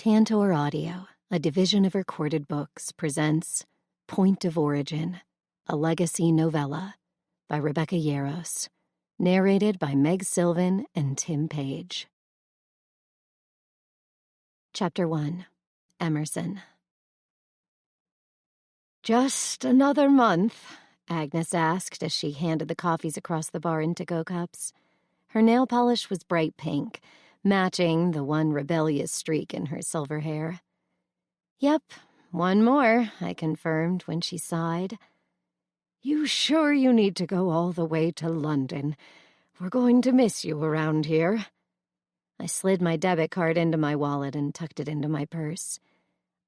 Tantor Audio, a division of Recorded Books, presents Point of Origin, a legacy novella by Rebecca Yarros, narrated by Meg Sylvan and Tim Page. Chapter 1, Emerson. "Just another month?" Agnes asked as she handed the coffees across the bar in to-go cups. Her nail polish was bright pink, matching the one rebellious streak in her silver hair. "Yep, one more," I confirmed when she sighed. "You sure you need to go all the way to London? We're going to miss you around here." I slid my debit card into my wallet and tucked it into my purse.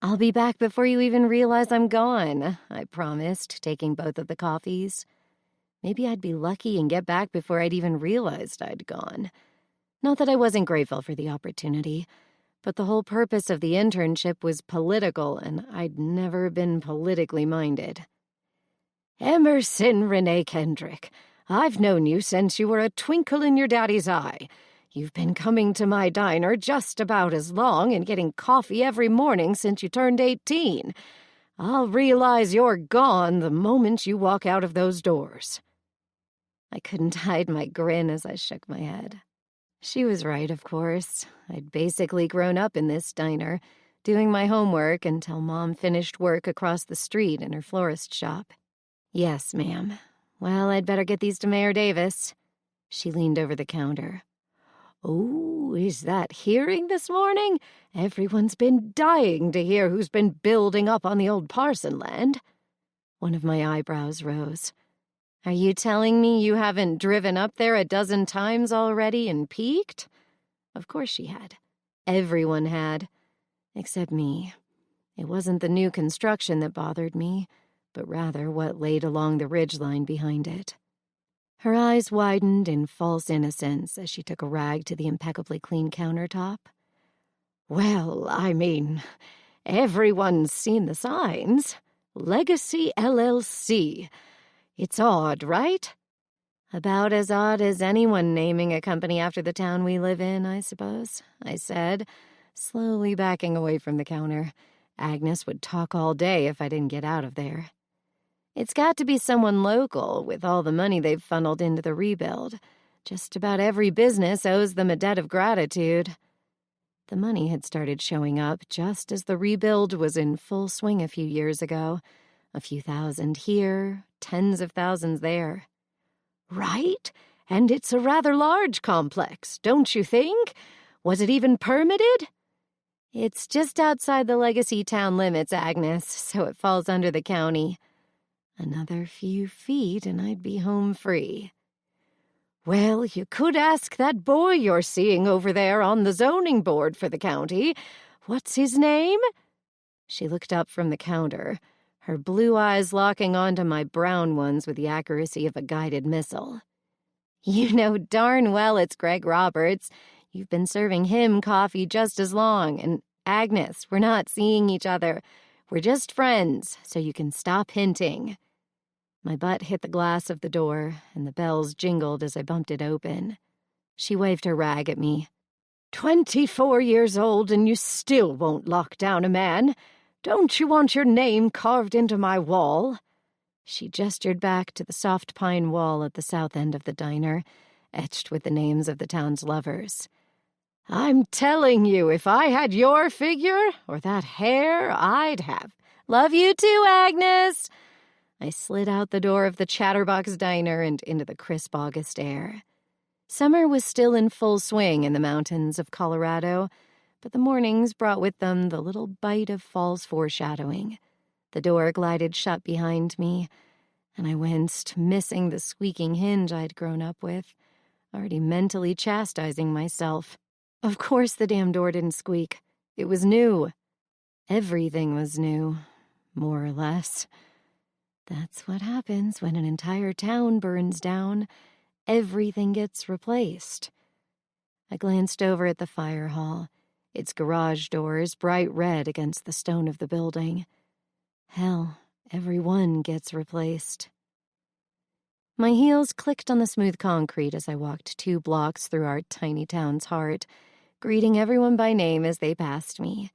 "I'll be back before you even realize I'm gone," I promised, taking both of the coffees. Maybe I'd be lucky and get back before I'd even realized I'd gone. Not that I wasn't grateful for the opportunity, but the whole purpose of the internship was political, and I'd never been politically minded. "Emerson Renee Kendrick, I've known you since you were a twinkle in your daddy's eye. You've been coming to my diner just about as long and getting coffee every morning since you turned 18. I'll realize you're gone the moment you walk out of those doors." I couldn't hide my grin as I shook my head. She was right, of course. I'd basically grown up in this diner, doing my homework until Mom finished work across the street in her florist shop. "Yes, ma'am. Well, I'd better get these to Mayor Davis." She leaned over the counter. "Oh, is that hearing this morning? Everyone's been dying to hear who's been building up on the old Parson land." One of my eyebrows rose. "Are you telling me you haven't driven up there a dozen times already and peeked?" Of course she had. Everyone had. Except me. It wasn't the new construction that bothered me, but rather what laid along the ridgeline behind it. Her eyes widened in false innocence as she took a rag to the impeccably clean countertop. "Well, I mean, everyone's seen the signs. Legacy LLC. It's odd, right?" "About as odd as anyone naming a company after the town we live in, I suppose," I said, slowly backing away from the counter. Agnes would talk all day if I didn't get out of there. "It's got to be someone local with all the money they've funneled into the rebuild. Just about every business owes them a debt of gratitude." The money had started showing up just as the rebuild was in full swing a few years ago. A few thousand here, tens of thousands there. "Right? And it's a rather large complex, don't you think? Was it even permitted?" "It's just outside the legacy town limits, Agnes, so it falls under the county." Another few feet and I'd be home free. "Well, you could ask that boy you're seeing over there on the zoning board for the county. What's his name?" She looked up from the counter, her blue eyes locking onto my brown ones with the accuracy of a guided missile. "You know darn well it's Greg Roberts. You've been serving him coffee just as long. And Agnes, we're not seeing each other. We're just friends, so you can stop hinting." My butt hit the glass of the door, and the bells jingled as I bumped it open. She waved her rag at me. 24 years old and you still won't lock down a man. Don't you want your name carved into my wall?" She gestured back to the soft pine wall at the south end of the diner, etched with the names of the town's lovers. "I'm telling you, if I had your figure or that hair, I'd have." "Love you too, Agnes." I slid out the door of the Chatterbox Diner and into the crisp August air. Summer was still in full swing in the mountains of Colorado, but the mornings brought with them the little bite of fall's foreshadowing. The door glided shut behind me, and I winced, missing the squeaking hinge I'd grown up with, already mentally chastising myself. Of course the damn door didn't squeak. It was new. Everything was new, more or less. That's what happens when an entire town burns down. Everything gets replaced. I glanced over at the fire hall, its garage doors bright red against the stone of the building. Hell, every one gets replaced. My heels clicked on the smooth concrete as I walked 2 blocks through our tiny town's heart, greeting everyone by name as they passed me.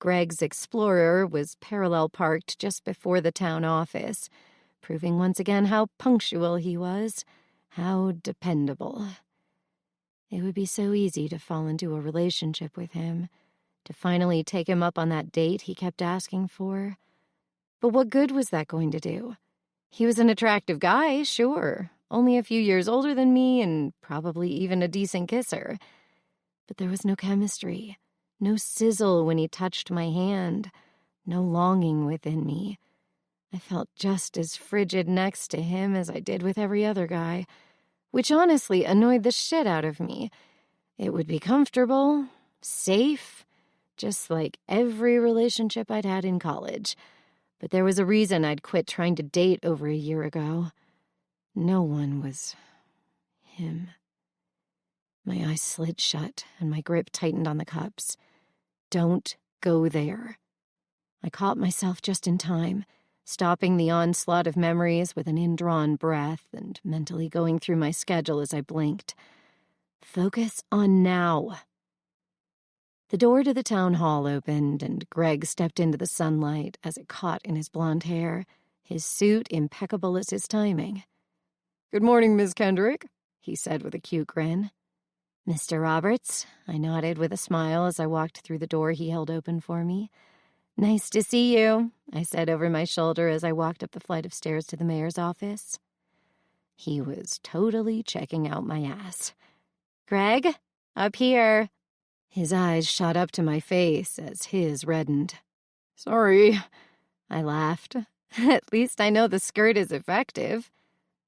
Greg's Explorer was parallel parked just before the town office, proving once again how punctual he was, how dependable. It would be so easy to fall into a relationship with him, to finally take him up on that date he kept asking for. But what good was that going to do? He was an attractive guy, sure, only a few years older than me and probably even a decent kisser. But there was no chemistry, no sizzle when he touched my hand, no longing within me. I felt just as frigid next to him as I did with every other guy, which honestly annoyed the shit out of me. It would be comfortable, safe, just like every relationship I'd had in college. But there was a reason I'd quit trying to date over a year ago. No one was him. My eyes slid shut and my grip tightened on the cups. Don't go there. I caught myself just in time, stopping the onslaught of memories with an indrawn breath and mentally going through my schedule as I blinked. Focus on now. The door to the town hall opened, and Greg stepped into the sunlight as it caught in his blonde hair, his suit impeccable as his timing. "Good morning, Miss Kendrick," he said with a cute grin. "Mr. Roberts," I nodded with a smile as I walked through the door he held open for me. "Nice to see you," I said over my shoulder as I walked up the flight of stairs to the mayor's office. He was totally checking out my ass. "Greg, up here." His eyes shot up to my face as his reddened. "Sorry," I laughed. "At least I know the skirt is effective."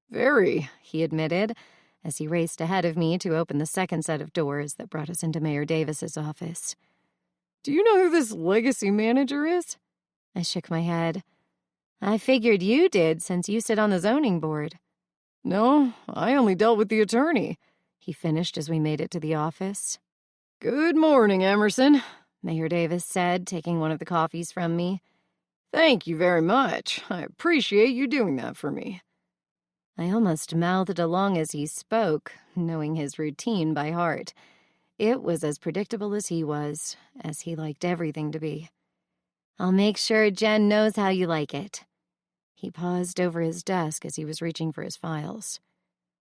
"Very," he admitted, as he raced ahead of me to open the second set of doors that brought us into Mayor Davis's office. "Do you know who this legacy manager is?" I shook my head. "I figured you did, since you sit on the zoning board." "No, I only dealt with the attorney," he finished as we made it to the office. "Good morning, Emerson," Mayor Davis said, taking one of the coffees from me. "Thank you very much. I appreciate you doing that for me." I almost mouthed along as he spoke, knowing his routine by heart. It was as predictable as he was, as he liked everything to be. "I'll make sure Jen knows how you like it." He paused over his desk as he was reaching for his files.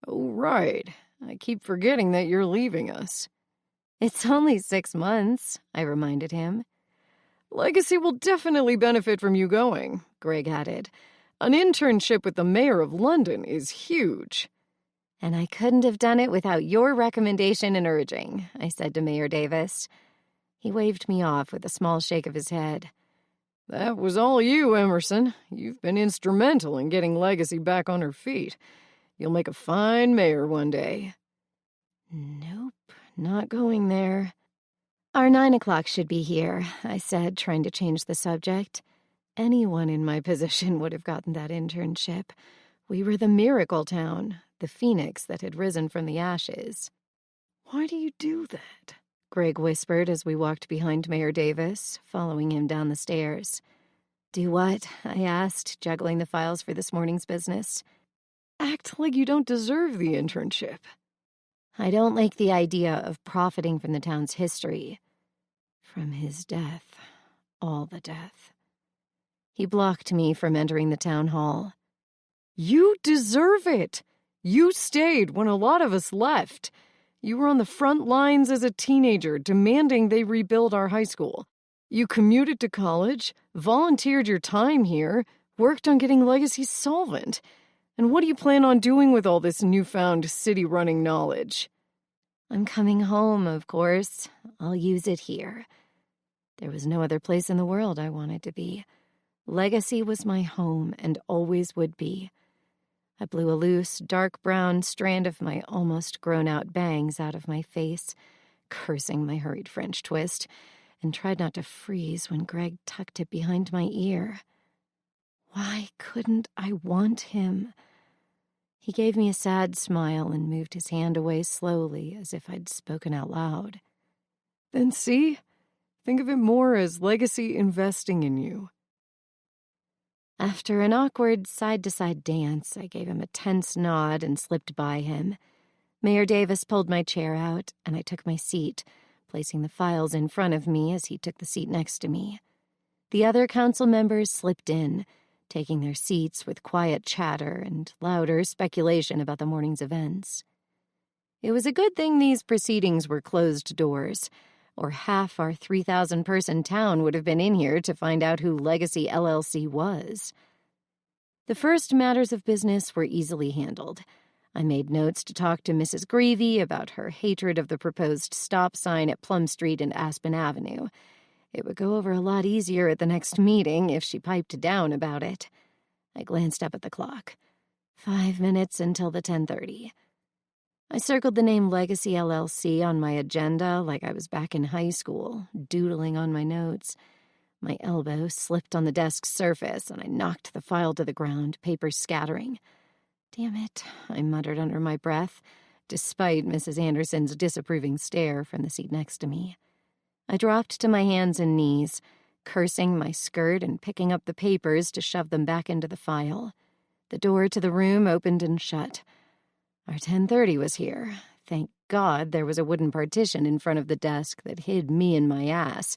"Oh, right. I keep forgetting that you're leaving us." "It's only 6 months," I reminded him. "Legacy will definitely benefit from you going," Greg added. "An internship with the mayor of London is huge." "And I couldn't have done it without your recommendation and urging," I said to Mayor Davis. He waved me off with a small shake of his head. "That was all you, Emerson. You've been instrumental in getting Legacy back on her feet. You'll make a fine mayor one day." Nope, not going there. "Our 9 o'clock should be here," I said, trying to change the subject. Anyone in my position would have gotten that internship. We were the miracle town, the phoenix that had risen from the ashes. "Why do you do that?" Greg whispered as we walked behind Mayor Davis, following him down the stairs. "Do what?" I asked, juggling the files for this morning's business. "Act like you don't deserve the internship." "I don't like the idea of profiting from the town's history. From his death. All the death." He blocked me from entering the town hall. "You deserve it. You stayed when a lot of us left. You were on the front lines as a teenager, demanding they rebuild our high school. You commuted to college, volunteered your time here, worked on getting Legacy solvent. And what do you plan on doing with all this newfound city-running knowledge?" "I'm coming home, of course. I'll use it here." There was no other place in the world I wanted to be. Legacy was my home and always would be. I blew a loose, dark brown strand of my almost grown-out bangs out of my face, cursing my hurried French twist, and tried not to freeze when Greg tucked it behind my ear. Why couldn't I want him? He gave me a sad smile and moved his hand away slowly as if I'd spoken out loud. "Then see? Think of it more as Legacy investing in you." After an awkward side-to-side dance, I gave him a tense nod and slipped by him. Mayor Davis pulled my chair out, and I took my seat, placing the files in front of me as he took the seat next to me. The other council members slipped in, taking their seats with quiet chatter and louder speculation about the morning's events. It was a good thing these proceedings were closed doors, or half our 3,000-person town would have been in here to find out who Legacy LLC was. The first matters of business were easily handled. I made notes to talk to Mrs. Greavy about her hatred of the proposed stop sign at Plum Street and Aspen Avenue. It would go over a lot easier at the next meeting if she piped down about it. I glanced up at the clock. 5 minutes until the 10:30. I circled the name Legacy LLC on my agenda like I was back in high school, doodling on my notes. My elbow slipped on the desk's surface, and I knocked the file to the ground, papers scattering. "Damn it," I muttered under my breath, despite Mrs. Anderson's disapproving stare from the seat next to me. I dropped to my hands and knees, cursing my skirt and picking up the papers to shove them back into the file. The door to the room opened and shut. Our 10:30 was here. Thank God there was a wooden partition in front of the desk that hid me and my ass,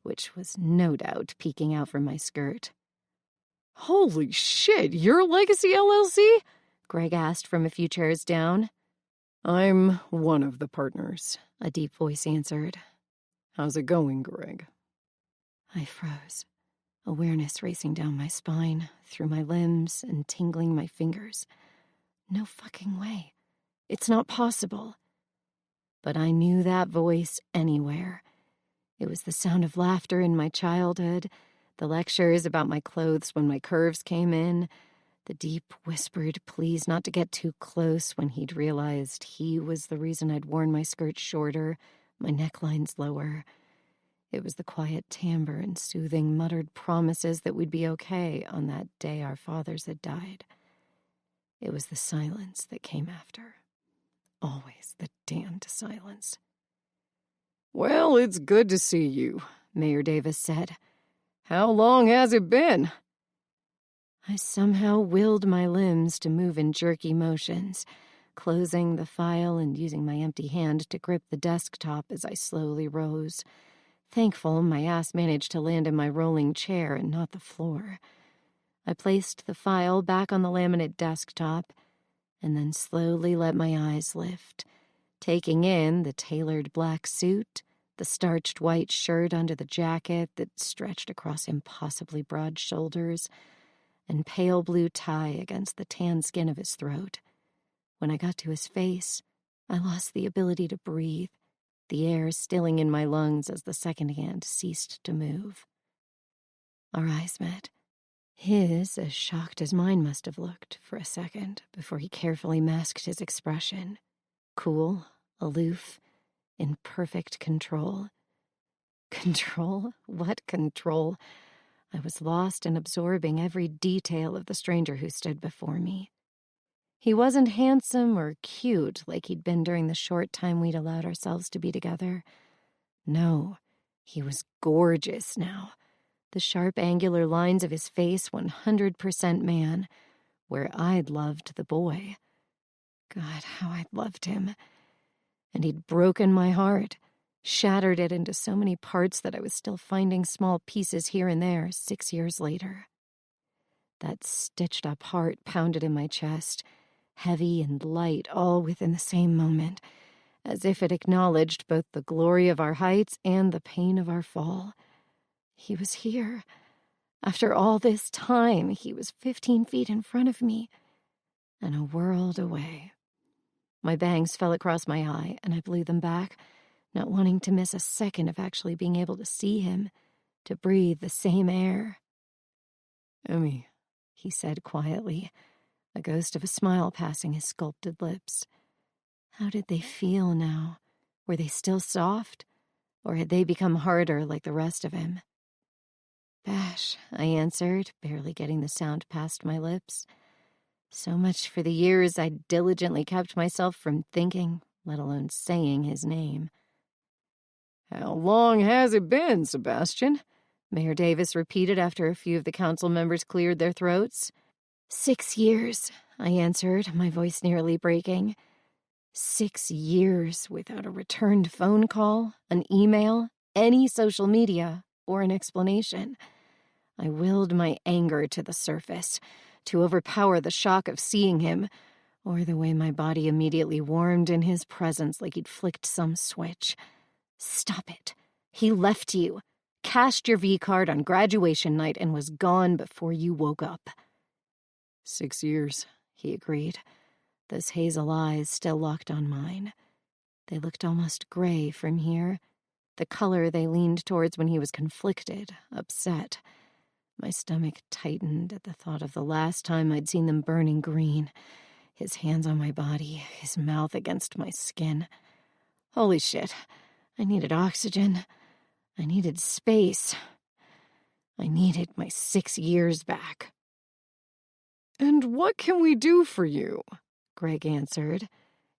which was no doubt peeking out from my skirt. "Holy shit, you're Legacy LLC?" Greg asked from a few chairs down. "I'm one of the partners," a deep voice answered. "How's it going, Greg?" I froze, awareness racing down my spine, through my limbs, and tingling my fingers. No fucking way. It's not possible. But I knew that voice anywhere. It was the sound of laughter in my childhood, the lectures about my clothes when my curves came in, the deep whispered pleas not to get too close when he'd realized he was the reason I'd worn my skirt shorter, my necklines lower. It was the quiet timbre and soothing muttered promises that we'd be okay on that day our fathers had died. It was the silence that came after. Always the damned silence. "Well, it's good to see you," Mayor Davis said. "How long has it been?" I somehow willed my limbs to move in jerky motions, closing the file and using my empty hand to grip the desktop as I slowly rose. Thankful my ass managed to land in my rolling chair and not the floor. I placed the file back on the laminate desktop and then slowly let my eyes lift, taking in the tailored black suit, the starched white shirt under the jacket that stretched across impossibly broad shoulders, and pale blue tie against the tan skin of his throat. When I got to his face, I lost the ability to breathe, the air stilling in my lungs as the second hand ceased to move. Our eyes met. His as shocked as mine must have looked for a second before he carefully masked his expression. Cool, aloof, in perfect control. Control? What control? I was lost in absorbing every detail of the stranger who stood before me. He wasn't handsome or cute like he'd been during the short time we'd allowed ourselves to be together. No, he was gorgeous now. The sharp, angular lines of his face 100% man, where I'd loved the boy. God, how I'd loved him. And he'd broken my heart, shattered it into so many parts that I was still finding small pieces here and there 6 years later. That stitched-up heart pounded in my chest, heavy and light all within the same moment, as if it acknowledged both the glory of our heights and the pain of our fall. He was here. After all this time, he was 15 feet in front of me, and a world away. My bangs fell across my eye, and I blew them back, not wanting to miss a second of actually being able to see him, to breathe the same air. "Emmy," he said quietly, a ghost of a smile passing his sculpted lips. How did they feel now? Were they still soft? Or had they become harder like the rest of him? "Bash," I answered, barely getting the sound past my lips. So much for the years I'd diligently kept myself from thinking, let alone saying his name. "How long has it been, Sebastian?" Mayor Davis repeated after a few of the council members cleared their throats. 6 years, I answered, my voice nearly breaking. 6 years without a returned phone call, an email, any social media, or an explanation. I willed my anger to the surface, to overpower the shock of seeing him, or the way my body immediately warmed in his presence like he'd flicked some switch. Stop it. He left you, cashed your V-card on graduation night, and was gone before you woke up. 6 years, he agreed, those hazel eyes still locked on mine. They looked almost gray from here, the color they leaned towards when he was conflicted, upset. My stomach tightened at the thought of the last time I'd seen them burning green. His hands on my body, his mouth against my skin. Holy shit. I needed oxygen. I needed space. I needed my 6 years back. "And what can we do for you?" Greg answered,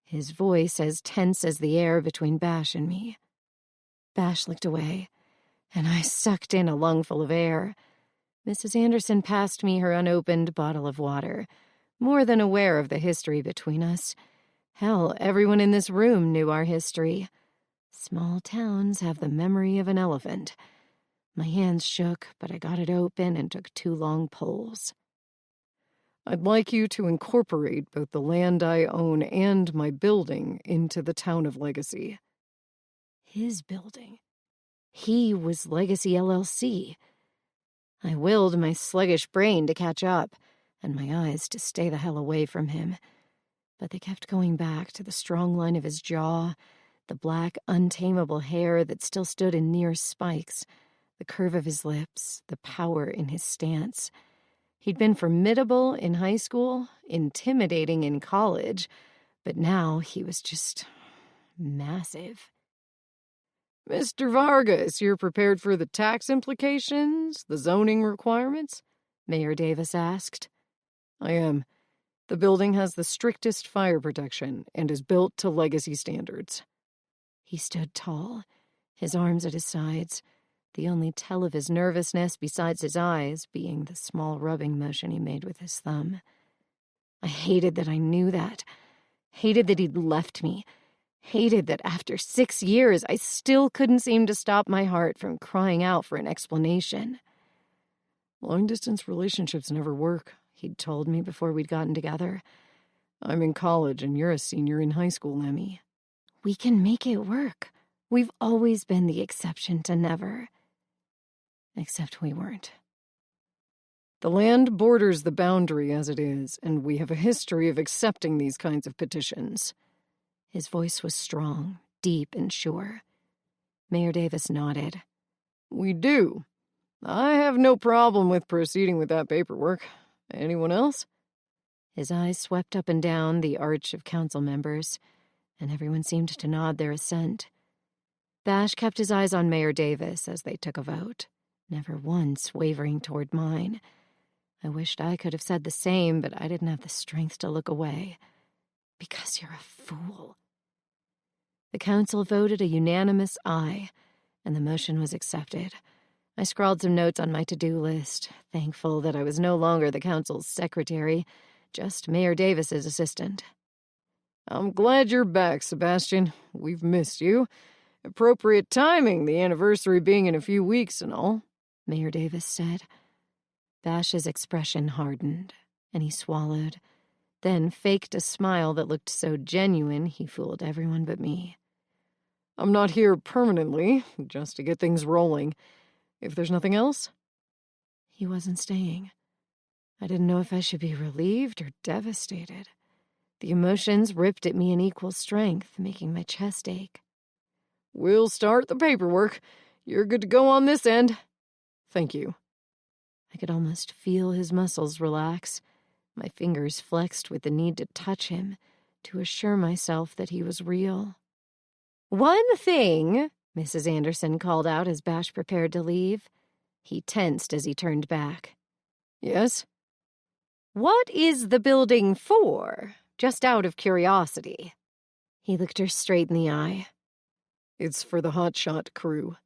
his voice as tense as the air between Bash and me. Bash looked away, and I sucked in a lungful of air. Mrs. Anderson passed me her unopened bottle of water, more than aware of the history between us. Hell, everyone in this room knew our history. Small towns have the memory of an elephant. My hands shook, but I got it open and took 2 long pulls. "I'd like you to incorporate both the land I own and my building into the town of Legacy." His building. He was Legacy LLC. I willed my sluggish brain to catch up, and my eyes to stay the hell away from him. But they kept going back to the strong line of his jaw, the black, untamable hair that still stood in near spikes, the curve of his lips, the power in his stance. He'd been formidable in high school, intimidating in college, but now he was just massive. "Mr. Vargas, you're prepared for the tax implications, the zoning requirements?" Mayor Davis asked. "I am. The building has the strictest fire protection and is built to Legacy standards." He stood tall, his arms at his sides, the only tell of his nervousness besides his eyes being the small rubbing motion he made with his thumb. I hated that I knew that. Hated that he'd left me. Hated that after 6 years, I still couldn't seem to stop my heart from crying out for an explanation. "Long-distance relationships never work," he'd told me before we'd gotten together. "I'm in college and you're a senior in high school, Emmy." "We can make it work. We've always been the exception to never." Except we weren't. "The land borders the boundary as it is, and we have a history of accepting these kinds of petitions." His voice was strong, deep, and sure. Mayor Davis nodded. "We do. I have no problem with proceeding with that paperwork. Anyone else?" His eyes swept up and down the arch of council members, and everyone seemed to nod their assent. Bash kept his eyes on Mayor Davis as they took a vote, never once wavering toward mine. I wished I could have said the same, but I didn't have the strength to look away. "Because you're a fool." The council voted a unanimous aye, and the motion was accepted. I scrawled some notes on my to-do list, thankful that I was no longer the council's secretary, just Mayor Davis's assistant. "I'm glad you're back, Sebastian. We've missed you. Appropriate timing, the anniversary being in a few weeks and all," Mayor Davis said. Bash's expression hardened, and he swallowed, then faked a smile that looked so genuine he fooled everyone but me. "I'm not here permanently, just to get things rolling. If there's nothing else?" He wasn't staying. I didn't know if I should be relieved or devastated. The emotions ripped at me in equal strength, making my chest ache. "We'll start the paperwork. You're good to go on this end." "Thank you." I could almost feel his muscles relax. My fingers flexed with the need to touch him, to assure myself that he was real. "One thing," Mrs. Anderson called out as Bash prepared to leave. He tensed as he turned back. "Yes?" "What is the building for? Just out of curiosity." He looked her straight in the eye. "It's for the hotshot crew.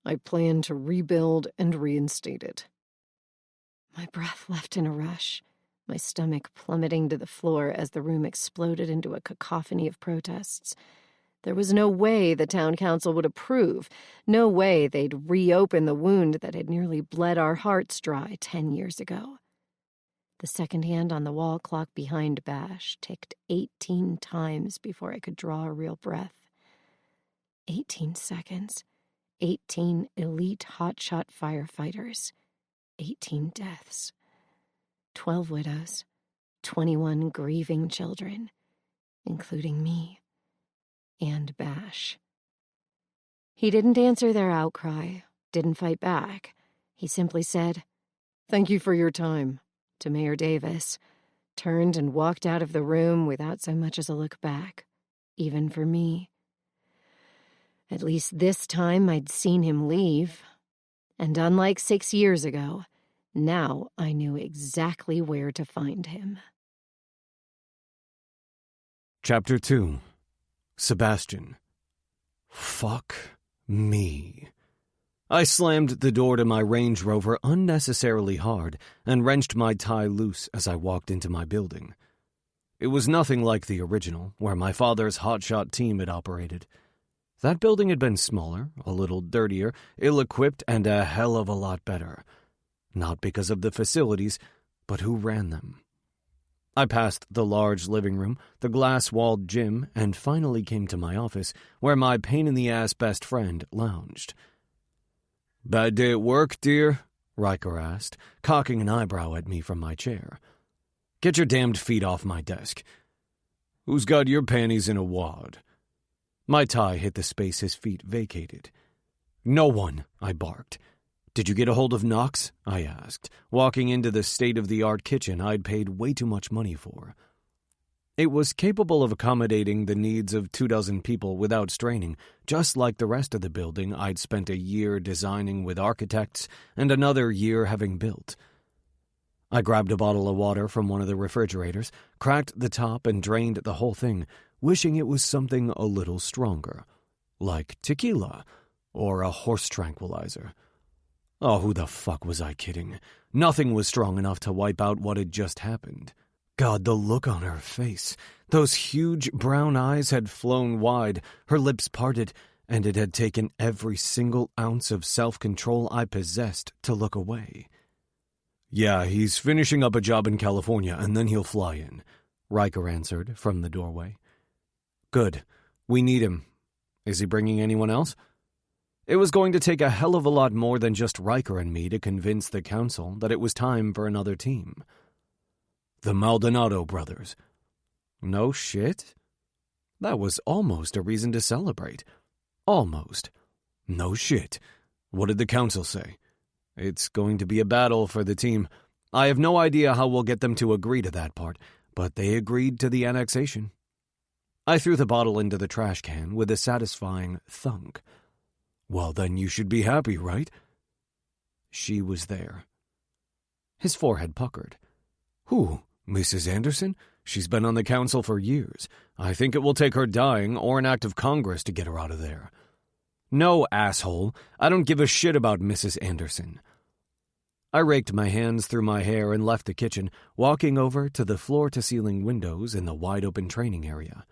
I plan to rebuild and reinstate it." My breath left in a rush. my stomach plummeting to the floor as the room exploded into a cacophony of protests. There was no way the town council would approve, no way they'd reopen the wound that had nearly bled our hearts dry 10 years ago. The second hand on the wall clock behind Bash ticked 18 times before I could draw a real breath. 18 seconds. 18 elite hotshot firefighters. 18 deaths. 12 widows. 21 grieving children, including me and Bash. He didn't answer their outcry, didn't fight back. He simply said, "Thank you for your time," to Mayor Davis, turned and walked out of the room without so much as a look back, even for me. At least this time I'd seen him leave. And unlike 6 years ago, now I knew exactly where to find him. Chapter 2. Sebastian. Fuck me. I slammed the door to my Range Rover unnecessarily hard and wrenched my tie loose as I walked into my building. It was nothing like the original, where my father's hotshot team had operated. That building had been smaller, a little dirtier, ill-equipped, and a hell of a lot better. Not because of the facilities, but who ran them. I passed the large living room, the glass-walled gym, and finally came to my office, where my pain-in-the-ass best friend lounged. "Bad day at work, dear?" Riker asked, cocking an eyebrow at me from my chair. "Get your damned feet off my desk. Who's got your panties in a wad?" My tie hit the space his feet vacated. "No one," I barked. "Did you get a hold of Knox?" I asked, walking into the state-of-the-art kitchen I'd paid way too much money for. It was capable of accommodating the needs of 24 people without straining, just like the rest of the building I'd spent a year designing with architects and another year having built. I grabbed a bottle of water from one of the refrigerators, cracked the top, and drained the whole thing, wishing it was something a little stronger, like tequila or a horse tranquilizer. Oh, who the fuck was I kidding? Nothing was strong enough to wipe out what had just happened. God, the look on her face. Those huge brown eyes had flown wide, her lips parted, and it had taken every single ounce of self-control I possessed to look away. "Yeah, he's finishing up a job in California, and then he'll fly in," Riker answered from the doorway. "Good. We need him. Is he bringing anyone else?" It was going to take a hell of a lot more than just Riker and me to convince the council that it was time for another team. "The Maldonado brothers." No shit? That was almost a reason to celebrate. Almost. No shit. What did the council say? It's going to be a battle for the team. I have no idea how we'll get them to agree to that part, but they agreed to the annexation. I threw the bottle into the trash can with a satisfying thunk. "Well, then you should be happy, right?" She was there. His forehead puckered. "Who? Mrs. Anderson? She's been on the council for years. I think it will take her dying or an act of Congress to get her out of there." "No, asshole. I don't give a shit about Mrs. Anderson." I raked my hands through my hair and left the kitchen, walking over to the floor-to-ceiling windows in the wide-open training area.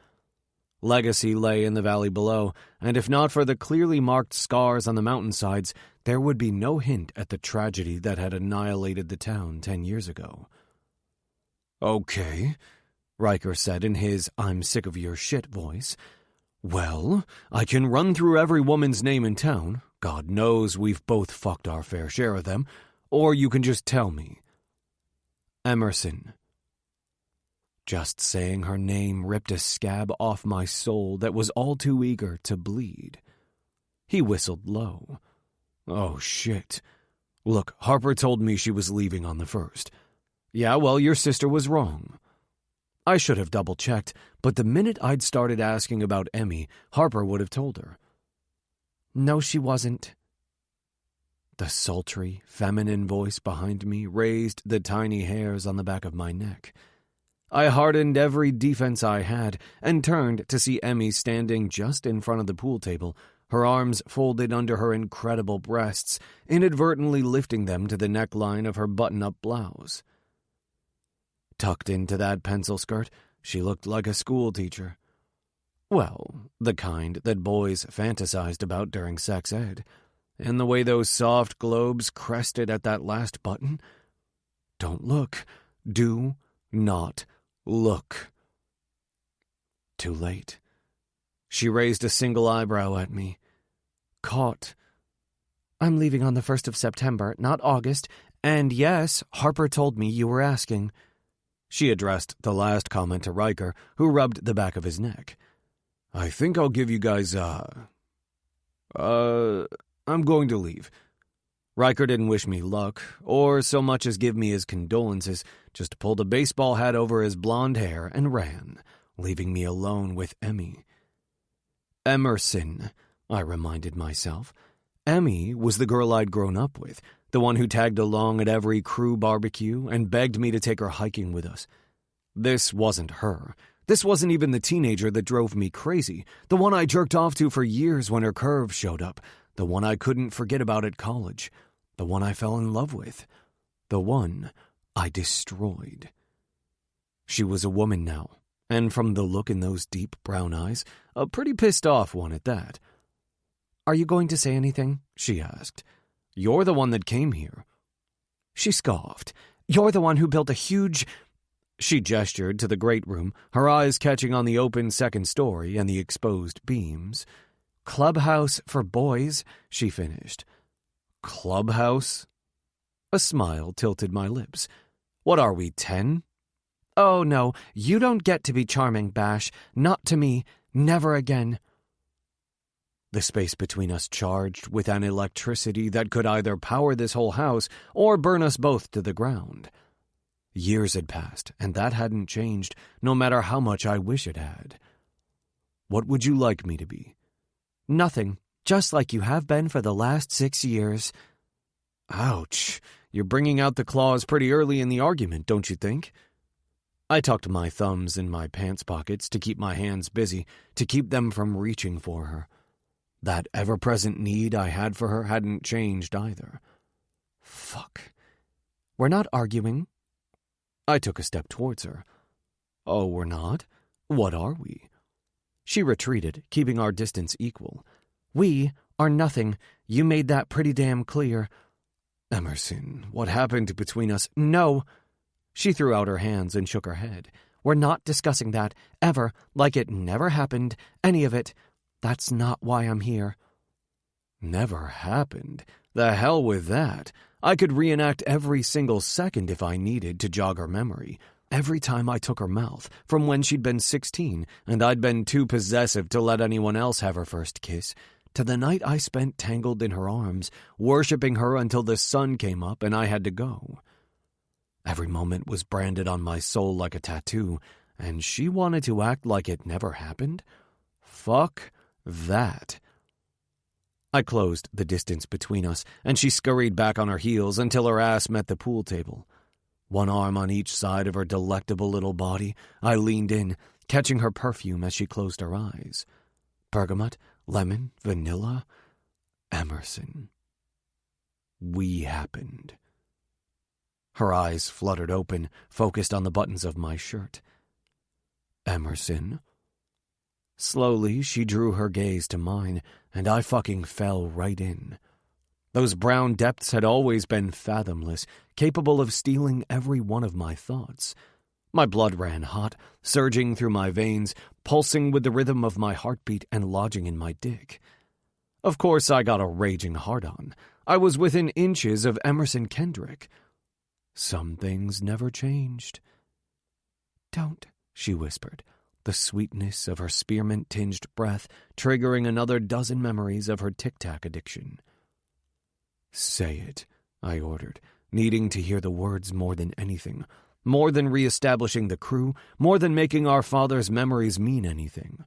Legacy lay in the valley below, and if not for the clearly marked scars on the mountainsides, there would be no hint at the tragedy that had annihilated the town 10 years ago. "Okay," Riker said in his "I'm sick of your shit" voice. "Well, I can run through every woman's name in town. God knows we've both fucked our fair share of them. Or you can just tell me." Emerson. Just saying her name ripped a scab off my soul that was all too eager to bleed. He whistled low. "Oh, shit. Look, Harper told me she was leaving on the 1st. Yeah, well, your sister was wrong." I should have double-checked, but the minute I'd started asking about Emmy, Harper would have told her. "No, she wasn't." The sultry, feminine voice behind me raised the tiny hairs on the back of my neck. I hardened every defense I had and turned to see Emmy standing just in front of the pool table, her arms folded under her incredible breasts, inadvertently lifting them to the neckline of her button-up blouse. Tucked into that pencil skirt, she looked like a schoolteacher. Well, the kind that boys fantasized about during sex ed. And the way those soft globes crested at that last button. Don't look. Do not look. Too late. She raised a single eyebrow at me. Caught. I'm leaving on the 1st of September, not August, and yes, Harper told me you were asking. She addressed the last comment to Riker, who rubbed the back of his neck. I think I'll give you guys, I'm going to leave. Riker didn't wish me luck, or so much as give me his condolences, just pulled a baseball hat over his blonde hair and ran, leaving me alone with Emmy. Emerson, I reminded myself. Emmy was the girl I'd grown up with, the one who tagged along at every crew barbecue and begged me to take her hiking with us. This wasn't her. This wasn't even the teenager that drove me crazy, the one I jerked off to for years when her curves showed up, the one I couldn't forget about at college, the one I fell in love with, the one I destroyed. She was a woman now, and from the look in those deep brown eyes, a pretty pissed off one at that. Are you going to say anything? She asked. You're the one that came here. She scoffed. You're the one who built a huge... She gestured to the great room, her eyes catching on the open second story and the exposed beams. Clubhouse for boys, she finished. Clubhouse? A smile tilted my lips. What are we, 10? Oh, no, you don't get to be charming, Bash. Not to me. Never again. The space between us charged with an electricity that could either power this whole house or burn us both to the ground. Years had passed, and that hadn't changed, no matter how much I wish it had. What would you like me to be? Nothing, just like you have been for the last 6 years. Ouch, you're bringing out the claws pretty early in the argument, don't you think? I tucked my thumbs in my pants pockets to keep my hands busy, to keep them from reaching for her. That ever-present need I had for her hadn't changed either. Fuck. We're not arguing. I took a step towards her. Oh, we're not? What are we? She retreated, keeping our distance equal. We are nothing. You made that pretty damn clear. Emerson, what happened between us? No. She threw out her hands and shook her head. We're not discussing that, ever, like it never happened, any of it. That's not why I'm here. Never happened? The hell with that. I could reenact every single second if I needed to jog her memory. Every time I took her mouth, from when she'd been 16 and I'd been too possessive to let anyone else have her first kiss, to the night I spent tangled in her arms, worshipping her until the sun came up and I had to go. Every moment was branded on my soul like a tattoo, and she wanted to act like it never happened? Fuck that. I closed the distance between us, and she scurried back on her heels until her ass met the pool table. One arm on each side of her delectable little body, I leaned in, catching her perfume as she closed her eyes. Bergamot, lemon, vanilla, Emerson. We happened. Her eyes fluttered open, focused on the buttons of my shirt. Emerson. Slowly, she drew her gaze to mine, and I fucking fell right in. Those brown depths had always been fathomless, capable of stealing every one of my thoughts. My blood ran hot, surging through my veins, pulsing with the rhythm of my heartbeat and lodging in my dick. Of course, I got a raging hard-on. I was within inches of Emerson Kendrick. Some things never changed. Don't, she whispered, the sweetness of her spearmint-tinged breath triggering another dozen memories of her tic-tac addiction. Say it, I ordered, needing to hear the words more than anything, more than re-establishing the crew, more than making our father's memories mean anything.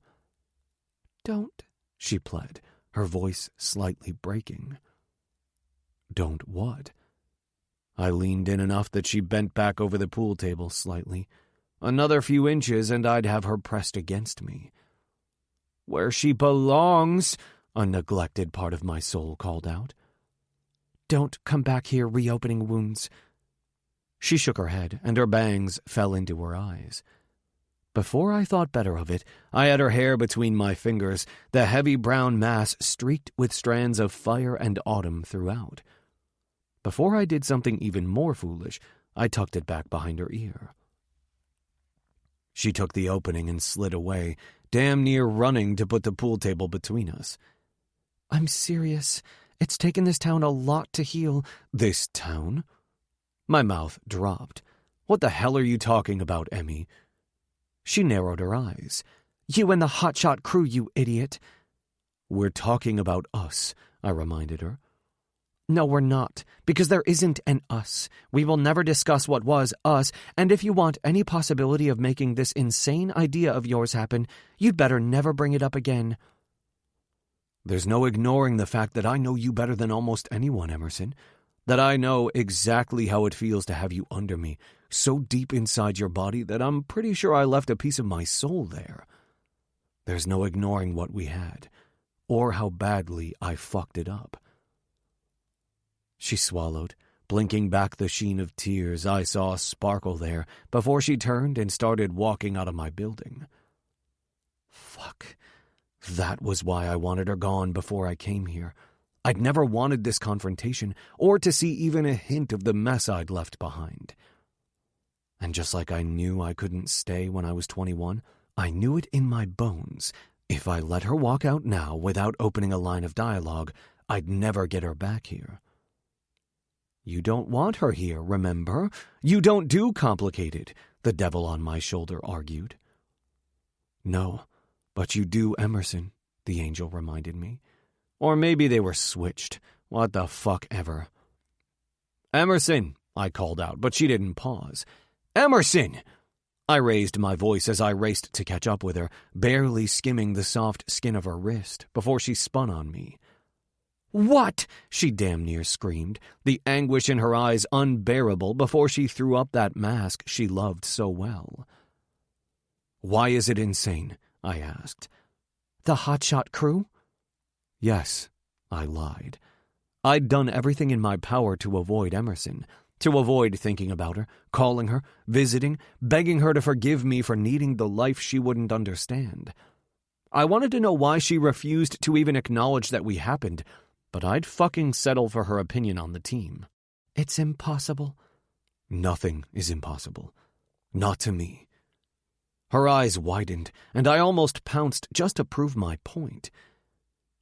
Don't, she pled, her voice slightly breaking. Don't what? I leaned in enough that she bent back over the pool table slightly. Another few inches and I'd have her pressed against me. Where she belongs, a neglected part of my soul called out. Don't come back here reopening wounds. She shook her head, and her bangs fell into her eyes. Before I thought better of it, I had her hair between my fingers, the heavy brown mass streaked with strands of fire and autumn throughout. Before I did something even more foolish, I tucked it back behind her ear. She took the opening and slid away, damn near running to put the pool table between us. I'm serious. It's taken this town a lot to heal. This town? My mouth dropped. What the hell are you talking about, Emmy? She narrowed her eyes. You and the hotshot crew, you idiot. We're talking about us, I reminded her. No, we're not, because there isn't an us. We will never discuss what was us, and if you want any possibility of making this insane idea of yours happen, you'd better never bring it up again. There's no ignoring the fact that I know you better than almost anyone, Emerson. That I know exactly how it feels to have you under me, so deep inside your body that I'm pretty sure I left a piece of my soul there. There's no ignoring what we had, or how badly I fucked it up. She swallowed, blinking back the sheen of tears I saw sparkle there before she turned and started walking out of my building. Fuck. That was why I wanted her gone before I came here. I'd never wanted this confrontation or to see even a hint of the mess I'd left behind. And just like I knew I couldn't stay when I was 21, I knew it in my bones. If I let her walk out now without opening a line of dialogue, I'd never get her back here. You don't want her here, remember? You don't do complicated, the devil on my shoulder argued. No, but you do, Emerson, the angel reminded me. Or maybe they were switched. What the fuck ever. Emerson, I called out, but she didn't pause. Emerson! I raised my voice as I raced to catch up with her, barely skimming the soft skin of her wrist before she spun on me. What? She damn near screamed, the anguish in her eyes unbearable before she threw up that mask she loved so well. Why is it insane? I asked. The hotshot crew? Yes, I lied. I'd done everything in my power to avoid Emerson, to avoid thinking about her, calling her, visiting, begging her to forgive me for needing the life she wouldn't understand. I wanted to know why she refused to even acknowledge that we happened, but I'd fucking settle for her opinion on the team. It's impossible. Nothing is impossible. Not to me. Her eyes widened, and I almost pounced just to prove my point.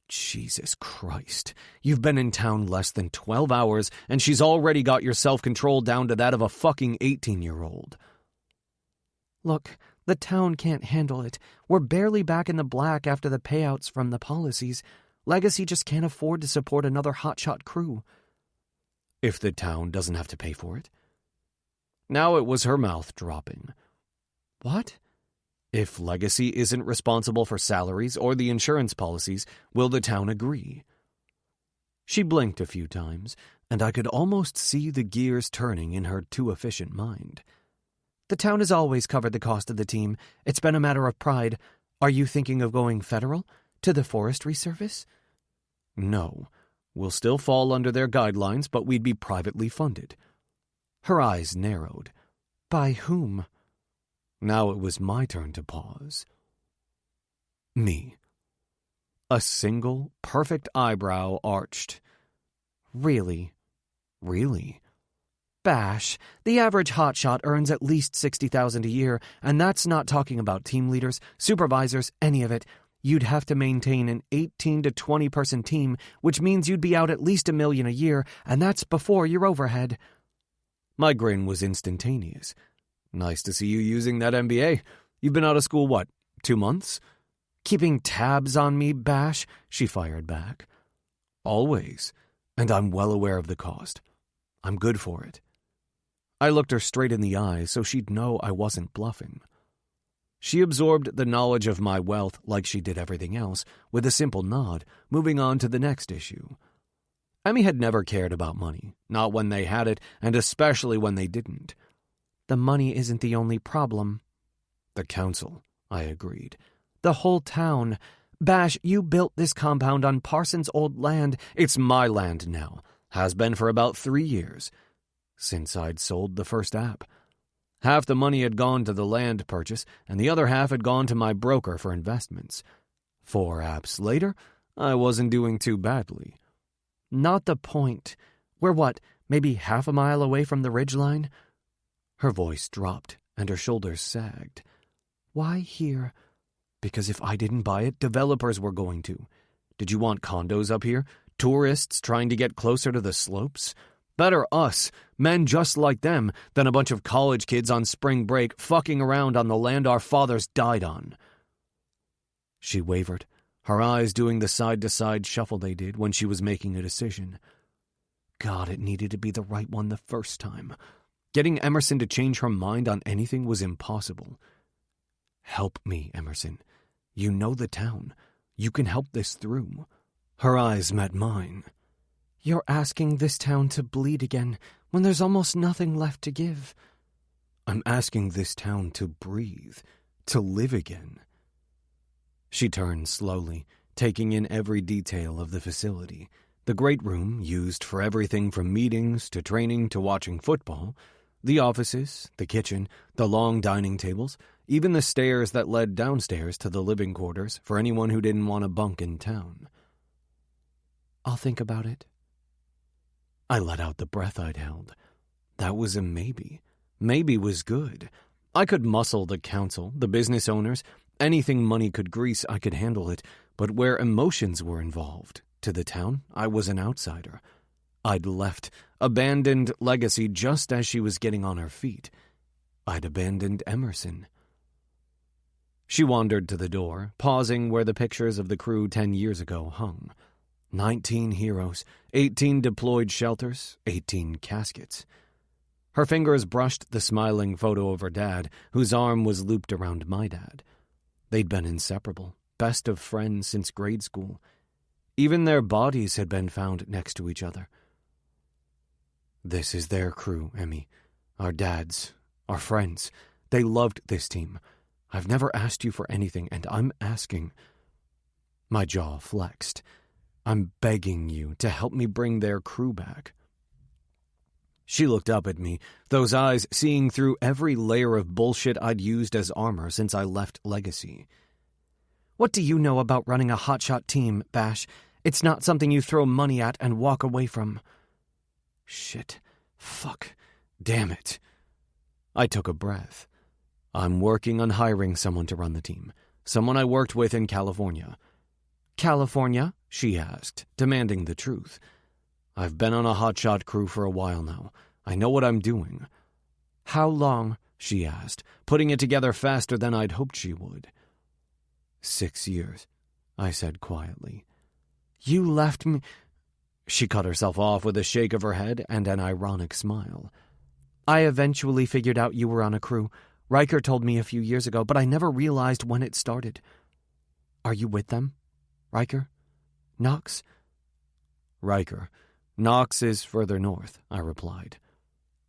Jesus Christ, you've been in town less than 12 hours, and she's already got your self-control down to that of a fucking 18-year-old. Look, the town can't handle it. We're barely back in the black after the payouts from the policies. Legacy just can't afford to support another hotshot crew. If the town doesn't have to pay for it. Now it was her mouth dropping. What? If Legacy isn't responsible for salaries or the insurance policies, will the town agree? She blinked a few times, and I could almost see the gears turning in her too-efficient mind. The town has always covered the cost of the team. It's been a matter of pride. Are you thinking of going federal? To the Forestry Service? No. We'll still fall under their guidelines, but we'd be privately funded. Her eyes narrowed. By whom? Now it was my turn to pause. Me. A single, perfect eyebrow arched. Really? Really? Bash, the average hotshot earns at least $60,000 a year, and that's not talking about team leaders, supervisors, any of it. You'd have to maintain an 18 to 20 person team, which means you'd be out at least $1 million a year, and that's before your overhead. My grin was instantaneous. Nice to see you using that MBA. You've been out of school, what, 2 months? Keeping tabs on me, Bash, she fired back. Always, and I'm well aware of the cost. I'm good for it. I looked her straight in the eyes so she'd know I wasn't bluffing. She absorbed the knowledge of my wealth like she did everything else, with a simple nod, moving on to the next issue. Emmy had never cared about money, not when they had it, and especially when they didn't. The money isn't the only problem. The council, I agreed. The whole town. Bash, you built this compound on Parsons' old land. It's my land now. Has been for about 3 years. since I'd sold the first app. Half the money had gone to the land purchase, and the other half had gone to my broker for investments. 4 apps later, I wasn't doing too badly. Not the point. We're what, maybe half a mile away from the ridgeline? Her voice dropped, and her shoulders sagged. Why here? Because if I didn't buy it, developers were going to. Did you want condos up here? Tourists trying to get closer to the slopes? Better us, men just like them, than a bunch of college kids on spring break fucking around on the land our fathers died on. She wavered, her eyes doing the side-to-side shuffle they did when she was making a decision. God, it needed to be the right one the first time. Getting Emerson to change her mind on anything was impossible. Help me, Emerson. You know the town. You can help this through. Her eyes met mine. You're asking this town to bleed again when there's almost nothing left to give. I'm asking this town to breathe, to live again. She turned slowly, taking in every detail of the facility. The great room, used for everything from meetings to training to watching football, the offices, the kitchen, the long dining tables, even the stairs that led downstairs to the living quarters for anyone who didn't want to bunk in town. I'll think about it. I let out the breath I'd held. That was a maybe. Maybe was good. I could muscle the council, the business owners, anything money could grease, I could handle it, but where emotions were involved, to the town, I was an outsider. I'd left, abandoned Legacy just as she was getting on her feet. I'd abandoned Emerson. She wandered to the door, pausing where the pictures of the crew 10 years ago hung. 19 heroes, 18 deployed shelters, 18 caskets. Her fingers brushed the smiling photo of her dad, whose arm was looped around my dad. They'd been inseparable, best of friends since grade school. Even their bodies had been found next to each other. This is their crew, Emmy. Our dads, our friends. They loved this team. I've never asked you for anything, and I'm asking. My jaw flexed. I'm begging you to help me bring their crew back. She looked up at me, those eyes seeing through every layer of bullshit I'd used as armor since I left Legacy. What do you know about running a hotshot team, Bash? It's not something you throw money at and walk away from. Shit. Fuck. Damn it. I took a breath. I'm working on hiring someone to run the team. Someone I worked with in California. California? She asked, demanding the truth. I've been on a hotshot crew for a while now. I know what I'm doing. How long? She asked, putting it together faster than I'd hoped she would. 6 years, I said quietly. You left me... She cut herself off with a shake of her head and an ironic smile. I eventually figured out you were on a crew. Riker told me a few years ago, but I never realized when it started. Are you with them? Riker? Knox? Riker. Knox is further north, I replied.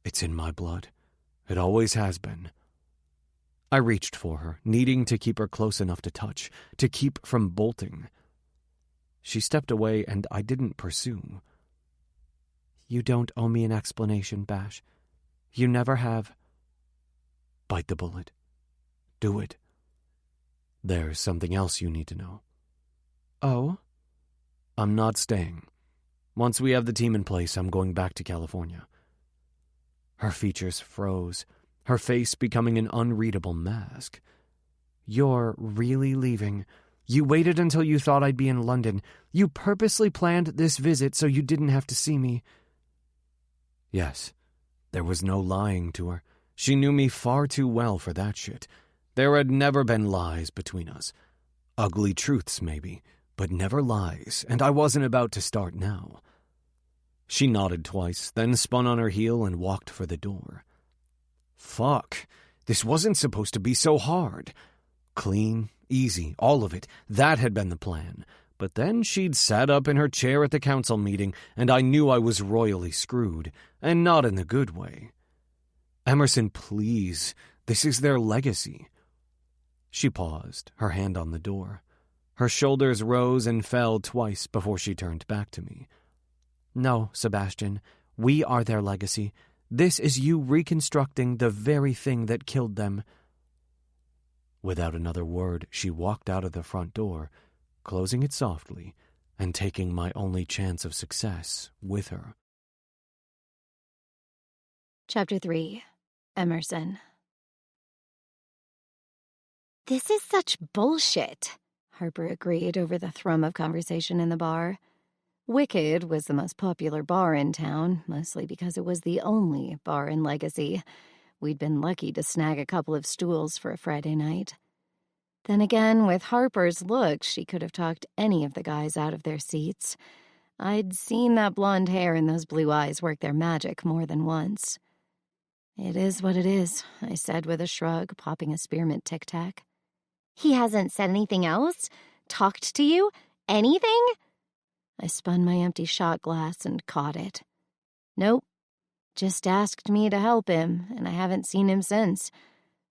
It's in my blood. It always has been. I reached for her, needing to keep her close enough to touch, to keep from bolting. She stepped away, and I didn't pursue. You don't owe me an explanation, Bash. You never have. Bite the bullet. Do it. There's something else you need to know. Oh? I'm not staying. Once we have the team in place, I'm going back to California. Her features froze, her face becoming an unreadable mask. You're really leaving? You waited until you thought I'd be in London. You purposely planned this visit so you didn't have to see me. Yes. There was no lying to her. She knew me far too well for that shit. There had never been lies between us. Ugly truths, maybe, but never lies, and I wasn't about to start now. She nodded twice, then spun on her heel and walked for the door. Fuck. This wasn't supposed to be so hard. Clean, easy, all of it. That had been the plan. But then she'd sat up in her chair at the council meeting, and I knew I was royally screwed, and not in the good way. Emerson, please. This is their legacy. She paused, her hand on the door. Her shoulders rose and fell twice before she turned back to me. No, Sebastian. We are their legacy. This is you reconstructing the very thing that killed them." Without another word, she walked out of the front door, closing it softly and taking my only chance of success with her. Chapter 3. Emerson. "This is such bullshit," Harper agreed over the thrum of conversation in the bar. Wicked was the most popular bar in town, mostly because it was the only bar in Legacy. We'd been lucky to snag a couple of stools for a Friday night. Then again, with Harper's looks, she could have talked any of the guys out of their seats. I'd seen that blonde hair and those blue eyes work their magic more than once. "It is what it is," I said with a shrug, popping a spearmint tic-tac. "He hasn't said anything else? Talked to you? Anything?" I spun my empty shot glass and caught it. "Nope. Just asked me to help him, and I haven't seen him since.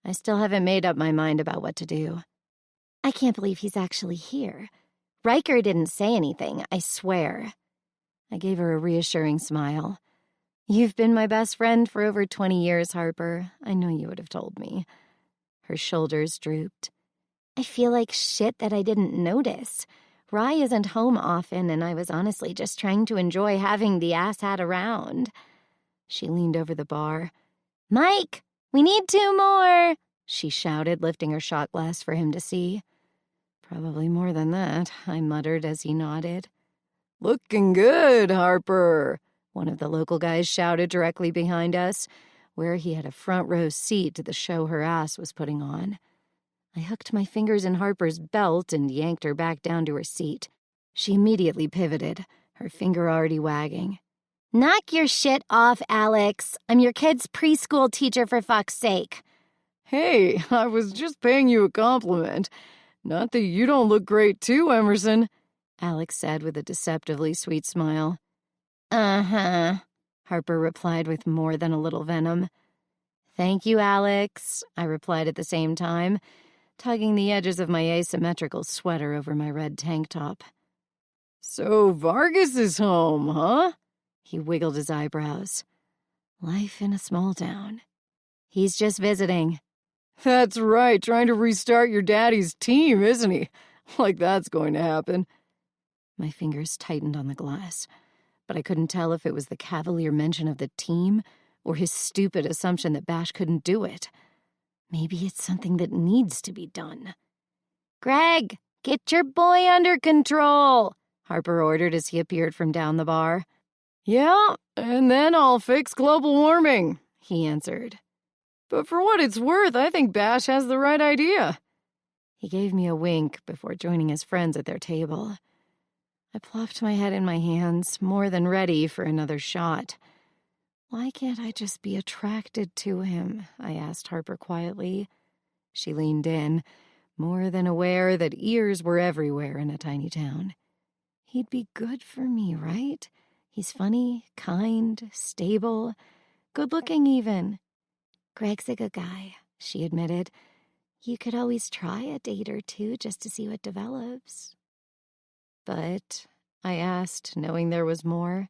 I still haven't made up my mind about what to do." "I can't believe he's actually here. Riker didn't say anything, I swear." I gave her a reassuring smile. "You've been my best friend for over 20 years, Harper. I know you would have told me." Her shoulders drooped. "I feel like shit that I didn't notice. Rye isn't home often, and I was honestly just trying to enjoy having the asshat around." She leaned over the bar. "Mike, we need 2 more!" she shouted, lifting her shot glass for him to see. "Probably more than that," I muttered as he nodded. "Looking good, Harper," one of the local guys shouted directly behind us, where he had a front row seat to the show her ass was putting on. I hooked my fingers in Harper's belt and yanked her back down to her seat. She immediately pivoted, her finger already wagging. "Knock your shit off, Alex. I'm your kid's preschool teacher, for fuck's sake." "Hey, I was just paying you a compliment. Not that you don't look great too, Emerson," Alex said with a deceptively sweet smile. "Uh-huh," Harper replied with more than a little venom. "Thank you, Alex," I replied at the same time, tugging the edges of my asymmetrical sweater over my red tank top. "So Vargas is home, huh?" He wiggled his eyebrows. Life in a small town. "He's just visiting." "That's right, trying to restart your daddy's team, isn't he? Like that's going to happen." My fingers tightened on the glass, but I couldn't tell if it was the cavalier mention of the team or his stupid assumption that Bash couldn't do it. Maybe it's something that needs to be done. "Greg, get your boy under control," Harper ordered as he appeared from down the bar. "Yeah, and then I'll fix global warming," he answered. "But for what it's worth, I think Bash has the right idea." He gave me a wink before joining his friends at their table. I plopped my head in my hands, more than ready for another shot. "Why can't I just be attracted to him?" I asked Harper quietly. She leaned in, more than aware that ears were everywhere in a tiny town. He'd be good for me, right? He's funny, kind, stable, good-looking even. "Greg's a good guy," she admitted. "You could always try a date or two just to see what develops." "But," I asked, knowing there was more.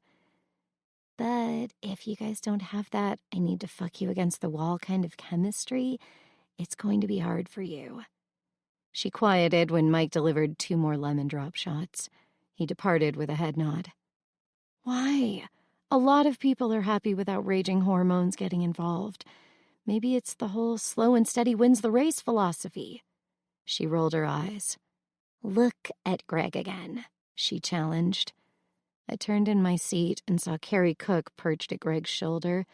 "But if you guys don't have that I need to fuck you against the wall kind of chemistry, it's going to be hard for you." She quieted when Mike delivered 2 more lemon drop shots. He departed with a head nod. "Why? A lot of people are happy without raging hormones getting involved. Maybe it's the whole slow and steady wins the race philosophy." She rolled her eyes. "Look at Greg again," she challenged. I turned in my seat and saw Carrie Cook perched at Greg's shoulder,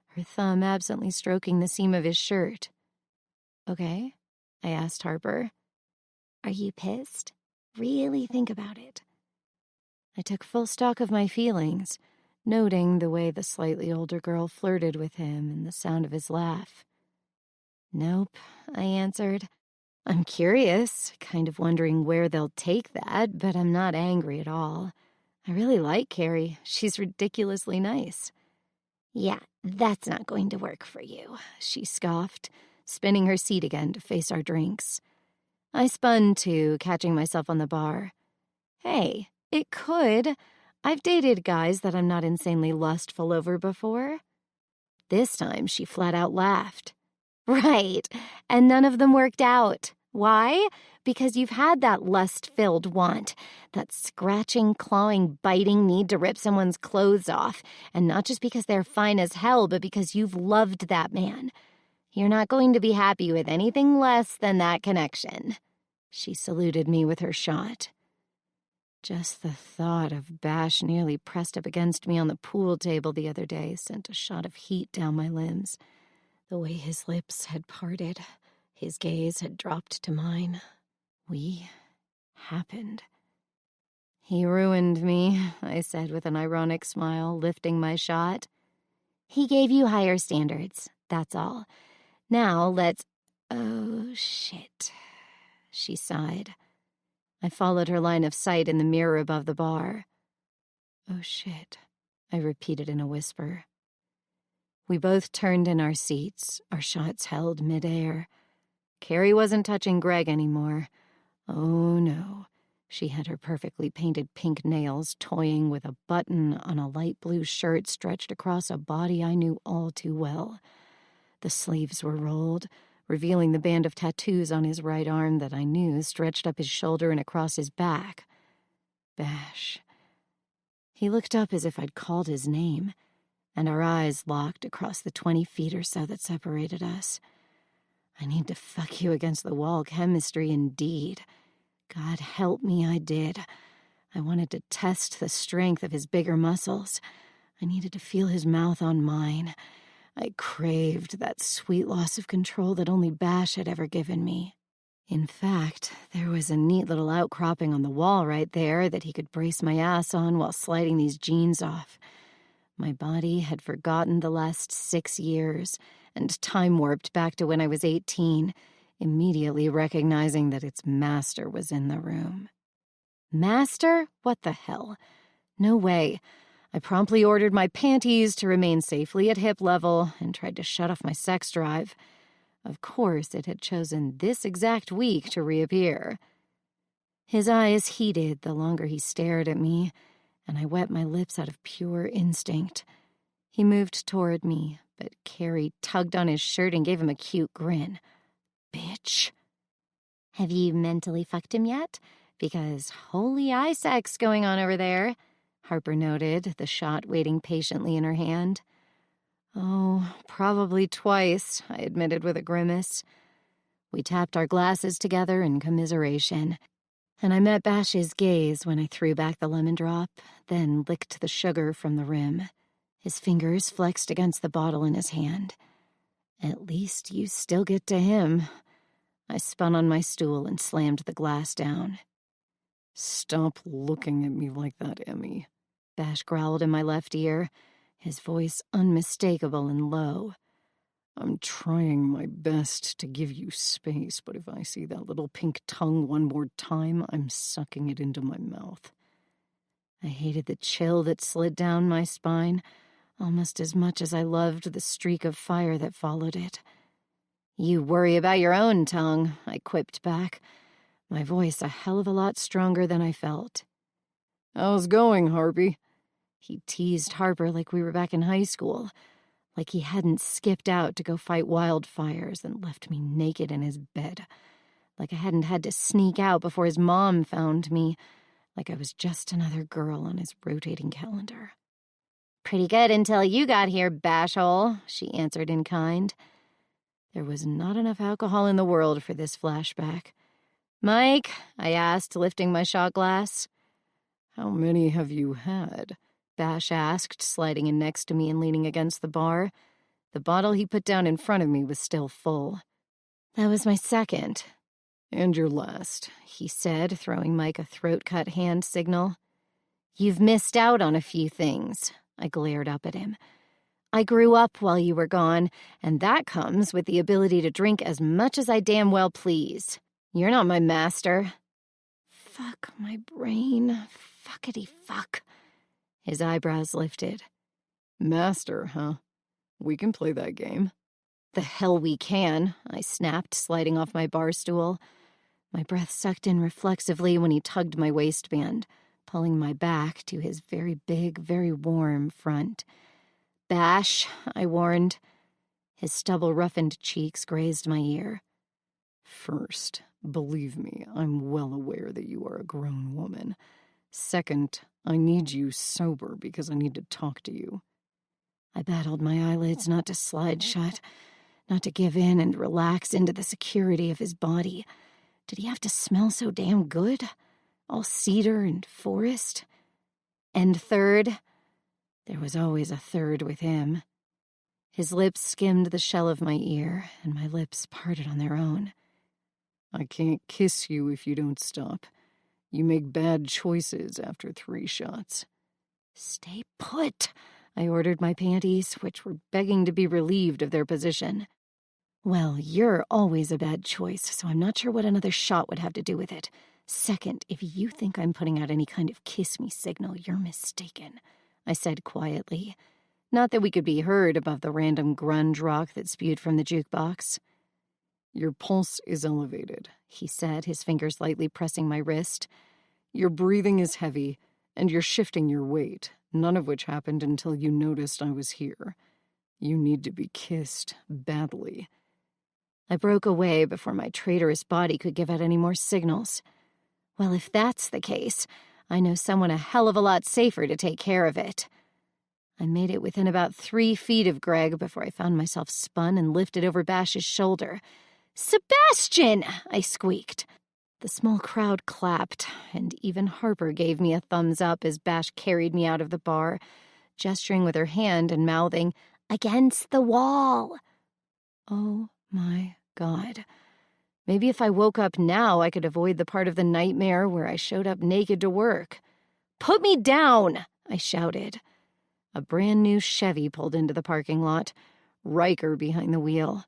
her thumb absently stroking the seam of his shirt. "Okay?" I asked Harper. "Are you pissed? Really think about it." I took full stock of my feelings, noting the way the slightly older girl flirted with him and the sound of his laugh. "Nope," I answered. "I'm curious, kind of wondering where they'll take that, but I'm not angry at all. I really like Carrie. She's ridiculously nice." "Yeah, that's not going to work for you," she scoffed, spinning her seat again to face our drinks. I spun too, catching myself on the bar. "Hey, it could. I've dated guys that I'm not insanely lustful over before." This time she flat out laughed. Right, and none of them worked out. Why? Because you've had that lust-filled want, that scratching, clawing, biting need to rip someone's clothes off, and not just because they're fine as hell, but because you've loved that man. You're not going to be happy with anything less than that connection. She saluted me with her shot. Just the thought of Bash nearly pressed up against me on the pool table the other day sent a shot of heat down my limbs. The way his lips had parted, his gaze had dropped to mine. We happened. He ruined me, I said with an ironic smile, lifting my shot. He gave you higher standards, that's all. Now let's... Oh, shit. She sighed. I followed her line of sight in the mirror above the bar. Oh, shit, I repeated in a whisper. We both turned in our seats, our shots held midair. Carrie wasn't touching Greg anymore. Oh, no. She had her perfectly painted pink nails toying with a button on a light blue shirt stretched across a body I knew all too well. The sleeves were rolled, revealing the band of tattoos on his right arm that I knew stretched up his shoulder and across his back. Bash. He looked up as if I'd called his name, and our eyes locked across the 20 feet or so that separated us. I need to fuck you against the wall chemistry indeed. God help me, I did. I wanted to test the strength of his bigger muscles. I needed to feel his mouth on mine. I craved that sweet loss of control that only Bash had ever given me. In fact, there was a neat little outcropping on the wall right there that he could brace my ass on while sliding these jeans off. My body had forgotten the last 6 years and time-warped back to when I was 18, immediately recognizing that its master was in the room. Master? What the hell? No way. I promptly ordered my panties to remain safely at hip level and tried to shut off my sex drive. Of course, it had chosen this exact week to reappear. His eyes heated the longer he stared at me, and I wet my lips out of pure instinct. He moved toward me, but Carrie tugged on his shirt and gave him a cute grin. Bitch. Have you mentally fucked him yet? Because holy eye sex going on over there, Harper noted, the shot waiting patiently in her hand. Oh, probably twice, I admitted with a grimace. We tapped our glasses together in commiseration, and I met Bash's gaze when I threw back the lemon drop, then licked the sugar from the rim. His fingers flexed against the bottle in his hand. At least you still get to him. I spun on my stool and slammed the glass down. Stop looking at me like that, Emmy. Bash growled in my left ear, his voice unmistakable and low. I'm trying my best to give you space, but if I see that little pink tongue one more time, I'm sucking it into my mouth. I hated the chill that slid down my spine, almost as much as I loved the streak of fire that followed it. You worry about your own tongue, I quipped back, my voice a hell of a lot stronger than I felt. How's it going, Harpy? He teased Harper like we were back in high school, like he hadn't skipped out to go fight wildfires and left me naked in his bed, like I hadn't had to sneak out before his mom found me, like I was just another girl on his rotating calendar. Pretty good until you got here, bashhole, she answered in kind. There was not enough alcohol in the world for this flashback. Mike, I asked, lifting my shot glass. How many have you had? Bash asked, sliding in next to me and leaning against the bar. The bottle he put down in front of me was still full. That was my second. And your last, he said, throwing Mike a throat-cut hand signal. You've missed out on a few things, I glared up at him. I grew up while you were gone, and that comes with the ability to drink as much as I damn well please. You're not my master. Fuck my brain. Fuckity fuck. His eyebrows lifted. Master, huh? We can play that game. The hell we can, I snapped, sliding off my bar stool. My breath sucked in reflexively when he tugged my waistband, pulling my back to his very big, very warm front. Bash, I warned. His stubble-roughened cheeks grazed my ear. First, believe me, I'm well aware that you are a grown woman. Second, I need you sober because I need to talk to you. I battled my eyelids not to slide shut, not to give in and relax into the security of his body. Did he have to smell so damn good? All cedar and forest? And third, there was always a third with him. His lips skimmed the shell of my ear, and my lips parted on their own. I can't kiss you if you don't stop. You make bad choices after 3 shots. Stay put, I ordered my panties, which were begging to be relieved of their position. Well, you're always a bad choice, so I'm not sure what another shot would have to do with it. Second, if you think I'm putting out any kind of kiss-me signal, you're mistaken, I said quietly. Not that we could be heard above the random grunge rock that spewed from the jukebox. Your pulse is elevated, he said, his fingers lightly pressing my wrist. Your breathing is heavy, and you're shifting your weight, none of which happened until you noticed I was here. You need to be kissed badly. I broke away before my traitorous body could give out any more signals. Well, if that's the case, I know someone a hell of a lot safer to take care of it. I made it within about 3 feet of Greg before I found myself spun and lifted over Bash's shoulder. "Sebastian!" I squeaked. The small crowd clapped, and even Harper gave me a thumbs up as Bash carried me out of the bar, gesturing with her hand and mouthing, "Against the wall." Oh my God. Maybe if I woke up now, I could avoid the part of the nightmare where I showed up naked to work. "Put me down!" I shouted. A brand new Chevy pulled into the parking lot, Riker behind the wheel.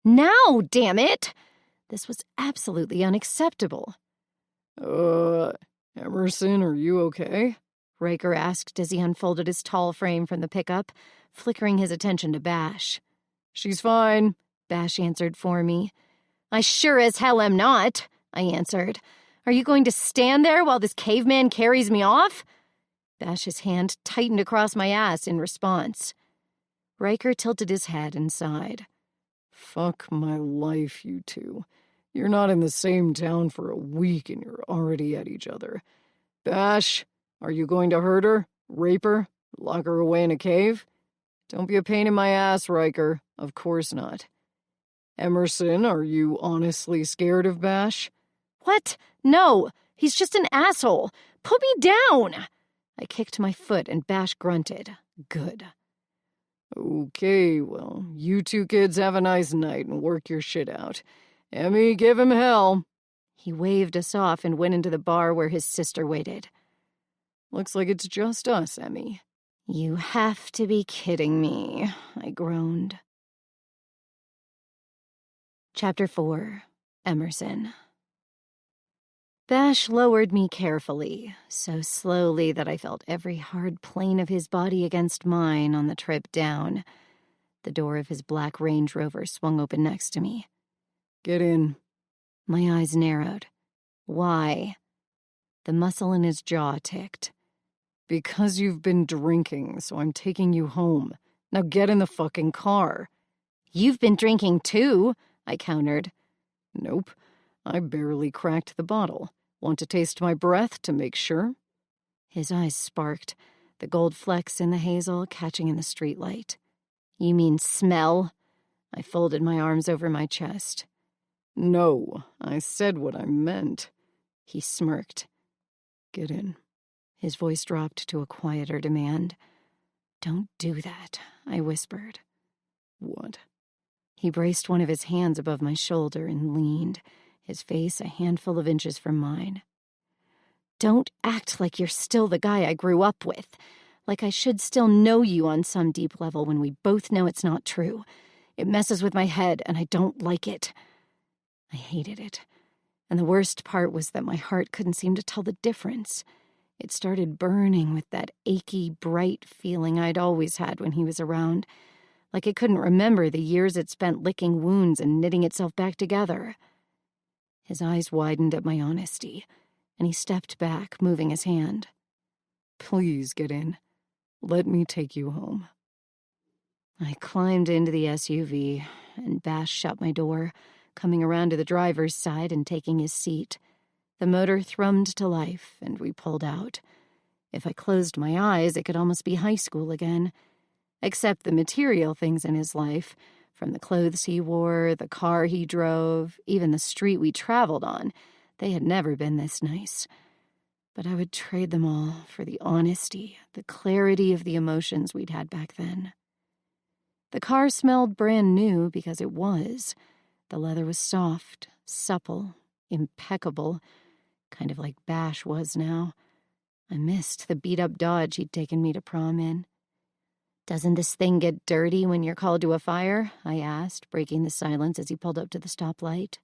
"Now, damn it!" This was absolutely unacceptable. Emerson, are you okay? Riker asked as he unfolded his tall frame from the pickup, flickering his attention to Bash. "She's fine," Bash answered for me. "I sure as hell am not," I answered. "Are you going to stand there while this caveman carries me off?" Bash's hand tightened across my ass in response. Riker tilted his head and sighed. "Fuck my life, you two. You're not in the same town for a week and you're already at each other. Bash, are you going to hurt her, rape her, lock her away in a cave? Don't be a pain in my ass, Riker. Of course not. Emerson, are you honestly scared of Bash?" "What? No, he's just an asshole. Put me down!" I kicked my foot and Bash grunted. Good. "Okay, well, you two kids have a nice night and work your shit out. Emmy, give him hell." He waved us off and went into the bar where his sister waited. "Looks like it's just us, Emmy." "You have to be kidding me," I groaned. Chapter 4. Emerson. Bash lowered me carefully, so slowly that I felt every hard plane of his body against mine on the trip down. The door of his black Range Rover swung open next to me. "Get in." My eyes narrowed. Why? The muscle in his jaw ticked. "Because you've been drinking, so I'm taking you home. Now get in the fucking car." "You've been drinking too," I countered. "Nope. I barely cracked the bottle. Want to taste my breath to make sure?" His eyes sparked, the gold flecks in the hazel catching in the streetlight. "You mean smell?" I folded my arms over my chest. "No, I said what I meant." He smirked. "Get in." His voice dropped to a quieter demand. "Don't do that," I whispered. "What?" He braced one of his hands above my shoulder and leaned, his face a handful of inches from mine. "Don't act like you're still the guy I grew up with, like I should still know you on some deep level when we both know it's not true. It messes with my head, and I don't like it." I hated it, and the worst part was that my heart couldn't seem to tell the difference. It started burning with that achy, bright feeling I'd always had when he was around, like it couldn't remember the years it spent licking wounds and knitting itself back together. His eyes widened at my honesty, and he stepped back, moving his hand. "Please get in. Let me take you home." I climbed into the SUV, and Bash shut my door, coming around to the driver's side and taking his seat. The motor thrummed to life, and we pulled out. If I closed my eyes, it could almost be high school again. Except the material things in his life, from the clothes he wore, the car he drove, even the street we traveled on, they had never been this nice. But I would trade them all for the honesty, the clarity of the emotions we'd had back then. The car smelled brand new because it was. The leather was soft, supple, impeccable, kind of like Bash was now. I missed the beat-up Dodge he'd taken me to prom in. "Doesn't this thing get dirty when you're called to a fire?" I asked, breaking the silence as he pulled up to the stoplight.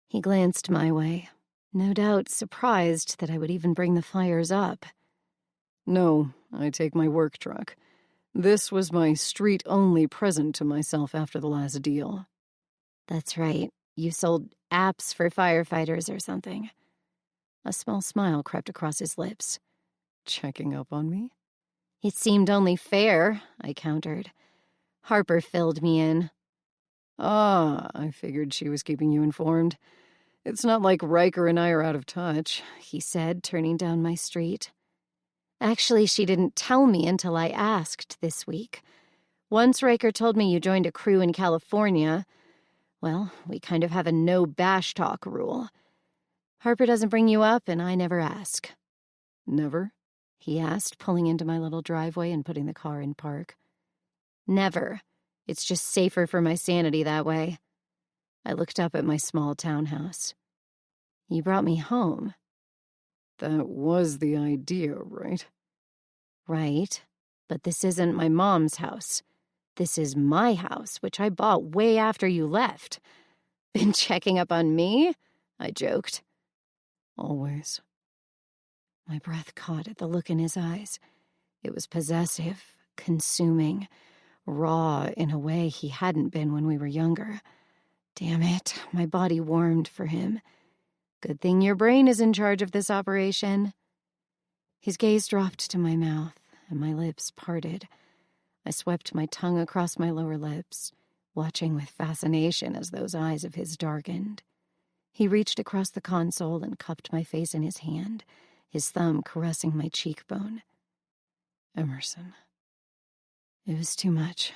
He glanced my way, no doubt surprised that I would even bring the fires up. "No, I take my work truck. This was my street-only present to myself after the last deal." "That's right. You sold apps for firefighters or something." A small smile crept across his lips. "Checking up on me?" "It seemed only fair," I countered. "Harper filled me in." "Ah, I figured she was keeping you informed. It's not like Riker and I are out of touch," he said, turning down my street. "Actually, she didn't tell me until I asked this week. Once Riker told me you joined a crew in California. Well, we kind of have a no bash talk rule. Harper doesn't bring you up, and I never ask." "Never?" he asked, pulling into my little driveway and putting the car in park. "Never. It's just safer for my sanity that way." I looked up at my small townhouse. "You brought me home." "That was the idea, right?" "Right. But this isn't my mom's house. This is my house, which I bought way after you left." "Been checking up on me?" I joked. "Always." My breath caught at the look in his eyes. It was possessive, consuming, raw in a way he hadn't been when we were younger. Damn it, my body warmed for him. "Good thing your brain is in charge of this operation." His gaze dropped to my mouth, and my lips parted. I swept my tongue across my lower lips, watching with fascination as those eyes of his darkened. He reached across the console and cupped my face in his hand, his thumb caressing my cheekbone. "Emerson." It was too much.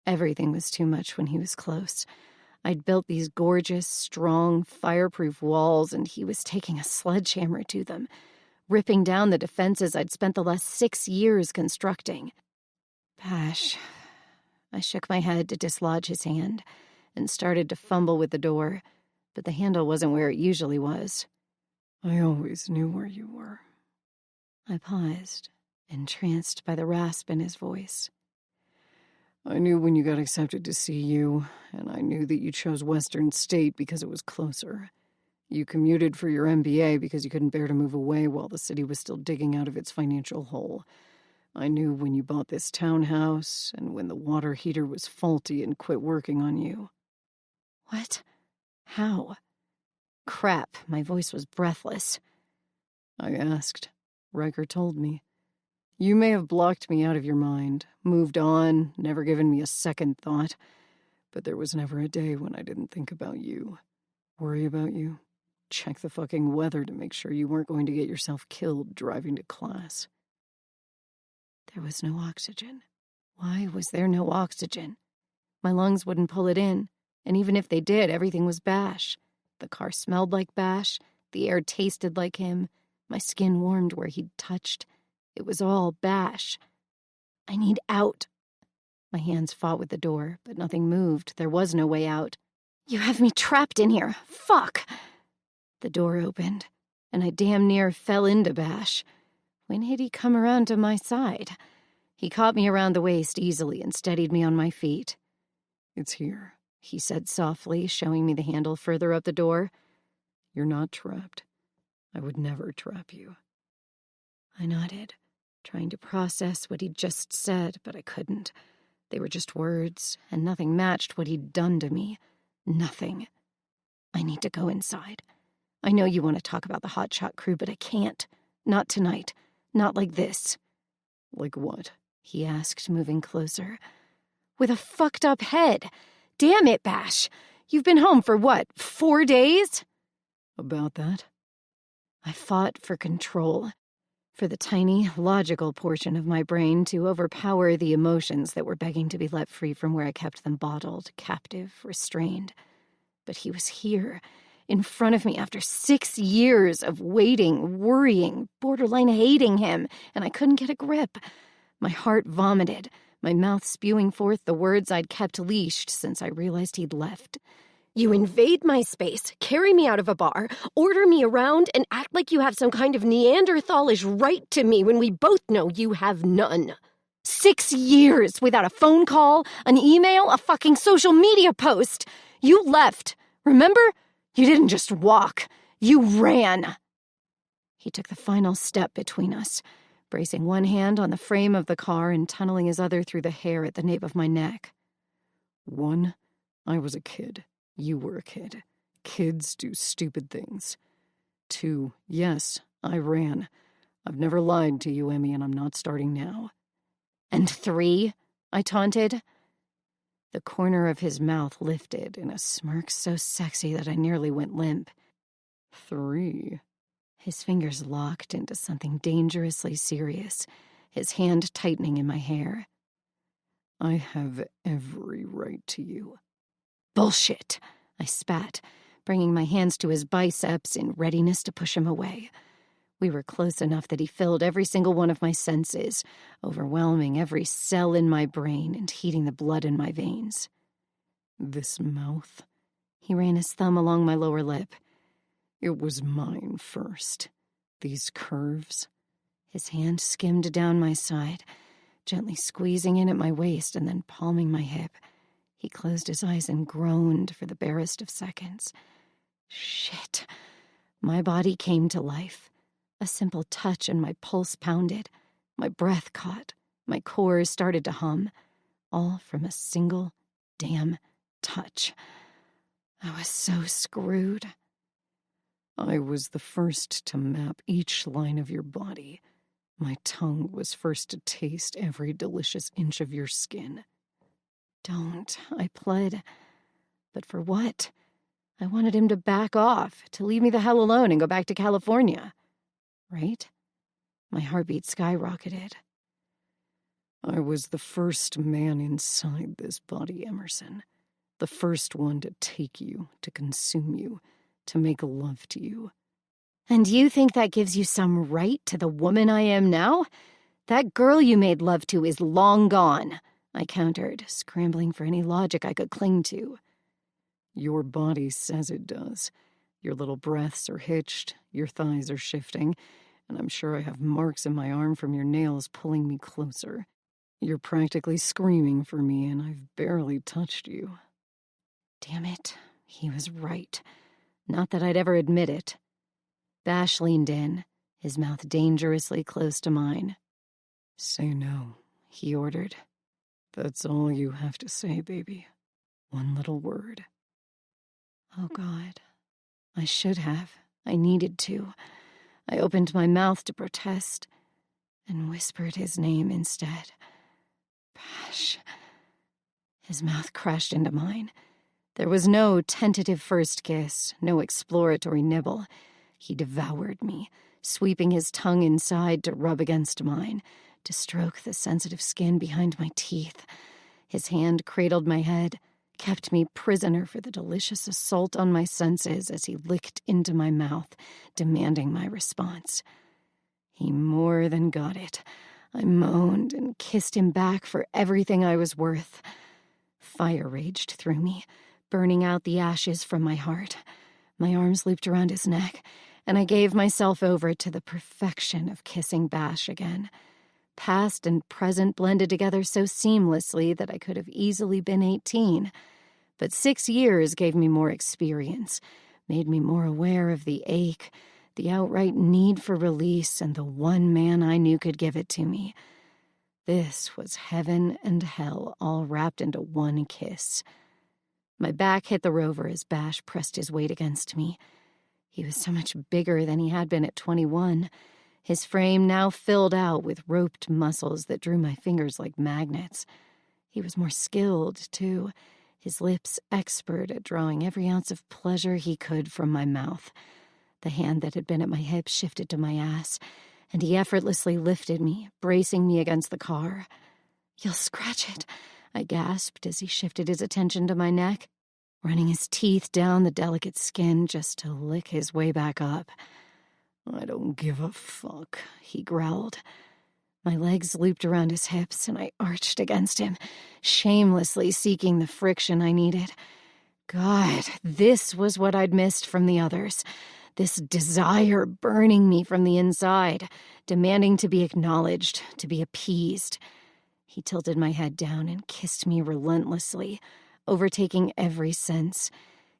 Everything was too much when he was close. I'd built these gorgeous, strong, fireproof walls, and he was taking a sledgehammer to them, ripping down the defenses I'd spent the last 6 years constructing. "Bash." I shook my head to dislodge his hand and started to fumble with the door, but the handle wasn't where it usually was. "I always knew where you were." I paused, entranced by the rasp in his voice. "I knew when you got accepted to CU, and I knew that you chose Western State because it was closer. You commuted for your MBA because you couldn't bear to move away while the city was still digging out of its financial hole. I knew when you bought this townhouse and when the water heater was faulty and quit working on you." "What? How?" Crap, my voice was breathless. "I asked. Riker told me. You may have blocked me out of your mind, moved on, never given me a second thought, but there was never a day when I didn't think about you, worry about you, check the fucking weather to make sure you weren't going to get yourself killed driving to class." There was no oxygen. Why was there no oxygen? My lungs wouldn't pull it in, and even if they did, everything was Bash. The car smelled like Bash, the air tasted like him, my skin warmed where he'd touched. It was all Bash. "I need out." My hands fought with the door, but nothing moved. There was no way out. "You have me trapped in here. Fuck!" The door opened, and I damn near fell into Bash. When had he come around to my side? He caught me around the waist easily and steadied me on my feet. "It's here," he said softly, showing me the handle further up the door. "You're not trapped. I would never trap you." I nodded, trying to process what he'd just said, but I couldn't. They were just words, and nothing matched what he'd done to me. Nothing. "I need to go inside. I know you want to talk about the hotshot crew, but I can't. Not tonight. Not like this." "Like what?" he asked, moving closer. with a fucked up head. Damn it, Bash. You've been home for what, 4 days? About that. I fought for control, for the tiny, logical portion of my brain to overpower the emotions that were begging to be let free from where I kept them bottled, captive, restrained. But he was here, in front of me after 6 years of waiting, worrying, borderline hating him, and I couldn't get a grip. My heart vomited, my mouth spewing forth the words I'd kept leashed since I realized he'd left. You invade my space, carry me out of a bar, order me around, and act like you have some kind of Neanderthalish right to me when we both know you have none. 6 years without a phone call, an email, a fucking social media post. You left, remember? You didn't just walk. You ran. He took the final step between us, bracing one hand on the frame of the car and tunneling his other through the hair at the nape of my neck. 1, I was a kid. You were a kid. Kids do stupid things. 2, yes, I ran. I've never lied to you, Emmy, and I'm not starting now. And 3, I taunted. The corner of his mouth lifted in a smirk so sexy that I nearly went limp. 3. His fingers locked into something dangerously serious, his hand tightening in my hair. I have every right to you. Bullshit, I spat, bringing my hands to his biceps in readiness to push him away. We were close enough that he filled every single one of my senses, overwhelming every cell in my brain and heating the blood in my veins. This mouth, he ran his thumb along my lower lip. It was mine first. These curves. His hand skimmed down my side, gently squeezing in at my waist and then palming my hip. He closed his eyes and groaned for the barest of seconds. Shit. My body came to life. A simple touch and my pulse pounded. My breath caught. My core started to hum. All from a single damn touch. I was so screwed. I was the first to map each line of your body. My tongue was first to taste every delicious inch of your skin. Don't, I pled. But for what? I wanted him to back off, to leave me the hell alone and go back to California. Right? My heartbeat skyrocketed. I was the first man inside this body, Emerson. The first one to take you, to consume you, to make love to you. And you think that gives you some right to the woman I am now? That girl you made love to is long gone, I countered, scrambling for any logic I could cling to. Your body says it does. Your little breaths are hitched, your thighs are shifting, and I'm sure I have marks in my arm from your nails pulling me closer. You're practically screaming for me, and I've barely touched you. Damn it, he was right. Not that I'd ever admit it. Bash leaned in, his mouth dangerously close to mine. Say no, he ordered. That's all you have to say, baby. One little word. Oh, God. I should have. I needed to. I opened my mouth to protest and whispered his name instead. Bash. His mouth crashed into mine. There was no tentative first kiss, no exploratory nibble. He devoured me, sweeping his tongue inside to rub against mine, to stroke the sensitive skin behind my teeth. His hand cradled my head, kept me prisoner for the delicious assault on my senses as he licked into my mouth, demanding my response. He more than got it. I moaned and kissed him back for everything I was worth. Fire raged through me, burning out the ashes from my heart. My arms looped around his neck, and I gave myself over to the perfection of kissing Bash again. Past and present blended together so seamlessly that I could have easily been 18. But 6 years gave me more experience, made me more aware of the ache, the outright need for release, and the one man I knew could give it to me. This was heaven and hell all wrapped into one kiss. My back hit the rover as Bash pressed his weight against me. He was so much bigger than he had been at 21. His frame now filled out with roped muscles that drew my fingers like magnets. He was more skilled, too, his lips expert at drawing every ounce of pleasure he could from my mouth. The hand that had been at my hip shifted to my ass, and he effortlessly lifted me, bracing me against the car. "You'll scratch it," I gasped as he shifted his attention to my neck, running his teeth down the delicate skin just to lick his way back up. "I don't give a fuck," he growled. My legs looped around his hips, and I arched against him, shamelessly seeking the friction I needed. God, this was what I'd missed from the others. This desire burning me from the inside, demanding to be acknowledged, to be appeased. He tilted my head down and kissed me relentlessly, overtaking every sense.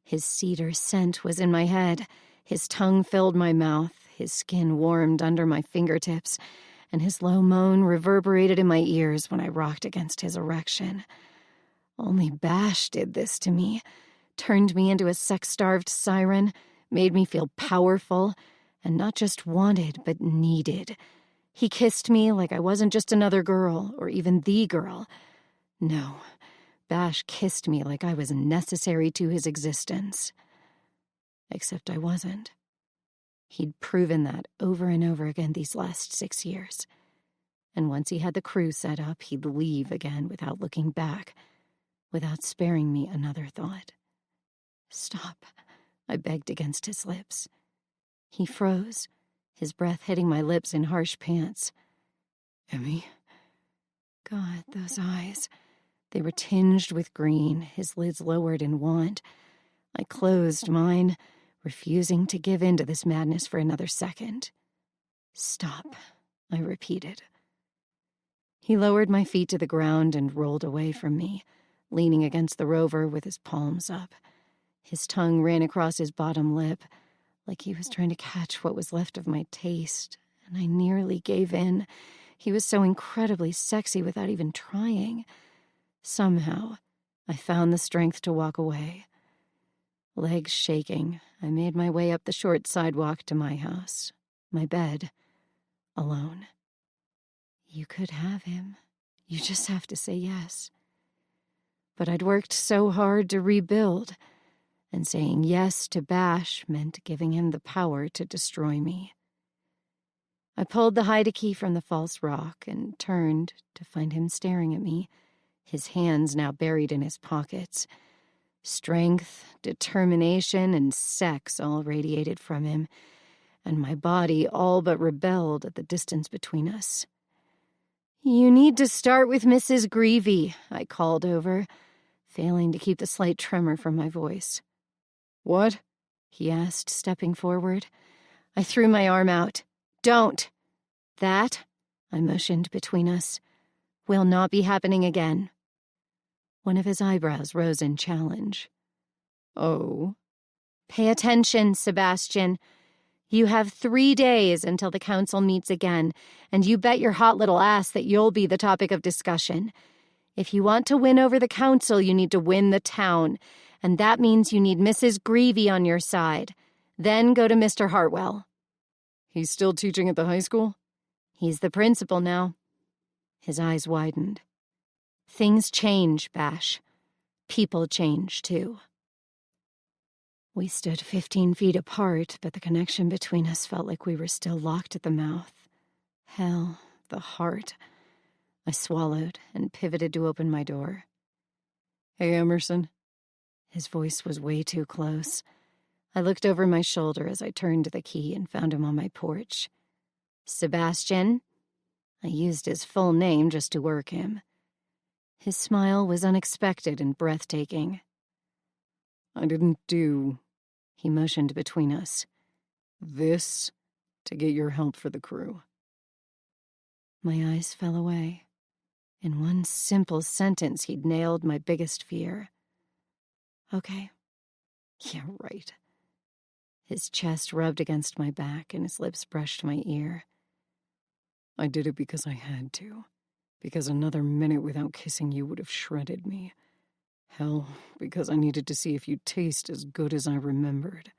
His cedar scent was in my head. His tongue filled my mouth. His skin warmed under my fingertips, and his low moan reverberated in my ears when I rocked against his erection. Only Bash did this to me, turned me into a sex-starved siren, made me feel powerful, and not just wanted, but needed. He kissed me like I wasn't just another girl, or even the girl. No, Bash kissed me like I was necessary to his existence. Except I wasn't. He'd proven that over and over again these last 6 years. And once he had the crew set up, he'd leave again without looking back, without sparing me another thought. "Stop," I begged against his lips. He froze, his breath hitting my lips in harsh pants. "Emmy?" God, those eyes. They were tinged with green, his lids lowered in want. I closed mine, refusing to give in to this madness for another second. "Stop," I repeated. He lowered my feet to the ground and rolled away from me, leaning against the rover with his palms up. His tongue ran across his bottom lip, like he was trying to catch what was left of my taste, and I nearly gave in. He was so incredibly sexy without even trying. Somehow, I found the strength to walk away. Legs shaking, I made my way up the short sidewalk to my house, my bed, alone. You could have him. You just have to say yes. But I'd worked so hard to rebuild, and saying yes to Bash meant giving him the power to destroy me. I pulled the hide key from the false rock and turned to find him staring at me, his hands now buried in his pockets. Strength, determination, and sex all radiated from him, and my body all but rebelled at the distance between us. "You need to start with Mrs. Greavy," I called over, failing to keep the slight tremor from my voice. "What?" he asked, stepping forward. I threw my arm out. "Don't. That," I motioned between us, "will not be happening again." One of his eyebrows rose in challenge. "Oh?" "Pay attention, Sebastian. You have 3 days until the council meets again, and you bet your hot little ass that you'll be the topic of discussion. If you want to win over the council, you need to win the town, and that means you need Mrs. Greavy on your side. Then go to Mr. Hartwell." "He's still teaching at the high school?" "He's the principal now." His eyes widened. "Things change, Bash. People change, too." We stood 15 feet apart, but the connection between us felt like we were still locked at the mouth. Hell, the heart. I swallowed and pivoted to open my door. "Hey, Emerson." His voice was way too close. I looked over my shoulder as I turned the key and found him on my porch. "Sebastian?" I used his full name just to work him. His smile was unexpected and breathtaking. "I didn't do," he motioned between us, "this to get your help for the crew." My eyes fell away. In one simple sentence, he'd nailed my biggest fear. "Okay." "Yeah, right." His chest rubbed against my back and his lips brushed my ear. "I did it because I had to. Because another minute without kissing you would have shredded me. Hell, because I needed to see if you taste as good as I remembered."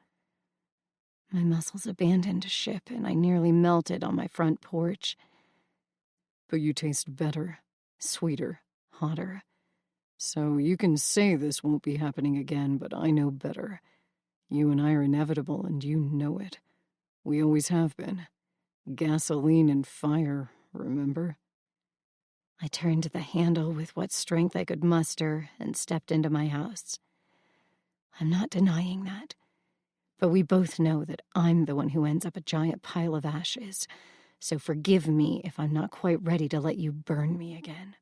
My muscles abandoned ship and I nearly melted on my front porch. "But you taste better, sweeter, hotter. So you can say this won't be happening again, but I know better. You and I are inevitable, and you know it. We always have been. Gasoline and fire, remember? I turned the handle with what strength I could muster and stepped into my house. I'm not denying that, but we both know that I'm the one who ends up a giant pile of ashes, so forgive me if I'm not quite ready to let you burn me again.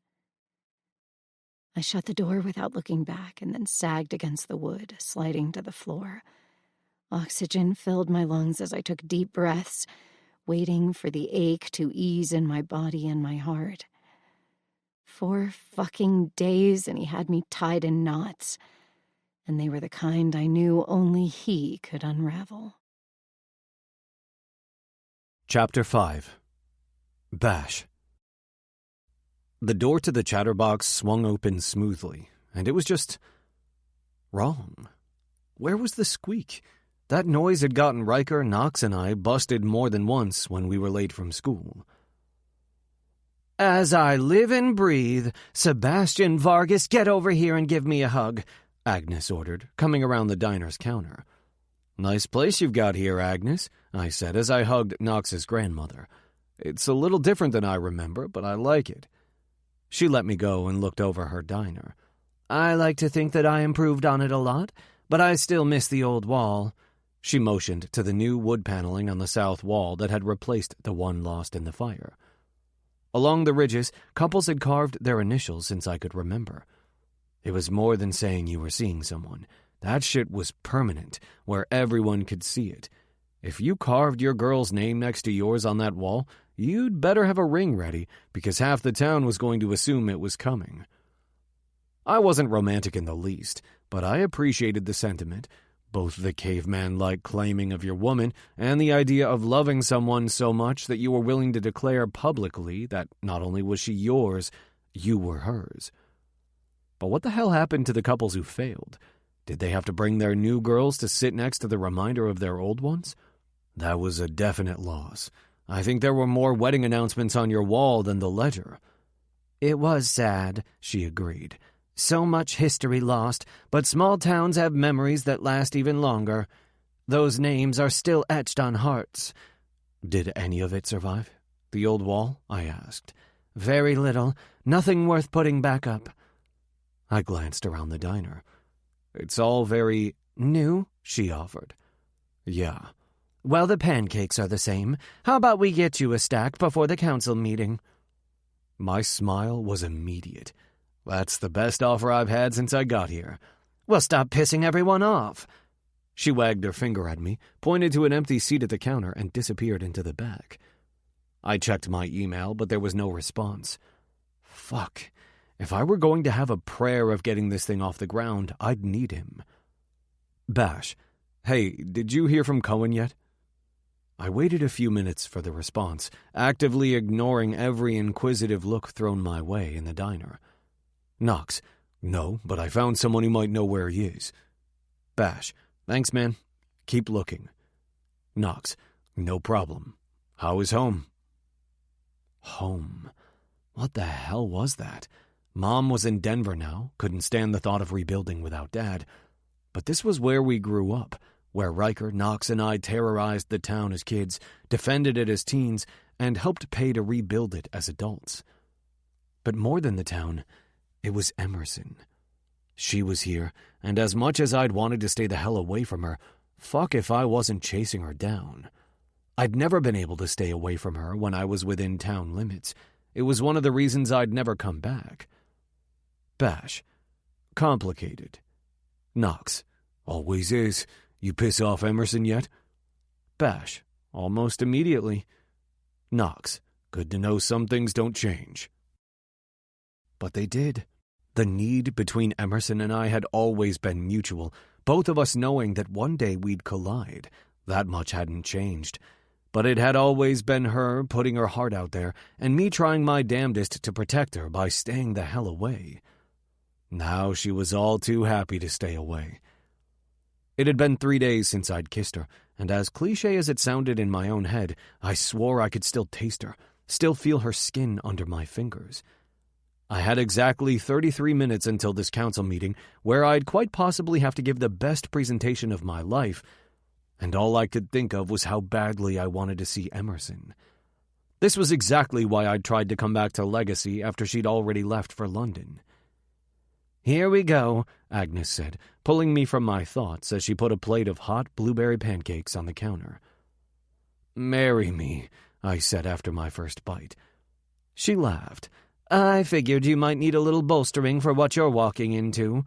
I shut the door without looking back and then sagged against the wood, sliding to the floor. Oxygen filled my lungs as I took deep breaths, waiting for the ache to ease in my body and my heart. 4 fucking days and he had me tied in knots, and they were the kind I knew only he could unravel. Chapter 5. Bash. The door to the chatterbox swung open smoothly, and it was just wrong. Where was the squeak? That noise had gotten Riker, Knox, and I busted more than once when we were late from school. "As I live and breathe, Sebastian Vargas, get over here and give me a hug," Agnes ordered, coming around the diner's counter. "Nice place you've got here, Agnes," I said as I hugged Knox's grandmother. "It's a little different than I remember, but I like it." She let me go and looked over her diner. "I like to think that I improved on it a lot, but I still miss the old wall." She motioned to the new wood paneling on the south wall that had replaced the one lost in the fire. Along the ridges, couples had carved their initials since I could remember. It was more than saying you were seeing someone. That shit was permanent, where everyone could see it. If you carved your girl's name next to yours on that wall, you'd better have a ring ready, because half the town was going to assume it was coming. I wasn't romantic in the least, but I appreciated the sentiment, both the caveman-like claiming of your woman and the idea of loving someone so much that you were willing to declare publicly that not only was she yours, you were hers. But what the hell happened to the couples who failed? Did they have to bring their new girls to sit next to the reminder of their old ones? That was a definite loss. I think there were more wedding announcements on your wall than the ledger. "It was sad," she agreed. "So much history lost, but small towns have memories that last even longer. Those names are still etched on hearts." "Did any of it survive? The old wall?" I asked. "Very little. Nothing worth putting back up." I glanced around the diner. "It's all very new," she offered. "Yeah." "Well, the pancakes are the same. How about we get you a stack before the council meeting?" My smile was immediate. "That's the best offer I've had since I got here." "Well, stop pissing everyone off." She wagged her finger at me, pointed to an empty seat at the counter, and disappeared into the back. I checked my email, but there was no response. Fuck. If I were going to have a prayer of getting this thing off the ground, I'd need him. "Bash, hey, did you hear from Cohen yet?" I waited a few minutes for the response, actively ignoring every inquisitive look thrown my way in the diner. Knox, "No, but I found someone who might know where he is." Bash, "Thanks, man. Keep looking." Knox, "No problem. How is home?" Home. What the hell was that? Mom was in Denver now, couldn't stand the thought of rebuilding without Dad. But this was where we grew up, where Riker, Knox, and I terrorized the town as kids, defended it as teens, and helped pay to rebuild it as adults. But more than the town, it was Emerson. She was here, and as much as I'd wanted to stay the hell away from her, fuck if I wasn't chasing her down. I'd never been able to stay away from her when I was within town limits. It was one of the reasons I'd never come back. Bash, "Complicated." Knox, "Always is. You piss off Emerson yet?" Bash, "Almost immediately." Knox, "Good to know some things don't change." But they did. The need between Emerson and I had always been mutual, both of us knowing that one day we'd collide. That much hadn't changed. But it had always been her putting her heart out there, and me trying my damnedest to protect her by staying the hell away. Now she was all too happy to stay away. It had been 3 days since I'd kissed her, and as cliché as it sounded in my own head, I swore I could still taste her, still feel her skin under my fingers. I had exactly 33 minutes until this council meeting, where I'd quite possibly have to give the best presentation of my life, and all I could think of was how badly I wanted to see Emerson. This was exactly why I'd tried to come back to Legacy after she'd already left for London. "Here we go," Agnes said, pulling me from my thoughts as she put a plate of hot blueberry pancakes on the counter. "Marry me," I said after my first bite. She laughed. "I figured you might need a little bolstering for what you're walking into."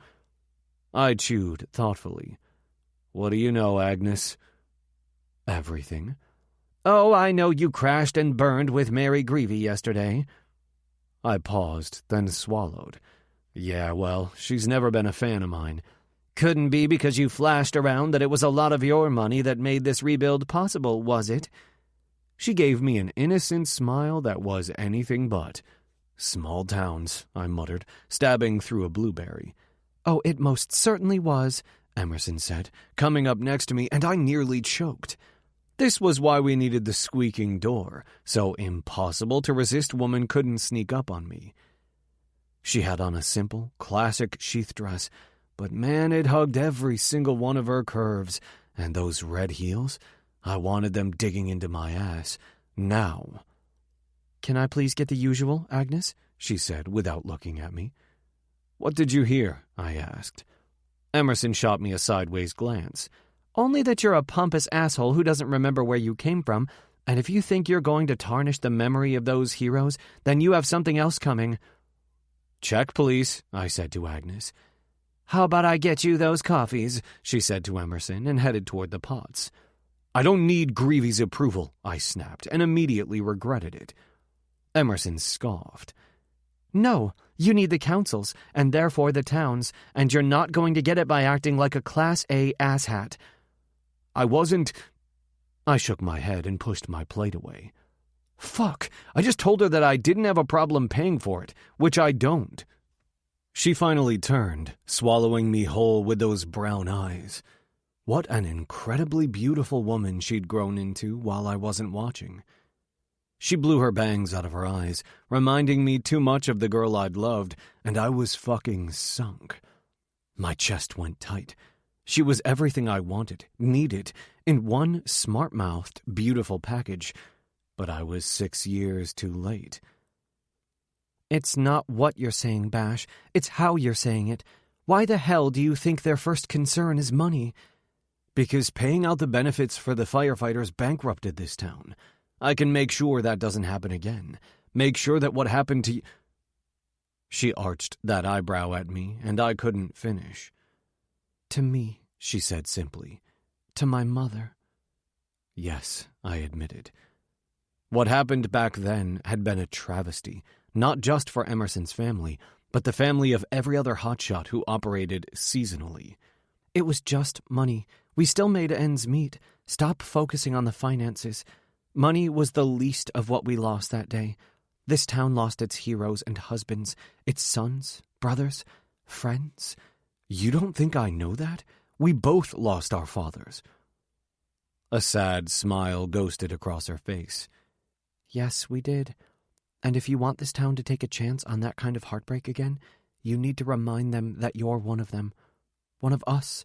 I chewed thoughtfully. "What do you know, Agnes?" "Everything." "Oh, I know you crashed and burned with Mary Greevy yesterday." I paused, then swallowed. "Yeah, well, she's never been a fan of mine. Couldn't be because you flashed around that it was a lot of your money that made this rebuild possible, was it?" She gave me an innocent smile that was anything but. "Small towns," I muttered, stabbing through a blueberry. "Oh, it most certainly was," Emerson said, coming up next to me, and I nearly choked. This was why we needed the squeaking door. So impossible to resist woman couldn't sneak up on me. She had on a simple, classic sheath dress, but man, it hugged every single one of her curves, and those red heels, I wanted them digging into my ass. Now. "Can I please get the usual, Agnes?" she said, without looking at me. "What did you hear?" I asked. Emerson shot me a sideways glance. "Only that you're a pompous asshole who doesn't remember where you came from, and if you think you're going to tarnish the memory of those heroes, then you have something else coming." "Check, please," I said to Agnes. "How about I get you those coffees?" she said to Emerson, and headed toward the pots. "I don't need Greavy's approval," I snapped, and immediately regretted it. Emerson scoffed. "No, you need the councils, and therefore the towns, and you're not going to get it by acting like a Class A asshat." "I wasn't—" I shook my head and pushed my plate away. Fuck, I just told her that I didn't have a problem paying for it, which I don't. She finally turned, swallowing me whole with those brown eyes. What an incredibly beautiful woman she'd grown into while I wasn't watching. She blew her bangs out of her eyes, reminding me too much of the girl I'd loved, and I was fucking sunk. My chest went tight. She was everything I wanted, needed, in one smart-mouthed, beautiful package, but I was 6 years too late. "It's not what you're saying, Bash. It's how you're saying it. Why the hell do you think their first concern is money?" "Because paying out the benefits for the firefighters bankrupted this town. I can make sure that doesn't happen again. Make sure that what happened to you—" She arched that eyebrow at me, and I couldn't finish. "To me," she said simply. "To my mother." "Yes," I admitted. What happened back then had been a travesty, not just for Emerson's family, but the family of every other hotshot who operated seasonally. "It was just money. We still made ends meet. Stop focusing on the finances. Money was the least of what we lost that day. This town lost its heroes and husbands, its sons, brothers, friends. You don't think I know that? We both lost our fathers." A sad smile ghosted across her face. "Yes, we did. And if you want this town to take a chance on that kind of heartbreak again, you need to remind them that you're one of them. One of us.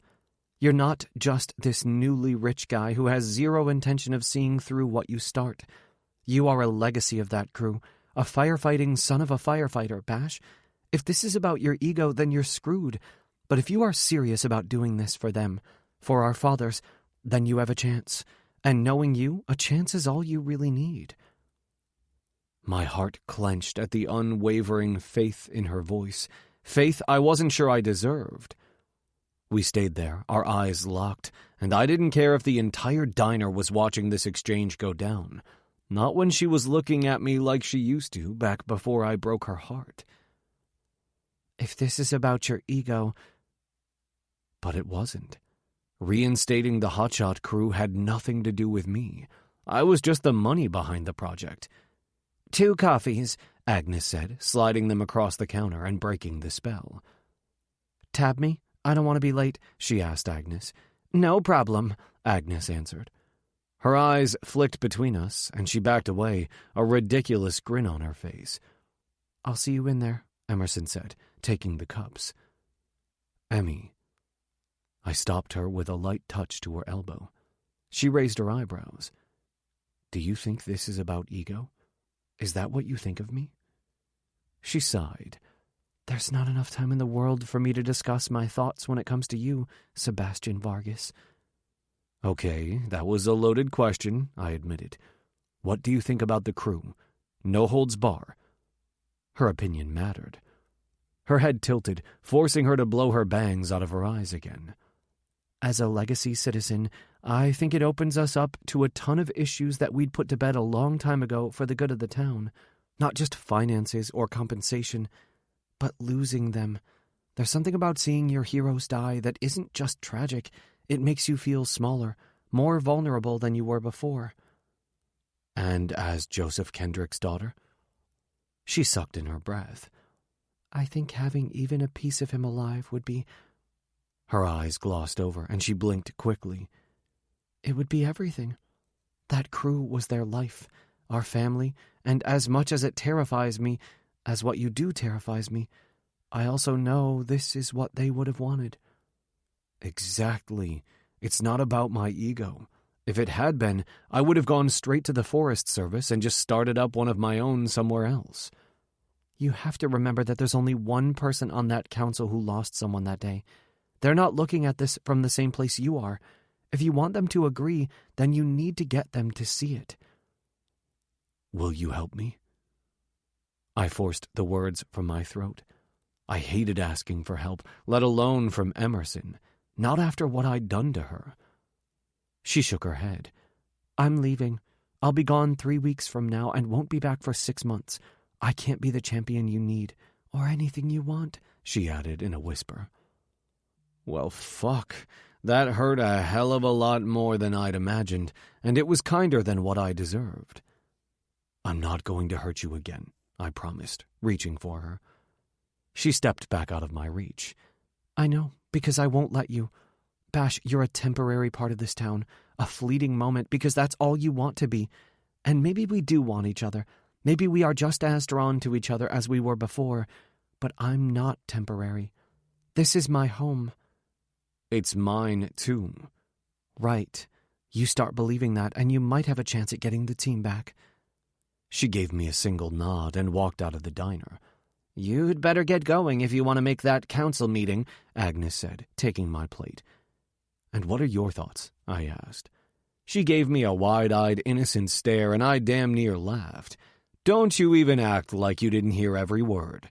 You're not just this newly rich guy who has zero intention of seeing through what you start. You are a legacy of that crew, a firefighting son of a firefighter, Bash. If this is about your ego, then you're screwed. But if you are serious about doing this for them, for our fathers, then you have a chance. And knowing you, a chance is all you really need." My heart clenched at the unwavering faith in her voice, faith I wasn't sure I deserved. We stayed there, our eyes locked, and I didn't care if the entire diner was watching this exchange go down. Not when she was looking at me like she used to back before I broke her heart. "If this is about your ego—" But it wasn't. Reinstating the hotshot crew had nothing to do with me. I was just the money behind the project. "2 coffees, Agnes said, sliding them across the counter and breaking the spell. "Tab me? I don't want to be late," she asked Agnes. "No problem," Agnes answered. Her eyes flicked between us, and she backed away, a ridiculous grin on her face. "I'll see you in there," Emerson said, taking the cups. Emmy. I stopped her with a light touch to her elbow. She raised her eyebrows. Do you think this is about ego? Is that what you think of me? She sighed. There's not enough time in the world for me to discuss my thoughts when it comes to you, Sebastian Vargas. Okay, that was a loaded question, I admitted. What do you think about the crew? No holds bar. Her opinion mattered. Her head tilted, forcing her to blow her bangs out of her eyes again. As a legacy citizen, I think it opens us up to a ton of issues that we'd put to bed a long time ago for the good of the town. Not just finances or compensation, but losing them. There's something about seeing your heroes die that isn't just tragic. It makes you feel smaller, more vulnerable than you were before. And as Joseph Kendrick's daughter? She sucked in her breath. I think having even a piece of him alive would be... Her eyes glossed over, and she blinked quickly. It would be everything. That crew was their life, our family, and as much as it terrifies me, as what you do terrifies me, I also know this is what they would have wanted. Exactly. It's not about my ego. If it had been, I would have gone straight to the Forest Service and just started up one of my own somewhere else. You have to remember that there's only one person on that council who lost someone that day. They're not looking at this from the same place you are. If you want them to agree, then you need to get them to see it. Will you help me? I forced the words from my throat. I hated asking for help, let alone from Emerson, not after what I'd done to her. She shook her head. I'm leaving. I'll be gone 3 weeks from now and won't be back for 6 months. I can't be the champion you need, or anything you want, she added in a whisper. Well, fuck. That hurt a hell of a lot more than I'd imagined, and it was kinder than what I deserved. I'm not going to hurt you again, I promised, reaching for her. She stepped back out of my reach. I know, because I won't let you. Bash, you're a temporary part of this town, a fleeting moment, because that's all you want to be. And maybe we do want each other. Maybe we are just as drawn to each other as we were before. But I'm not temporary. This is my home. It's mine, too. Right. You start believing that, and you might have a chance at getting the team back. She gave me a single nod and walked out of the diner. You'd better get going if you want to make that council meeting, Agnes said, taking my plate. And what are your thoughts? I asked. She gave me a wide-eyed, innocent stare, and I damn near laughed. Don't you even act like you didn't hear every word.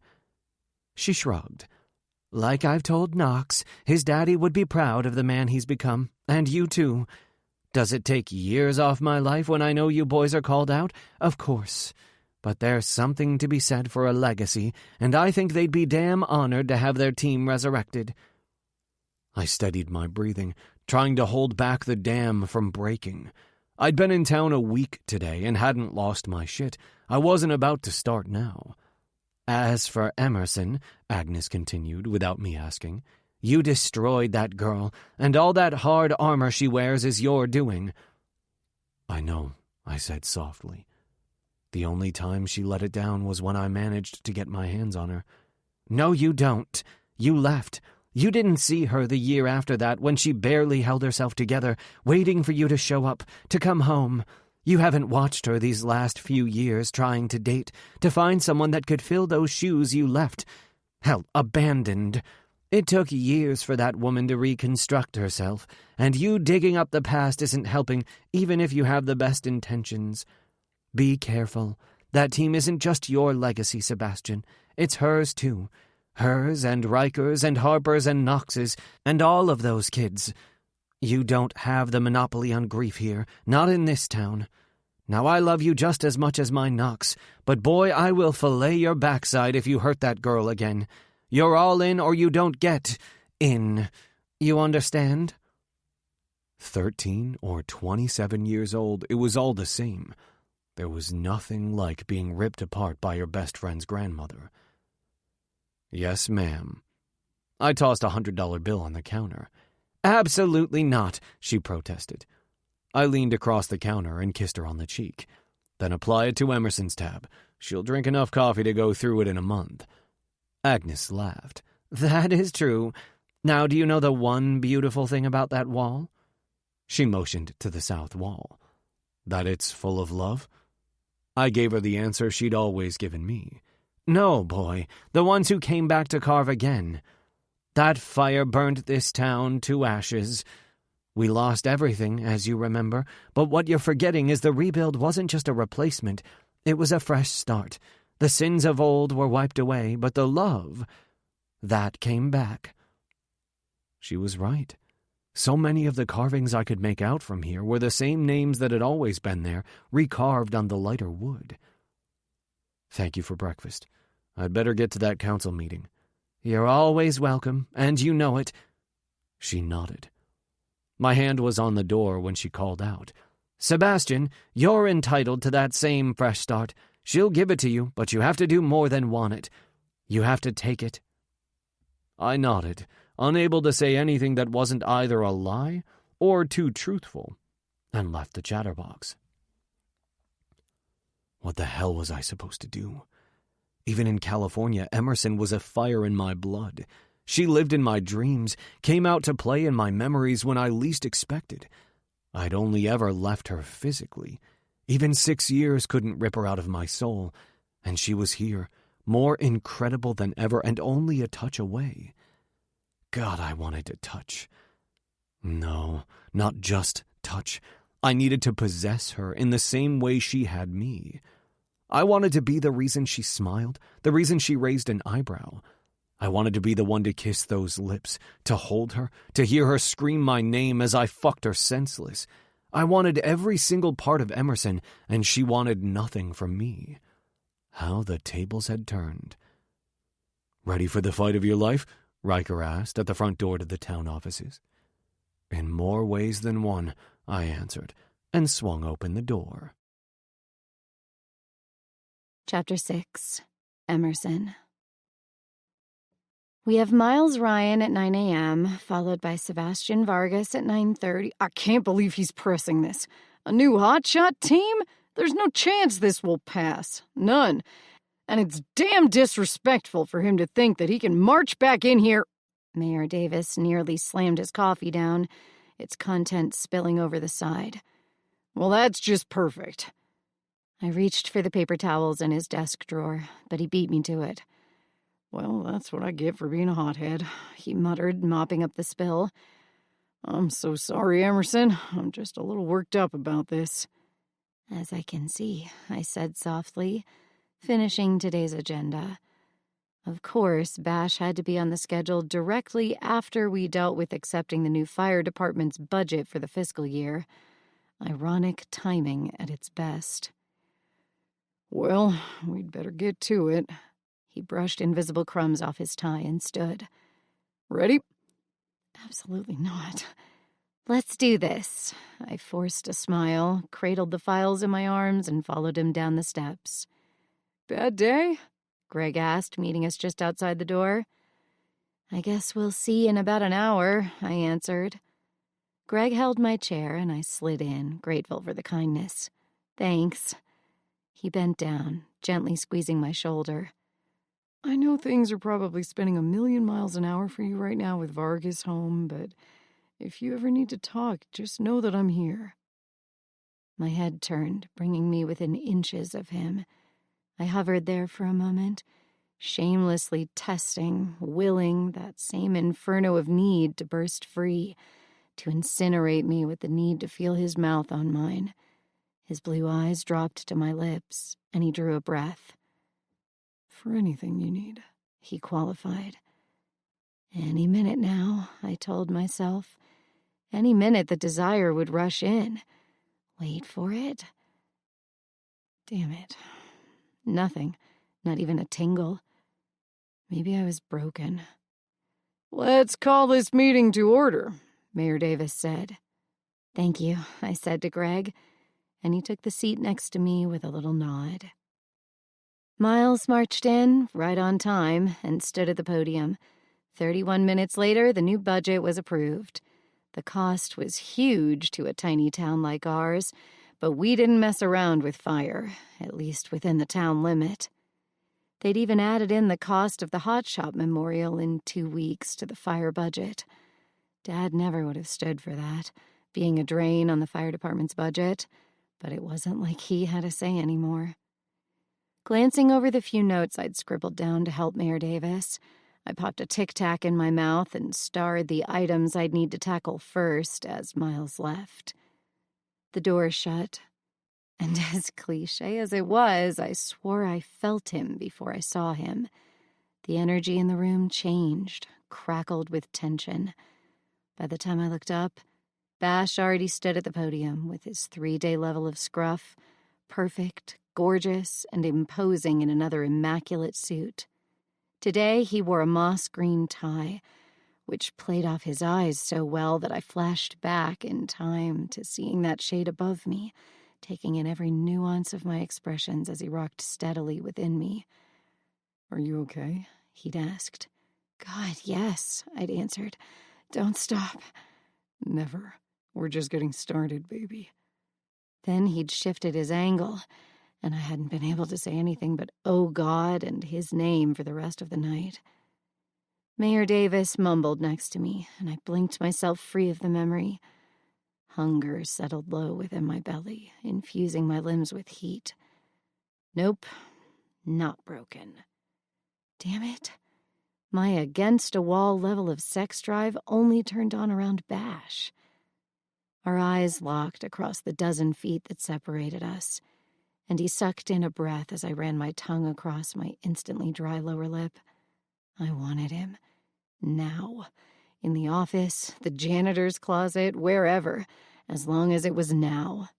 She shrugged. Like I've told Knox, his daddy would be proud of the man he's become, and you too. Does it take years off my life when I know you boys are called out? Of course. But there's something to be said for a legacy, and I think they'd be damn honored to have their team resurrected. I steadied my breathing, trying to hold back the dam from breaking. I'd been in town a week today and hadn't lost my shit. I wasn't about to start now. As for Emerson, Agnes continued without me asking, you destroyed that girl, and all that hard armor she wears is your doing. I know, I said softly. The only time she let it down was when I managed to get my hands on her. No, you don't. You left. You didn't see her the year after that when she barely held herself together, waiting for you to show up, to come home. You haven't watched her these last few years trying to date, to find someone that could fill those shoes you left. Hell, abandoned. It took years for that woman to reconstruct herself, and you digging up the past isn't helping, even if you have the best intentions. Be careful. That team isn't just your legacy, Sebastian. It's hers, too. Hers and Riker's and Harper's and Knox's and all of those kids. You don't have the monopoly on grief here, not in this town. Now I love you just as much as my Knox, but boy, I will fillet your backside if you hurt that girl again. You're all in or you don't get in. You understand? 13 or 27 years old, it was all the same. There was nothing like being ripped apart by your best friend's grandmother. Yes, ma'am. I tossed a $100 bill on the counter. Absolutely not, she protested. I leaned across the counter and kissed her on the cheek. Then apply it to Emerson's tab. She'll drink enough coffee to go through it in a month. Agnes laughed. That is true. Now, do you know the one beautiful thing about that wall? She motioned to the south wall. That it's full of love? I gave her the answer she'd always given me. No, boy, the ones who came back to carve again. That fire burnt this town to ashes. We lost everything, as you remember, but what you're forgetting is the rebuild wasn't just a replacement. It was a fresh start. The sins of old were wiped away, but the love, that came back. She was right. So many of the carvings I could make out from here were the same names that had always been there, recarved on the lighter wood. Thank you for breakfast. I'd better get to that council meeting. You're always welcome, and you know it. She nodded. My hand was on the door when she called out. Sebastian, you're entitled to that same fresh start. She'll give it to you, but you have to do more than want it. You have to take it. I nodded, unable to say anything that wasn't either a lie or too truthful, and left the chatterbox. What the hell was I supposed to do? Even in California, Emerson was a fire in my blood. She lived in my dreams, came out to play in my memories when I least expected. I'd only ever left her physically. Even 6 years couldn't rip her out of my soul, and she was here, more incredible than ever and only a touch away. God, I wanted to touch. No, not just touch. I needed to possess her in the same way she had me. I wanted to be the reason she smiled, the reason she raised an eyebrow. I wanted to be the one to kiss those lips, to hold her, to hear her scream my name as I fucked her senseless. I wanted every single part of Emerson, and she wanted nothing from me. How the tables had turned. Ready for the fight of your life? Riker asked at the front door to the town offices. In more ways than one, I answered, and swung open the door. Chapter 6. Emerson. We have Miles Ryan at 9 a.m., followed by Sebastian Vargas at 9:30. I can't believe he's pressing this. A new hotshot team? There's no chance this will pass. None. And it's damn disrespectful for him to think that he can march back in here. Mayor Davis nearly slammed his coffee down, its contents spilling over the side. Well, that's just perfect. I reached for the paper towels in his desk drawer, but he beat me to it. Well, that's what I get for being a hothead, he muttered, mopping up the spill. I'm so sorry, Emerson. I'm just a little worked up about this. As I can see, I said softly, finishing today's agenda. Of course, Bash had to be on the schedule directly after we dealt with accepting the new fire department's budget for the fiscal year. Ironic timing at its best. Well, we'd better get to it. He brushed invisible crumbs off his tie and stood. Ready? Absolutely not. Let's do this. I forced a smile, cradled the files in my arms, and followed him down the steps. Bad day? Greg asked, meeting us just outside the door. I guess we'll see in about an hour, I answered. Greg held my chair, and I slid in, grateful for the kindness. Thanks. He bent down, gently squeezing my shoulder. I know things are probably spinning 1,000,000 miles an hour for you right now with Vargas home, but if you ever need to talk, just know that I'm here. My head turned, bringing me within inches of him. I hovered there for a moment, shamelessly testing, willing that same inferno of need to burst free, to incinerate me with the need to feel his mouth on mine. His blue eyes dropped to my lips, and he drew a breath. For anything you need, he qualified. Any minute now, I told myself. Any minute the desire would rush in. Wait for it. Damn it. Nothing. Not even a tingle. Maybe I was broken. Let's call this meeting to order, Mayor Davis said. Thank you, I said to Greg, and he took the seat next to me with a little nod. Miles marched in, right on time, and stood at the podium. 31 minutes later, the new budget was approved. The cost was huge to a tiny town like ours, but we didn't mess around with fire, at least within the town limit. They'd even added in the cost of the Hot Shop Memorial in 2 weeks to the fire budget. Dad never would have stood for that, being a drain on the fire department's budget, but it wasn't like he had a say anymore. Glancing over the few notes I'd scribbled down to help Mayor Davis, I popped a Tic-Tac in my mouth and starred the items I'd need to tackle first as Miles left. The door shut, and as cliché as it was, I swore I felt him before I saw him. The energy in the room changed, crackled with tension. By the time I looked up, Bash already stood at the podium with his 3-day level of scruff, perfect, gorgeous, and imposing in another immaculate suit. Today he wore a moss green tie, which played off his eyes so well that I flashed back in time to seeing that shade above me, taking in every nuance of my expressions as he rocked steadily within me. "Are you okay?" he'd asked. "God, yes," I'd answered. "Don't stop." "Never. We're just getting started, baby." Then he'd shifted his angle, and I hadn't been able to say anything but "Oh God" and his name for the rest of the night. Mayor Davis mumbled next to me, and I blinked myself free of the memory. Hunger settled low within my belly, infusing my limbs with heat. Nope, not broken. Damn it. My against-a-wall level of sex drive only turned on around Bash. Our eyes locked across the dozen feet that separated us, and he sucked in a breath as I ran my tongue across my instantly dry lower lip. I wanted him. Now. In the office, the janitor's closet, wherever, as long as it was now.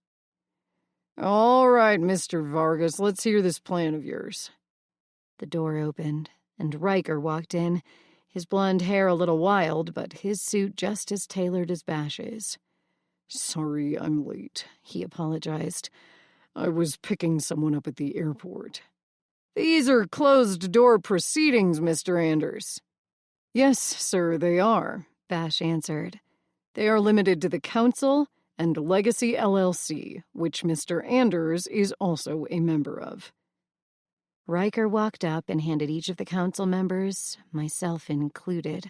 "All right, Mr. Vargas, let's hear this plan of yours." The door opened, and Riker walked in, his blonde hair a little wild, but his suit just as tailored as Bash's. "Sorry I'm late," he apologized. "I was picking someone up at the airport." "These are closed-door proceedings, Mr. Anders." "Yes, sir, they are," Bash answered. "They are limited to the Council and Legacy LLC, which Mr. Anders is also a member of." Riker walked up and handed each of the council members, myself included,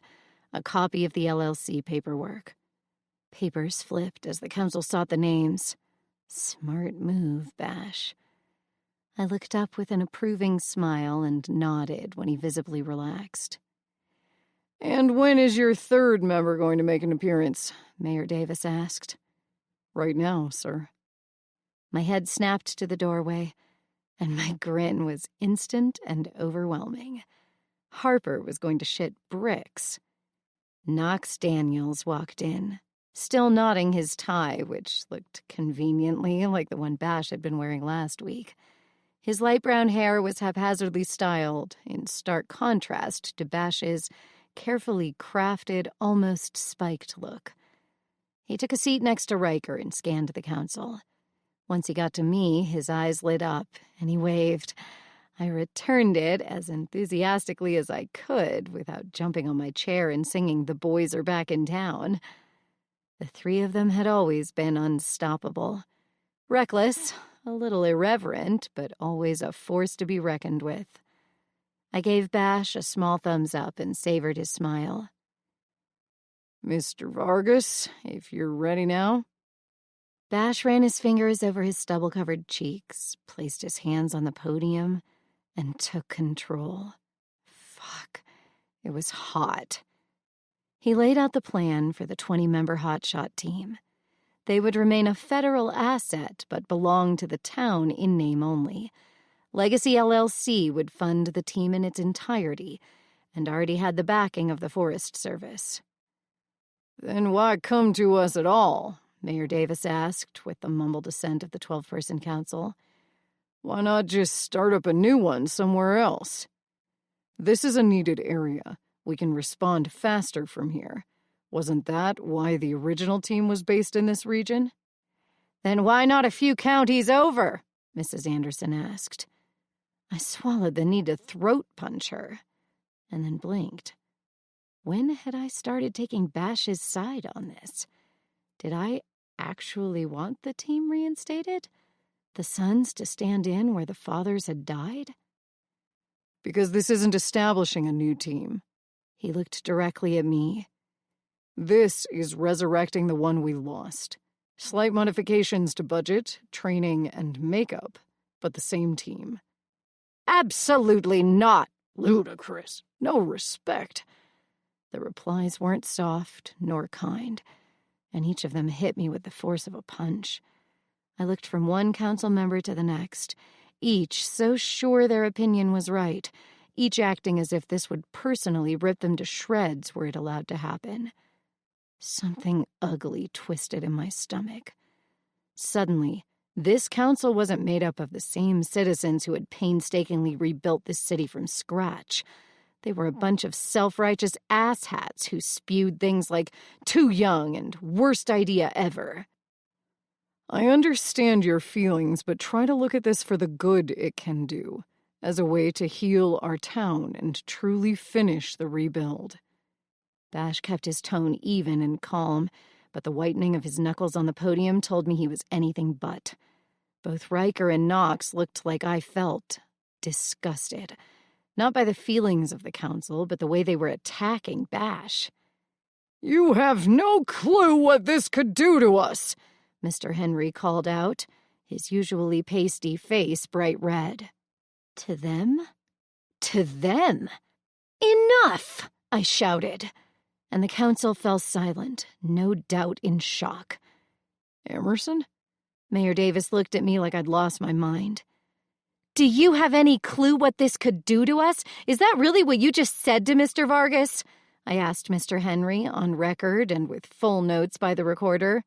a copy of the LLC paperwork. Papers flipped as the council sought the names. Smart move, Bash. I looked up with an approving smile and nodded when he visibly relaxed. "And when is your third member going to make an appearance?" Mayor Davis asked. "Right now, sir." My head snapped to the doorway, and my grin was instant and overwhelming. Harper was going to shit bricks. Knox Daniels walked in, still nodding his tie, which looked conveniently like the one Bash had been wearing last week. His light brown hair was haphazardly styled, in stark contrast to Bash's carefully crafted, almost spiked look. He took a seat next to Riker and scanned the council. Once he got to me, his eyes lit up, and he waved. I returned it as enthusiastically as I could without jumping on my chair and singing "The Boys Are Back in Town." The three of them had always been unstoppable. Reckless, a little irreverent, but always a force to be reckoned with. I gave Bash a small thumbs up and savored his smile. "Mr. Vargas, if you're ready now." Bash ran his fingers over his stubble-covered cheeks, placed his hands on the podium, and took control. Fuck, it was hot. He laid out the plan for the 20-member hotshot team. They would remain a federal asset, but belong to the town in name only. Legacy LLC would fund the team in its entirety, and already had the backing of the Forest Service. "Then why come to us at all?" Mayor Davis asked, with the mumbled assent of the 12-person council. "Why not just start up a new one somewhere else? This is a needed area. We can respond faster from here. Wasn't that why the original team was based in this region?" "Then why not a few counties over?" Mrs. Anderson asked. I swallowed the need to throat punch her, and then blinked. When had I started taking Bash's side on this? Did I actually want the team reinstated? The sons to stand in where the fathers had died? Because this isn't establishing a new team. He looked directly at me. This is resurrecting the one we lost. Slight modifications to budget, training, and makeup, but the same team. Absolutely not. Ludicrous. No respect. The replies weren't soft nor kind, and each of them hit me with the force of a punch. I looked from one council member to the next, each so sure their opinion was right, each acting as if this would personally rip them to shreds were it allowed to happen. Something ugly twisted in my stomach. Suddenly, this council wasn't made up of the same citizens who had painstakingly rebuilt this city from scratch. They were a bunch of self-righteous asshats who spewed things like too young and worst idea ever. I understand your feelings, but try to look at this for the good it can do, as a way to heal our town and truly finish the rebuild. Bash kept his tone even and calm, but the whitening of his knuckles on the podium told me he was anything but. Both Riker and Knox looked like I felt, disgusted. Not by the feelings of the council, but the way they were attacking Bash. "You have no clue what this could do to us," Mr. Henry called out, his usually pasty face bright red. To them? To them! Enough! I shouted, and the council fell silent, no doubt in shock. Emerson? Mayor Davis looked at me like I'd lost my mind. Do you have any clue what this could do to us? Is that really what you just said to Mr. Vargas? I asked Mr. Henry, on record and with full notes by the recorder.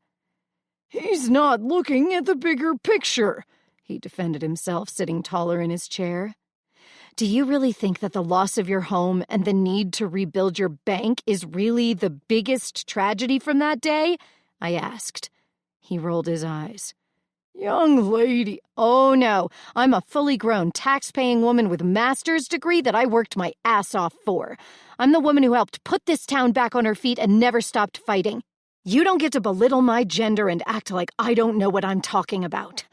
He's not looking at the bigger picture, he defended himself, sitting taller in his chair. Do you really think that the loss of your home and the need to rebuild your bank is really the biggest tragedy from that day? I asked. He rolled his eyes. Young lady. Oh, no. I'm a fully grown, tax-paying woman with a master's degree that I worked my ass off for. I'm the woman who helped put this town back on her feet and never stopped fighting. You don't get to belittle my gender and act like I don't know what I'm talking about.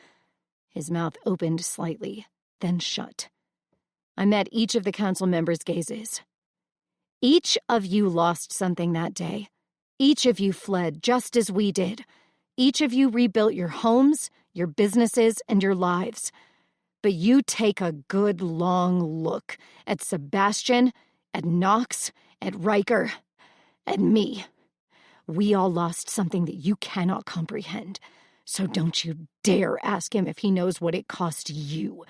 His mouth opened slightly, then shut. I met each of the council members' gazes. Each of you lost something that day. Each of you fled just as we did. Each of you rebuilt your homes, your businesses, and your lives. But you take a good long look at Sebastian, at Knox, at Riker, at me. We all lost something that you cannot comprehend. So don't you dare ask him if he knows what it cost you.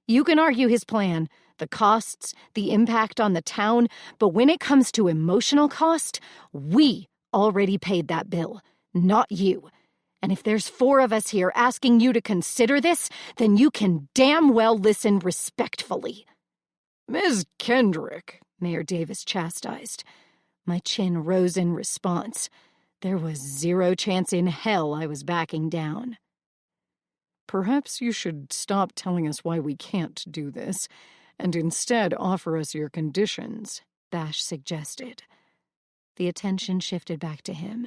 You can argue his plan, the costs, the impact on the town, but when it comes to emotional cost, we already paid that bill, not you. And if there's 4 of us here asking you to consider this, then you can damn well listen respectfully. Ms. Kendrick, Mayor Davis chastised. My chin rose in response. There was 0 chance in hell I was backing down. Perhaps you should stop telling us why we can't do this, and instead offer us your conditions, Bash suggested. The attention shifted back to him,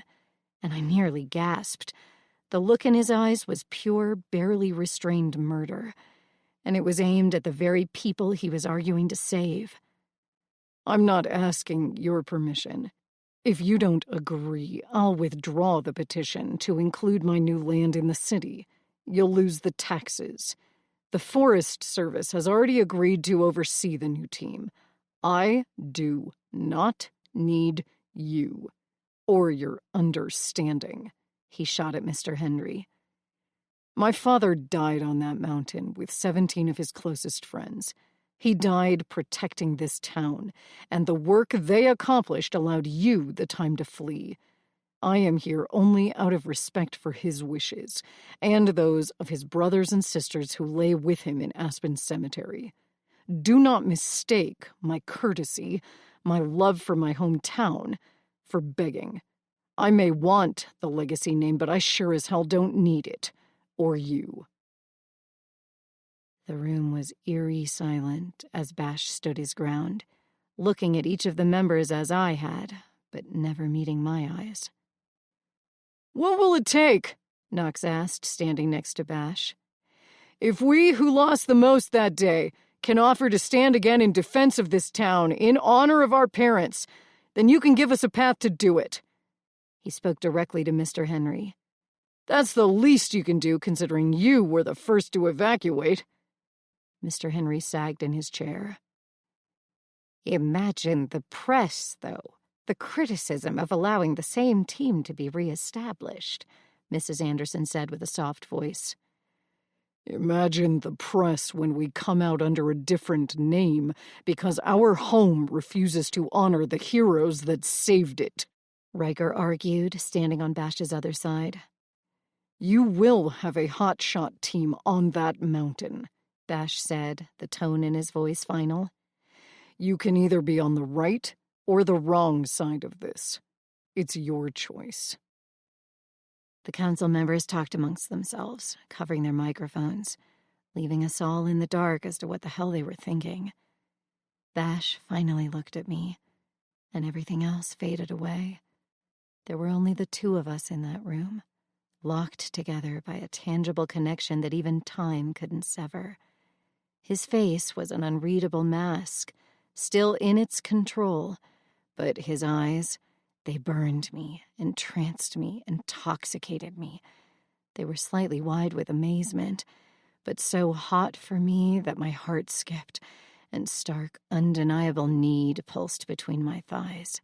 and I nearly gasped. The look in his eyes was pure, barely restrained murder, and it was aimed at the very people he was arguing to save. I'm not asking your permission. If you don't agree, I'll withdraw the petition to include my new land in the city. You'll lose the taxes. The Forest Service has already agreed to oversee the new team. I do not need you or your understanding. He shot at Mr. Henry. My father died on that mountain with 17 of his closest friends. He died protecting this town, and the work they accomplished allowed you the time to flee. I am here only out of respect for his wishes, and those of his brothers and sisters who lay with him in Aspen Cemetery. Do not mistake my courtesy, my love for my hometown, for begging. I may want the legacy name, but I sure as hell don't need it. Or you. The room was eerie silent as Bash stood his ground, looking at each of the members as I had, but never meeting my eyes. What will it take? Knox asked, standing next to Bash. If we who lost the most that day can offer to stand again in defense of this town, in honor of our parents, then you can give us a path to do it." He spoke directly to Mr. Henry. "That's the least you can do, considering you were the first to evacuate." Mr. Henry sagged in his chair. Imagine the press, though. The criticism of allowing the same team to be reestablished, Mrs. Anderson said with a soft voice. "Imagine the press when we come out under a different name because our home refuses to honor the heroes that saved it," Riker argued, standing on Bash's other side. "You will have a hotshot team on that mountain," Bash said, the tone in his voice final. "You can either be on the right or the wrong side of this. It's your choice." The council members talked amongst themselves, covering their microphones, leaving us all in the dark as to what the hell they were thinking. Bash finally looked at me, and everything else faded away. There were only the two of us in that room, locked together by a tangible connection that even time couldn't sever. His face was an unreadable mask, still in its control, but his eyes, they burned me, entranced me, intoxicated me. They were slightly wide with amazement, but so hot for me that my heart skipped, and stark, undeniable need pulsed between my thighs.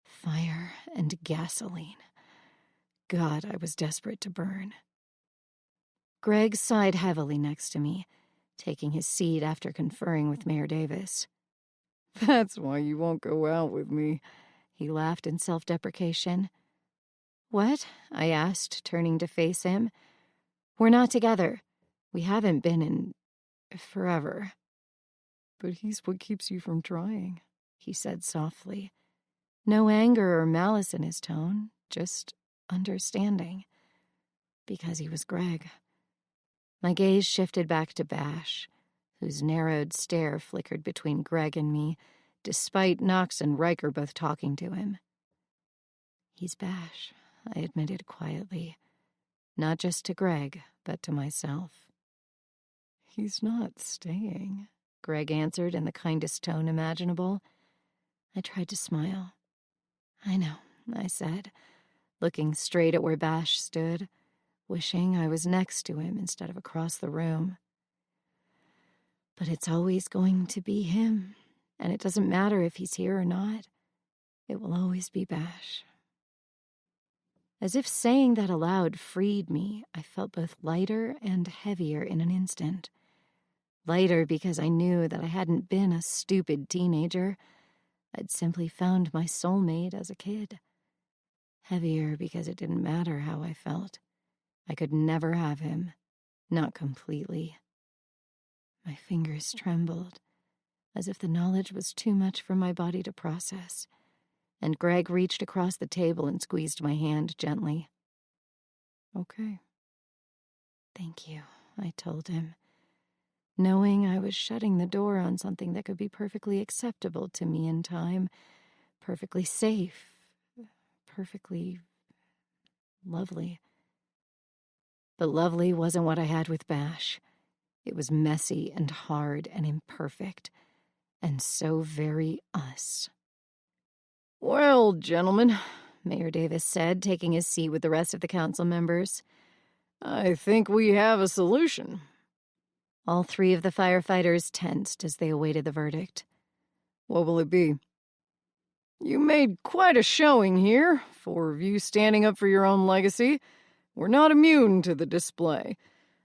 Fire and gasoline. God, I was desperate to burn. Greg sighed heavily next to me, taking his seat after conferring with Mayor Davis. "That's why you won't go out with me," he laughed in self-deprecation. "What?" I asked, turning to face him. "We're not together. We haven't been in forever." "But he's what keeps you from trying," he said softly. No anger or malice in his tone, just understanding. Because he was Greg. My gaze shifted back to Bash, whose narrowed stare flickered between Greg and me, despite Knox and Riker both talking to him. "He's Bash," I admitted quietly, not just to Greg, but to myself. "He's not staying," Greg answered in the kindest tone imaginable. I tried to smile. "I know," I said, looking straight at where Bash stood, wishing I was next to him instead of across the room. "But it's always going to be him, and it doesn't matter if he's here or not. It will always be Bash." As if saying that aloud freed me, I felt both lighter and heavier in an instant. Lighter because I knew that I hadn't been a stupid teenager. I'd simply found my soulmate as a kid. Heavier because it didn't matter how I felt. I could never have him, not completely. My fingers trembled, as if the knowledge was too much for my body to process, and Greg reached across the table and squeezed my hand gently. "Okay." "Thank you," I told him, knowing I was shutting the door on something that could be perfectly acceptable to me in time, perfectly safe, perfectly lovely. But lovely wasn't what I had with Bash. It was messy and hard and imperfect, and so very us. "Well, gentlemen," Mayor Davis said, taking his seat with the rest of the council members, "I think we have a solution." All three of the firefighters tensed as they awaited the verdict. "What will it be?" "You made quite a showing here, four of you standing up for your own legacy. We're not immune to the display,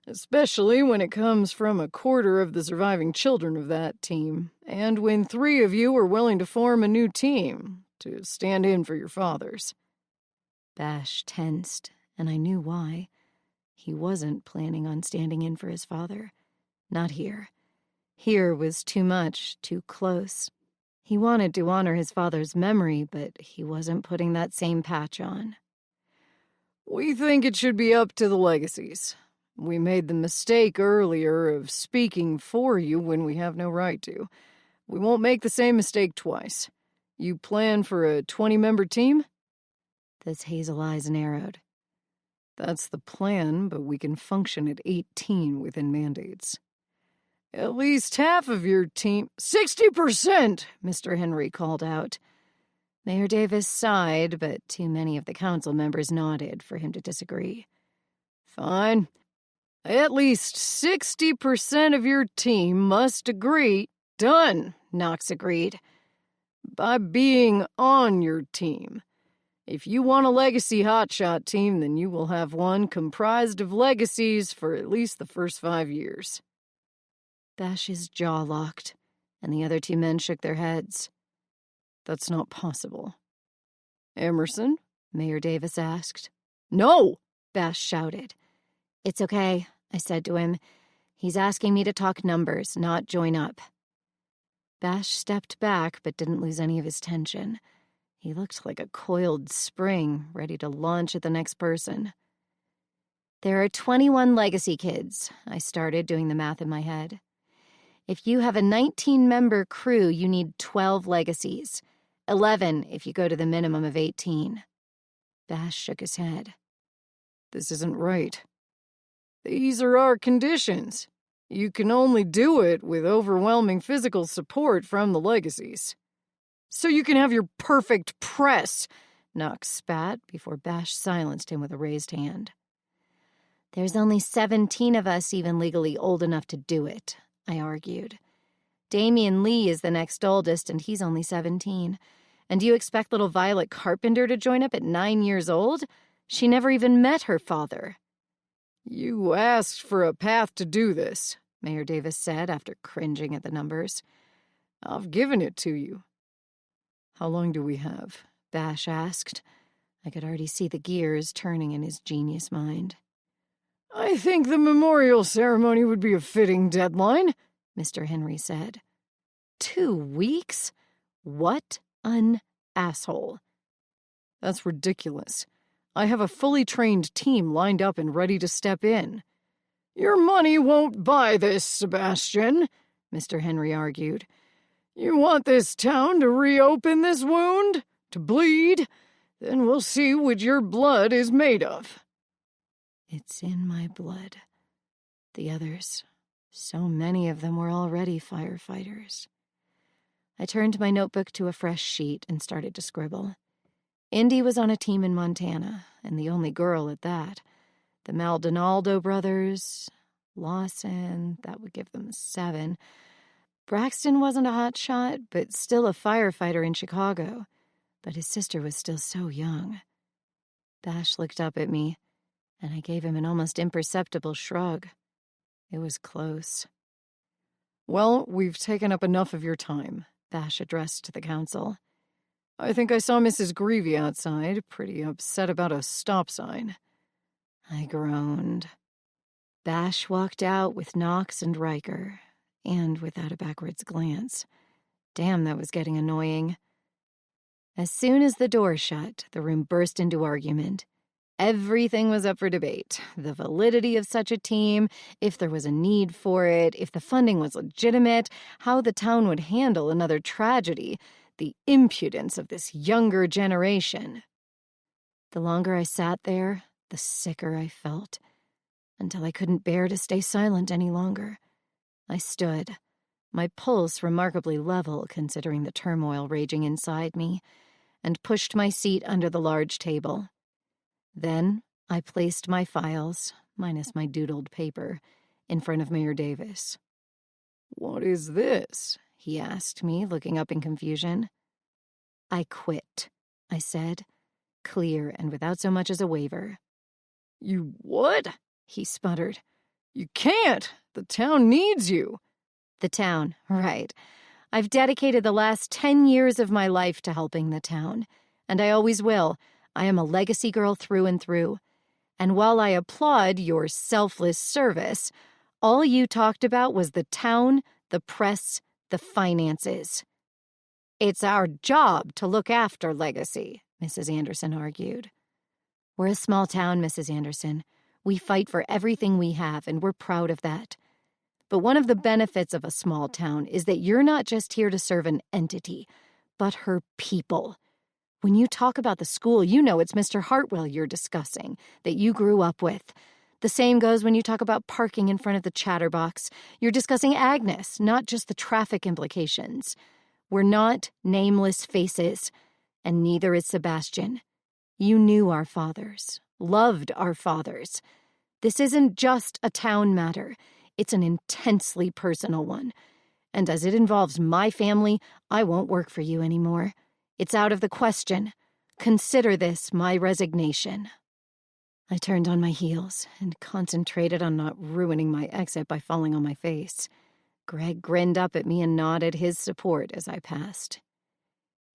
especially when it comes from a quarter of the surviving children of that team, and when three of you are willing to form a new team to stand in for your fathers." Bash tensed, and I knew why. He wasn't planning on standing in for his father. Not here. Here was too much, too close. He wanted to honor his father's memory, but he wasn't putting that same patch on. "We think it should be up to the legacies. We made the mistake earlier of speaking for you when we have no right to. We won't make the same mistake twice. You plan for a 20-member team?" Those hazel eyes narrowed. "That's the plan, but we can function at 18 within mandates." At least half of your team— 60%, Mr. Henry called out. Mayor Davis sighed, but too many of the council members nodded for him to disagree. Fine. At least 60% of your team must agree. Done, Knox agreed. By being on your team. If you want a legacy hotshot team, then you will have one comprised of legacies for at least the first 5 years. Bash's jaw locked, and the other two men shook their heads. That's not possible. Emerson? Mayor Davis asked. No! Bash shouted. It's okay, I said to him. He's asking me to talk numbers, not join up. Bash stepped back, but didn't lose any of his tension. He looked like a coiled spring, ready to launch at the next person. There are 21 legacy kids. I started doing the math in my head. If you have a 19-member crew, you need 12 legacies. 11 if you go to the minimum of 18. Bash shook his head. This isn't right. These are our conditions. You can only do it with overwhelming physical support from the legacies. So you can have your perfect press, Knox spat before Bash silenced him with a raised hand. There's only 17 of us even legally old enough to do it, I argued. Damian Lee is the next oldest, and he's only 17. And do you expect little Violet Carpenter to join up at 9 years old? She never even met her father. You asked for a path to do this, Mayor Davis said after cringing at the numbers. I've given it to you. How long do we have? Bash asked. I could already see the gears turning in his genius mind. I think the memorial ceremony would be a fitting deadline, Mr. Henry said. 2 weeks? What an asshole. That's ridiculous. I have a fully trained team lined up and ready to step in. Your money won't buy this, Sebastian, Mr. Henry argued. You want this town to reopen this wound? To bleed? Then we'll see what your blood is made of. It's in my blood. The others, so many of them were already firefighters. I turned my notebook to a fresh sheet and started to scribble. Indy was on a team in Montana, and the only girl at that. The Maldonado brothers, Lawson, that would give them 7. Braxton wasn't a hot shot, but still a firefighter in Chicago. But his sister was still so young. Bash looked up at me, and I gave him an almost imperceptible shrug. It was close. Well, we've taken up enough of your time, Bash addressed to the council. I think I saw Mrs. Greavy outside, pretty upset about a stop sign. I groaned. Bash walked out with Knox and Riker, and without a backwards glance. Damn, that was getting annoying. As soon as the door shut, the room burst into argument. Everything was up for debate. The validity of such a team, if there was a need for it, if the funding was legitimate, how the town would handle another tragedy, the impudence of this younger generation. The longer I sat there, the sicker I felt, until I couldn't bear to stay silent any longer. I stood, my pulse remarkably level considering the turmoil raging inside me, and pushed my seat under the large table. Then I placed my files, minus my doodled paper, in front of Mayor Davis. "What is this?" he asked me, looking up in confusion. "I quit," I said, clear and without so much as a waver. "You what?" he sputtered. "You can't! The town needs you!" The town, right. I've dedicated the last 10 years of my life to helping the town, and I always will. I am a legacy girl through and through. And while I applaud your selfless service, all you talked about was the town, the press, the finances. It's our job to look after legacy, Mrs. Anderson argued. We're a small town, Mrs. Anderson. We fight for everything we have, and we're proud of that. But one of the benefits of a small town is that you're not just here to serve an entity, but her people. When you talk about the school, you know it's Mr. Hartwell you're discussing, that you grew up with. The same goes when you talk about parking in front of the chatterbox. You're discussing Agnes, not just the traffic implications. We're not nameless faces, and neither is Sebastian. You knew our fathers, loved our fathers. This isn't just a town matter. It's an intensely personal one. And as it involves my family, I won't work for you anymore. It's out of the question. Consider this my resignation. I turned on my heels and concentrated on not ruining my exit by falling on my face. Greg grinned up at me and nodded his support as I passed.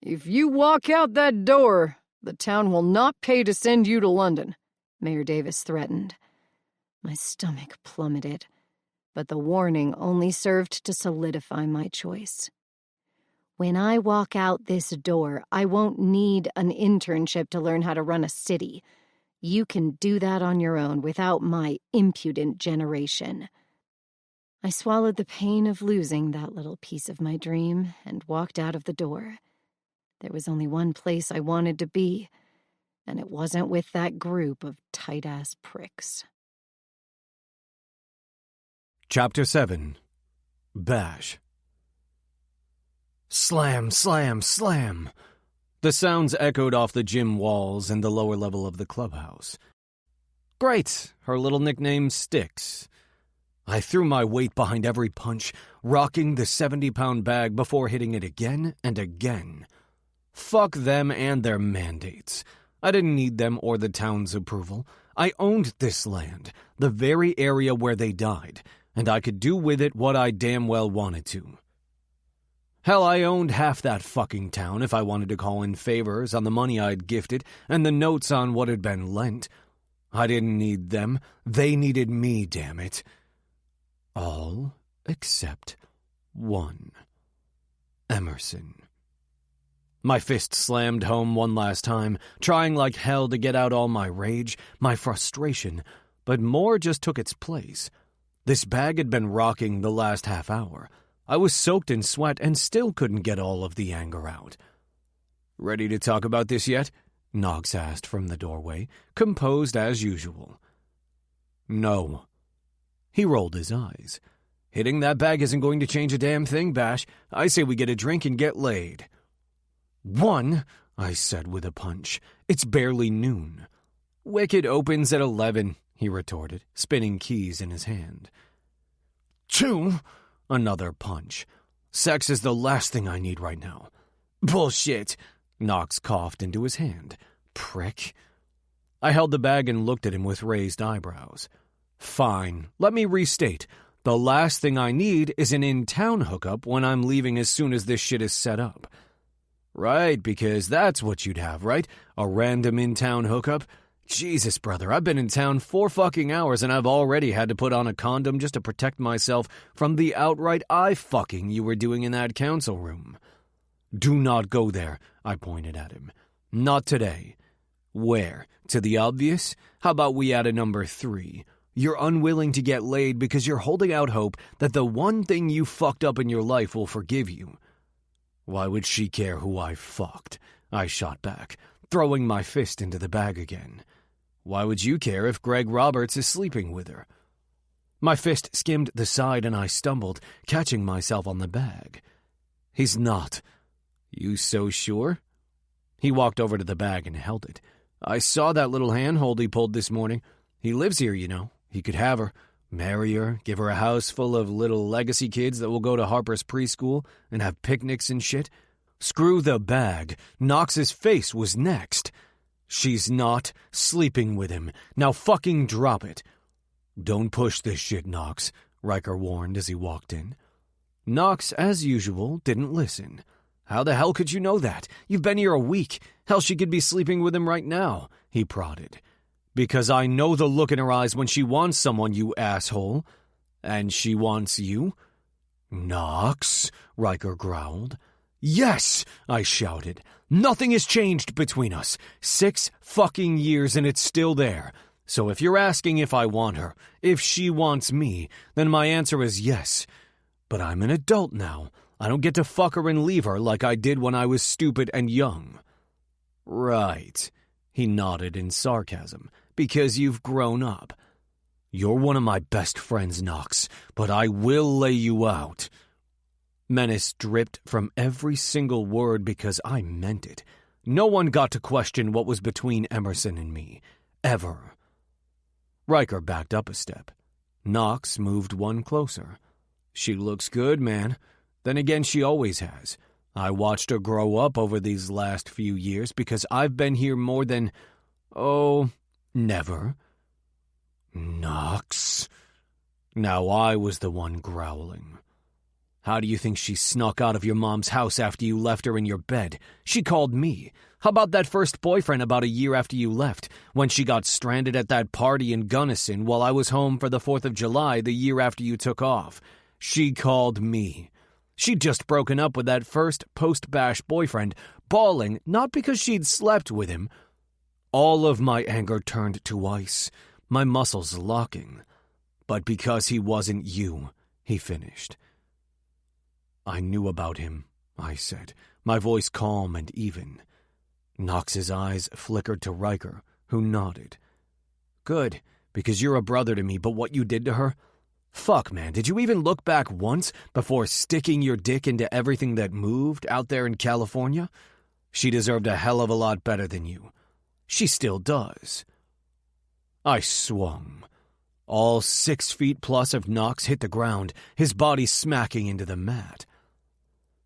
If you walk out that door, the town will not pay to send you to London, Mayor Davis threatened. My stomach plummeted, but the warning only served to solidify my choice. When I walk out this door, I won't need an internship to learn how to run a city. You can do that on your own without my impudent generation. I swallowed the pain of losing that little piece of my dream and walked out of the door. There was only one place I wanted to be, and it wasn't with that group of tight-ass pricks. Chapter 7. Bash. Slam, slam, slam. The sounds echoed off the gym walls and the lower level of the clubhouse. Great, her little nickname sticks. I threw my weight behind every punch, rocking the 70-pound bag before hitting it again and again. Fuck them and their mandates. I didn't need them or the town's approval. I owned this land, the very area where they died, and I could do with it what I damn well wanted to. Hell, I owned half that fucking town if I wanted to call in favors on the money I'd gifted and the notes on what had been lent. I didn't need them. They needed me, damn it. All except one. Emerson. My fist slammed home one last time, trying like hell to get out all my rage, my frustration, but more just took its place. This bag had been rocking the last half hour. I was soaked in sweat and still couldn't get all of the anger out. "Ready to talk about this yet?" Knox asked from the doorway, composed as usual. "No." He rolled his eyes. "Hitting that bag isn't going to change a damn thing, Bash. I say we get a drink and get laid." "One," I said with a punch. "It's barely noon." "Wicked opens at 11, he retorted, spinning keys in his hand. "Two," another punch. "Sex is the last thing I need right now." "Bullshit," Knox coughed into his hand. "Prick." I held the bag and looked at him with raised eyebrows. "Fine, let me restate. The last thing I need is an in-town hookup when I'm leaving as soon as this shit is set up." "Right, because that's what you'd have, right? A random in-town hookup? Jesus, brother, I've been in town 4 fucking hours and I've already had to put on a condom just to protect myself from the outright eye-fucking you were doing in that council room." "Do not go there," I pointed at him. "Not today." "Where? To the obvious? How about we add a number 3? You're unwilling to get laid because you're holding out hope that the one thing you fucked up in your life will forgive you." "Why would she care who I fucked?" I shot back, throwing my fist into the bag again. "Why would you care if Greg Roberts is sleeping with her?" My fist skimmed the side and I stumbled, catching myself on the bag. "He's not." "You so sure?" He walked over to the bag and held it. "I saw that little handhold he pulled this morning. He lives here, you know. He could have her, marry her, give her a house full of little legacy kids that will go to Harper's preschool and have picnics and shit. Screw the bag. Knox's face was next. "She's not sleeping with him. Now fucking drop it." "Don't push this shit, Knox," Riker warned as he walked in. Knox, as usual, didn't listen. "How the hell could you know that? You've been here a week. Hell, she could be sleeping with him right now," he prodded. "Because I know the look in her eyes when she wants someone, you asshole." "And she wants you?" "Knox," Riker growled. "Yes," I shouted. "Nothing has changed between us. 6 fucking years and it's still there. So if you're asking if I want her, if she wants me, then my answer is yes. But I'm an adult now. I don't get to fuck her and leave her like I did when I was stupid and young." "Right," he nodded in sarcasm, "because you've grown up." You're one of my best friends, Knox, but I will lay you out. Menace dripped from every single word because I meant it. No one got to question what was between Emerson and me. Ever. Riker backed up a step. Knox moved one closer. She looks good, man. Then again, she always has. I watched her grow up over these last few years because I've been here more than... never. Knox. Now I was the one growling. How do you think she snuck out of your mom's house after you left her in your bed? She called me. How about that first boyfriend about a year after you left, when she got stranded at that party in Gunnison while I was home for the 4th of July the year after you took off? She called me. She'd just broken up with that first post-bash boyfriend, bawling not because she'd slept with him. All of my anger turned to ice, my muscles locking. But because he wasn't you, he finished. I knew about him, I said, my voice calm and even. Knox's eyes flickered to Riker, who nodded. Good, because you're a brother to me, but what you did to her? Fuck, man, did you even look back once before sticking your dick into everything that moved out there in California? She deserved a hell of a lot better than you. She still does. I swung. All 6 feet plus of Knox hit the ground, his body smacking into the mat.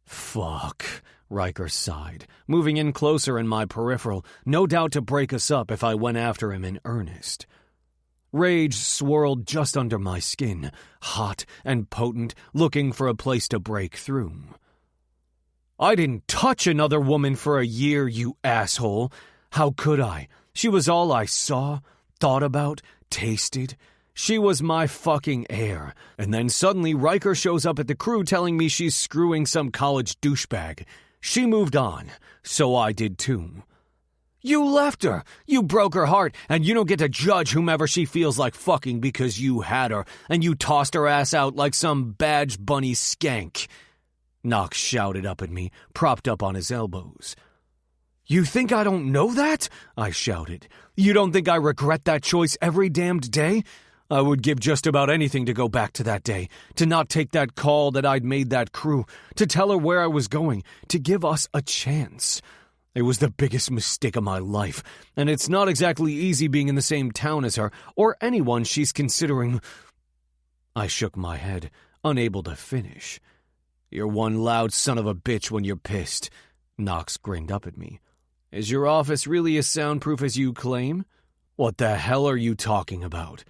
Fuck, Riker sighed, moving in closer in my peripheral, no doubt to break us up if I went after him in earnest. Rage swirled just under my skin, hot and potent, looking for a place to break through. I didn't touch another woman for a year, you asshole. How could I? She was all I saw, thought about, tasted. She was my fucking heir. And then suddenly Riker shows up at the crew telling me she's screwing some college douchebag. She moved on, so I did too. You left her. You broke her heart, and you don't get to judge whomever she feels like fucking because you had her, and you tossed her ass out like some badge bunny skank. Knox shouted up at me, propped up on his elbows. You think I don't know that? I shouted. You don't think I regret that choice every damned day? I would give just about anything to go back to that day, to not take that call that I'd made that crew, to tell her where I was going, to give us a chance. It was the biggest mistake of my life, and it's not exactly easy being in the same town as her, or anyone she's considering. I shook my head, unable to finish. You're one loud son of a bitch when you're pissed. Knox grinned up at me. Is your office really as soundproof as you claim? What the hell are you talking about?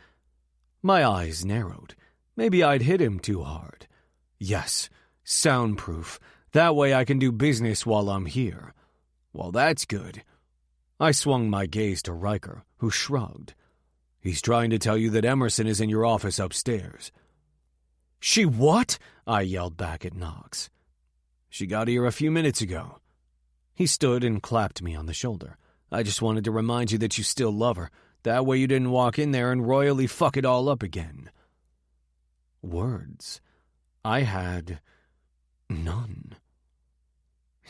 My eyes narrowed. Maybe I'd hit him too hard. Yes, soundproof. That way I can do business while I'm here. Well, that's good. I swung my gaze to Riker, who shrugged. He's trying to tell you that Emerson is in your office upstairs. She what? I yelled back at Knox. She got here a few minutes ago. He stood and clapped me on the shoulder. I just wanted to remind you that you still love her. That way you didn't walk in there and royally fuck it all up again. Words. I had none.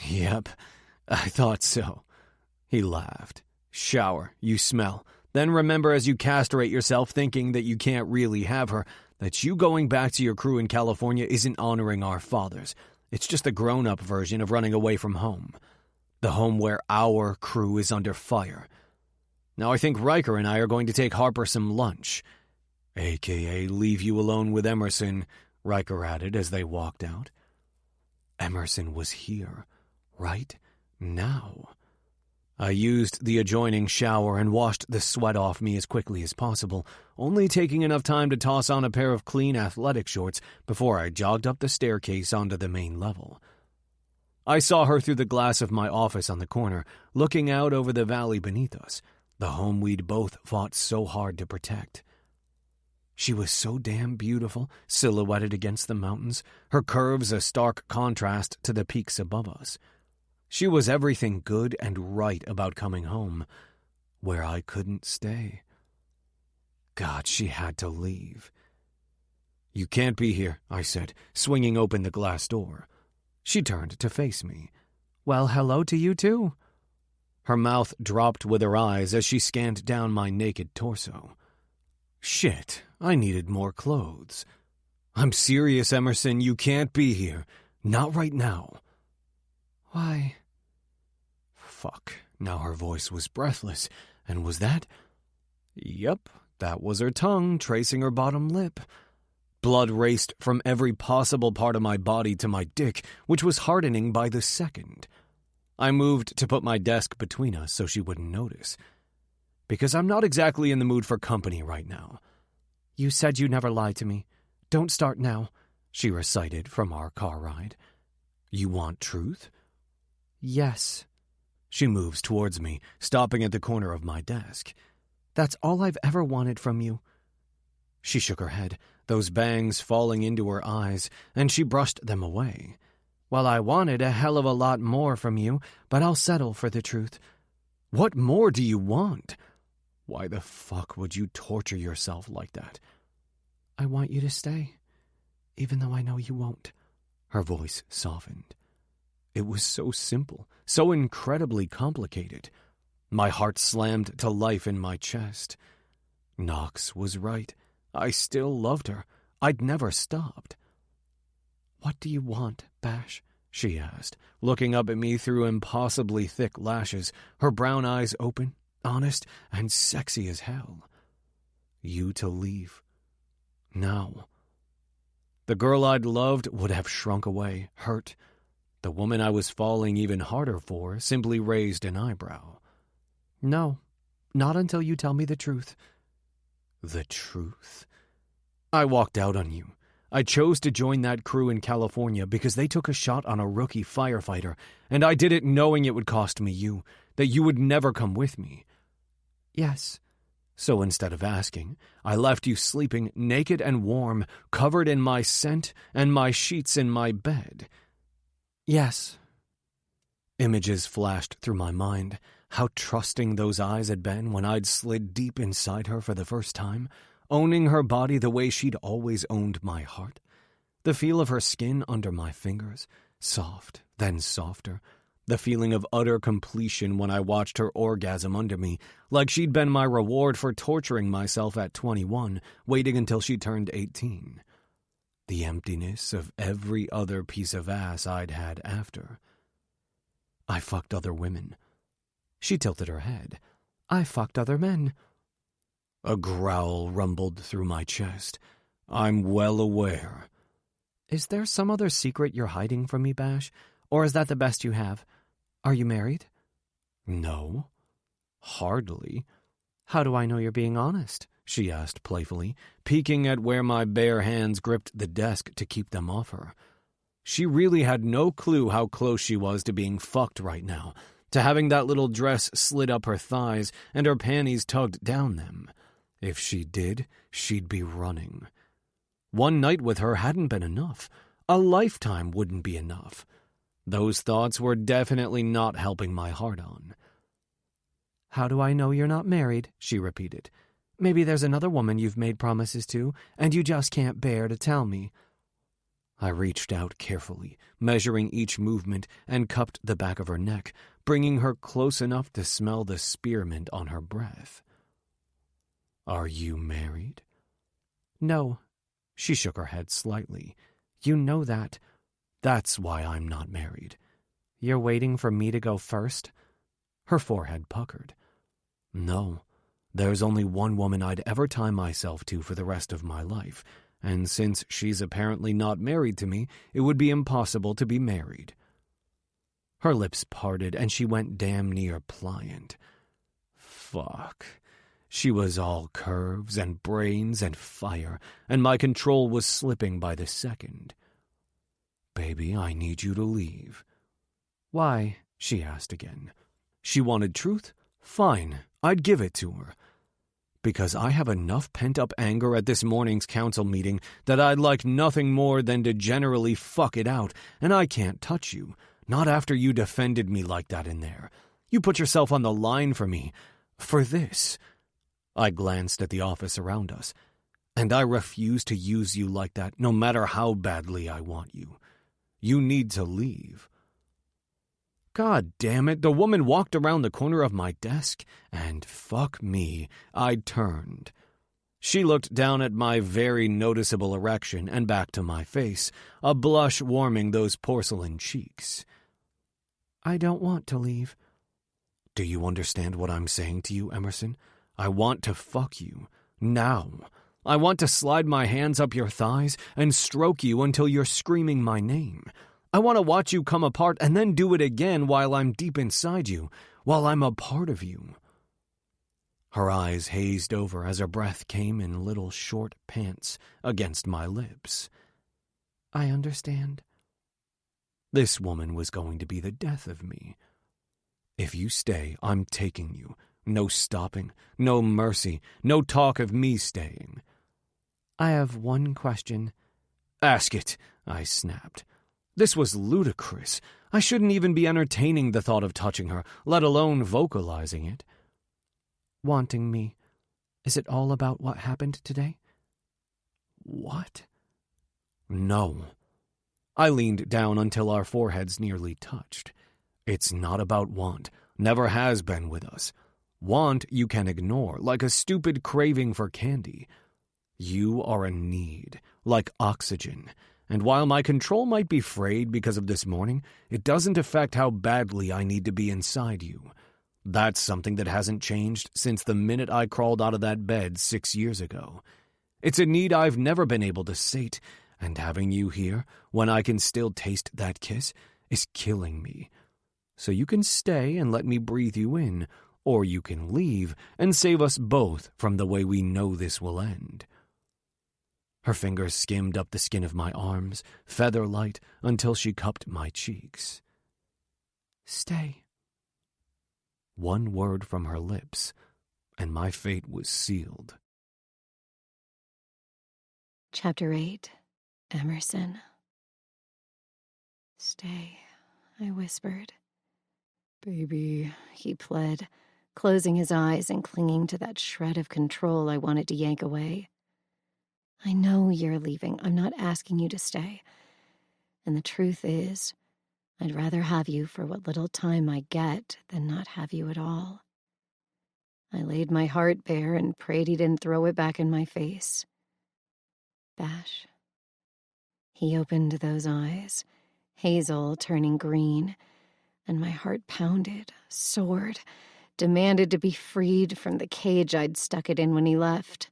Yep, I thought so. He laughed. Shower, you smell. Then remember as you castrate yourself thinking that you can't really have her, that you going back to your crew in California isn't honoring our fathers. It's just a grown-up version of running away from home. The home where our crew is under fire. Now I think Riker and I are going to take Harper some lunch. A.K.A. leave you alone with Emerson, Riker added as they walked out. Emerson was here, right now. I used the adjoining shower and washed the sweat off me as quickly as possible, only taking enough time to toss on a pair of clean athletic shorts before I jogged up the staircase onto the main level. I saw her through the glass of my office on the corner, looking out over the valley beneath us, the home we'd both fought so hard to protect. She was so damn beautiful, silhouetted against the mountains, her curves a stark contrast to the peaks above us. She was everything good and right about coming home, where I couldn't stay. God, she had to leave. You can't be here, I said, swinging open the glass door. She turned to face me. Well, hello to you too. Her mouth dropped with her eyes as she scanned down my naked torso. Shit, I needed more clothes. I'm serious, Emerson, you can't be here. Not right now. Why? Fuck, now her voice was breathless, and was that? Yep, that was her tongue tracing her bottom lip. Blood raced from every possible part of my body to my dick, which was hardening by the second. I moved to put my desk between us so she wouldn't notice. Because I'm not exactly in the mood for company right now. You said you'd never lie to me. Don't start now, she recited from our car ride. You want truth? Yes. She moves towards me, stopping at the corner of my desk. That's all I've ever wanted from you. She shook her head, those bangs falling into her eyes, and she brushed them away. Well, I wanted a hell of a lot more from you, but I'll settle for the truth. What more do you want? Why the fuck would you torture yourself like that? I want you to stay, even though I know you won't. Her voice softened. It was so simple, so incredibly complicated. My heart slammed to life in my chest. Knox was right. I still loved her. I'd never stopped. What do you want, Bash? She asked, looking up at me through impossibly thick lashes, her brown eyes open, honest, and sexy as hell. You to leave. Now. The girl I'd loved would have shrunk away, hurt. The woman I was falling even harder for simply raised an eyebrow. No, not until you tell me the truth. The truth? I walked out on you. I chose to join that crew in California because they took a shot on a rookie firefighter, and I did it knowing it would cost me you, that you would never come with me. Yes. So instead of asking, I left you sleeping naked and warm, covered in my scent and my sheets in my bed. Yes. Images flashed through my mind, how trusting those eyes had been when I'd slid deep inside her for the first time, owning her body the way she'd always owned my heart. The feel of her skin under my fingers, soft, then softer. The feeling of utter completion when I watched her orgasm under me, like she'd been my reward for torturing myself at 21, waiting until she turned 18. The emptiness of every other piece of ass I'd had after. I fucked other women. She tilted her head. I fucked other men. A growl rumbled through my chest. I'm well aware. Is there some other secret you're hiding from me, Bash? Or is that the best you have? Are you married? No. Hardly. How do I know you're being honest? She asked playfully, peeking at where my bare hands gripped the desk to keep them off her. She really had no clue how close she was to being fucked right now, to having that little dress slid up her thighs and her panties tugged down them. If she did, she'd be running. One night with her hadn't been enough. A lifetime wouldn't be enough. Those thoughts were definitely not helping my heart on. How do I know you're not married? She repeated. Maybe there's another woman you've made promises to, and you just can't bear to tell me. I reached out carefully, measuring each movement, and cupped the back of her neck, bringing her close enough to smell the spearmint on her breath. Are you married? No. She shook her head slightly. You know that. That's why I'm not married. You're waiting for me to go first? Her forehead puckered. No. There's only one woman I'd ever tie myself to for the rest of my life, and since she's apparently not married to me, it would be impossible to be married. Her lips parted, and she went damn near pliant. Fuck. She was all curves and brains and fire, and my control was slipping by the second. Baby, I need you to leave. Why? She asked again. She wanted truth? Fine, I'd give it to her. Because I have enough pent-up anger at this morning's council meeting that I'd like nothing more than to generally fuck it out, and I can't touch you. Not after you defended me like that in there. You put yourself on the line for me. For this. I glanced at the office around us. And I refuse to use you like that, no matter how badly I want you. You need to leave. God damn it, the woman walked around the corner of my desk, and fuck me, I turned. She looked down at my very noticeable erection and back to my face, a blush warming those porcelain cheeks. I don't want to leave. Do you understand what I'm saying to you, Emerson? I want to fuck you. Now. I want to slide my hands up your thighs and stroke you until you're screaming my name. I want to watch you come apart and then do it again while I'm deep inside you, while I'm a part of you. Her eyes hazed over as her breath came in little short pants against my lips. I understand. This woman was going to be the death of me. If you stay, I'm taking you. No stopping, no mercy, no talk of me staying. I have one question. Ask it, I snapped. This was ludicrous. I shouldn't even be entertaining the thought of touching her, let alone vocalizing it. Wanting me. Is it all about what happened today? What? No. I leaned down until our foreheads nearly touched. It's not about want. Never has been with us. Want you can ignore, like a stupid craving for candy. You are a need, like oxygen. And while my control might be frayed because of this morning, it doesn't affect how badly I need to be inside you. That's something that hasn't changed since the minute I crawled out of that bed 6 years ago. It's a need I've never been able to sate, and having you here, when I can still taste that kiss, is killing me. So you can stay and let me breathe you in, or you can leave and save us both from the way we know this will end. Her fingers skimmed up the skin of my arms, feather-light, until she cupped my cheeks. Stay. One word from her lips, and my fate was sealed. Chapter 8. Emerson. Stay, I whispered. Baby, He pled, closing his eyes and clinging to that shred of control I wanted to yank away. I know you're leaving. I'm not asking you to stay. And the truth is, I'd rather have you for what little time I get than not have you at all. I laid my heart bare and prayed he didn't throw it back in my face. Bash. He opened those eyes, hazel turning green, and my heart pounded, soared, demanded to be freed from the cage I'd stuck it in when he left.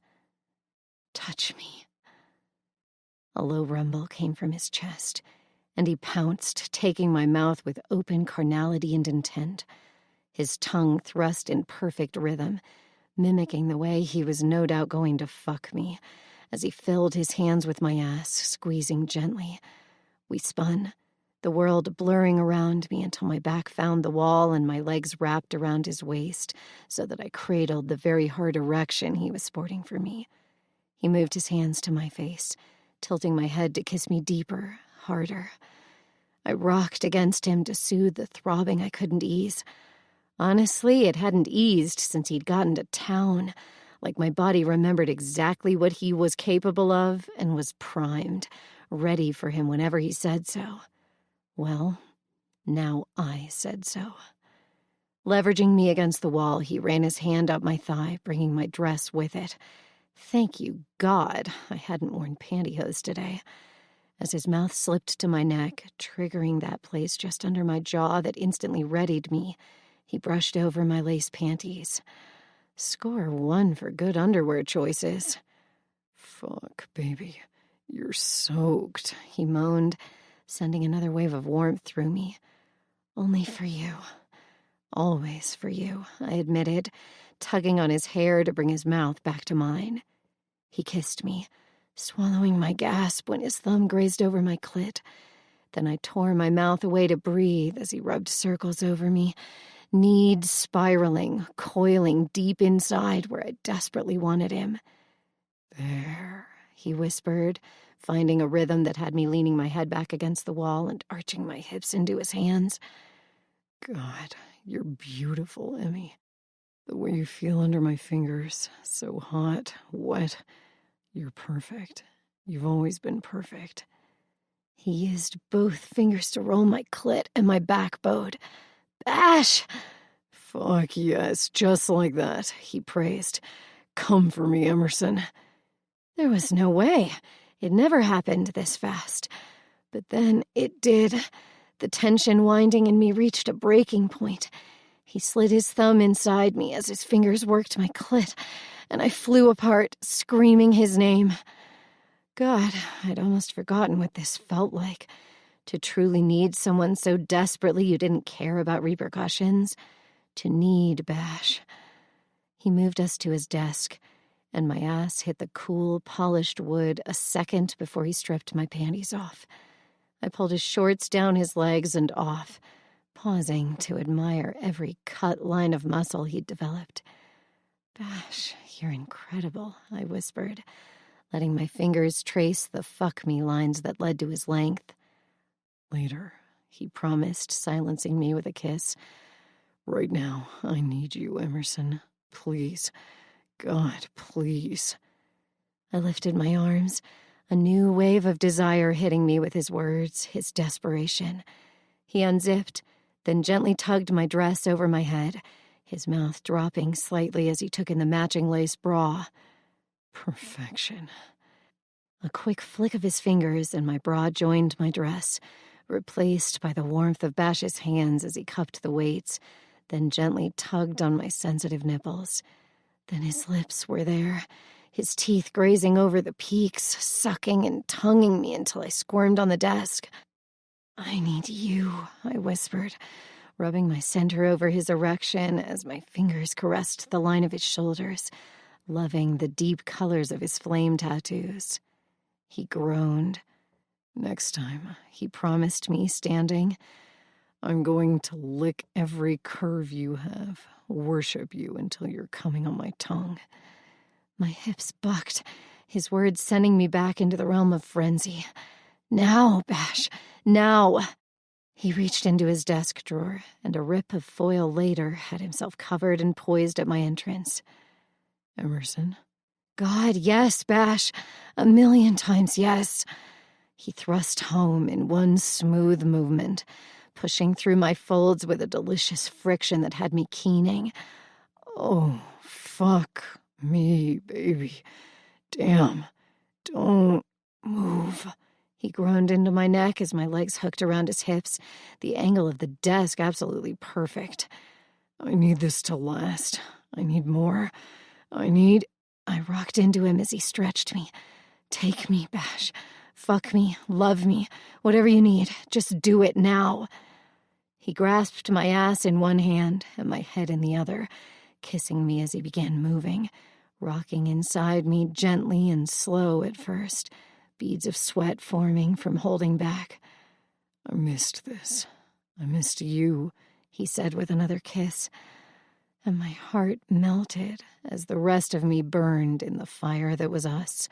Touch me. A low rumble came from his chest, and he pounced, taking my mouth with open carnality and intent, his tongue thrust in perfect rhythm, mimicking the way he was no doubt going to fuck me, as he filled his hands with my ass, squeezing gently. We spun, the world blurring around me until my back found the wall and my legs wrapped around his waist so that I cradled the very hard erection he was sporting for me. He moved his hands to my face, tilting my head to kiss me deeper, harder. I rocked against him to soothe the throbbing I couldn't ease. Honestly, it hadn't eased since he'd gotten to town, like my body remembered exactly what he was capable of and was primed, ready for him whenever he said so. Well, now I said so. Leveraging me against the wall, he ran his hand up my thigh, bringing my dress with it. Thank you, God, I hadn't worn pantyhose today. As his mouth slipped to my neck, triggering that place just under my jaw that instantly readied me, he brushed over my lace panties. Score 1 for good underwear choices. fuck, baby. You're soaked. He moaned, sending another wave of warmth through me. Only for you. Always for you, I admitted, tugging on his hair to bring his mouth back to mine. He kissed me, swallowing my gasp when his thumb grazed over my clit. Then I tore my mouth away to breathe as he rubbed circles over me, need spiraling, coiling deep inside where I desperately wanted him. There, he whispered, finding a rhythm that had me leaning my head back against the wall and arching my hips into his hands. God, you're beautiful, Emmy. The way you feel under my fingers, so hot, wet. You're perfect. You've always been perfect. He used both fingers to roll my clit and my back bowed. Bash! Fuck yes, just like that, he praised. Come for me, Emerson. There was no way. It never happened this fast. But then it did. The tension winding in me reached a breaking point. He slid his thumb inside me as his fingers worked my clit, and I flew apart, screaming his name. God, I'd almost forgotten what this felt like. To truly need someone so desperately you didn't care about repercussions. To need Bash. He moved us to his desk, and my ass hit the cool, polished wood a second before he stripped my panties off. I pulled his shorts down his legs and off, pausing to admire every cut line of muscle he'd developed. Bash, you're incredible, I whispered, letting my fingers trace the fuck me lines that led to his length. Later, He promised, silencing me with a kiss. Right now, I need you, Emerson. Please. God, please. I lifted my arms, a new wave of desire hitting me with his words, his desperation. He unzipped, then gently tugged my dress over my head, his mouth dropping slightly as he took in the matching lace bra. Perfection. A quick flick of his fingers and my bra joined my dress, replaced by the warmth of Bash's hands as he cupped the weights, then gently tugged on my sensitive nipples. Then his lips were there, his teeth grazing over the peaks, sucking and tonguing me until I squirmed on the desk. I need you, I whispered, rubbing my center over his erection as my fingers caressed the line of his shoulders, loving the deep colors of his flame tattoos. He groaned. Next time, He promised me, standing. I'm going to lick every curve you have, worship you until you're coming on my tongue. My hips bucked, his words sending me back into the realm of frenzy. Now, Bash, now. He reached into his desk drawer, and a rip of foil later had himself covered and poised at my entrance. Emerson? God, yes, Bash. 1,000,000 times yes. He thrust home in one smooth movement, pushing through my folds with a delicious friction that had me keening. Oh, fuck me, baby. Damn. Don't move. He groaned into my neck as my legs hooked around his hips, the angle of the desk absolutely perfect. I need this to last. I need more. I rocked into him as he stretched me. Take me, Bash. Fuck me, love me, whatever you need. Just do it now. He grasped my ass in one hand and my head in the other, kissing me as he began moving, rocking inside me gently and slow at first, beads of sweat forming from holding back. I missed this. I missed you, he said with another kiss, and my heart melted as the rest of me burned in the fire that was us.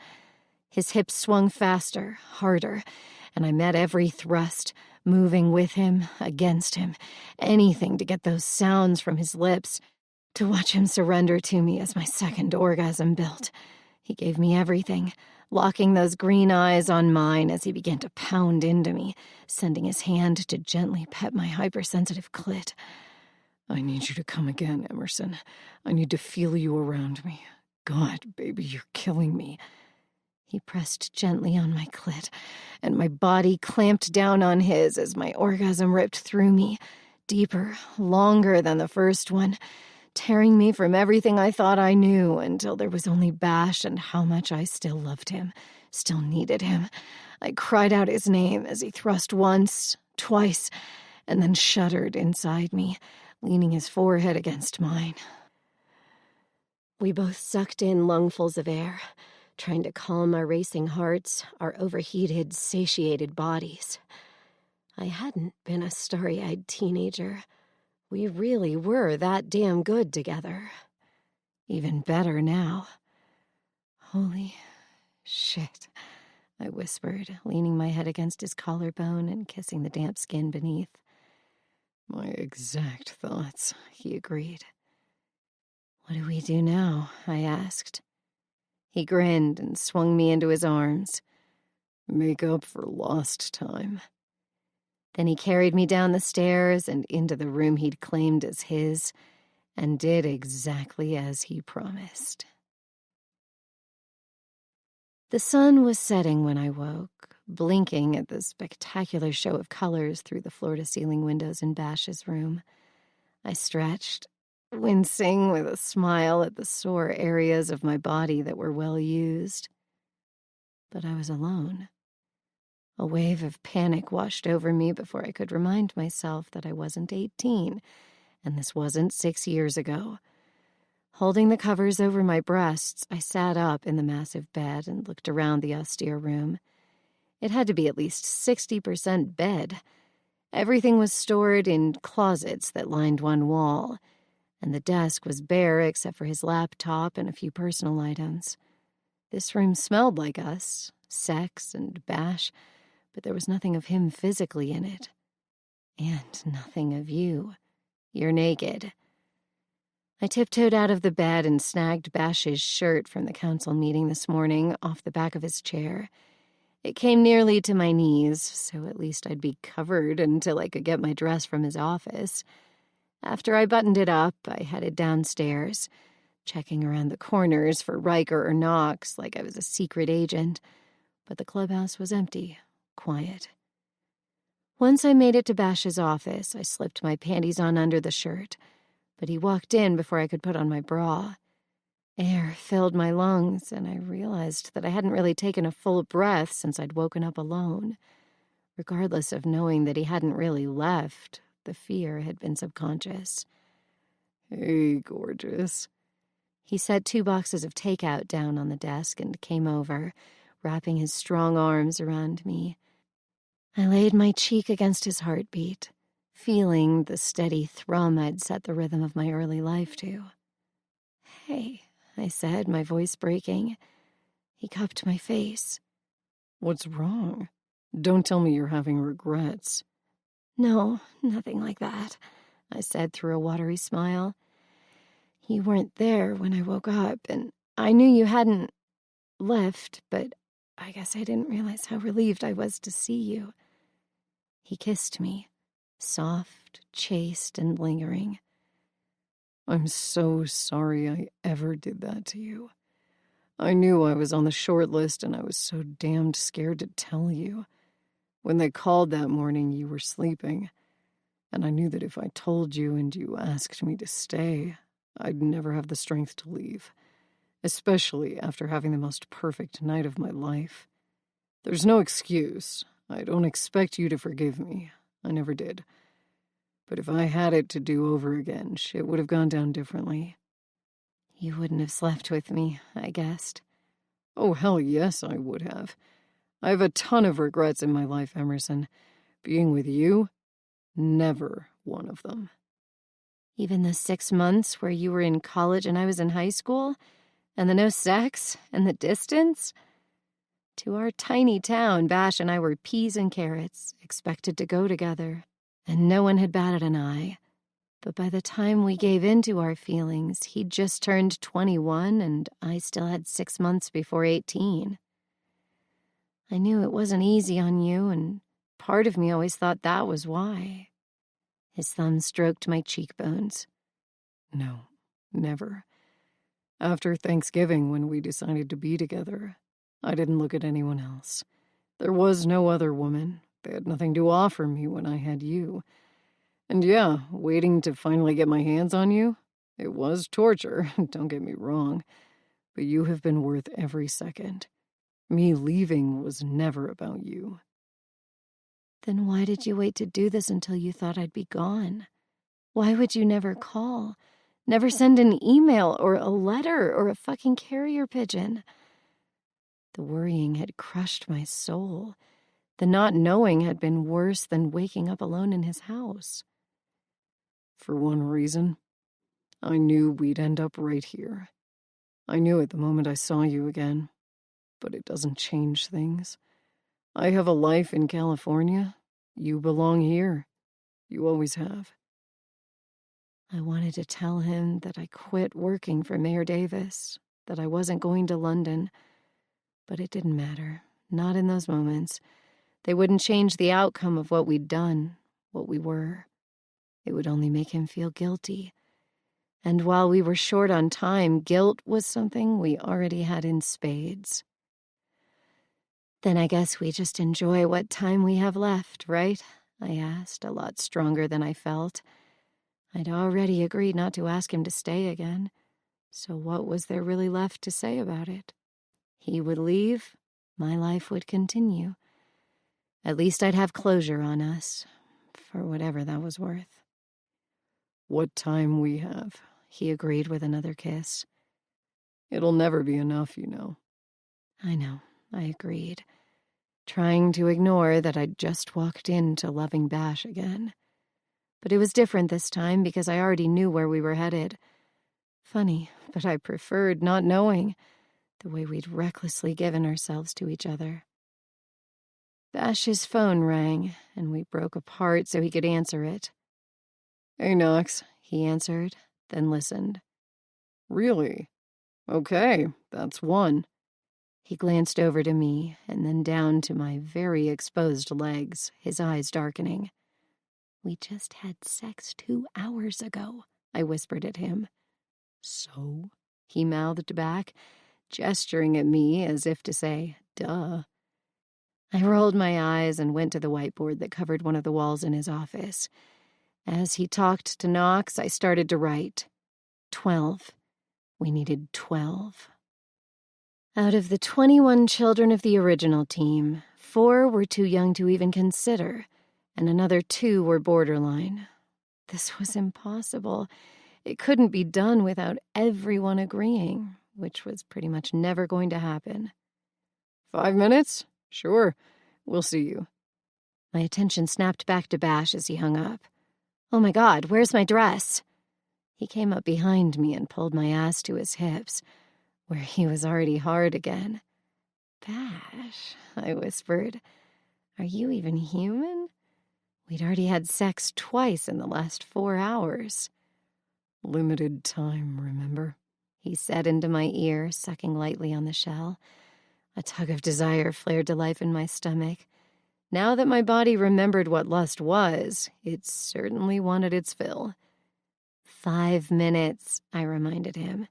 His hips swung faster, harder, and I met every thrust, moving with him, against him, anything to get those sounds from his lips, to watch him surrender to me as my second orgasm built. He gave me everything, locking those green eyes on mine as he began to pound into me, sending his hand to gently pet my hypersensitive clit. I need you to come again, Emerson. I need to feel you around me. God, baby, you're killing me. He pressed gently on my clit, and my body clamped down on his as my orgasm ripped through me, deeper, longer than the first one, tearing me from everything I thought I knew until there was only Bash and how much I still loved him, still needed him. I cried out his name as he thrust once, twice, and then shuddered inside me, leaning his forehead against mine. We both sucked in lungfuls of air, trying to calm our racing hearts, our overheated, satiated bodies. I hadn't been a starry-eyed teenager. We really were that damn good together. Even better now. Holy shit, I whispered, leaning my head against his collarbone and kissing the damp skin beneath. My exact thoughts, he agreed. What do we do now? I asked. He grinned and swung me into his arms. Make up for lost time. Then he carried me down the stairs and into the room he'd claimed as his, and did exactly as he promised. The sun was setting when I woke, blinking at the spectacular show of colors through the floor-to-ceiling windows in Bash's room. I stretched, wincing with a smile at the sore areas of my body that were well used. But I was alone. A wave of panic washed over me before I could remind myself that I wasn't 18, and this wasn't 6 years ago. Holding the covers over my breasts, I sat up in the massive bed and looked around the austere room. It had to be at least 60% bed. Everything was stored in closets that lined one wall, and the desk was bare except for his laptop and a few personal items. This room smelled like us, sex and Bash, but there was nothing of him physically in it. And nothing of you. You're naked. I tiptoed out of the bed and snagged Bash's shirt from the council meeting this morning off the back of his chair. It came nearly to my knees, so at least I'd be covered until I could get my dress from his office. After I buttoned it up, I headed downstairs, checking around the corners for Riker or Knox like I was a secret agent, but the clubhouse was empty, quiet. Once I made it to Bash's office, I slipped my panties on under the shirt, but he walked in before I could put on my bra. Air filled my lungs, and I realized that I hadn't really taken a full breath since I'd woken up alone. Regardless of knowing that he hadn't really left, the fear had been subconscious. Hey, gorgeous. He set 2 boxes of takeout down on the desk and came over, wrapping his strong arms around me. I laid my cheek against his heartbeat, feeling the steady thrum I'd set the rhythm of my early life to. Hey, I said, my voice breaking. He cupped my face. What's wrong? Don't tell me you're having regrets. No, nothing like that, I said through a watery smile. You weren't there when I woke up, and I knew you hadn't left, but I guess I didn't realize how relieved I was to see you. He kissed me, soft, chaste, and lingering. I'm so sorry I ever did that to you. I knew I was on the short list, and I was so damned scared to tell you. When they called that morning, you were sleeping, and I knew that if I told you and you asked me to stay, I'd never have the strength to leave, especially after having the most perfect night of my life. There's no excuse. I don't expect you to forgive me. I never did. But if I had it to do over again, shit would have gone down differently. You wouldn't have slept with me, I guessed. Oh, hell yes, I would have. I have a ton of regrets in my life, Emerson. Being with you, never one of them. Even the 6 months where you were in college and I was in high school? And the no sex? And the distance? To our tiny town, Bash and I were peas and carrots, expected to go together, and no one had batted an eye. But by the time we gave in to our feelings, he'd just turned 21, and I still had 6 months before 18. I knew it wasn't easy on you, and part of me always thought that was why. His thumb stroked my cheekbones. No, never. After Thanksgiving, when we decided to be together, I didn't look at anyone else. There was no other woman. They had nothing to offer me when I had you. And yeah, waiting to finally get my hands on you, it was torture, don't get me wrong. But you have been worth every second. Me leaving was never about you. Then why did you wait to do this until you thought I'd be gone? Why would you never call? Never send an email or a letter or a fucking carrier pigeon? The worrying had crushed my soul. The not knowing had been worse than waking up alone in his house. For one reason, I knew we'd end up right here. I knew it the moment I saw you again, but it doesn't change things. I have a life in California. You belong here. You always have. I wanted to tell him that I quit working for Mayor Davis, that I wasn't going to London, but it didn't matter. Not in those moments. They wouldn't change the outcome of what we'd done, what we were. It would only make him feel guilty. And while we were short on time, guilt was something we already had in spades. Then I guess we just enjoy what time we have left, right? I asked, a lot stronger than I felt. I'd already agreed not to ask him to stay again, so what was there really left to say about it? He would leave, my life would continue. At least I'd have closure on us, for whatever that was worth. What time we have, he agreed with another kiss. It'll never be enough, you know. I know, I agreed, trying to ignore that I'd just walked into loving Bash again. But it was different this time because I already knew where we were headed. Funny, but I preferred not knowing, the way we'd recklessly given ourselves to each other. Bash's phone rang, and we broke apart so he could answer it. "Hey, Knox," he answered, then listened. "Really? Okay, that's one." He glanced over to me and then down to my very exposed legs, his eyes darkening. "We just had sex 2 hours ago," I whispered at him. "So?" he mouthed back, gesturing at me as if to say, duh. I rolled my eyes and went to the whiteboard that covered one of the walls in his office. As he talked to Knox, I started to write. 12. We needed 12. Out of the 21 children of the original team, 4 were too young to even consider, and another 2 were borderline. This was impossible. It couldn't be done without everyone agreeing, which was pretty much never going to happen. 5 minutes? Sure. We'll see you. My attention snapped back to Bash as he hung up. Oh my God, where's my dress? He came up behind me and pulled my ass to his hips, where he was already hard again. Bash, I whispered, are you even human? We'd already had sex twice in the last 4 hours. Limited time, remember? He said into my ear, sucking lightly on the shell. A tug of desire flared to life in my stomach. Now that my body remembered what lust was, it certainly wanted its fill. 5 minutes, I reminded him.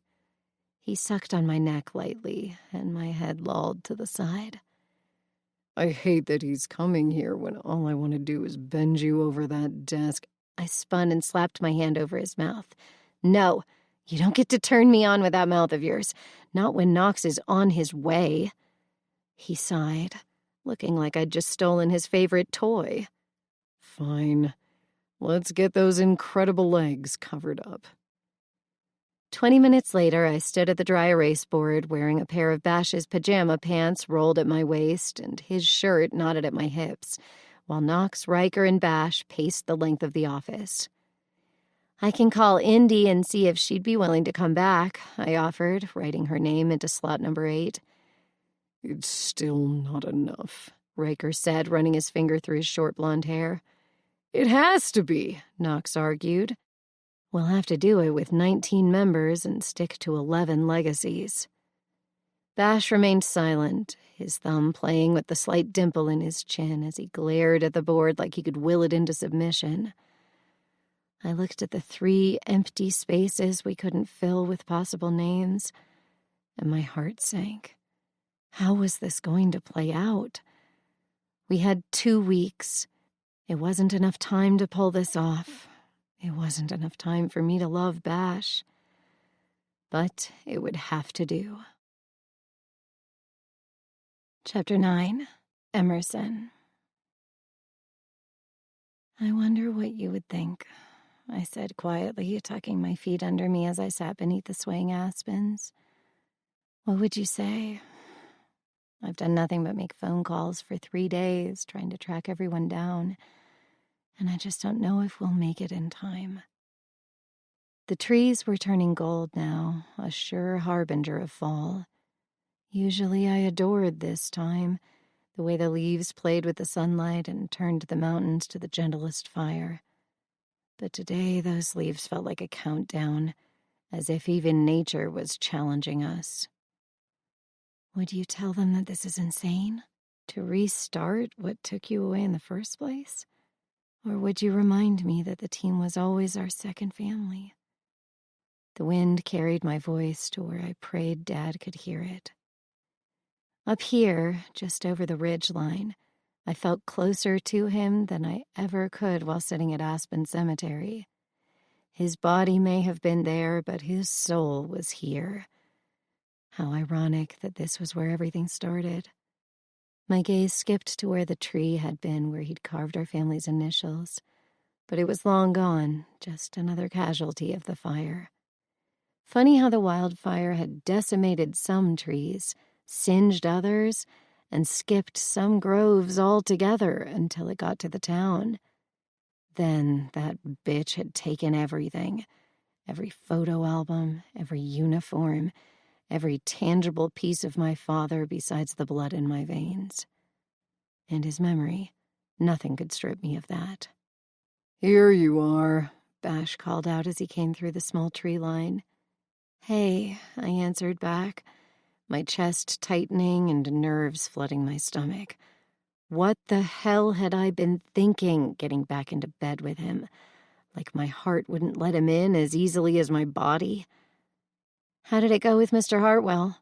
He sucked on my neck lightly, and my head lolled to the side. I hate that he's coming here when all I want to do is bend you over that desk. I spun and slapped my hand over his mouth. No, you don't get to turn me on with that mouth of yours. Not when Knox is on his way. He sighed, looking like I'd just stolen his favorite toy. Fine. Let's get those incredible legs covered up. 20 minutes later, I stood at the dry erase board wearing a pair of Bash's pajama pants rolled at my waist and his shirt knotted at my hips, while Knox, Riker, and Bash paced the length of the office. I can call Indy and see if she'd be willing to come back, I offered, writing her name into slot number 8. It's still not enough, Riker said, running his finger through his short blonde hair. It has to be, Knox argued. We'll have to do it with 19 members and stick to 11 legacies. Bash remained silent, his thumb playing with the slight dimple in his chin as he glared at the board like he could will it into submission. I looked at the 3 empty spaces we couldn't fill with possible names, and my heart sank. How was this going to play out? We had 2 weeks. It wasn't enough time to pull this off. It wasn't enough time for me to love Bash. But it would have to do. Chapter 9. Emerson. I wonder what you would think, I said quietly, tucking my feet under me as I sat beneath the swaying aspens. What would you say? I've done nothing but make phone calls for 3 days, trying to track everyone down, and I just don't know if we'll make it in time. The trees were turning gold now, a sure harbinger of fall. Usually I adored this time, the way the leaves played with the sunlight and turned the mountains to the gentlest fire. But today those leaves felt like a countdown, as if even nature was challenging us. Would you tell them that this is insane? To restart what took you away in the first place? Or would you remind me that the team was always our second family? The wind carried my voice to where I prayed Dad could hear it. Up here, just over the ridge line, I felt closer to him than I ever could while sitting at Aspen Cemetery. His body may have been there, but his soul was here. How ironic that this was where everything started. My gaze skipped to where the tree had been, where he'd carved our family's initials. But it was long gone, just another casualty of the fire. Funny how the wildfire had decimated some trees, singed others, and skipped some groves altogether until it got to the town. Then that bitch had taken everything. Every photo album, every uniform, every tangible piece of my father besides the blood in my veins. And his memory. Nothing could strip me of that. "Here you are," Bash called out as he came through the small tree line. "Hey," I answered back, my chest tightening and nerves flooding my stomach. What the hell had I been thinking, getting back into bed with him? Like my heart wouldn't let him in as easily as my body. "How did it go with Mr. Hartwell?"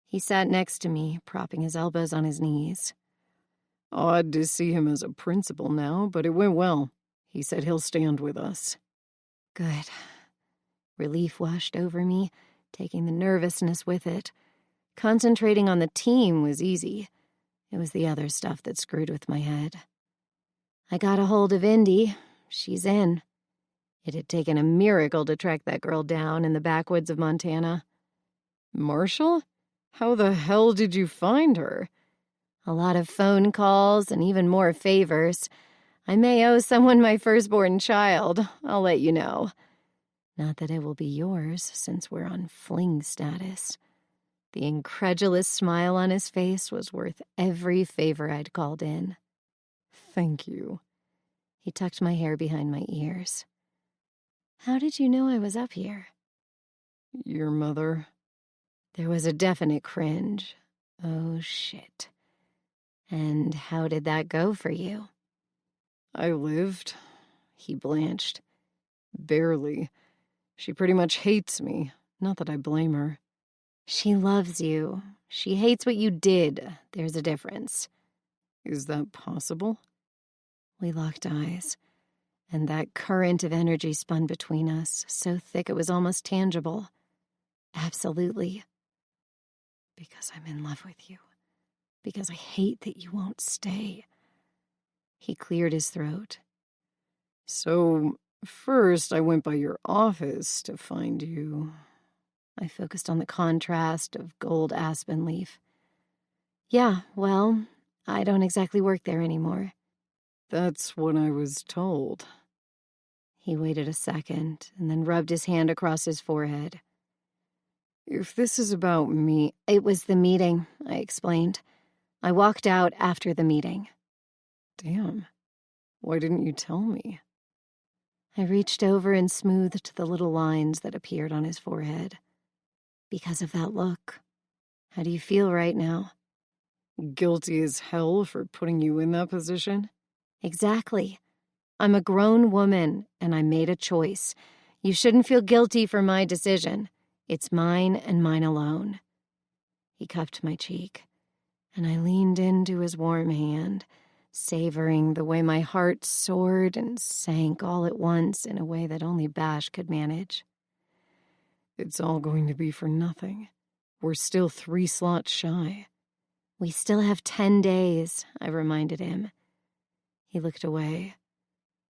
He sat next to me, propping his elbows on his knees. "Odd to see him as a principal now, but it went well. He said he'll stand with us." Good. Relief washed over me, taking the nervousness with it. Concentrating on the team was easy. It was the other stuff that screwed with my head. I got a hold of Indy. She's in. It had taken a miracle to track that girl down in the backwoods of Montana. "Marshall? How the hell did you find her?" A lot of phone calls and even more favors. I may owe someone my firstborn child. I'll let you know. Not that it will be yours, since we're on fling status. The incredulous smile on his face was worth every favor I'd called in. "Thank you." He tucked my hair behind my ears. "How did you know I was up here?" "Your mother." There was a definite cringe. Oh, shit. "And how did that go for you?" "I lived." He blanched. "Barely. She pretty much hates me. Not that I blame her." "She loves you. She hates what you did. There's a difference." "Is that possible?" We locked eyes, and that current of energy spun between us, so thick it was almost tangible. "Absolutely." "Because I'm in love with you. Because I hate that you won't stay." He cleared his throat. "So, first I went by your office to find you." I focused on the contrast of gold aspen leaf. "Yeah, well, I don't exactly work there anymore." "That's what I was told." He waited a second and then rubbed his hand across his forehead. "If this is about me..." "It was the meeting," I explained. "I walked out after the meeting." "Damn. Why didn't you tell me?" I reached over and smoothed the little lines that appeared on his forehead. "Because of that look. How do you feel right now?" "Guilty as hell for putting you in that position?" "Exactly. I'm a grown woman, and I made a choice. You shouldn't feel guilty for my decision. It's mine and mine alone." He cupped my cheek, and I leaned into his warm hand, savoring the way my heart soared and sank all at once in a way that only Bash could manage. "It's all going to be for nothing. We're still 3 slots shy." "We still have 10 days, I reminded him. He looked away,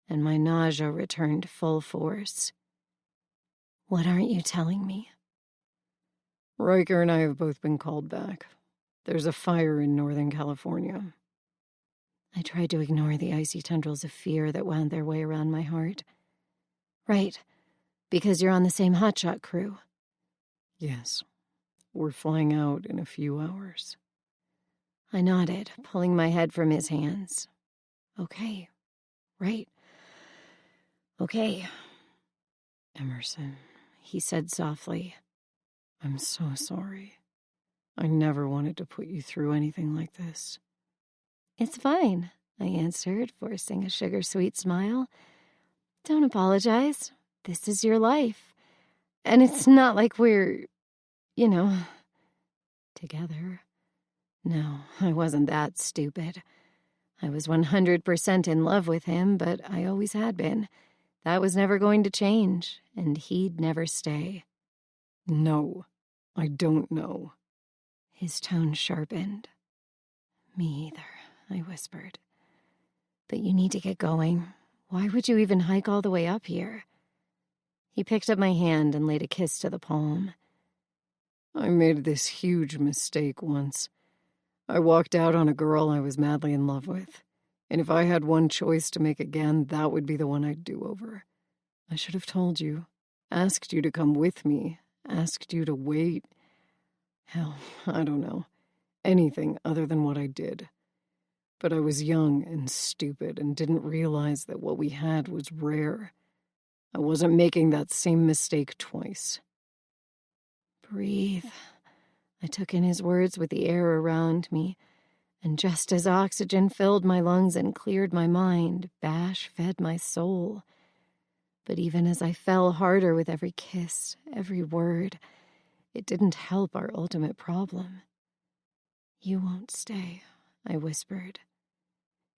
and my nausea returned full force. "What aren't you telling me?" "Riker and I have both been called back. There's a fire in Northern California." I tried to ignore the icy tendrils of fear that wound their way around my heart. "Right, because you're on the same hotshot crew." "Yes. We're flying out in a few hours." I nodded, pulling my head from his hands. "Okay, right. Okay." "Emerson," he said softly. "I'm so sorry. I never wanted to put you through anything like this." "It's fine," I answered, forcing a sugar-sweet smile. "Don't apologize. This is your life. And it's not like we're, together." No, I wasn't that stupid. I was 100% in love with him, but I always had been. That was never going to change, and he'd never stay. No, I don't know. His tone sharpened. Me either, I whispered. But you need to get going. Why would you even hike all the way up here? He picked up my hand and laid a kiss to the palm. I made this huge mistake once. I walked out on a girl I was madly in love with, and if I had one choice to make again, that would be the one I'd do over. I should have told you, asked you to come with me, asked you to wait. Hell, I don't know. Anything other than what I did. But I was young and stupid and didn't realize that what we had was rare. I wasn't making that same mistake twice. Breathe. I took in his words with the air around me, and just as oxygen filled my lungs and cleared my mind, Bash fed my soul. But even as I fell harder with every kiss, every word, it didn't help our ultimate problem. You won't stay, I whispered.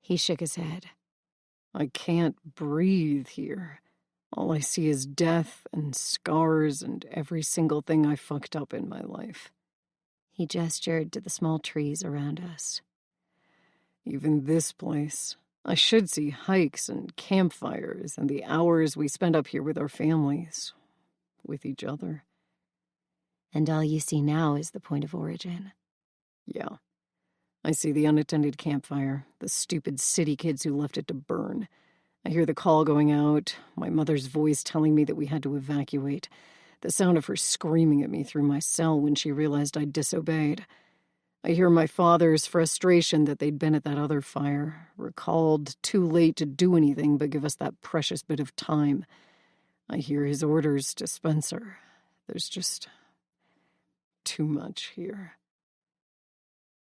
He shook his head. I can't breathe here. All I see is death and scars and every single thing I fucked up in my life. He gestured to the small trees around us. Even this place. I should see hikes and campfires and the hours we spent up here with our families, with each other. And all you see now is the point of origin. Yeah. I see the unattended campfire, the stupid city kids who left it to burn. I hear the call going out, my mother's voice telling me that we had to evacuate, the sound of her screaming at me through my cell when she realized I'd disobeyed. I hear my father's frustration that they'd been at that other fire, recalled too late to do anything but give us that precious bit of time. I hear his orders to Spencer. There's just too much here.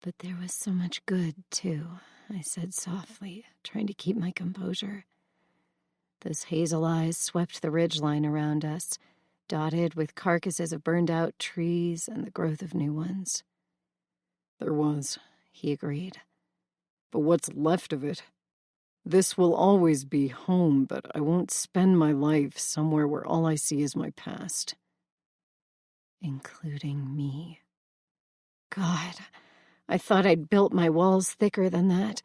But there was so much good, too, I said softly, trying to keep my composure. Those hazel eyes swept the ridgeline around us, dotted with carcasses of burned-out trees and the growth of new ones. There was, he agreed. But what's left of it? This will always be home, but I won't spend my life somewhere where all I see is my past. Including me. God, I thought I'd built my walls thicker than that,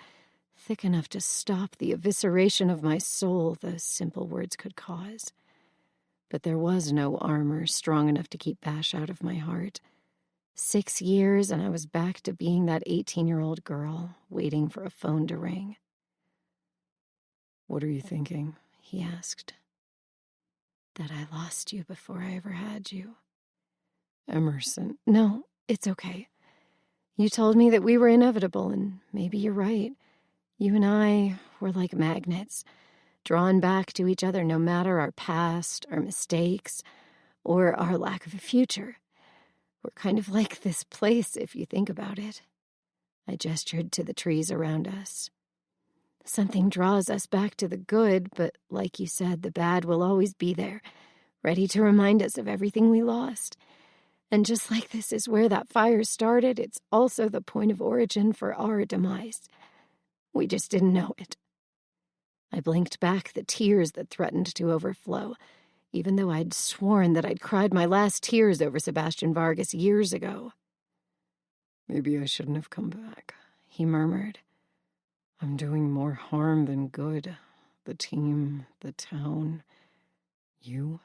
thick enough to stop the evisceration of my soul those simple words could cause. But there was no armor strong enough to keep Bash out of my heart. 6 years, and I was back to being that 18-year-old girl, waiting for a phone to ring. What are you thinking? He asked. That I lost you before I ever had you. Emerson. No, it's okay. You told me that we were inevitable, and maybe you're right. You and I were like magnets, drawn back to each other no matter our past, our mistakes, or our lack of a future. We're kind of like this place, if you think about it. I gestured to the trees around us. Something draws us back to the good, but like you said, the bad will always be there, ready to remind us of everything we lost. And just like this is where that fire started, it's also the point of origin for our demise. We just didn't know it. I blinked back the tears that threatened to overflow, even though I'd sworn that I'd cried my last tears over Sebastian Vargas years ago. Maybe I shouldn't have come back, he murmured. I'm doing more harm than good. The team, the town, you.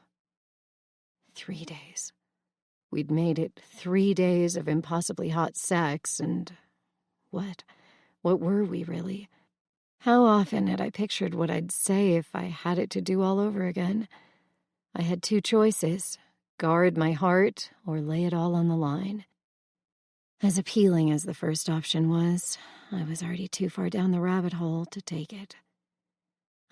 3 days. We'd made it 3 days of impossibly hot sex, and what? What were we, really? How often had I pictured what I'd say if I had it to do all over again? I had 2 choices, guard my heart or lay it all on the line. As appealing as the first option was, I was already too far down the rabbit hole to take it.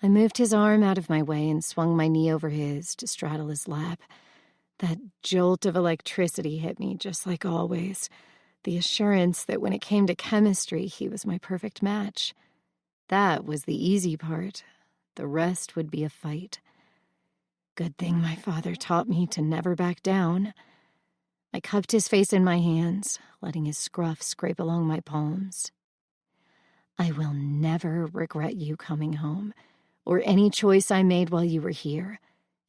I moved his arm out of my way and swung my knee over his to straddle his lap. That jolt of electricity hit me just like always, the assurance that when it came to chemistry, he was my perfect match. That was the easy part. The rest would be a fight. Good thing my father taught me to never back down. I cupped his face in my hands, letting his scruff scrape along my palms. I will never regret you coming home, or any choice I made while you were here,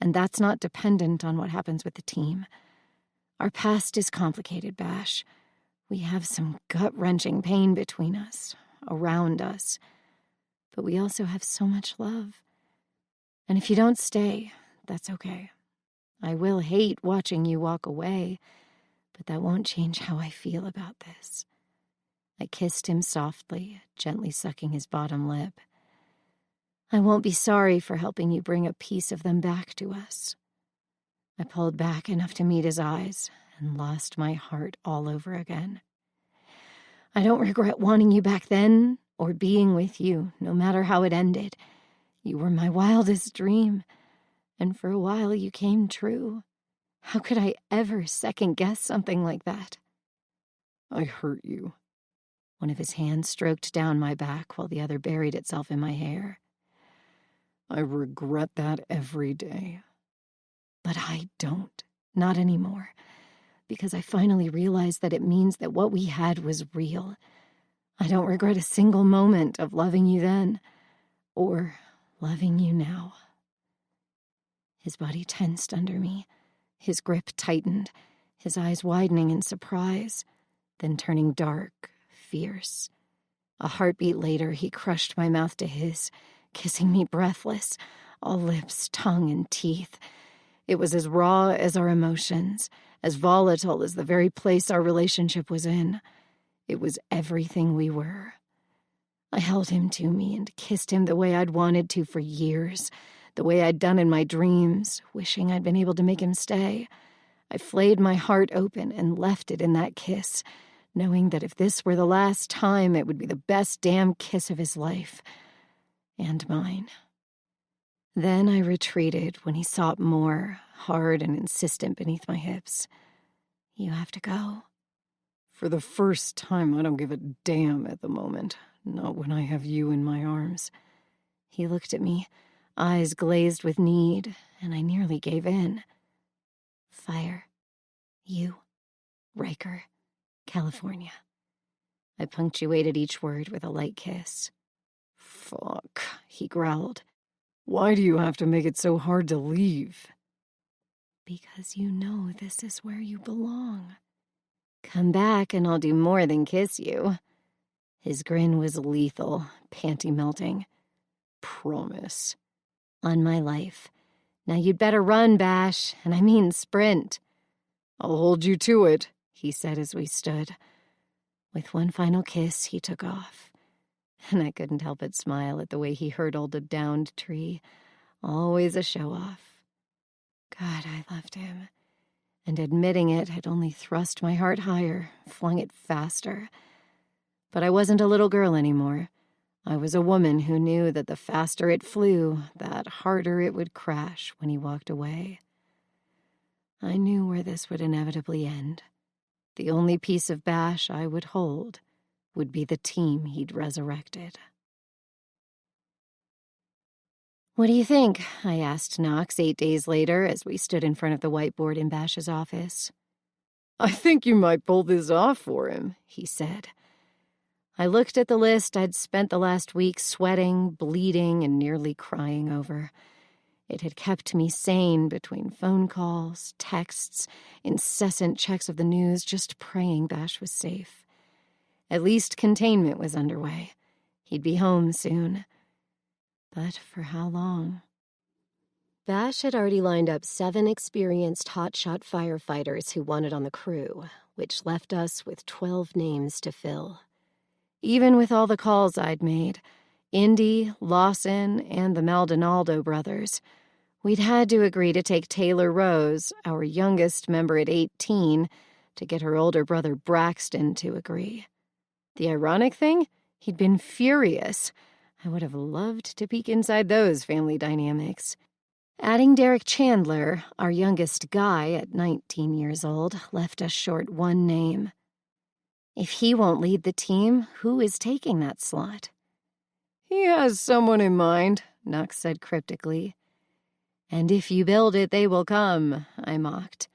and that's not dependent on what happens with the team. Our past is complicated, Bash. We have some gut-wrenching pain between us, around us, but we also have so much love. And if you don't stay, that's okay. I will hate watching you walk away, but that won't change how I feel about this. I kissed him softly, gently sucking his bottom lip. I won't be sorry for helping you bring a piece of them back to us. I pulled back enough to meet his eyes and lost my heart all over again. I don't regret wanting you back then or being with you, no matter how it ended. You were my wildest dream, and for a while you came true. How could I ever second-guess something like that? I hurt you. One of his hands stroked down my back while the other buried itself in my hair. I regret that every day. But I don't. Not anymore. Because I finally realized that it means that what we had was real. I don't regret a single moment of loving you then, or loving you now. His body tensed under me. His grip tightened, his eyes widening in surprise, then turning dark, fierce. A heartbeat later, he crushed my mouth to his, kissing me breathless, all lips, tongue, and teeth. It was as raw as our emotions, as volatile as the very place our relationship was in. It was everything we were. I held him to me and kissed him the way I'd wanted to for years, the way I'd done in my dreams, wishing I'd been able to make him stay. I flayed my heart open and left it in that kiss, knowing that if this were the last time, it would be the best damn kiss of his life. And mine. Then I retreated when he sought more, hard and insistent beneath my hips. You have to go. For the first time, I don't give a damn at the moment. Not when I have you in my arms. He looked at me, eyes glazed with need, and I nearly gave in. Fire. You. Riker. California. I punctuated each word with a light kiss. Fuck, he growled. Why do you have to make it so hard to leave? Because you know this is where you belong. Come back and I'll do more than kiss you. His grin was lethal, panty melting. Promise. On my life. Now you'd better run, Bash, and I mean sprint. I'll hold you to it, he said as we stood. With one final kiss, he took off. And I couldn't help but smile at the way he hurdled a downed tree. Always a show-off. God, I loved him. And admitting it had only thrust my heart higher, flung it faster. But I wasn't a little girl anymore. I was a woman who knew that the faster it flew, that harder it would crash when he walked away. I knew where this would inevitably end. The only piece of Bash I would hold would be the team he'd resurrected. What do you think? I asked Knox 8 days later as we stood in front of the whiteboard in Bash's office. I think you might pull this off for him, he said. I looked at the list I'd spent the last week sweating, bleeding, and nearly crying over. It had kept me sane between phone calls, texts, incessant checks of the news, just praying Bash was safe. At least containment was underway. He'd be home soon. But for how long? Bash had already lined up 7 experienced hotshot firefighters who wanted on the crew, which left us with 12 names to fill. Even with all the calls I'd made, Indy, Lawson, and the Maldonado brothers, we'd had to agree to take Taylor Rose, our youngest member at 18, to get her older brother Braxton to agree. The ironic thing? He'd been furious. I would have loved to peek inside those family dynamics. Adding Derek Chandler, our youngest guy at 19 years old, left us short one name. If he won't lead the team, who is taking that slot? He has someone in mind, Knox said cryptically. And if you build it, they will come, I mocked.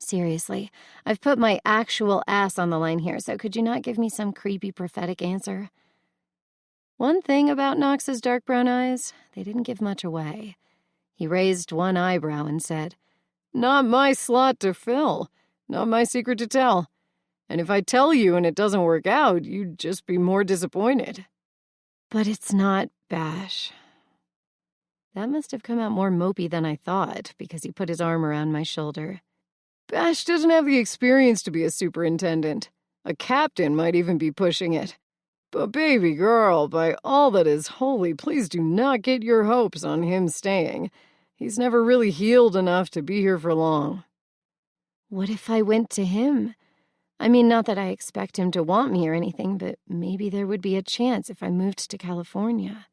Seriously, I've put my actual ass on the line here, so could you not give me some creepy prophetic answer? One thing about Knox's dark brown eyes, they didn't give much away. He raised one eyebrow and said, "Not my slot to fill. Not my secret to tell. And if I tell you and it doesn't work out, you'd just be more disappointed." But it's not Bash. That must have come out more mopey than I thought, because he put his arm around my shoulder. "Bash doesn't have the experience to be a superintendent. A captain might even be pushing it. But baby girl, by all that is holy, please do not get your hopes on him staying. He's never really healed enough to be here for long." What if I went to him? I mean, not that I expect him to want me or anything, but maybe there would be a chance if I moved to California.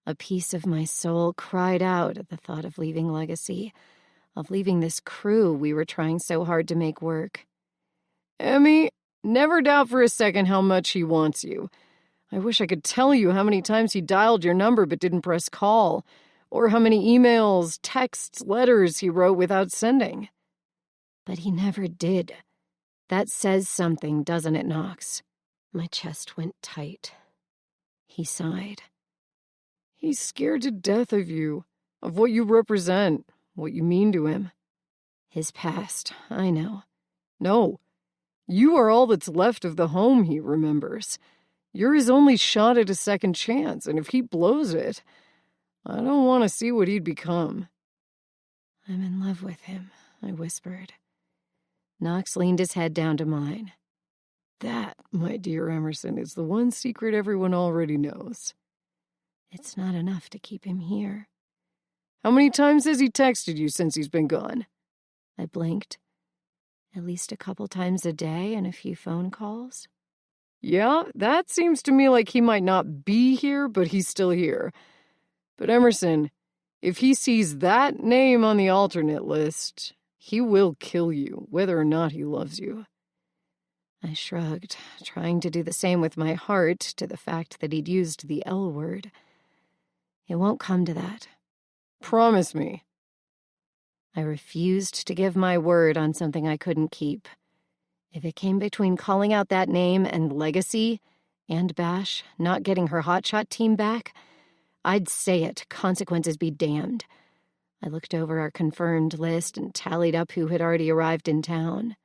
A piece of my soul cried out at the thought of leaving Legacy, of leaving this crew we were trying so hard to make work. "Emmy, never doubt for a second how much he wants you. I wish I could tell you how many times he dialed your number but didn't press call, or how many emails, texts, letters he wrote without sending. But he never did. That says something, doesn't it, Knox?" My chest went tight. He sighed. "He's scared to death of you, of what you represent, what you mean to him." His past, I know. No, you are all that's left of the home he remembers. You're his only shot at a second chance, and if he blows it, I don't want to see what he'd become. "I'm in love with him," I whispered. Knox leaned his head down to mine. "That, my dear Emerson, is the one secret everyone already knows." It's not enough to keep him here. "How many times has he texted you since he's been gone?" I blinked. "At least a couple times a day and a few phone calls." "Yeah, that seems to me like he might not be here, but he's still here. But Emerson, if he sees that name on the alternate list, he will kill you, whether or not he loves you." I shrugged, trying to do the same with my heart to the fact that he'd used the L word. "It won't come to that." "Promise me." I refused to give my word on something I couldn't keep. If it came between calling out that name and Legacy, and Bash not getting her hotshot team back, I'd say it, consequences be damned. I looked over our confirmed list and tallied up who had already arrived in town.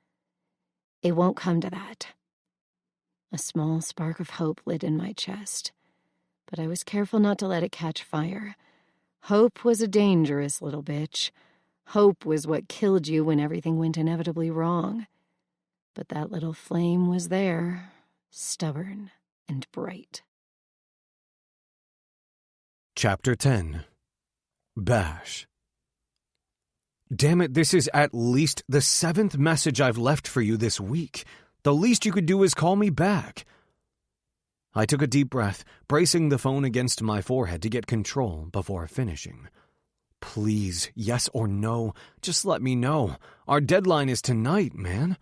It won't come to that. A small spark of hope lit in my chest, but I was careful not to let it catch fire. Hope was a dangerous little bitch. Hope was what killed you when everything went inevitably wrong. But that little flame was there, stubborn and bright. Chapter 10. Bash. Damn it, this is at least the 7th message I've left for you this week. The least you could do is call me back. I took a deep breath, bracing the phone against my forehead to get control before finishing. Please, yes or no, just let me know. Our deadline is tonight, man.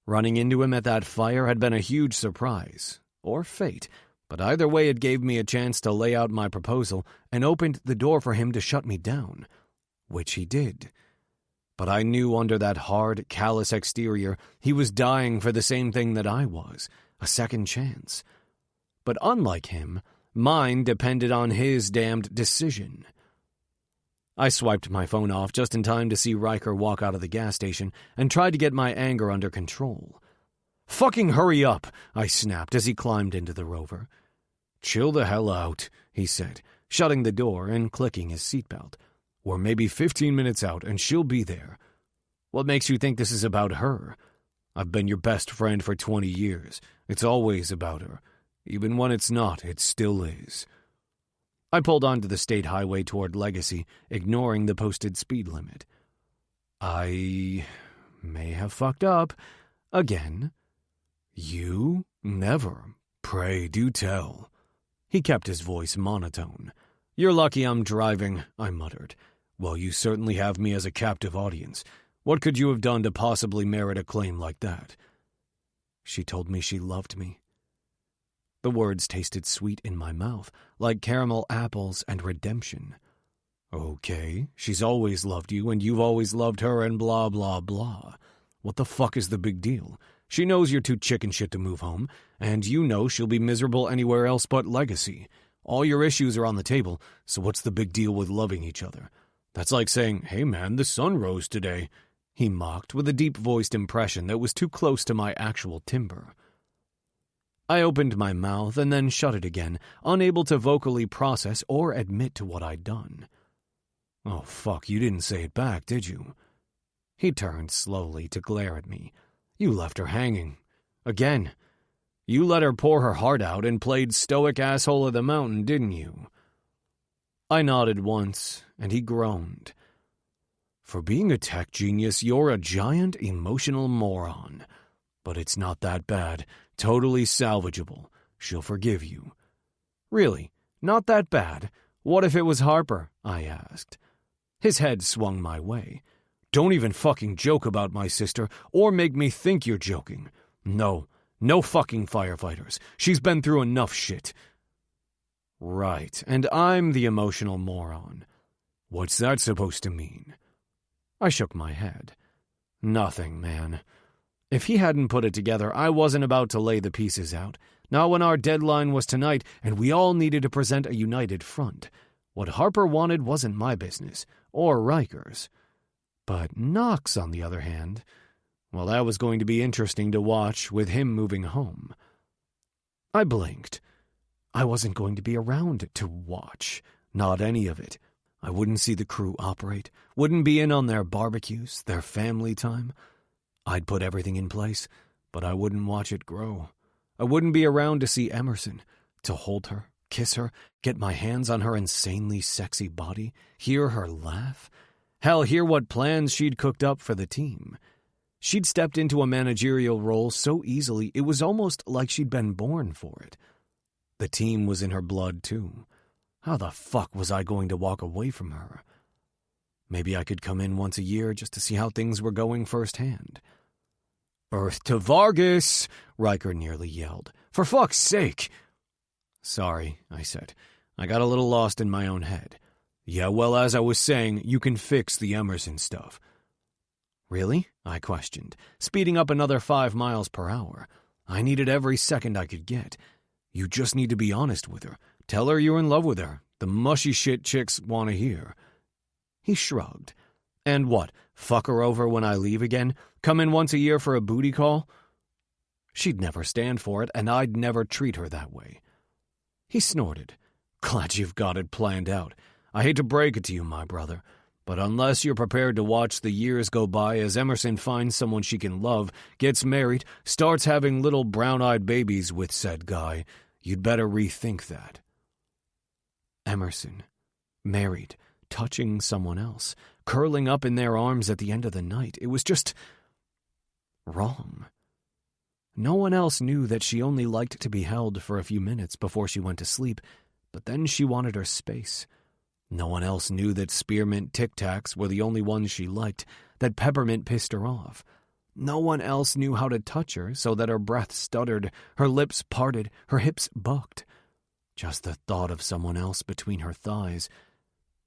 Running into him at that fire had been a huge surprise, or fate, but either way it gave me a chance to lay out my proposal and opened the door for him to shut me down, which he did. But I knew under that hard, callous exterior he was dying for the same thing that I was, a second chance. But unlike him, mine depended on his damned decision. I swiped my phone off just in time to see Riker walk out of the gas station and tried to get my anger under control. "Fucking hurry up," I snapped as he climbed into the rover. "Chill the hell out," he said, shutting the door and clicking his seatbelt. "We're maybe 15 minutes out and she'll be there. What makes you think this is about her? I've been your best friend for 20 years. It's always about her. Even when it's not, it still is." I pulled onto the state highway toward Legacy, ignoring the posted speed limit. I may have fucked up. Again. You? Never. Pray do tell. He kept his voice monotone. "You're lucky I'm driving," I muttered. "Well, you certainly have me as a captive audience. What could you have done to possibly merit a claim like that?" She told me she loved me. The words tasted sweet in my mouth, like caramel apples and redemption. Okay, she's always loved you and you've always loved her and blah blah blah. What the fuck is the big deal? She knows you're too chicken shit to move home, and you know she'll be miserable anywhere else but Legacy. All your issues are on the table, so what's the big deal with loving each other? That's like saying, hey man, the sun rose today, he mocked with a deep-voiced impression that was too close to my actual timbre. I opened my mouth and then shut it again, unable to vocally process or admit to what I'd done. Oh fuck, you didn't say it back, did you? He turned slowly to glare at me. You left her hanging. Again. You let her pour her heart out and played stoic asshole of the mountain, didn't you? I nodded once, and he groaned. For being a tech genius, you're a giant emotional moron. But it's not that bad. Totally salvageable. She'll forgive you. Really? Not that bad? What if it was Harper? I asked. His head swung my way. Don't even fucking joke about my sister, or make me think you're joking. No fucking firefighters. She's been through enough shit. Right, and I'm the emotional moron. What's that supposed to mean? I shook my head. Nothing, man. If he hadn't put it together, I wasn't about to lay the pieces out. Not when our deadline was tonight, and we all needed to present a united front. What Harper wanted wasn't my business, or Riker's. But Knox, on the other hand, well, that was going to be interesting to watch with him moving home. I blinked. I wasn't going to be around to watch. Not any of it. I wouldn't see the crew operate, wouldn't be in on their barbecues, their family time. I'd put everything in place, but I wouldn't watch it grow. I wouldn't be around to see Emerson, to hold her, kiss her, get my hands on her insanely sexy body, hear her laugh. Hell, hear what plans she'd cooked up for the team. She'd stepped into a managerial role so easily it was almost like she'd been born for it. The team was in her blood, too. How the fuck was I going to walk away from her? Maybe I could come in once a year just to see how things were going firsthand. Earth to Vargas, Riker nearly yelled. For fuck's sake! Sorry, I said. I got a little lost in my own head. Yeah, well, as I was saying, you can fix the Emerson stuff. Really? I questioned, speeding up another 5 miles per hour. I needed every second I could get. You just need to be honest with her. Tell her you're in love with her. The mushy shit chicks want to hear. He shrugged. And what, fuck her over when I leave again? Come in once a year for a booty call? She'd never stand for it, and I'd never treat her that way. He snorted. Glad you've got it planned out. I hate to break it to you, my brother, but unless you're prepared to watch the years go by as Emerson finds someone she can love, gets married, starts having little brown-eyed babies with said guy, you'd better rethink that. Emerson. Married. Touching someone else. Curling up in their arms at the end of the night. It was just wrong. No one else knew that she only liked to be held for a few minutes before she went to sleep, but then she wanted her space. No one else knew that spearmint Tic Tacs were the only ones she liked, that peppermint pissed her off. No one else knew how to touch her so that her breath stuttered, her lips parted, her hips bucked. Just the thought of someone else between her thighs.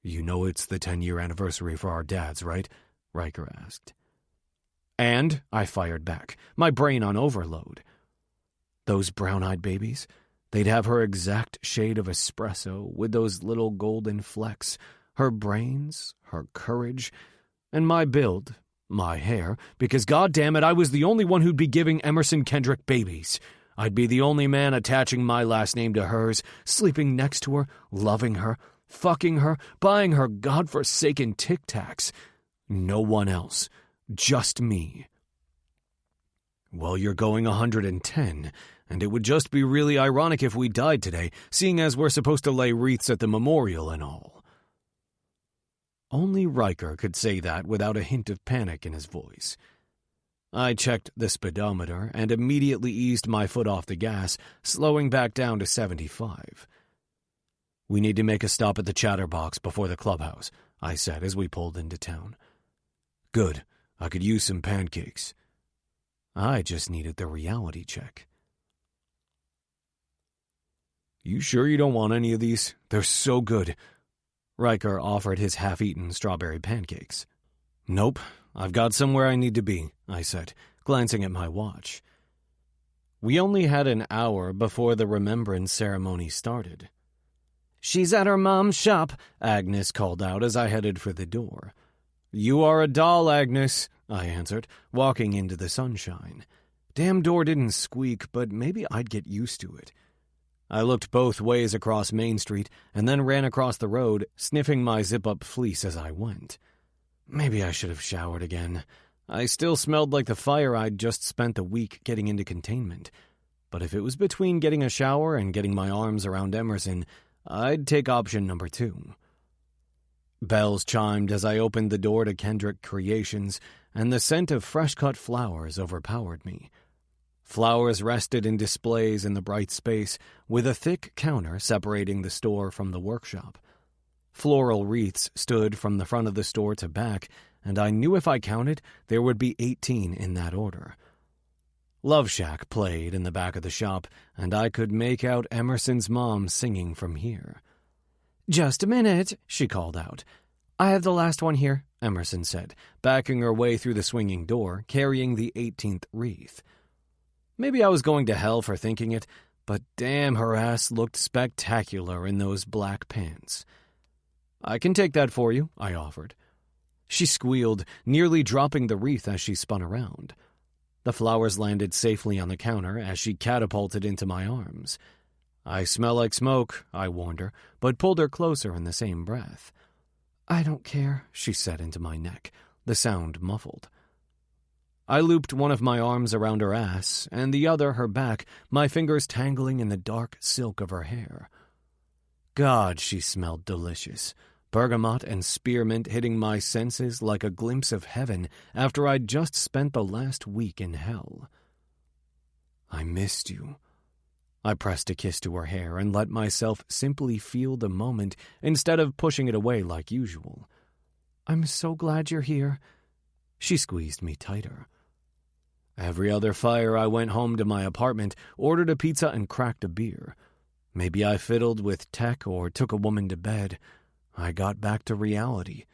You know it's the 10-year anniversary for our dads, right? Riker asked. And I fired back, my brain on overload. Those brown-eyed babies? They'd have her exact shade of espresso with those little golden flecks, her brains, her courage, and my build, my hair, because goddammit, I was the only one who'd be giving Emerson Kendrick babies. I'd be the only man attaching my last name to hers, sleeping next to her, loving her, fucking her, buying her godforsaken Tic Tacs. No one else. Just me. Well, you're going 110, and it would just be really ironic if we died today, seeing as we're supposed to lay wreaths at the memorial and all. Only Riker could say that without a hint of panic in his voice. I checked the speedometer and immediately eased my foot off the gas, slowing back down to 75. We need to make a stop at the Chatterbox before the clubhouse, I said as we pulled into town. Good. I could use some pancakes. I just needed the reality check. You sure you don't want any of these? They're so good. Riker offered his half-eaten strawberry pancakes. Nope, I've got somewhere I need to be, I said, glancing at my watch. We only had an hour before the remembrance ceremony started. She's at her mom's shop, Agnes called out as I headed for the door. You are a doll, Agnes, I answered, walking into the sunshine. Damn door didn't squeak, but maybe I'd get used to it. I looked both ways across Main Street and then ran across the road, sniffing my zip-up fleece as I went. Maybe I should have showered again. I still smelled like the fire I'd just spent a week getting into containment. But if it was between getting a shower and getting my arms around Emerson, I'd take option number 2. Bells chimed as I opened the door to Kendrick Creations, and the scent of fresh-cut flowers overpowered me. Flowers rested in displays in the bright space, with a thick counter separating the store from the workshop. Floral wreaths stood from the front of the store to back, and I knew if I counted, there would be 18 in that order. Love Shack played in the back of the shop, and I could make out Emerson's mom singing from here. Just a minute, she called out. I have the last one here, Emerson said, backing her way through the swinging door, carrying the 18th wreath. Maybe I was going to hell for thinking it, but damn, her ass looked spectacular in those black pants. I can take that for you, I offered. She squealed, nearly dropping the wreath as she spun around. The flowers landed safely on the counter as she catapulted into my arms. I smell like smoke, I warned her, but pulled her closer in the same breath. I don't care, she said into my neck, the sound muffled. I looped one of my arms around her ass, and the other her back, my fingers tangling in the dark silk of her hair. God, she smelled delicious. Bergamot and spearmint hitting my senses like a glimpse of heaven after I'd just spent the last week in hell. I missed you. I pressed a kiss to her hair and let myself simply feel the moment instead of pushing it away like usual. I'm so glad you're here. She squeezed me tighter. Every other fire, I went home to my apartment, ordered a pizza, and cracked a beer. Maybe I fiddled with tech or took a woman to bed. I got back to reality.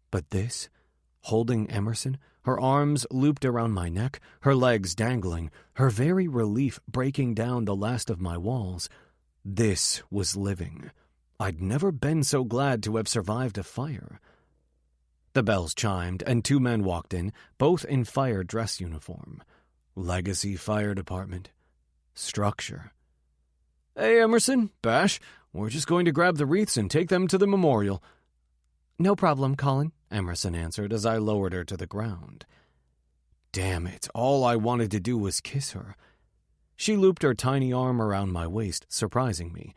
But this, holding Emerson, her arms looped around my neck, her legs dangling, her very relief breaking down the last of my walls, this was living. I'd never been so glad to have survived a fire. The bells chimed, and 2 men walked in, both in fire dress uniform. Legacy Fire Department. Structure. Hey, Emerson, Bash, we're just going to grab the wreaths and take them to the memorial. No problem, Colin, Emerson answered as I lowered her to the ground. Damn it, all I wanted to do was kiss her. She looped her tiny arm around my waist, surprising me.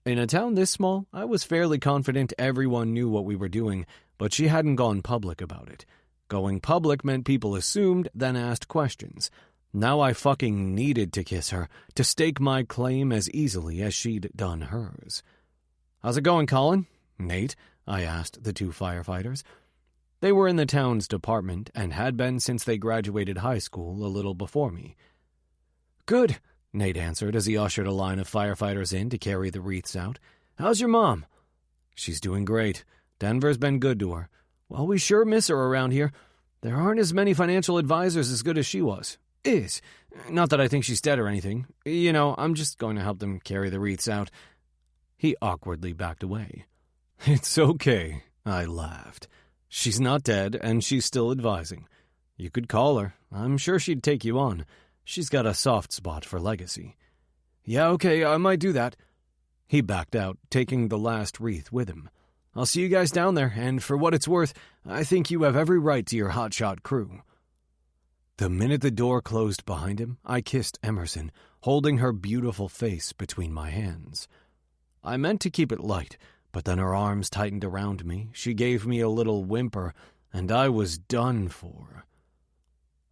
In a town this small, I was fairly confident everyone knew what we were doing, but she hadn't gone public about it. Going public meant people assumed, then asked questions. Now I fucking needed to kiss her, to stake my claim as easily as she'd done hers. How's it going, Colin? Nate? I asked the 2 firefighters. They were in the town's department and had been since they graduated high school a little before me. Good, Nate answered as he ushered a line of firefighters in to carry the wreaths out. How's your mom? She's doing great. Denver's been good to her. Well, we sure miss her around here. There aren't as many financial advisors as good as she was. Is. Not that I think she's dead or anything. You know, I'm just going to help them carry the wreaths out. He awkwardly backed away. It's okay, I laughed. She's not dead, and she's still advising. You could call her. I'm sure she'd take you on. She's got a soft spot for legacy. Yeah, okay, I might do that. He backed out, taking the last wreath with him. I'll see you guys down there, and for what it's worth, I think you have every right to your hotshot crew. The minute the door closed behind him, I kissed Emerson, holding her beautiful face between my hands. I meant to keep it light, but then her arms tightened around me, she gave me a little whimper, and I was done for.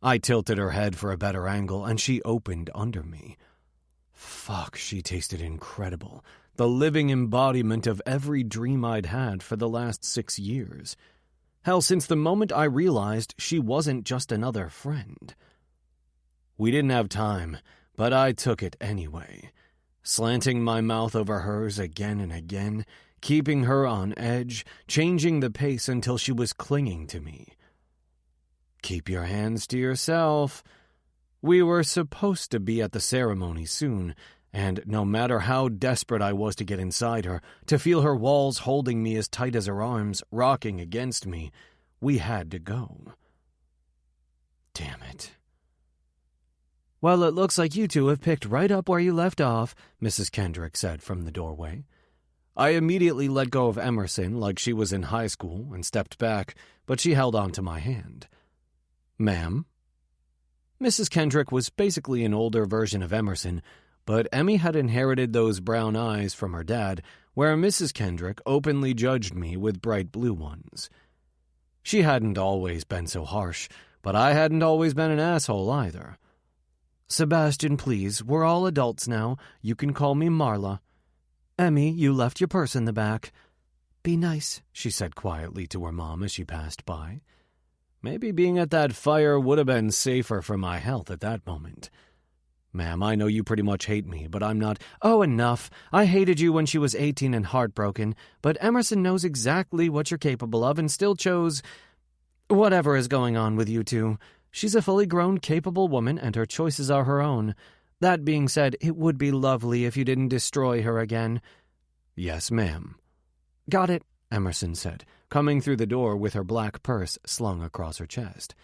I tilted her head for a better angle, and she opened under me. Fuck, she tasted incredible. The living embodiment of every dream I'd had for the last 6 years. Hell, since the moment I realized she wasn't just another friend. We didn't have time, but I took it anyway. Slanting my mouth over hers again and again, keeping her on edge, changing the pace until she was clinging to me. "Keep your hands to yourself." We were supposed to be at the ceremony soon, and no matter how desperate I was to get inside her, to feel her walls holding me as tight as her arms, rocking against me, we had to go. Damn it. "Well, it looks like you two have picked right up where you left off," Mrs. Kendrick said from the doorway. I immediately let go of Emerson like she was in high school and stepped back, but she held on to my hand. "Ma'am?" Mrs. Kendrick was basically an older version of Emerson, but Emmy had inherited those brown eyes from her dad, where Mrs. Kendrick openly judged me with bright blue ones. She hadn't always been so harsh, but I hadn't always been an asshole either. "Sebastian, please, we're all adults now. You can call me Marla. Emmy, you left your purse in the back." "Be nice," she said quietly to her mom as she passed by. Maybe being at that fire would have been safer for my health at that moment. "Ma'am, I know you pretty much hate me, but I'm not—" "Oh, enough. I hated you when she was 18 and heartbroken, but Emerson knows exactly what you're capable of and still chose whatever is going on with you two. She's a fully grown, capable woman, and her choices are her own. That being said, it would be lovely if you didn't destroy her again." "Yes, ma'am." "Got it," Emerson said, coming through the door with her black purse slung across her chest.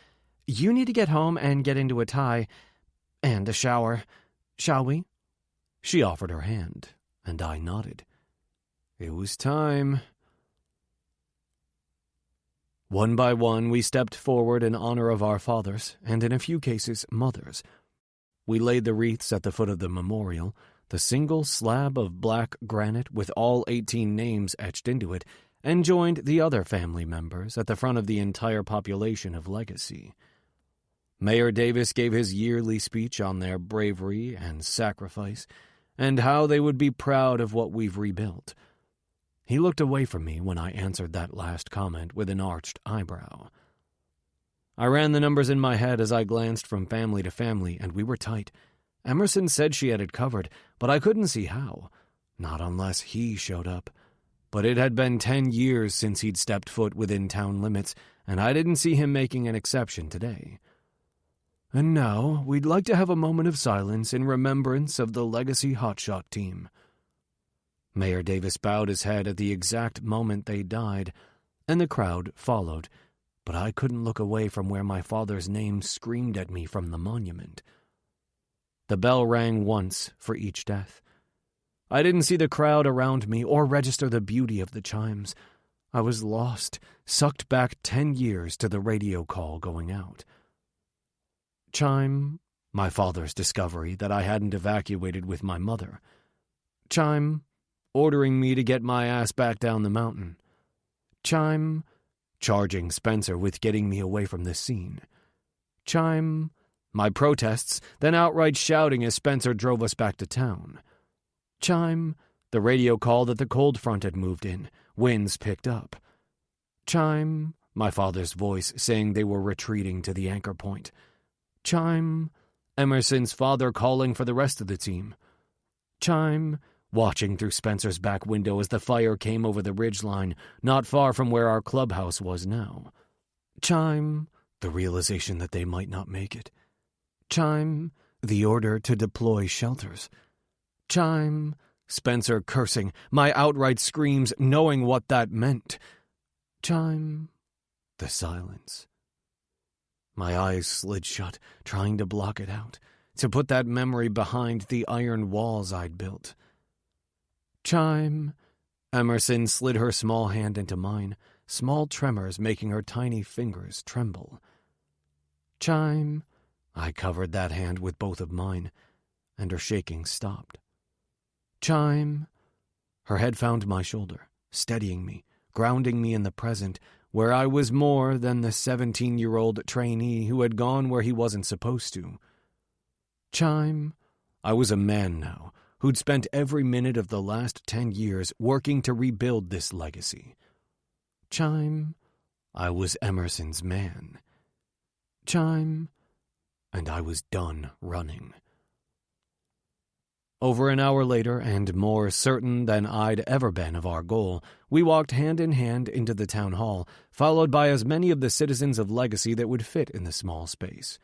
"You need to get home and get into a tie and a shower. Shall we?" She offered her hand, and I nodded. It was time. One by one, we stepped forward in honor of our fathers, and in a few cases, mothers. We laid the wreaths at the foot of the memorial, the single slab of black granite with all 18 names etched into it, and joined the other family members at the front of the entire population of Legacy. Mayor Davis gave his yearly speech on their bravery and sacrifice, and how they would be proud of what we've rebuilt. He looked away from me when I answered that last comment with an arched eyebrow. I ran the numbers in my head as I glanced from family to family, and we were tight. Emerson said she had it covered, but I couldn't see how. Not unless he showed up. But it had been 10 years since he'd stepped foot within town limits, and I didn't see him making an exception today. And now, we'd like to have a moment of silence in remembrance of the Legacy Hotshot team. Mayor Davis bowed his head at the exact moment they died, and the crowd followed, but I couldn't look away from where my father's name screamed at me from the monument. The bell rang once for each death. I didn't see the crowd around me or register the beauty of the chimes. I was lost, sucked back 10 years to the radio call going out. Chime, my father's discovery that I hadn't evacuated with my mother. Chime, ordering me to get my ass back down the mountain. Chime, charging Spencer with getting me away from this scene. Chime, my protests, then outright shouting as Spencer drove us back to town. Chime, the radio call that the cold front had moved in. Winds picked up. Chime, my father's voice saying they were retreating to the anchor point. Chime, Emerson's father calling for the rest of the team. Chime, watching through Spencer's back window as the fire came over the ridgeline, not far from where our clubhouse was now. Chime, the realization that they might not make it. Chime, the order to deploy shelters. Chime, Spencer cursing, my outright screams knowing what that meant. Chime, the silence. My eyes slid shut, trying to block it out, to put that memory behind the iron walls I'd built. Chime, Emerson slid her small hand into mine, small tremors making her tiny fingers tremble. Chime, I covered that hand with both of mine, and her shaking stopped. Chime, her head found my shoulder, steadying me, grounding me in the present, where I was more than the 17-year-old trainee who had gone where he wasn't supposed to. Chime, I was a man now, who'd spent every minute of the last 10 years working to rebuild this legacy. Chime, I was Emerson's man. Chime, and I was done running. Over an hour later, and more certain than I'd ever been of our goal, we walked hand in hand into the town hall, followed by as many of the citizens of Legacy that would fit in the small space.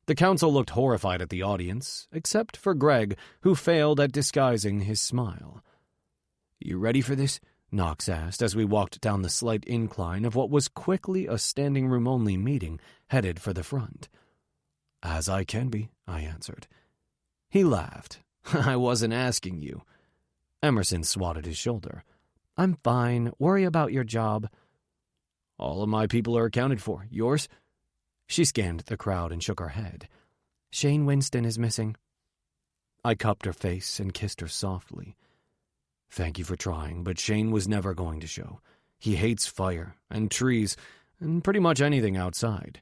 The council looked horrified at the audience, except for Greg, who failed at disguising his smile. "You ready for this?" Knox asked as we walked down the slight incline of what was quickly a standing-room-only meeting headed for the front. "As I can be," I answered. He laughed. "I wasn't asking you." Emerson swatted his shoulder. "I'm fine. Worry about your job." "All of my people are accounted for. Yours?" She scanned the crowd and shook her head. "Shane Winston is missing." I cupped her face and kissed her softly. "Thank you for trying, but Shane was never going to show. He hates fire and trees and pretty much anything outside."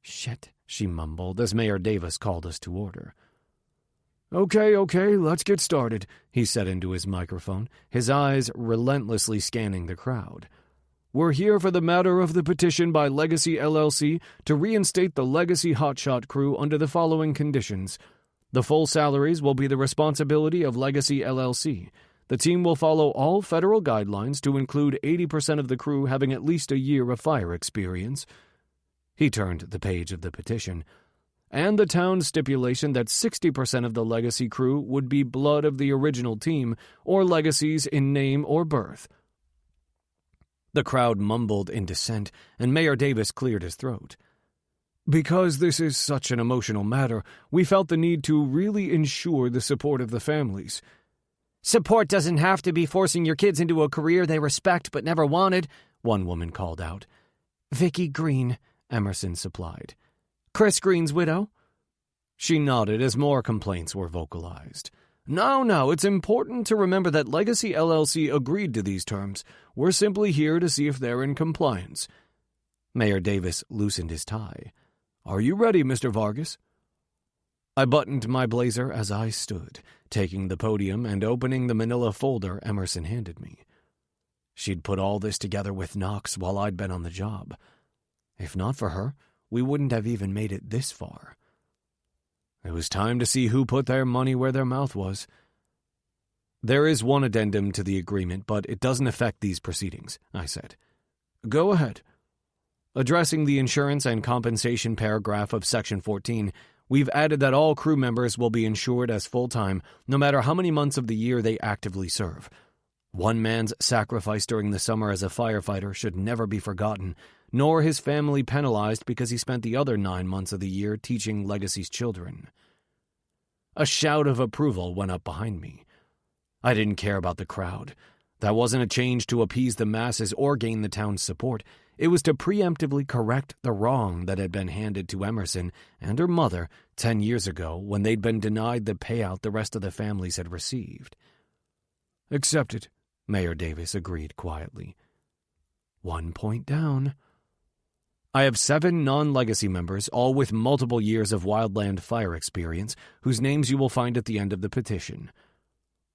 "Shit," she mumbled as Mayor Davis called us to order. Okay, let's get started," he said into his microphone, his eyes relentlessly scanning the crowd. "We're here for the matter of the petition by Legacy LLC to reinstate the Legacy Hotshot crew under the following conditions. The full salaries will be the responsibility of Legacy LLC. The team will follow all federal guidelines to include 80% of the crew having at least a year of fire experience." He turned the page of the petition. "And the town's stipulation that 60% of the Legacy crew would be blood of the original team or Legacies in name or birth." The crowd mumbled in dissent, and Mayor Davis cleared his throat. "Because this is such an emotional matter, we felt the need to really ensure the support of the families." "Support doesn't have to be forcing your kids into a career they respect but never wanted," one woman called out. "Vicky Green," Emerson supplied. "Chris Green's widow?" She nodded as more complaints were vocalized. No, it's important to remember that Legacy LLC agreed to these terms. We're simply here to see if they're in compliance." Mayor Davis loosened his tie. "Are you ready, Mr. Vargas?" I buttoned my blazer as I stood, taking the podium and opening the manila folder Emerson handed me. She'd put all this together with Knox while I'd been on the job. If not for her, we wouldn't have even made it this far. It was time to see who put their money where their mouth was. "There is one addendum to the agreement, but it doesn't affect these proceedings," I said. "Go ahead." Addressing the insurance and compensation paragraph of Section 14, we've added that all crew members will be insured as full-time, no matter how many months of the year they actively serve. One man's sacrifice during the summer as a firefighter should never be forgotten, nor his family penalized because he spent the other 9 months of the year teaching Legacy's children. A shout of approval went up behind me. I didn't care about the crowd. That wasn't a change to appease the masses or gain the town's support. It was to preemptively correct the wrong that had been handed to Emerson and her mother 10 years ago when they'd been denied the payout the rest of the families had received. "Accepted," Mayor Davis agreed quietly. 1 point down. I have 7 non-Legacy members, all with multiple years of wildland fire experience, whose names you will find at the end of the petition.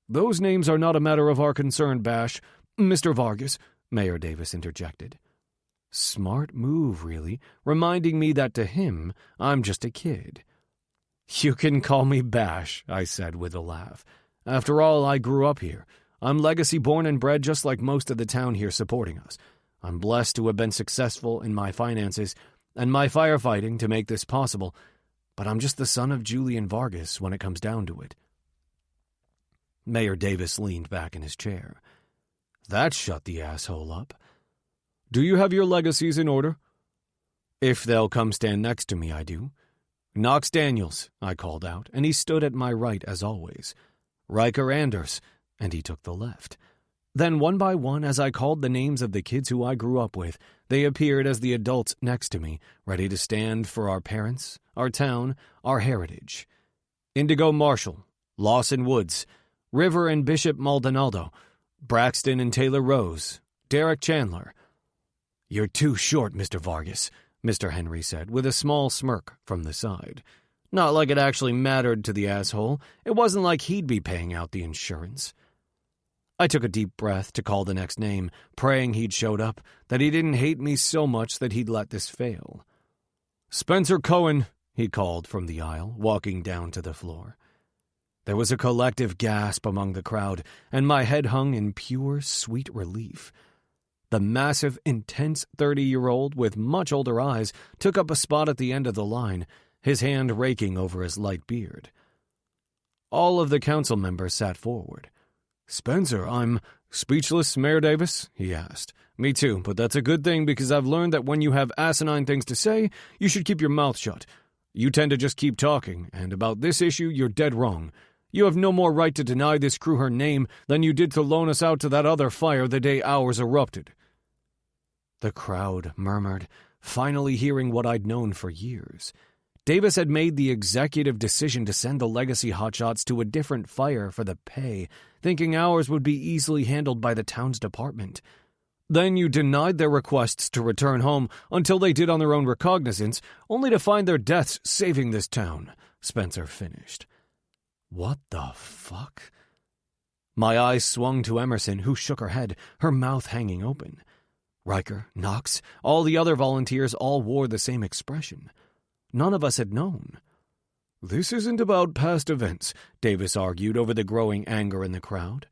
"Those names are not a matter of our concern, Bash. Mr. Vargas," Mayor Davis interjected. Smart move, really, reminding me that to him, I'm just a kid. "You can call me Bash," I said with a laugh. "After all, I grew up here. I'm Legacy born and bred just like most of the town here supporting us. I'm blessed to have been successful in my finances and my firefighting to make this possible, but I'm just the son of Julian Vargas when it comes down to it." Mayor Davis leaned back in his chair. That shut the asshole up. "Do you have your legacies in order?" "If they'll come stand next to me, I do." "Knox Daniels," I called out, and he stood at my right as always. "Riker Anders," and he took the left. Then one by one, as I called the names of the kids who I grew up with, they appeared as the adults next to me, ready to stand for our parents, our town, our heritage. Indigo Marshall, Lawson Woods, River and Bishop Maldonado, Braxton and Taylor Rose, Derek Chandler. "You're too short, Mr. Vargas," Mr. Henry said, with a small smirk from the side. Not like it actually mattered to the asshole. It wasn't like he'd be paying out the insurance. I took a deep breath to call the next name, praying he'd showed up, that he didn't hate me so much that he'd let this fail. "Spencer Cohen," he called from the aisle, walking down to the floor. There was a collective gasp among the crowd, and my head hung in pure, sweet relief. The massive, intense 30-year-old with much older eyes took up a spot at the end of the line, his hand raking over his light beard. All of the council members sat forward. "Spencer, I'm speechless, Mayor Davis?" he asked. "Me too, but that's a good thing because I've learned that when you have asinine things to say, you should keep your mouth shut. You tend to just keep talking, and about this issue, you're dead wrong. You have no more right to deny this crew her name than you did to loan us out to that other fire the day ours erupted." The crowd murmured, finally hearing what I'd known for years. Davis had made the executive decision to send the legacy hotshots to a different fire for the pay, thinking ours would be easily handled by the town's department. Then you denied their requests to return home until they did on their own recognizance, only to find their deaths saving this town, Spencer finished. What the fuck? My eyes swung to Emerson, who shook her head, her mouth hanging open. Riker, Knox, all the other volunteers all wore the same expression. None of us had known. "This isn't about past events," Davis argued over the growing anger in the crowd.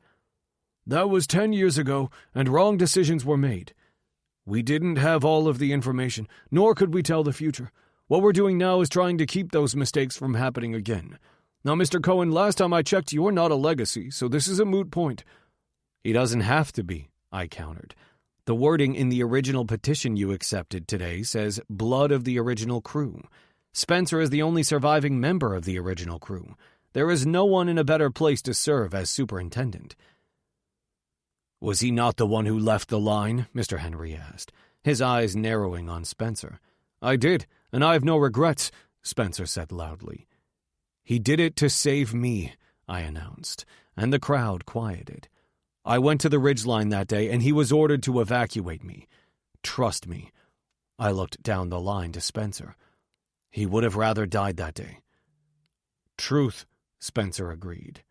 "That was 10 years ago, and wrong decisions were made. We didn't have all of the information, nor could we tell the future. What we're doing now is trying to keep those mistakes from happening again. Now, Mr. Cohen, last time I checked, you're not a legacy, so this is a moot point." "He doesn't have to be," I countered. "The wording in the original petition you accepted today says blood of the original crew. Spencer is the only surviving member of the original crew. There is no one in a better place to serve as superintendent." "Was he not the one who left the line?" Mr. Henry asked, his eyes narrowing on Spencer. "I did, and I have no regrets," Spencer said loudly. "He did it to save me," I announced, and the crowd quieted. "I went to the ridgeline that day, and he was ordered to evacuate me. Trust me." I looked down the line to Spencer. "He would have rather died that day." "Truth," Spencer agreed.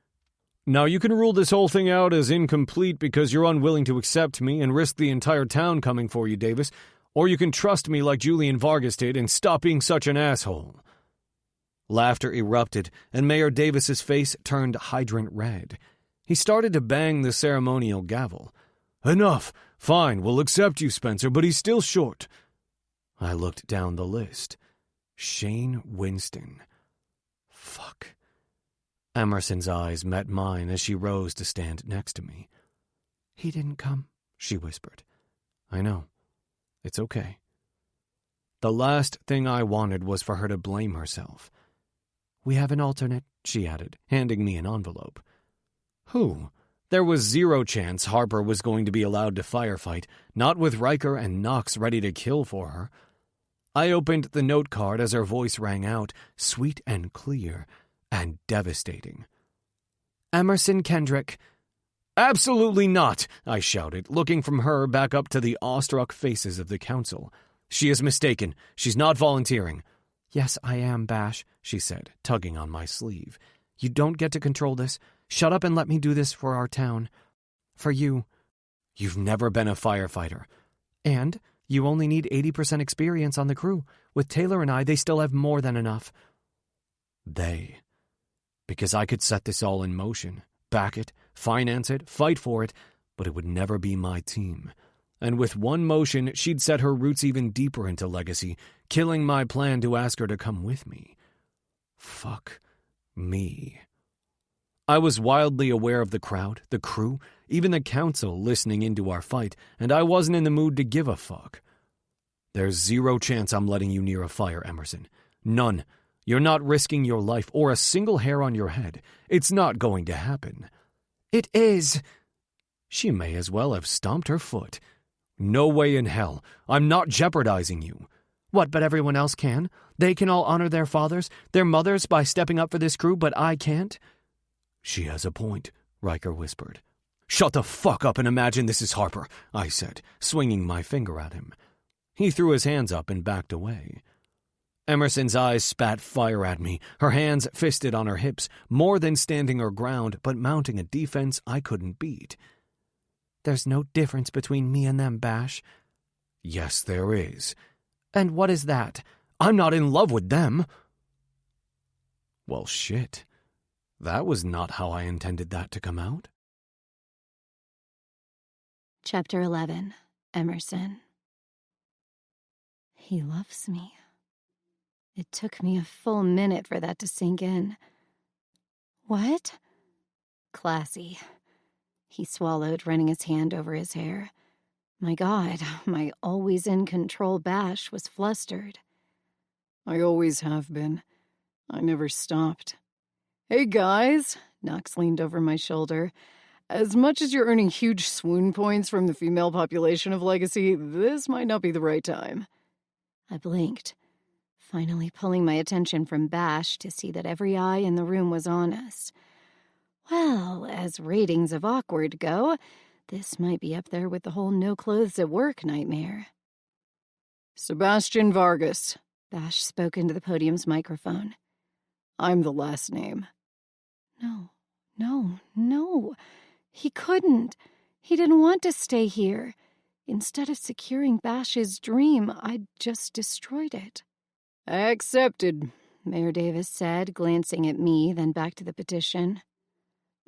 "Now you can rule this whole thing out as incomplete because you're unwilling to accept me and risk the entire town coming for you, Davis, or you can trust me like Julian Vargas did and stop being such an asshole." Laughter erupted, and Mayor Davis's face turned hydrant red. He started to bang the ceremonial gavel. "Enough. Fine, we'll accept you, Spencer, but he's still short." I looked down the list. Shane Winston. Fuck. Emerson's eyes met mine as she rose to stand next to me. "He didn't come," she whispered. "I know. It's okay." The last thing I wanted was for her to blame herself. "We have an alternate," she added, handing me an envelope. Who? There was zero chance Harper was going to be allowed to firefight, not with Riker and Knox ready to kill for her. I opened the note card as her voice rang out, sweet and clear, and devastating. "Emerson Kendrick." "Absolutely not," I shouted, looking from her back up to the awestruck faces of the council. "She is mistaken. She's not volunteering." "Yes, I am, Bash," she said, tugging on my sleeve. "You don't get to control this. Shut up and let me do this for our town. For you." "You've never been a firefighter." "And you only need 80% experience on the crew. With Taylor and I, they still have more than enough." They. Because I could set this all in motion, back it, finance it, fight for it, but it would never be my team. And with one motion, she'd set her roots even deeper into Legacy, killing my plan to ask her to come with me. Fuck me. I was wildly aware of the crowd, the crew, even the council listening into our fight, and I wasn't in the mood to give a fuck. "There's zero chance I'm letting you near a fire, Emerson. None. You're not risking your life or a single hair on your head. It's not going to happen." "It is." She may as well have stomped her foot. "No way in hell. I'm not jeopardizing you." "What, but everyone else can? They can all honor their fathers, their mothers by stepping up for this crew, but I can't?" "She has a point," Riker whispered. "Shut the fuck up and imagine this is Harper," I said, swinging my finger at him. He threw his hands up and backed away. Emerson's eyes spat fire at me, her hands fisted on her hips, more than standing her ground, but mounting a defense I couldn't beat. "There's no difference between me and them, Bash." "Yes, there is." "And what is that?" "I'm not in love with them." Well, shit. That was not how I intended that to come out. Chapter 11. Emerson. He loves me. It took me a full minute for that to sink in. What? Classy. He swallowed, running his hand over his hair. My God, my always-in-control Bash was flustered. I always have been. I never stopped. Hey, guys, Knox leaned over my shoulder. As much as you're earning huge swoon points from the female population of Legacy, this might not be the right time. I blinked, finally pulling my attention from Bash to see that every eye in the room was on us. Well, as ratings of awkward go, this might be up there with the whole no-clothes-at-work nightmare. Sebastian Vargas, Bash spoke into the podium's microphone. I'm the last name. No. He couldn't. He didn't want to stay here. Instead of securing Bash's dream, I'd just destroyed it. Accepted, Mayor Davis said, glancing at me, then back to the petition.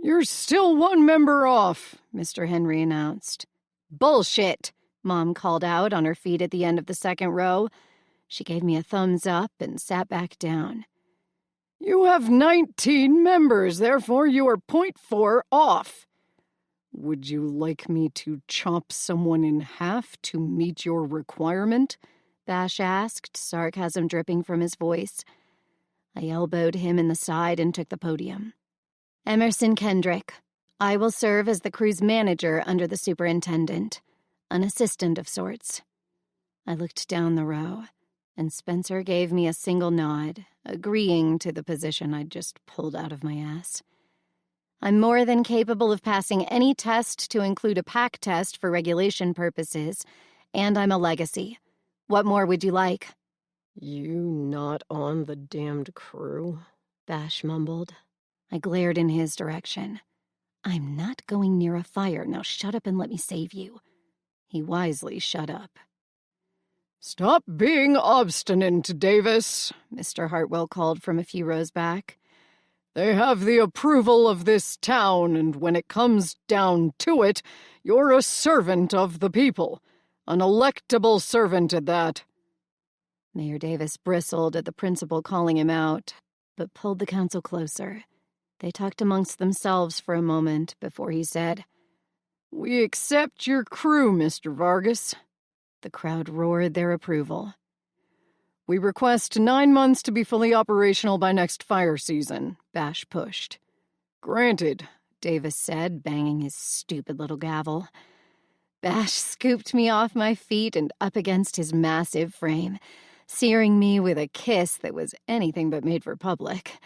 You're still one member off, Mr. Henry announced. Bullshit, Mom called out on her feet at the end of the second row. She gave me a thumbs up and sat back down. You have 19 members, therefore you are 0.4 off. Would you like me to chop someone in half to meet your requirement? Bash asked, sarcasm dripping from his voice. I elbowed him in the side and took the podium. Emerson Kendrick. I will serve as the crew's manager under the superintendent, an assistant of sorts. I looked down the row, and Spencer gave me a single nod, agreeing to the position I'd just pulled out of my ass. I'm more than capable of passing any test to include a pack test for regulation purposes, and I'm a legacy. What more would you like? You not on the damned crew? Bash mumbled. I glared in his direction. I'm not going near a fire. Now shut up and let me save you. He wisely shut up. Stop being obstinate, Davis, Mr. Hartwell called from a few rows back. They have the approval of this town, and when it comes down to it, you're a servant of the people. An electable servant at that. Mayor Davis bristled at the principal calling him out, but pulled the council closer. They talked amongst themselves for a moment before he said, We accept your crew, Mr. Vargas. The crowd roared their approval. We request 9 months to be fully operational by next fire season, Bash pushed. Granted, Davis said, banging his stupid little gavel. Bash scooped me off my feet and up against his massive frame, searing me with a kiss that was anything but made for public.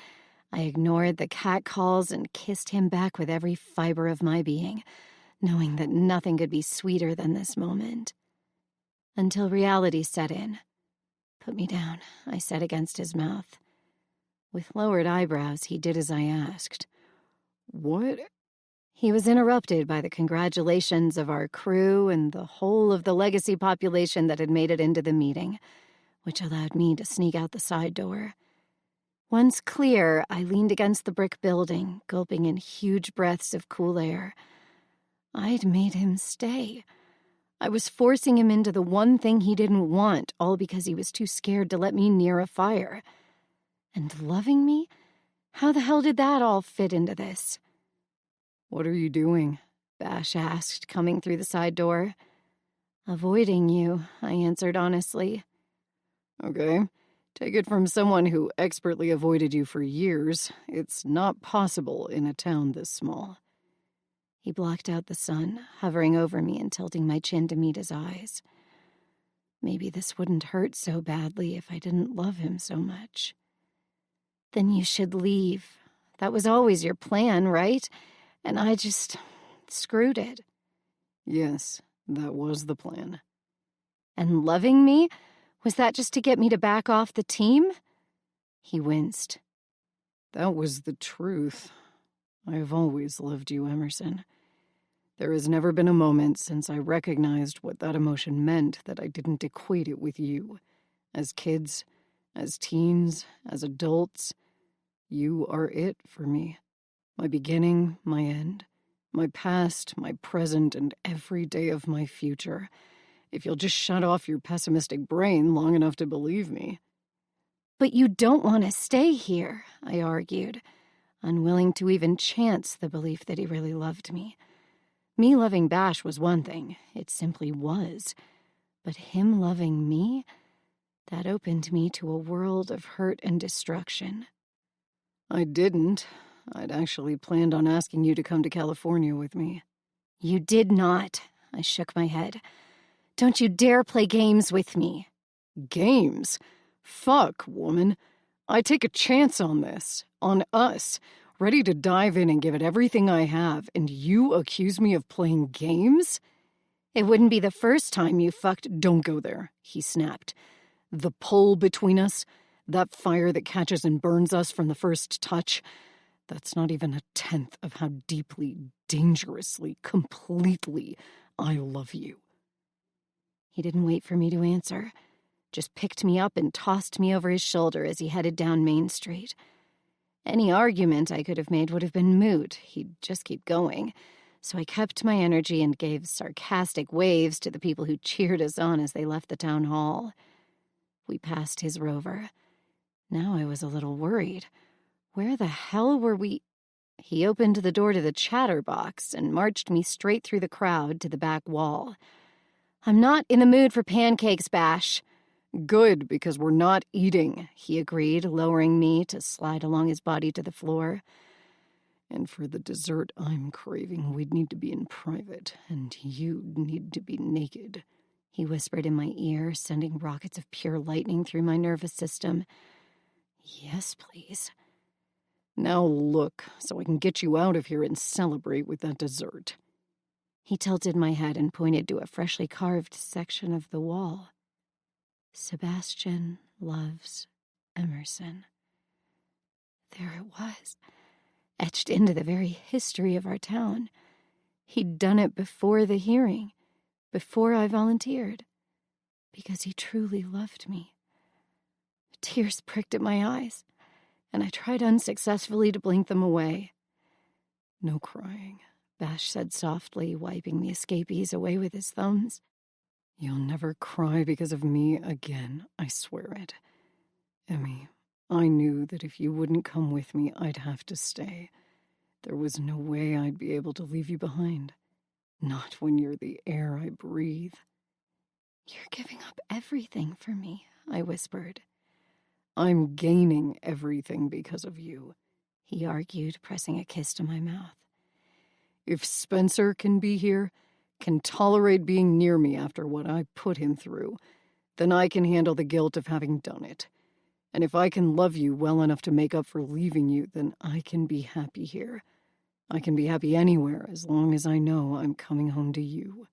I ignored the catcalls and kissed him back with every fiber of my being, knowing that nothing could be sweeter than this moment. Until reality set in. Put me down, I said against his mouth. With lowered eyebrows, he did as I asked. What? He was interrupted by the congratulations of our crew and the whole of the legacy population that had made it into the meeting, which allowed me to sneak out the side door. Once clear, I leaned against the brick building, gulping in huge breaths of cool air. I'd made him stay. I was forcing him into the one thing he didn't want, all because he was too scared to let me near a fire. And loving me? How the hell did that all fit into this? What are you doing? Bash asked, coming through the side door. Avoiding you, I answered honestly. Okay. Take it from someone who expertly avoided you for years. It's not possible in a town this small. He blocked out the sun, hovering over me and tilting my chin to meet his eyes. Maybe this wouldn't hurt so badly if I didn't love him so much. Then you should leave. That was always your plan, right? And I just screwed it. Yes, that was the plan. And loving me? Was that just to get me to back off the team? He winced. That was the truth. I have always loved you, Emerson. There has never been a moment since I recognized what that emotion meant that I didn't equate it with you. As kids, as teens, as adults, you are it for me. My beginning, my end. My past, my present, and every day of my future. If you'll just shut off your pessimistic brain long enough to believe me. But you don't want to stay here, I argued, unwilling to even chance the belief that he really loved me. Me loving Bash was one thing, it simply was. But him loving me, that opened me to a world of hurt and destruction. I didn't. I'd actually planned on asking you to come to California with me. You did not, I shook my head. Don't you dare play games with me. Games? Fuck, woman. I take a chance on this, on us, ready to dive in and give it everything I have, and you accuse me of playing games? It wouldn't be the first time you fucked. Don't go there, he snapped. The pull between us, that fire that catches and burns us from the first touch, that's not even a tenth of how deeply, dangerously, completely I love you. He didn't wait for me to answer, just picked me up and tossed me over his shoulder as he headed down Main Street. Any argument I could have made would have been moot. He'd just keep going. So I kept my energy and gave sarcastic waves to the people who cheered us on as they left the town hall. We passed his Rover. Now I was a little worried. Where the hell were we? He opened the door to the chatterbox and marched me straight through the crowd to the back wall. I'm not in the mood for pancakes, Bash. Good, because we're not eating, he agreed, lowering me to slide along his body to the floor. And for the dessert I'm craving, we'd need to be in private, and you'd need to be naked, he whispered in my ear, sending rockets of pure lightning through my nervous system. Yes, please. Now look, so I can get you out of here and celebrate with that dessert. He tilted my head and pointed to a freshly carved section of the wall. Sebastian loves Emerson. There it was, etched into the very history of our town. He'd done it before the hearing, before I volunteered, because he truly loved me. Tears pricked at my eyes, and I tried unsuccessfully to blink them away. No crying, Bash said softly, wiping the escapees away with his thumbs. You'll never cry because of me again, I swear it. Emmy, I knew that if you wouldn't come with me, I'd have to stay. There was no way I'd be able to leave you behind. Not when you're the air I breathe. You're giving up everything for me, I whispered. I'm gaining everything because of you, he argued, pressing a kiss to my mouth. If Spencer can be here, can tolerate being near me after what I put him through, then I can handle the guilt of having done it. And if I can love you well enough to make up for leaving you, then I can be happy here. I can be happy anywhere as long as I know I'm coming home to you.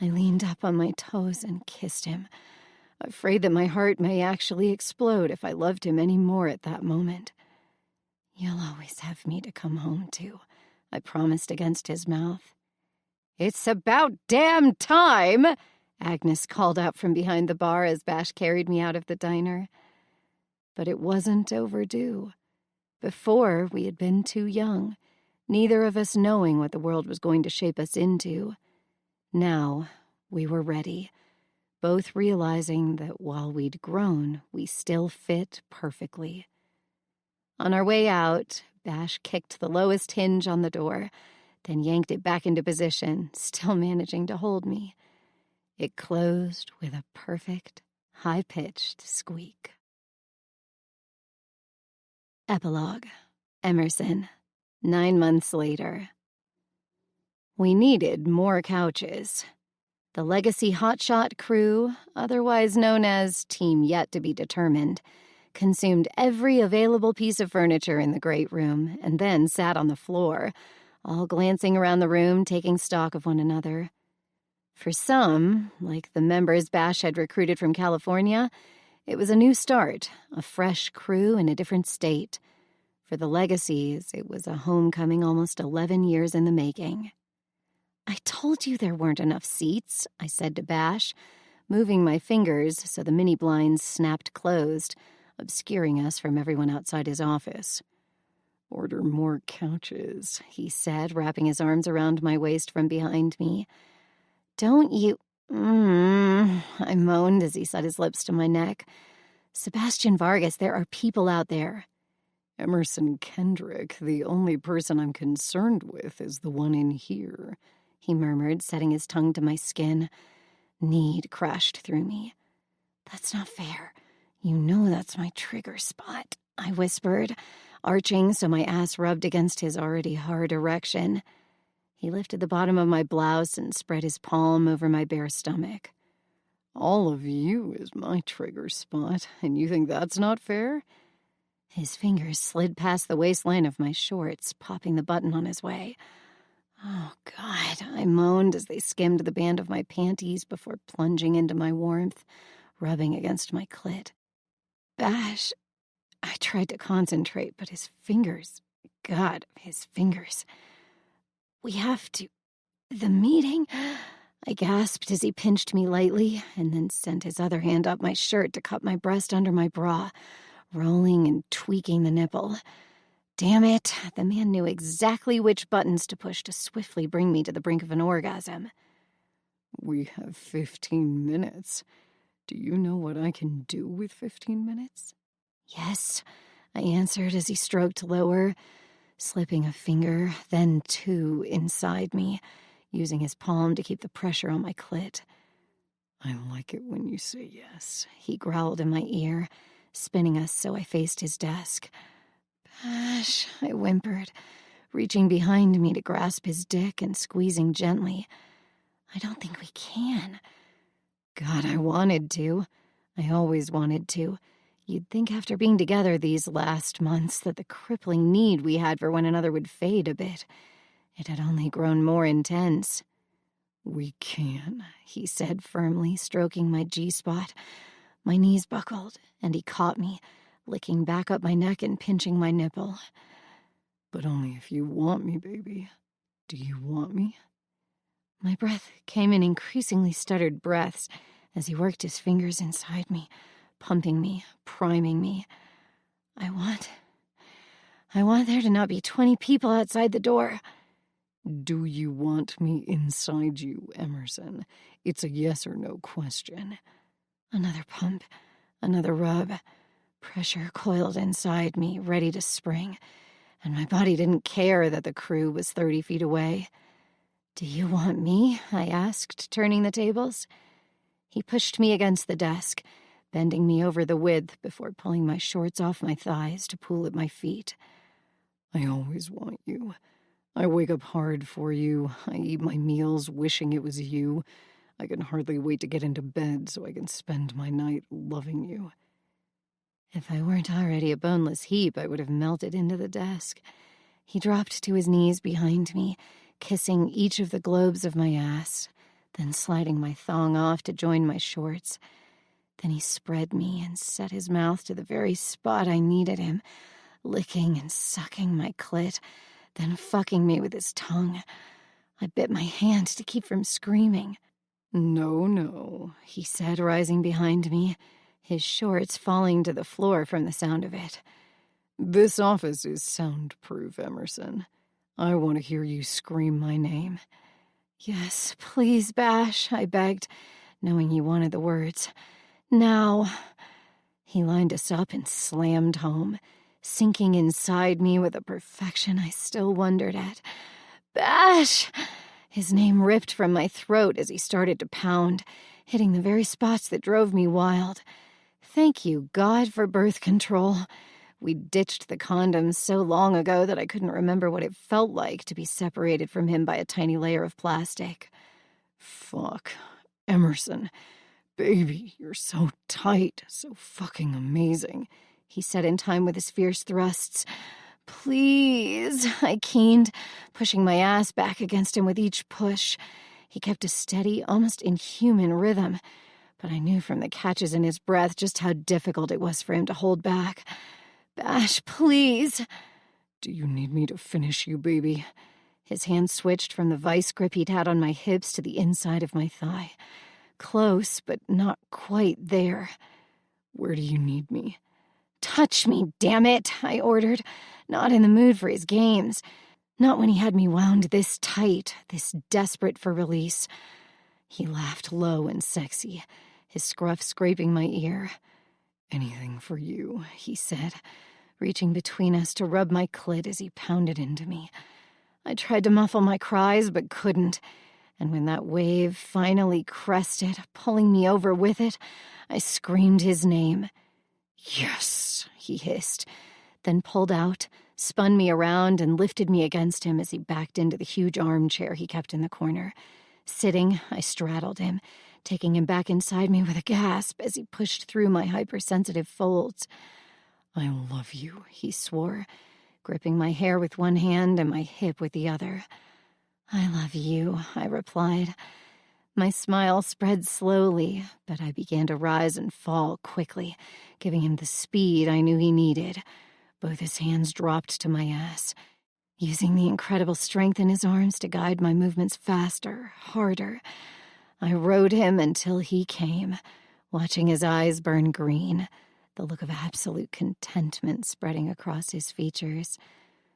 I leaned up on my toes and kissed him, afraid that my heart may actually explode if I loved him any more at that moment. You'll always have me to come home to, I promised against his mouth. It's about damn time, Agnes called out from behind the bar as Bash carried me out of the diner. But it wasn't overdue. Before, we had been too young, neither of us knowing what the world was going to shape us into. Now, we were ready, both realizing that while we'd grown, we still fit perfectly. On our way out, Bash kicked the lowest hinge on the door, then yanked it back into position, still managing to hold me. It closed with a perfect, high-pitched squeak. Epilogue. Emerson. 9 months later. We needed more couches. The Legacy Hotshot crew, otherwise known as Team Yet to Be Determined, consumed every available piece of furniture in the great room and then sat on the floor, all glancing around the room, taking stock of one another. For some, like the members Bash had recruited from California, it was a new start, a fresh crew in a different state. For the Legacies, it was a homecoming almost 11 years in the making. I told you there weren't enough seats, I said to Bash, moving my fingers so the mini blinds snapped closed, obscuring us from everyone outside his office. Order more couches, he said, wrapping his arms around my waist from behind me. Don't you... I moaned as he set his lips to my neck. Sebastian Vargas, there are people out there. Emerson Kendrick, the only person I'm concerned with is the one in here, he murmured, setting his tongue to my skin. Need crashed through me. That's not fair. You know that's my trigger spot, I whispered, arching so my ass rubbed against his already hard erection. He lifted the bottom of my blouse and spread his palm over my bare stomach. All of you is my trigger spot, and you think that's not fair? His fingers slid past the waistline of my shorts, popping the button on his way. Oh, God, I moaned as they skimmed the band of my panties before plunging into my warmth, rubbing against my clit. Bash. I tried to concentrate, but his fingers... God, his fingers... We have to... The meeting? I gasped as he pinched me lightly and then sent his other hand up my shirt to cup my breast under my bra, rolling and tweaking the nipple. Damn it, the man knew exactly which buttons to push to swiftly bring me to the brink of an orgasm. We have 15 minutes. Do you know what I can do with 15 minutes? Yes, I answered as he stroked lower, slipping a finger, then two inside me, using his palm to keep the pressure on my clit. I like it when you say yes, he growled in my ear, spinning us so I faced his desk. Bash, I whimpered, reaching behind me to grasp his dick and squeezing gently. I don't think we can. God, I wanted to. I always wanted to. You'd think after being together these last months that the crippling need we had for one another would fade a bit. It had only grown more intense. We can, he said firmly, stroking my G-spot. My knees buckled, and he caught me, licking back up my neck and pinching my nipple. But only if you want me, baby. Do you want me? My breath came in increasingly stuttered breaths as he worked his fingers inside me, pumping me, priming me. I want there to not be 20 people outside the door. Do you want me inside you, Emerson? It's a yes or no question. Another pump, another rub. Pressure coiled inside me, ready to spring, and my body didn't care that the crew was 30 feet away. Do you want me? I asked, turning the tables. He pushed me against the desk, bending me over the width before pulling my shorts off my thighs to pool at my feet. I always want you. I wake up hard for you. I eat my meals wishing it was you. I can hardly wait to get into bed so I can spend my night loving you. If I weren't already a boneless heap, I would have melted into the desk. He dropped to his knees behind me, kissing each of the globes of my ass, then sliding my thong off to join my shorts. Then he spread me and set his mouth to the very spot I needed him, licking and sucking my clit, then fucking me with his tongue. I bit my hand to keep from screaming. No, he said, rising behind me, his shorts falling to the floor from the sound of it. This office is soundproof, Emerson. I want to hear you scream my name. Yes, please, Bash, I begged, knowing he wanted the words. Now. He lined us up and slammed home, sinking inside me with a perfection I still wondered at. Bash! His name ripped from my throat as he started to pound, hitting the very spots that drove me wild. Thank you, God, for birth control. We ditched the condoms so long ago that I couldn't remember what it felt like to be separated from him by a tiny layer of plastic. Fuck. Emerson. Baby, you're so tight, so fucking amazing, he said in time with his fierce thrusts. Please, I keened, pushing my ass back against him with each push. He kept a steady, almost inhuman rhythm, but I knew from the catches in his breath just how difficult it was for him to hold back. Bash, please. Do you need me to finish you, baby? His hand switched from the vice grip he'd had on my hips to the inside of my thigh. Close, but not quite there. Where do you need me? "Touch me, damn it," I ordered, not in the mood for his games. Not when he had me wound this tight, this desperate for release. He laughed low and sexy, his scruff scraping my ear. "Anything for you," he said, reaching between us to rub my clit as he pounded into me. I tried to muffle my cries, but couldn't. And when that wave finally crested, pulling me over with it, I screamed his name. "Yes," he hissed, then pulled out, spun me around, and lifted me against him as he backed into the huge armchair he kept in the corner. Sitting, I straddled him, taking him back inside me with a gasp as he pushed through my hypersensitive folds. "I love you," he swore, gripping my hair with one hand and my hip with the other. "I love you," I replied. My smile spread slowly, but I began to rise and fall quickly, giving him the speed I knew he needed. Both his hands dropped to my ass, using the incredible strength in his arms to guide my movements faster, harder. I rode him until he came, watching his eyes burn green, the look of absolute contentment spreading across his features,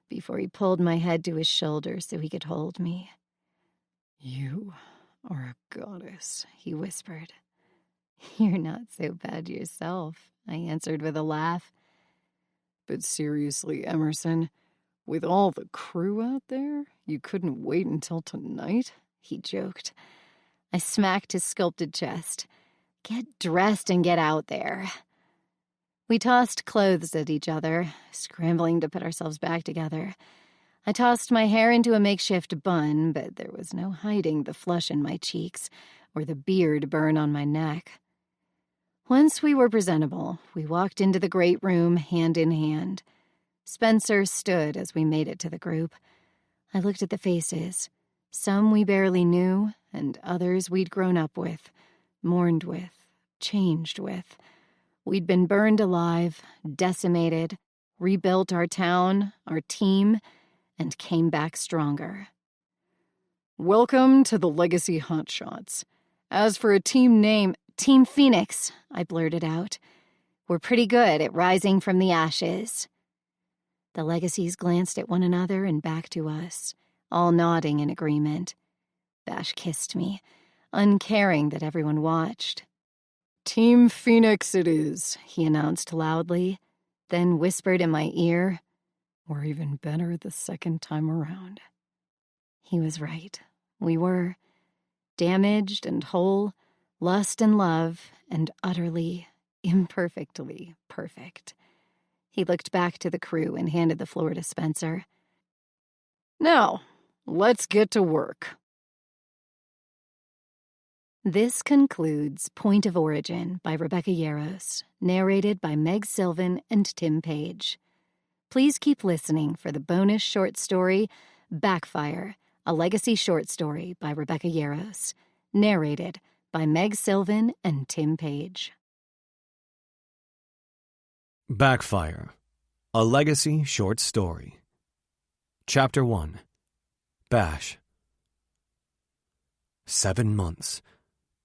before he pulled my head to his shoulder so he could hold me. "You are a goddess," he whispered. "You're not so bad yourself," I answered with a laugh. "But seriously, Emerson, with all the crew out there, you couldn't wait until tonight?" he joked. I smacked his sculpted chest. "Get dressed and get out there." We tossed clothes at each other, scrambling to put ourselves back together. I tossed my hair into a makeshift bun, but there was no hiding the flush in my cheeks or the beard burn on my neck. Once we were presentable, we walked into the great room hand in hand. Spencer stood as we made it to the group. I looked at the faces. Some we barely knew, and others we'd grown up with, mourned with, changed with. We'd been burned alive, decimated, rebuilt our town, our team, and came back stronger. "Welcome to the Legacy Hotshots. As for a team name..." "Team Phoenix," I blurted out. "We're pretty good at rising from the ashes." The Legacies glanced at one another and back to us, all nodding in agreement. Bash kissed me, uncaring that everyone watched. "Team Phoenix it is," he announced loudly, then whispered in my ear, "We're even better the second time around." He was right. We were. Damaged and whole, lust and love, and utterly, imperfectly perfect. He looked back to the crew and handed the floor to Spencer. "Now, let's get to work." This concludes Point of Origin by Rebecca Yarros, narrated by Meg Sylvan and Tim Page. Please keep listening for the bonus short story, Backfire, a legacy short story by Rebecca Yarros, narrated by Meg Sylvan and Tim Page. Backfire, a legacy short story. Chapter 1. Bash. 7 months.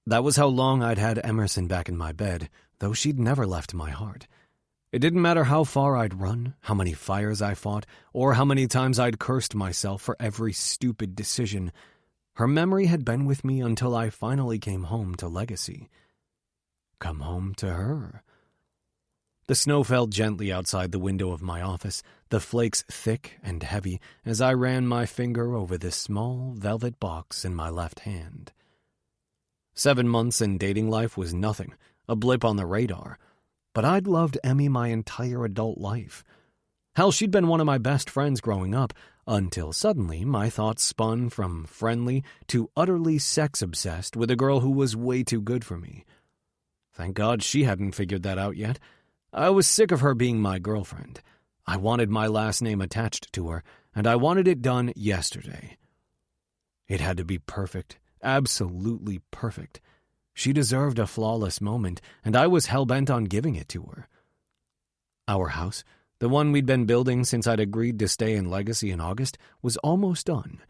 That was how long I'd had Emerson back in my bed, though she'd never left my heart. It didn't matter how far I'd run, how many fires I fought, or how many times I'd cursed myself for every stupid decision. Her memory had been with me until I finally came home to Legacy. Come home to her. The snow fell gently outside the window of my office, the flakes thick and heavy as I ran my finger over the small velvet box in my left hand. 7 months in dating life was nothing, a blip on the radar. But I'd loved Emmy my entire adult life. Hell, she'd been one of my best friends growing up, until suddenly my thoughts spun from friendly to utterly sex-obsessed with a girl who was way too good for me. Thank God she hadn't figured that out yet. I was sick of her being my girlfriend. I wanted my last name attached to her, and I wanted it done yesterday. It had to be perfect, absolutely perfect. She deserved a flawless moment, and I was hell-bent on giving it to her. Our house, the one we'd been building since I'd agreed to stay in Legacy in August, was almost done.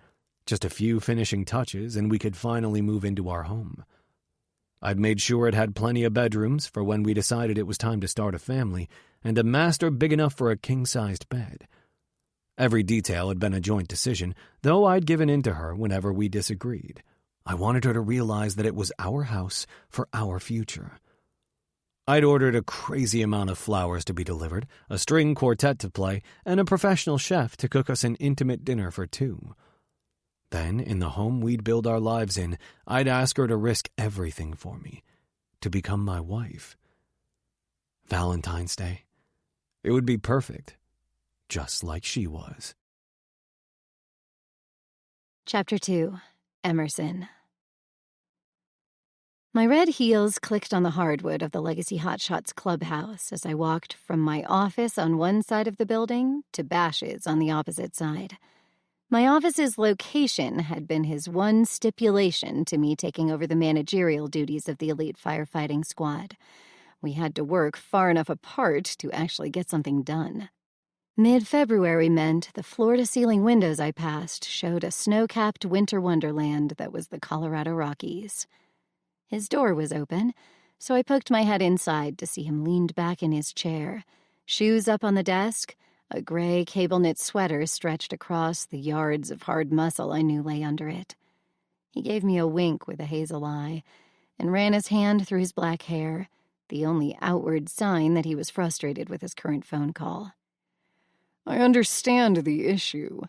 Just a few finishing touches, and we could finally move into our home. I'd made sure it had plenty of bedrooms for when we decided it was time to start a family, and a master big enough for a king-sized bed. Every detail had been a joint decision, though I'd given in to her whenever we disagreed. I wanted her to realize that it was our house for our future. I'd ordered a crazy amount of flowers to be delivered, a string quartet to play, and a professional chef to cook us an intimate dinner for two. Then, in the home we'd build our lives in, I'd ask her to risk everything for me, to become my wife. Valentine's Day. It would be perfect, just like she was. Chapter 2. Emerson. My red heels clicked on the hardwood of the Legacy Hotshots clubhouse as I walked from my office on one side of the building to Bash's on the opposite side. My office's location had been his one stipulation to me taking over the managerial duties of the elite firefighting squad. We had to work far enough apart to actually get something done. Mid-February meant the floor-to-ceiling windows I passed showed a snow-capped winter wonderland that was the Colorado Rockies. His door was open, so I poked my head inside to see him leaned back in his chair, shoes up on the desk, a gray cable-knit sweater stretched across the yards of hard muscle I knew lay under it. He gave me a wink with a hazel eye and ran his hand through his black hair, the only outward sign that he was frustrated with his current phone call. I understand the issue.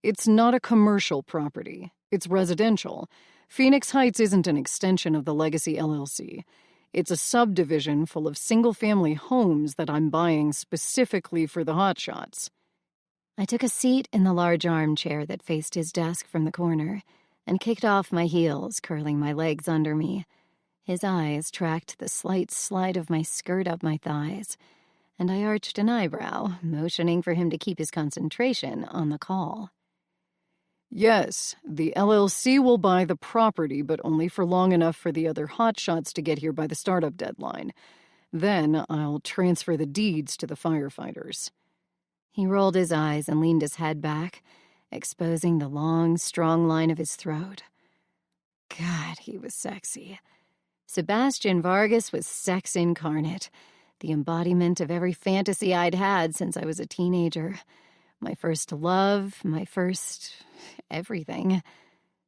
It's not a commercial property. It's residential. Phoenix Heights isn't an extension of the Legacy LLC. It's a subdivision full of single-family homes that I'm buying specifically for the hotshots. I took a seat in the large armchair that faced his desk from the corner and kicked off my heels, curling my legs under me. His eyes tracked the slight slide of my skirt up my thighs, and I arched an eyebrow, motioning for him to keep his concentration on the call. Yes, the LLC will buy the property, but only for long enough for the other hotshots to get here by the startup deadline. Then I'll transfer the deeds to the firefighters. He rolled his eyes and leaned his head back, exposing the long, strong line of his throat. God, he was sexy. Sebastian Vargas was sex incarnate, the embodiment of every fantasy I'd had since I was a teenager. My first love, my first everything.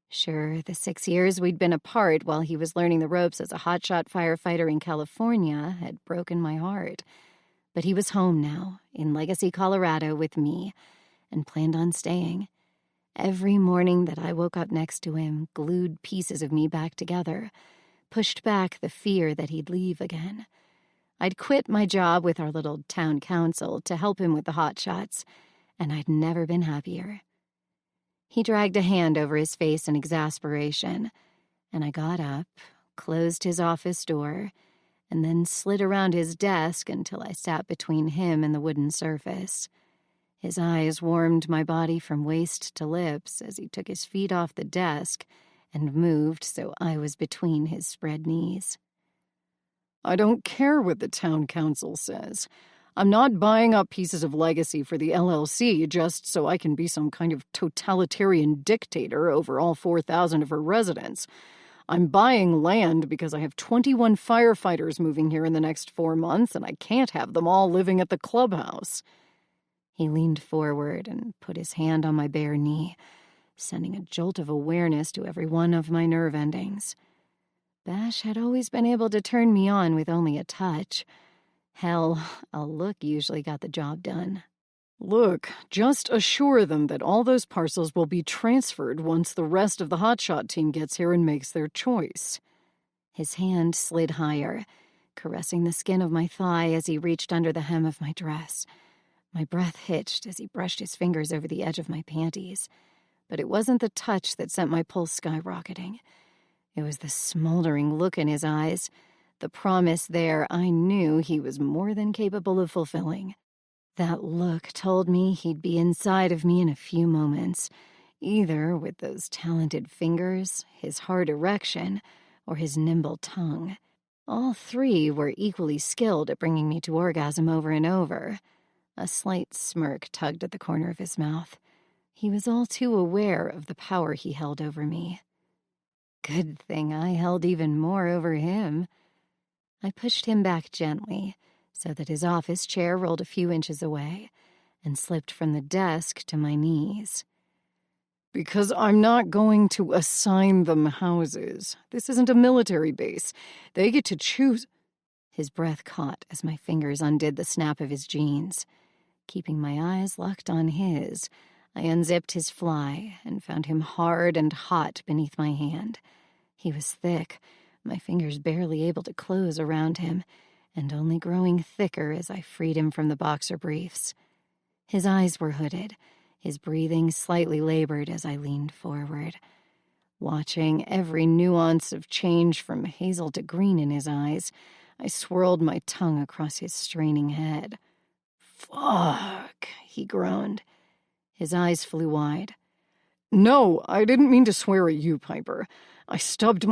Sure, the 6 years we'd been apart while he was learning the ropes as a hotshot firefighter in California had broken my heart. But he was home now, in Legacy, Colorado, with me, and planned on staying. Every morning that I woke up next to him glued pieces of me back together, pushed back the fear that he'd leave again. I'd quit my job with our little town council to help him with the hotshots, and I'd never been happier. He dragged a hand over his face in exasperation, and I got up, closed his office door, and then slid around his desk until I sat between him and the wooden surface. His eyes warmed my body from waist to lips as he took his feet off the desk and moved so I was between his spread knees. I don't care what the town council says. I'm not buying up pieces of Legacy for the LLC just so I can be some kind of totalitarian dictator over all 4,000 of her residents. I'm buying land because I have 21 firefighters moving here in the next 4 months, and I can't have them all living at the clubhouse. He leaned forward and put his hand on my bare knee, sending a jolt of awareness to every one of my nerve endings. Bash had always been able to turn me on with only a touch. Hell, a look usually got the job done. Look, just assure them that all those parcels will be transferred once the rest of the hotshot team gets here and makes their choice. His hand slid higher, caressing the skin of my thigh as he reached under the hem of my dress. My breath hitched as he brushed his fingers over the edge of my panties, but it wasn't the touch that sent my pulse skyrocketing. It was the smoldering look in his eyes, the promise there I knew he was more than capable of fulfilling. That look told me he'd be inside of me in a few moments, either with those talented fingers, his hard erection, or his nimble tongue. All three were equally skilled at bringing me to orgasm over and over. A slight smirk tugged at the corner of his mouth. He was all too aware of the power he held over me. Good thing I held even more over him. I pushed him back gently so that his office chair rolled a few inches away and slipped from the desk to my knees. Because I'm not going to assign them houses. This isn't a military base. They get to choose. His breath caught as my fingers undid the snap of his jeans. Keeping my eyes locked on his, I unzipped his fly and found him hard and hot beneath my hand. He was thick, my fingers barely able to close around him, and only growing thicker as I freed him from the boxer briefs. His eyes were hooded, his breathing slightly labored as I leaned forward. Watching every nuance of change from hazel to green in his eyes, I swirled my tongue across his straining head. "Fuck," he groaned. His eyes flew wide. "No, I didn't mean to swear at you, Piper. I sucked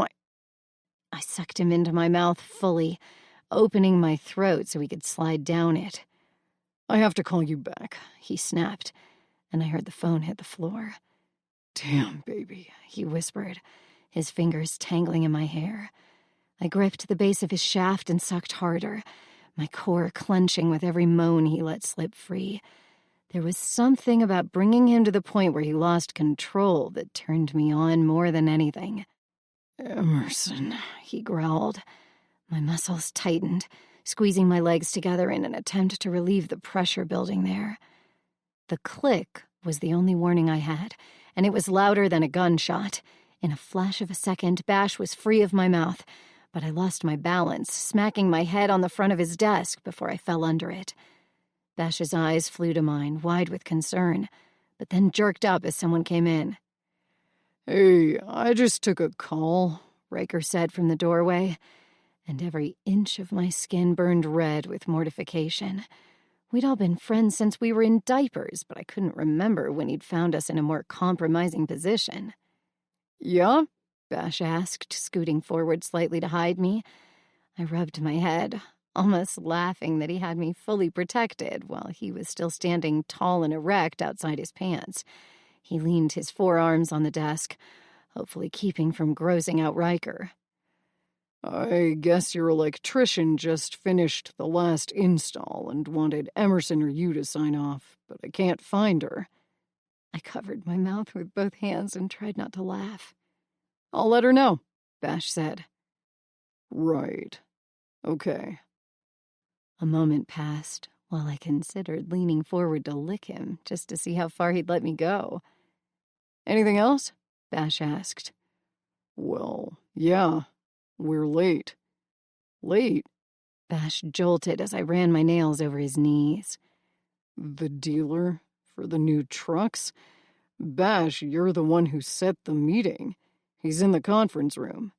him into my mouth fully, opening my throat so he could slide down it. "I have to call you back," he snapped, and I heard the phone hit the floor. "Damn, baby," he whispered, his fingers tangling in my hair. I gripped the base of his shaft and sucked harder, my core clenching with every moan he let slip free. There was something about bringing him to the point where he lost control that turned me on more than anything. "Emerson," he growled. My muscles tightened, squeezing my legs together in an attempt to relieve the pressure building there. The click was the only warning I had, and it was louder than a gunshot. In a flash of a second, Bash was free of my mouth, but I lost my balance, smacking my head on the front of his desk before I fell under it. Bash's eyes flew to mine, wide with concern, but then jerked up as someone came in. "Hey, I just took a call," Riker said from the doorway, and every inch of my skin burned red with mortification. We'd all been friends since we were in diapers, but I couldn't remember when he'd found us in a more compromising position. "Yeah?" Bash asked, scooting forward slightly to hide me. I rubbed my head, almost laughing that he had me fully protected while he was still standing tall and erect outside his pants. He leaned his forearms on the desk, hopefully keeping from grossing out Riker. "I guess your electrician just finished the last install and wanted Emerson or you to sign off, but I can't find her." I covered my mouth with both hands and tried not to laugh. "I'll let her know," Bash said. "Right. Okay." A moment passed while I considered leaning forward to lick him just to see how far he'd let me go. "Anything else?" Bash asked. "Well, yeah. We're late." "Late?" Bash jolted as I ran my nails over his knees. "The dealer for the new trucks? Bash, you're the one who set the meeting. He's in the conference room."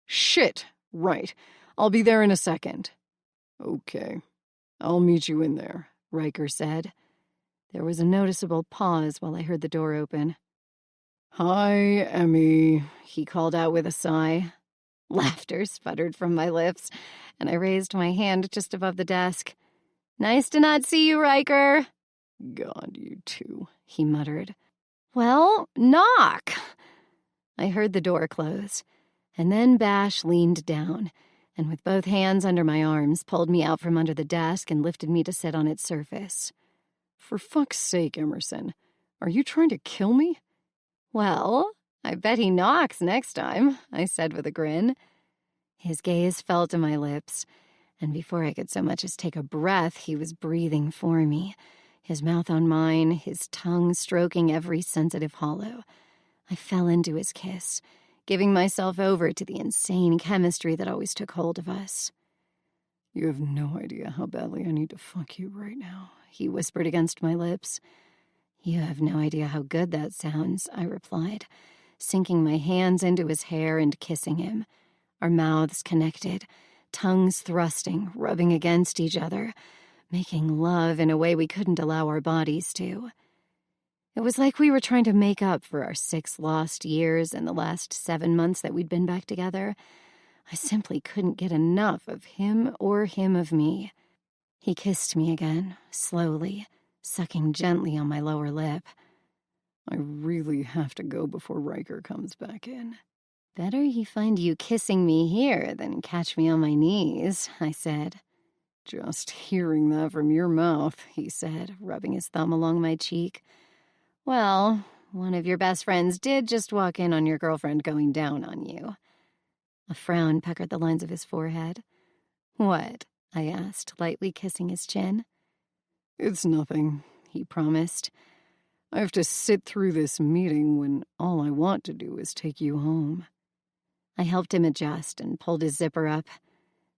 "Shit! Right. I'll be there in a second." "Okay. I'll meet you in there," Riker said. There was a noticeable pause while I heard the door open. "Hi, Emmy," he called out with a sigh. Laughter sputtered from my lips, and I raised my hand just above the desk. "Nice to not see you, Riker." "God, you too," he muttered. "Well, knock." I heard the door close, and then Bash leaned down, and with both hands under my arms, pulled me out from under the desk and lifted me to sit on its surface. "For fuck's sake, Emerson, are you trying to kill me?" "Well, I bet he knocks next time," I said with a grin. His gaze fell to my lips, and before I could so much as take a breath, he was breathing for me, his mouth on mine, his tongue stroking every sensitive hollow. I fell into his kiss, giving myself over to the insane chemistry that always took hold of us. "You have no idea how badly I need to fuck you right now," he whispered against my lips. "You have no idea how good that sounds," I replied, sinking my hands into his hair and kissing him, our mouths connected, tongues thrusting, rubbing against each other, making love in a way we couldn't allow our bodies to. It was like we were trying to make up for our 6 lost years and the last 7 months that we'd been back together. I simply couldn't get enough of him or him of me. He kissed me again, slowly, sucking gently on my lower lip. "I really have to go before Riker comes back in." Better he find you kissing me here than catch me on my knees, I said. Just hearing that from your mouth, he said, rubbing his thumb along my cheek. Well, one of your best friends did just walk in on your girlfriend going down on you. A frown puckered the lines of his forehead. What? I asked, lightly kissing his chin. It's nothing, he promised. I have to sit through this meeting when all I want to do is take you home. I helped him adjust and pulled his zipper up.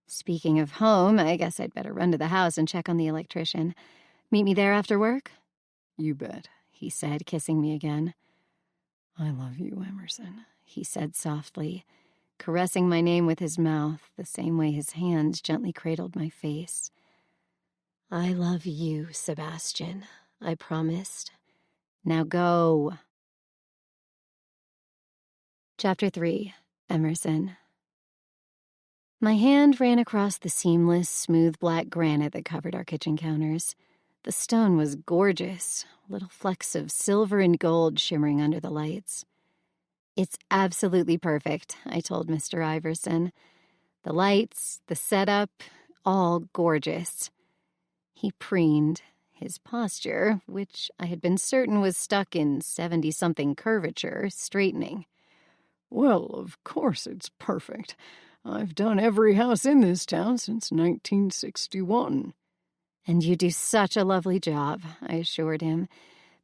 Speaking of home, I guess I'd better run to the house and check on the electrician. Meet me there after work? You bet, he said, kissing me again. I love you, Emerson, he said softly, caressing my name with his mouth, the same way his hands gently cradled my face. I love you, Sebastian, I promised. Now go. Chapter 3. Emerson. My hand ran across the seamless, smooth black granite that covered our kitchen counters. The stone was gorgeous, little flecks of silver and gold shimmering under the lights. It's absolutely perfect, I told Mr. Iverson. The lights, the setup, all gorgeous. He preened, his posture, which I had been certain was stuck in 70-something curvature, straightening. Well, of course it's perfect. I've done every house in this town since 1961. And you do such a lovely job, I assured him.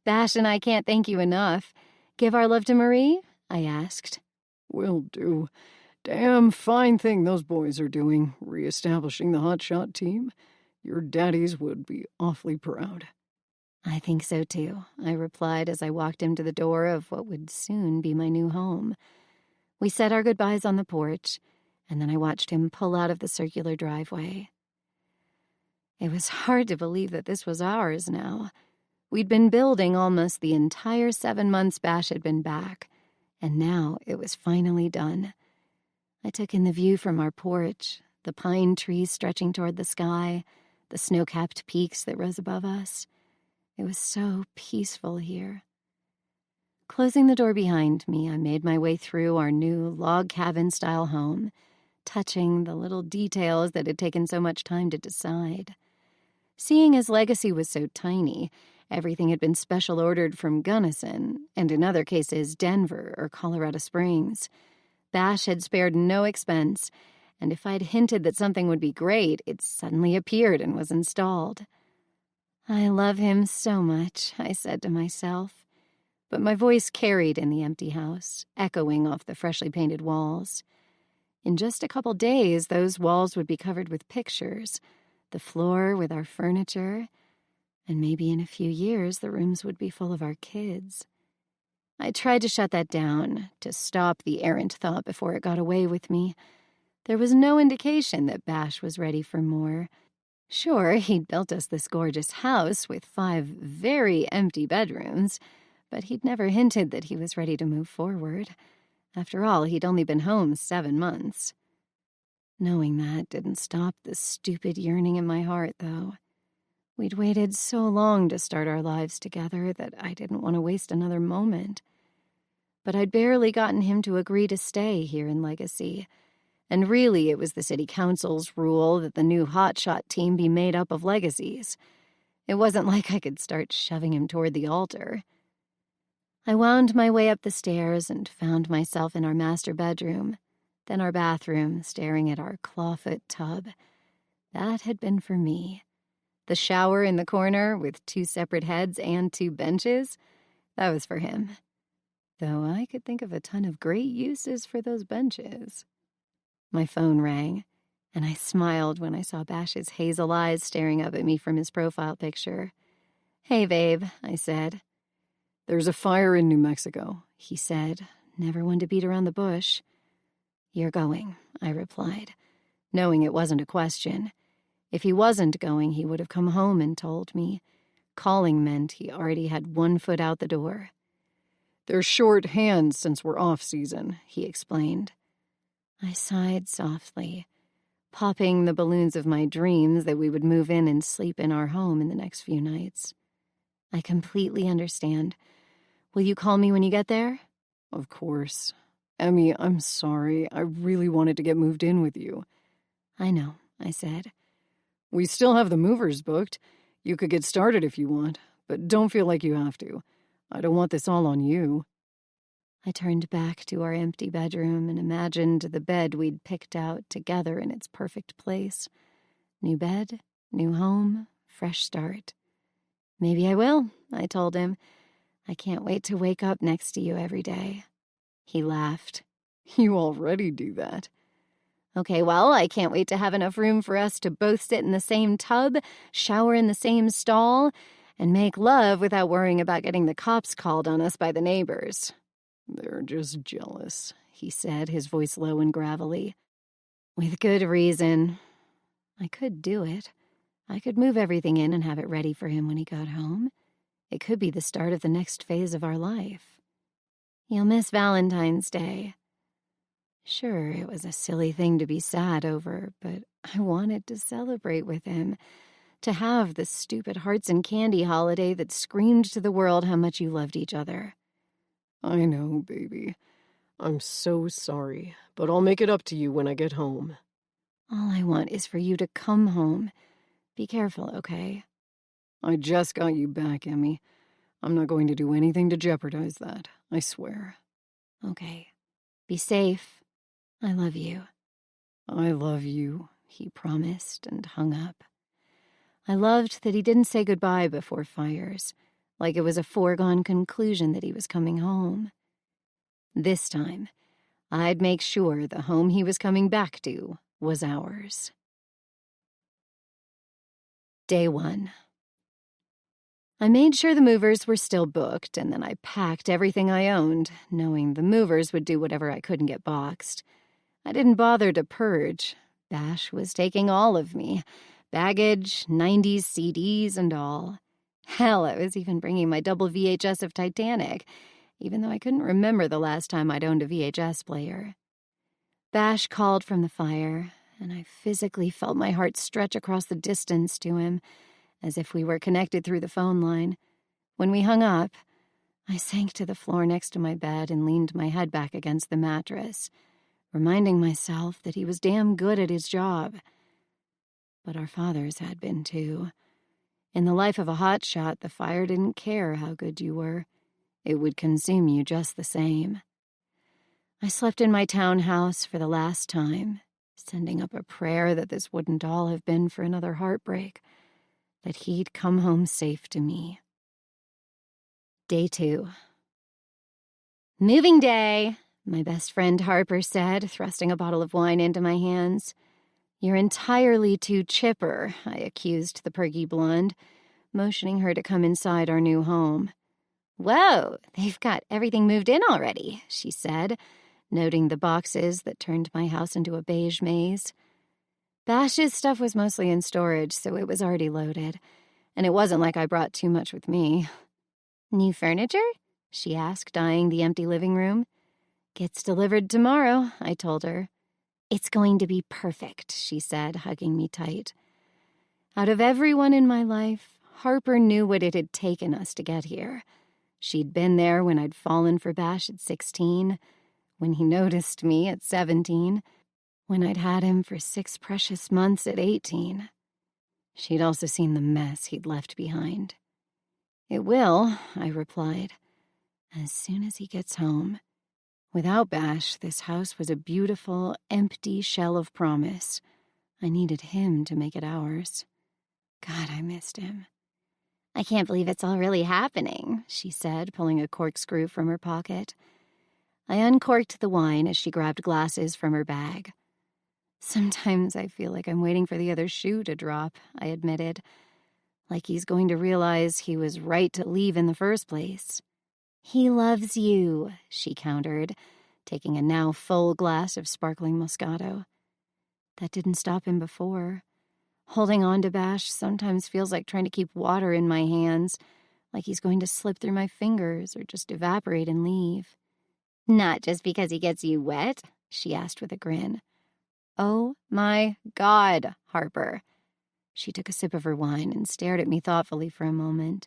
Bash and I can't thank you enough. Give our love to Marie? I asked. Will do. Damn fine thing those boys are doing, reestablishing the hotshot team. Your daddies would be awfully proud. I think so too, I replied as I walked him to the door of what would soon be my new home. We said our goodbyes on the porch, and then I watched him pull out of the circular driveway. It was hard to believe that this was ours now. We'd been building almost the entire 7 months Bash had been back, and now it was finally done. I took in the view from our porch, the pine trees stretching toward the sky, the snow-capped peaks that rose above us. It was so peaceful here. Closing the door behind me, I made my way through our new log cabin-style home, touching the little details that had taken so much time to decide. Seeing as Legacy was so tiny, everything had been special ordered from Gunnison, and in other cases, Denver or Colorado Springs. Bash had spared no expense, and if I'd hinted that something would be great, it suddenly appeared and was installed. I love him so much, I said to myself. But my voice carried in the empty house, echoing off the freshly painted walls. In just a couple days, those walls would be covered with pictures, the floor with our furniture, and maybe in a few years the rooms would be full of our kids. I tried to shut that down, to stop the errant thought before it got away with me. There was no indication that Bash was ready for more. Sure, he'd built us this gorgeous house with 5 very empty bedrooms, but he'd never hinted that he was ready to move forward. After all, he'd only been home 7 months. Knowing that didn't stop the stupid yearning in my heart, though. We'd waited so long to start our lives together that I didn't want to waste another moment. But I'd barely gotten him to agree to stay here in Legacy, and really it was the city council's rule that the new hotshot team be made up of legacies. It wasn't like I could start shoving him toward the altar. I wound my way up the stairs and found myself in our master bedroom, then our bathroom, staring at our clawfoot tub. That had been for me. The shower in the corner with 2 separate heads and 2 benches, that was for him. Though I could think of a ton of great uses for those benches. My phone rang, and I smiled when I saw Bash's hazel eyes staring up at me from his profile picture. "Hey, babe," I said. "There's a fire in New Mexico," he said, never one to beat around the bush. "You're going," I replied, knowing it wasn't a question. If he wasn't going, he would have come home and told me. Calling meant he already had 1 foot out the door. "They're short hands since we're off-season," he explained. I sighed softly, popping the balloons of my dreams that we would move in and sleep in our home in the next few nights. "I completely understand. Will you call me when you get there?" "Of course." Emmy, I'm sorry. I really wanted to get moved in with you. I know, I said. We still have the movers booked. You could get started if you want, but don't feel like you have to. I don't want this all on you. I turned back to our empty bedroom and imagined the bed we'd picked out together in its perfect place. New bed, new home, fresh start. Maybe I will, I told him. I can't wait to wake up next to you every day. He laughed. You already do that. Okay, well, I can't wait to have enough room for us to both sit in the same tub, shower in the same stall, and make love without worrying about getting the cops called on us by the neighbors. They're just jealous, he said, his voice low and gravelly. With good reason. I could do it. I could move everything in and have it ready for him when he got home. It could be the start of the next phase of our life. You'll miss Valentine's Day. Sure, it was a silly thing to be sad over, but I wanted to celebrate with him, to have the stupid hearts and candy holiday that screamed to the world how much you loved each other. I know, baby. I'm so sorry, but I'll make it up to you when I get home. All I want is for you to come home. Be careful, okay? I just got you back, Emmy. I'm not going to do anything to jeopardize that, I swear. Okay. Be safe. I love you. I love you, he promised and hung up. I loved that he didn't say goodbye before fires, like it was a foregone conclusion that he was coming home. This time, I'd make sure the home he was coming back to was ours. Day 1. I made sure the movers were still booked, and then I packed everything I owned, knowing the movers would do whatever I couldn't get boxed. I didn't bother to purge. Bash was taking all of me. Baggage, 90s CDs, and all. Hell, I was even bringing my double VHS of Titanic, even though I couldn't remember the last time I'd owned a VHS player. Bash called from the fire, and I physically felt my heart stretch across the distance to him, as if we were connected through the phone line. When we hung up, I sank to the floor next to my bed and leaned my head back against the mattress, reminding myself that he was damn good at his job. But our fathers had been too. In the life of a hotshot, the fire didn't care how good you were. It would consume you just the same. I slept in my townhouse for the last time, sending up a prayer that this wouldn't all have been for another heartbreak, that he'd come home safe to me. Day 2. Moving day, my best friend Harper said, thrusting a bottle of wine into my hands. You're entirely too chipper, I accused the perky blonde, motioning her to come inside our new home. Whoa, they've got everything moved in already, she said, noting the boxes that turned my house into a beige maze. Bash's stuff was mostly in storage, so it was already loaded, and it wasn't like I brought too much with me. New furniture? She asked, eyeing the empty living room. Gets delivered tomorrow, I told her. It's going to be perfect, she said, hugging me tight. Out of everyone in my life, Harper knew what it had taken us to get here. She'd been there when I'd fallen for Bash at 16, when he noticed me at 17, when I'd had him for 6 precious months at 18. She'd also seen the mess he'd left behind. It will, I replied, as soon as he gets home. Without Bash, this house was a beautiful, empty shell of promise. I needed him to make it ours. God, I missed him. I can't believe it's all really happening, she said, pulling a corkscrew from her pocket. I uncorked the wine as she grabbed glasses from her bag. Sometimes I feel like I'm waiting for the other shoe to drop, I admitted. Like he's going to realize he was right to leave in the first place. He loves you, she countered, taking a now full glass of sparkling Moscato. That didn't stop him before. Holding on to Bash sometimes feels like trying to keep water in my hands, like he's going to slip through my fingers or just evaporate and leave. Not just because he gets you wet? She asked with a grin. Oh my God, Harper. She took a sip of her wine and stared at me thoughtfully for a moment.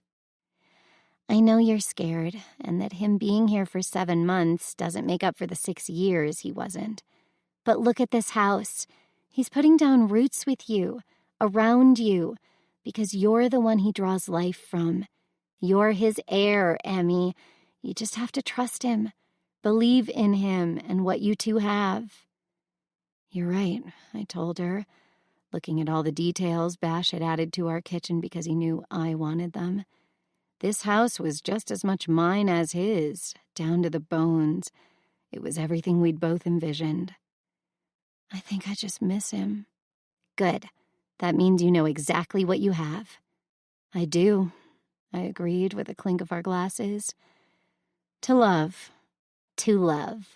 I know you're scared, and that him being here for 7 months doesn't make up for the 6 years he wasn't. But look at this house. He's putting down roots with you, around you, because you're the one he draws life from. You're his heir, Emmy. You just have to trust him. Believe in him and what you two have. You're right, I told her, looking at all the details Bash had added to our kitchen because he knew I wanted them. This house was just as much mine as his, down to the bones. It was everything we'd both envisioned. I think I just miss him. Good. That means you know exactly what you have. I do, I agreed with a clink of our glasses. To love. To love.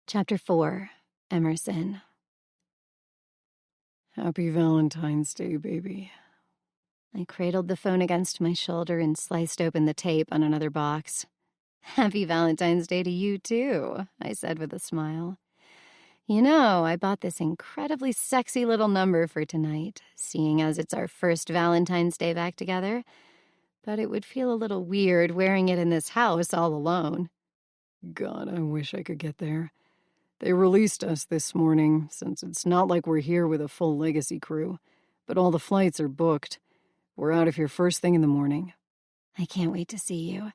Chapter 4, Emerson. Happy Valentine's Day, baby. I cradled the phone against my shoulder and sliced open the tape on another box. Happy Valentine's Day to you, too, I said with a smile. You know, I bought this incredibly sexy little number for tonight, seeing as it's our first Valentine's Day back together. But it would feel a little weird wearing it in this house all alone. God, I wish I could get there. They released us this morning, since it's not like we're here with a full legacy crew, but all the flights are booked. We're out of here first thing in the morning. I can't wait to see you.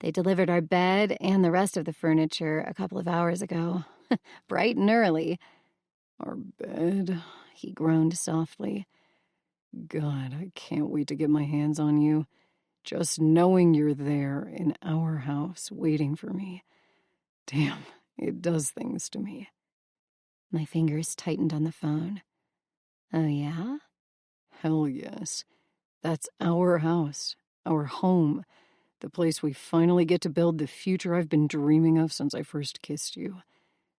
They delivered our bed and the rest of the furniture a couple of hours ago. Bright and early. Our bed, he groaned softly. God, I can't wait to get my hands on you. Just knowing you're there in our house waiting for me. Damn, it does things to me. My fingers tightened on the phone. Oh, yeah? Hell yes. That's our house, our home, the place we finally get to build the future I've been dreaming of since I first kissed you.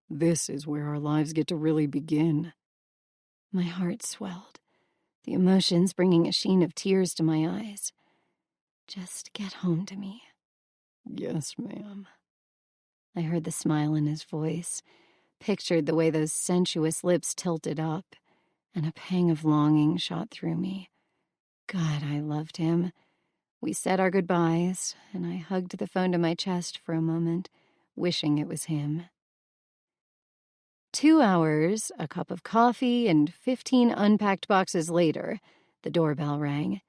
This is where our lives get to really begin. My heart swelled, the emotions bringing a sheen of tears to my eyes. Just get home to me. Yes, ma'am. I heard the smile in his voice, pictured the way those sensuous lips tilted up, and a pang of longing shot through me. God, I loved him. We said our goodbyes, and I hugged the phone to my chest for a moment, wishing it was him. 2 hours, a cup of coffee, and 15 unpacked boxes later, the doorbell rang.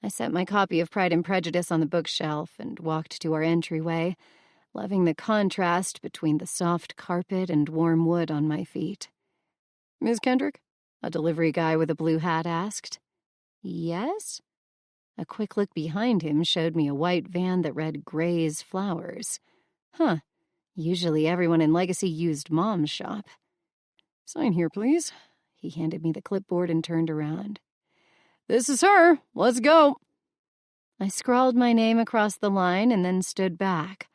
I set my copy of Pride and Prejudice on the bookshelf and walked to our entryway, loving the contrast between the soft carpet and warm wood on my feet. Miss Kendrick? A delivery guy with a blue hat asked. Yes? A quick look behind him showed me a white van that read Gray's Flowers. Huh. Usually everyone in Legacy used Mom's shop. Sign here, please. He handed me the clipboard and turned around. This is her. Let's go. I scrawled my name across the line and then stood back,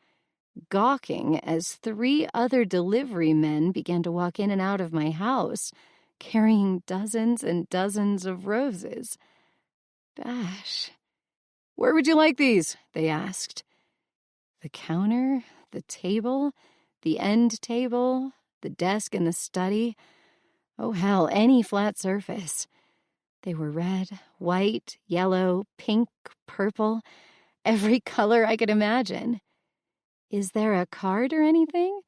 gawking as 3 other delivery men began to walk in and out of my house, carrying dozens and dozens of roses. Bash. Where would you like these? They asked. The counter, the table, the end table, the desk in the study. Oh, hell, any flat surface. They were red, white, yellow, pink, purple, every color I could imagine. Is there a card or anything?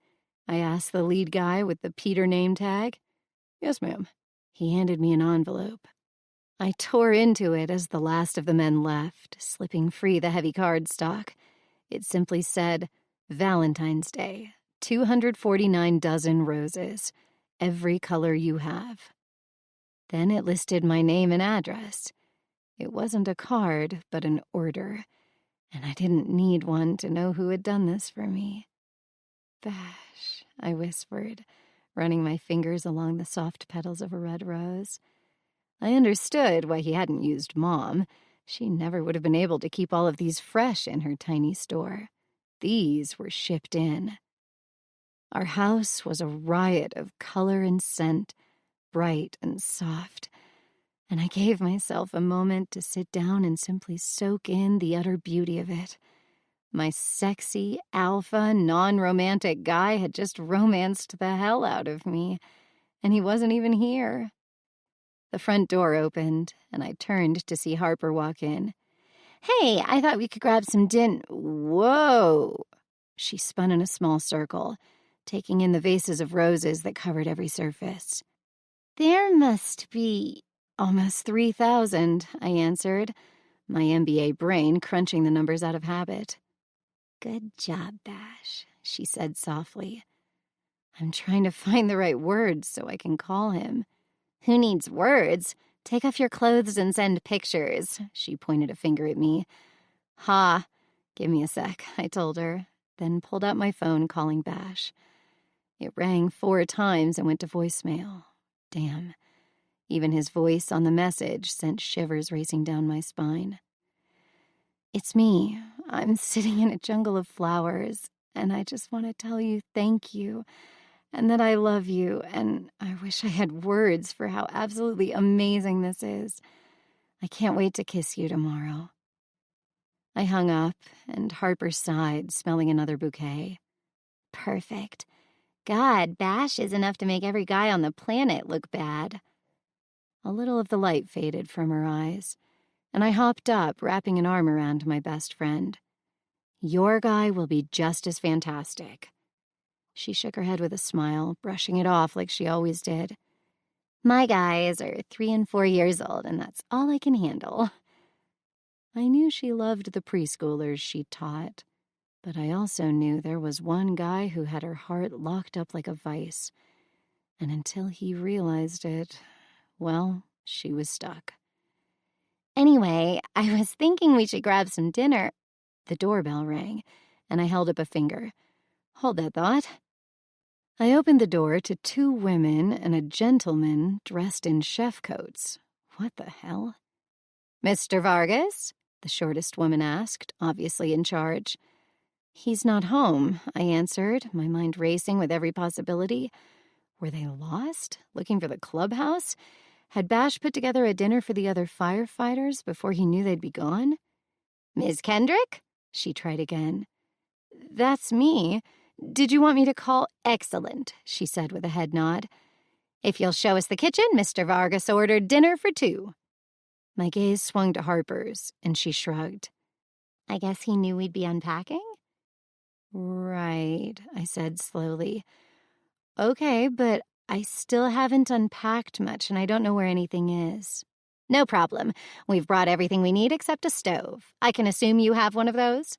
I asked the lead guy with the Peter name tag. Yes, ma'am. He handed me an envelope. I tore into it as the last of the men left, slipping free the heavy cardstock. It simply said, Valentine's Day, 249 dozen roses, every color you have. Then it listed my name and address. It wasn't a card, but an order, and I didn't need one to know who had done this for me. Bash, I whispered, running my fingers along the soft petals of a red rose. I understood why he hadn't used Mom. She never would have been able to keep all of these fresh in her tiny store. These were shipped in. Our house was a riot of color and scent, bright and soft, and I gave myself a moment to sit down and simply soak in the utter beauty of it. My sexy, alpha, non-romantic guy had just romanced the hell out of me, and he wasn't even here. The front door opened, and I turned to see Harper walk in. Hey, I thought we could grab some Whoa! She spun in a small circle, taking in the vases of roses that covered every surface. There must be almost 3,000, I answered, my MBA brain crunching the numbers out of habit. Good job, Bash, she said softly. I'm trying to find the right words so I can call him. Who needs words? Take off your clothes and send pictures, she pointed a finger at me. Ha, give me a sec, I told her, then pulled out my phone calling Bash. It rang 4 times and went to voicemail. Damn. Even his voice on the message sent shivers racing down my spine. It's me. I'm sitting in a jungle of flowers, and I just want to tell you thank you, and that I love you, and I wish I had words for how absolutely amazing this is. I can't wait to kiss you tomorrow. I hung up, and Harper sighed, smelling another bouquet. Perfect. God, Bash is enough to make every guy on the planet look bad. A little of the light faded from her eyes, and I hopped up, wrapping an arm around my best friend. Your guy will be just as fantastic. She shook her head with a smile, brushing it off like she always did. My guys are 3 and 4 years old, and that's all I can handle. I knew she loved the preschoolers she'd taught, but I also knew there was one guy who had her heart locked up like a vice. And until he realized it, well, she was stuck. Anyway, I was thinking we should grab some dinner. The doorbell rang, and I held up a finger. Hold that thought. I opened the door to 2 women and a gentleman dressed in chef coats. What the hell? Mr. Vargas? The shortest woman asked, obviously in charge. He's not home, I answered, my mind racing with every possibility. Were they lost? Looking for the clubhouse? Had Bash put together a dinner for the other firefighters before he knew they'd be gone? Ms. Kendrick? She tried again. That's me. Did you want me to call? Excellent, she said with a head nod. If you'll show us the kitchen, Mr. Vargas ordered dinner for 2. My gaze swung to Harper's, and she shrugged. I guess he knew we'd be unpacking? Right, I said slowly. Okay, but I still haven't unpacked much, and I don't know where anything is. No problem. We've brought everything we need except a stove. I can assume you have one of those?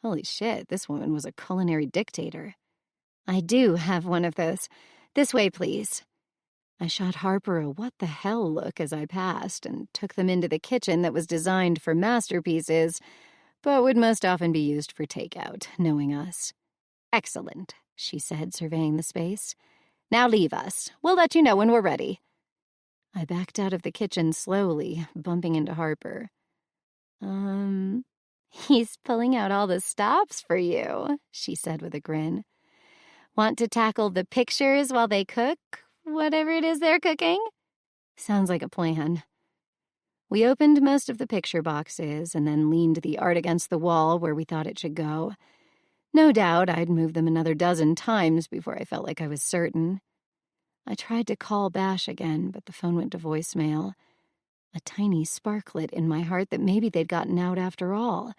Holy shit, this woman was a culinary dictator. I do have one of those. This way, please. I shot Harper a what-the-hell look as I passed and took them into the kitchen that was designed for masterpieces, but would most often be used for takeout, knowing us. Excellent, she said, surveying the space. Now leave us. We'll let you know when we're ready. I backed out of the kitchen slowly, bumping into Harper. He's pulling out all the stops for you, she said with a grin. Want to tackle the pictures while they cook, whatever it is they're cooking? Sounds like a plan. We opened most of the picture boxes and then leaned the art against the wall where we thought it should go. No doubt I'd moved them another 12 times before I felt like I was certain. I tried to call Bash again, but the phone went to voicemail. A tiny spark lit in my heart that maybe they'd gotten out after all,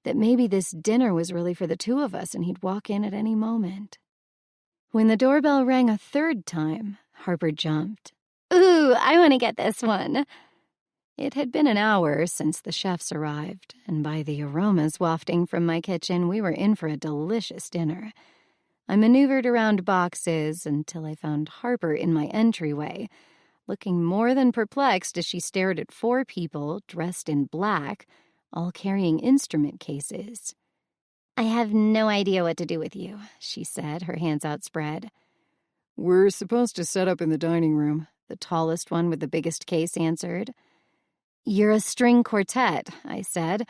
that maybe this dinner was really for the 2 of us and he'd walk in at any moment. When the doorbell rang a 3rd time, Harper jumped. Ooh, I want to get this one. It had been an hour since the chefs arrived, and by the aromas wafting from my kitchen, we were in for a delicious dinner. I maneuvered around boxes until I found Harper in my entryway, looking more than perplexed as she stared at 4 people dressed in black, all carrying instrument cases. I have no idea what to do with you, she said, her hands outspread. We're supposed to set up in the dining room, the tallest one with the biggest case answered. You're a string quartet, I said,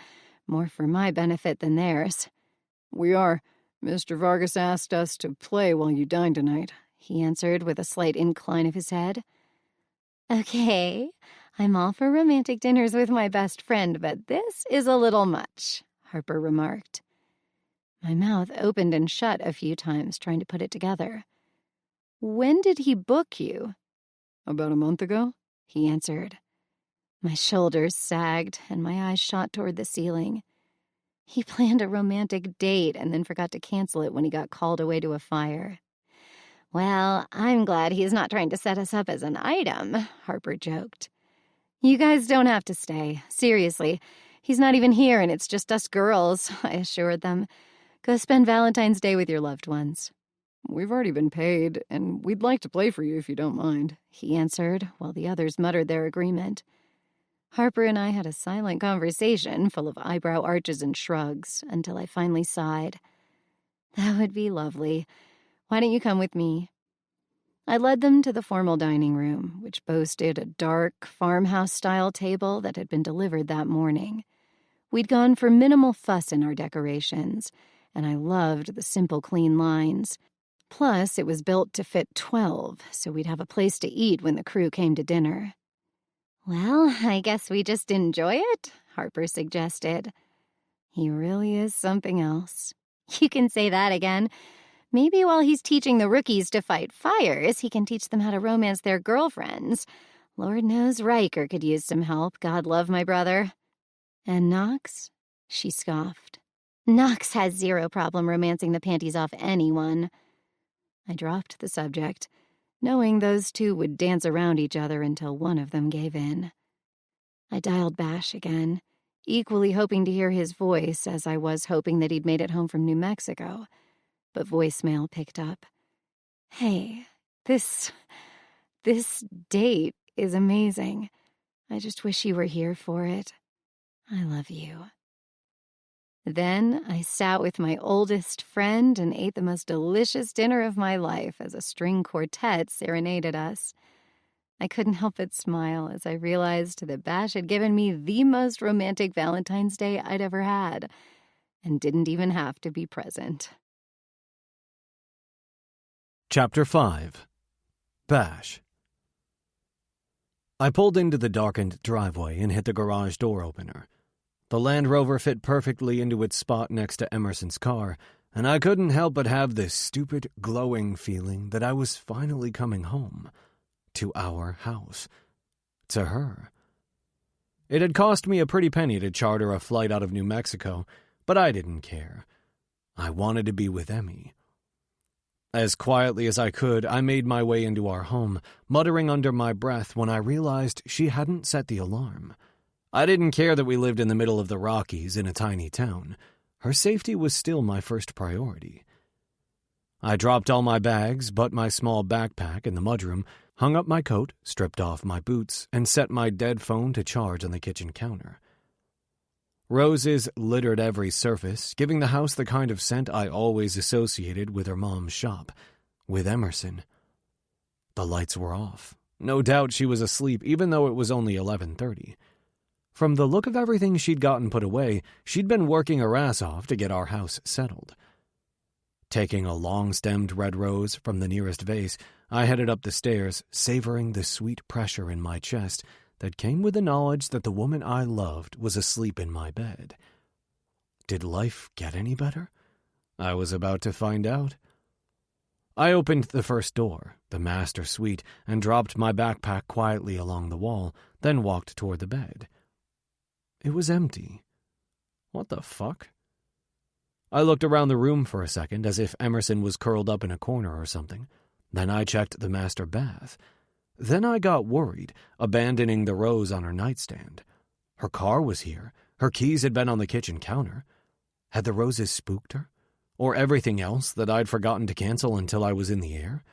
more for my benefit than theirs. We are. Mr. Vargas asked us to play while you dine tonight, he answered with a slight incline of his head. Okay, I'm all for romantic dinners with my best friend, but this is a little much, Harper remarked. My mouth opened and shut a few times, trying to put it together. When did he book you? About a month ago, he answered. My shoulders sagged, and my eyes shot toward the ceiling. He planned a romantic date and then forgot to cancel it when he got called away to a fire. Well, I'm glad he's not trying to set us up as an item, Harper joked. You guys don't have to stay. Seriously. He's not even here and it's just us girls, I assured them. Go spend Valentine's Day with your loved ones. We've already been paid, and we'd like to play for you if you don't mind, he answered, while the others muttered their agreement. Harper and I had a silent conversation full of eyebrow arches and shrugs until I finally sighed. That would be lovely. Why don't you come with me? I led them to the formal dining room, which boasted a dark, farmhouse-style table that had been delivered that morning. We'd gone for minimal fuss in our decorations, and I loved the simple, clean lines. Plus, it was built to fit 12, so we'd have a place to eat when the crew came to dinner. Well, I guess we just enjoy it, Harper suggested. He really is something else. You can say that again. Maybe while he's teaching the rookies to fight fires, he can teach them how to romance their girlfriends. Lord knows Riker could use some help, God love my brother. And Knox? She scoffed. Knox has zero problem romancing the panties off anyone. I dropped the subject, knowing those two would dance around each other until one of them gave in. I dialed Bash again, equally hoping to hear his voice as I was hoping that he'd made it home from New Mexico. But voicemail picked up. Hey, this date is amazing. I just wish you were here for it. I love you. Then I sat with my oldest friend and ate the most delicious dinner of my life as a string quartet serenaded us. I couldn't help but smile as I realized that Bash had given me the most romantic Valentine's Day I'd ever had, and didn't even have to be present. Chapter 5. Bash. I pulled into the darkened driveway and hit the garage door opener. The Land Rover fit perfectly into its spot next to Emerson's car, and I couldn't help but have this stupid, glowing feeling that I was finally coming home. To our house. To her. It had cost me a pretty penny to charter a flight out of New Mexico, but I didn't care. I wanted to be with Emmy. As quietly as I could, I made my way into our home, muttering under my breath when I realized she hadn't set the alarm. I didn't care that we lived in the middle of the Rockies in a tiny town. Her safety was still my first priority. I dropped all my bags but my small backpack in the mudroom, hung up my coat, stripped off my boots, and set my dead phone to charge on the kitchen counter. Roses littered every surface, giving the house the kind of scent I always associated with her mom's shop, with Emerson. The lights were off. No doubt she was asleep, even though it was only 11:30. From the look of everything she'd gotten put away, she'd been working her ass off to get our house settled. Taking a long-stemmed red rose from the nearest vase, I headed up the stairs, savoring the sweet pressure in my chest that came with the knowledge that the woman I loved was asleep in my bed. Did life get any better? I was about to find out. I opened the first door, the master suite, and dropped my backpack quietly along the wall, then walked toward the bed. It was empty. What the fuck? I looked around the room for a second as if Emerson was curled up in a corner or something. Then I checked the master bath. Then I got worried, abandoning the rose on her nightstand. Her car was here. Her keys had been on the kitchen counter. Had the roses spooked her? Or everything else that I'd forgotten to cancel until I was in the air?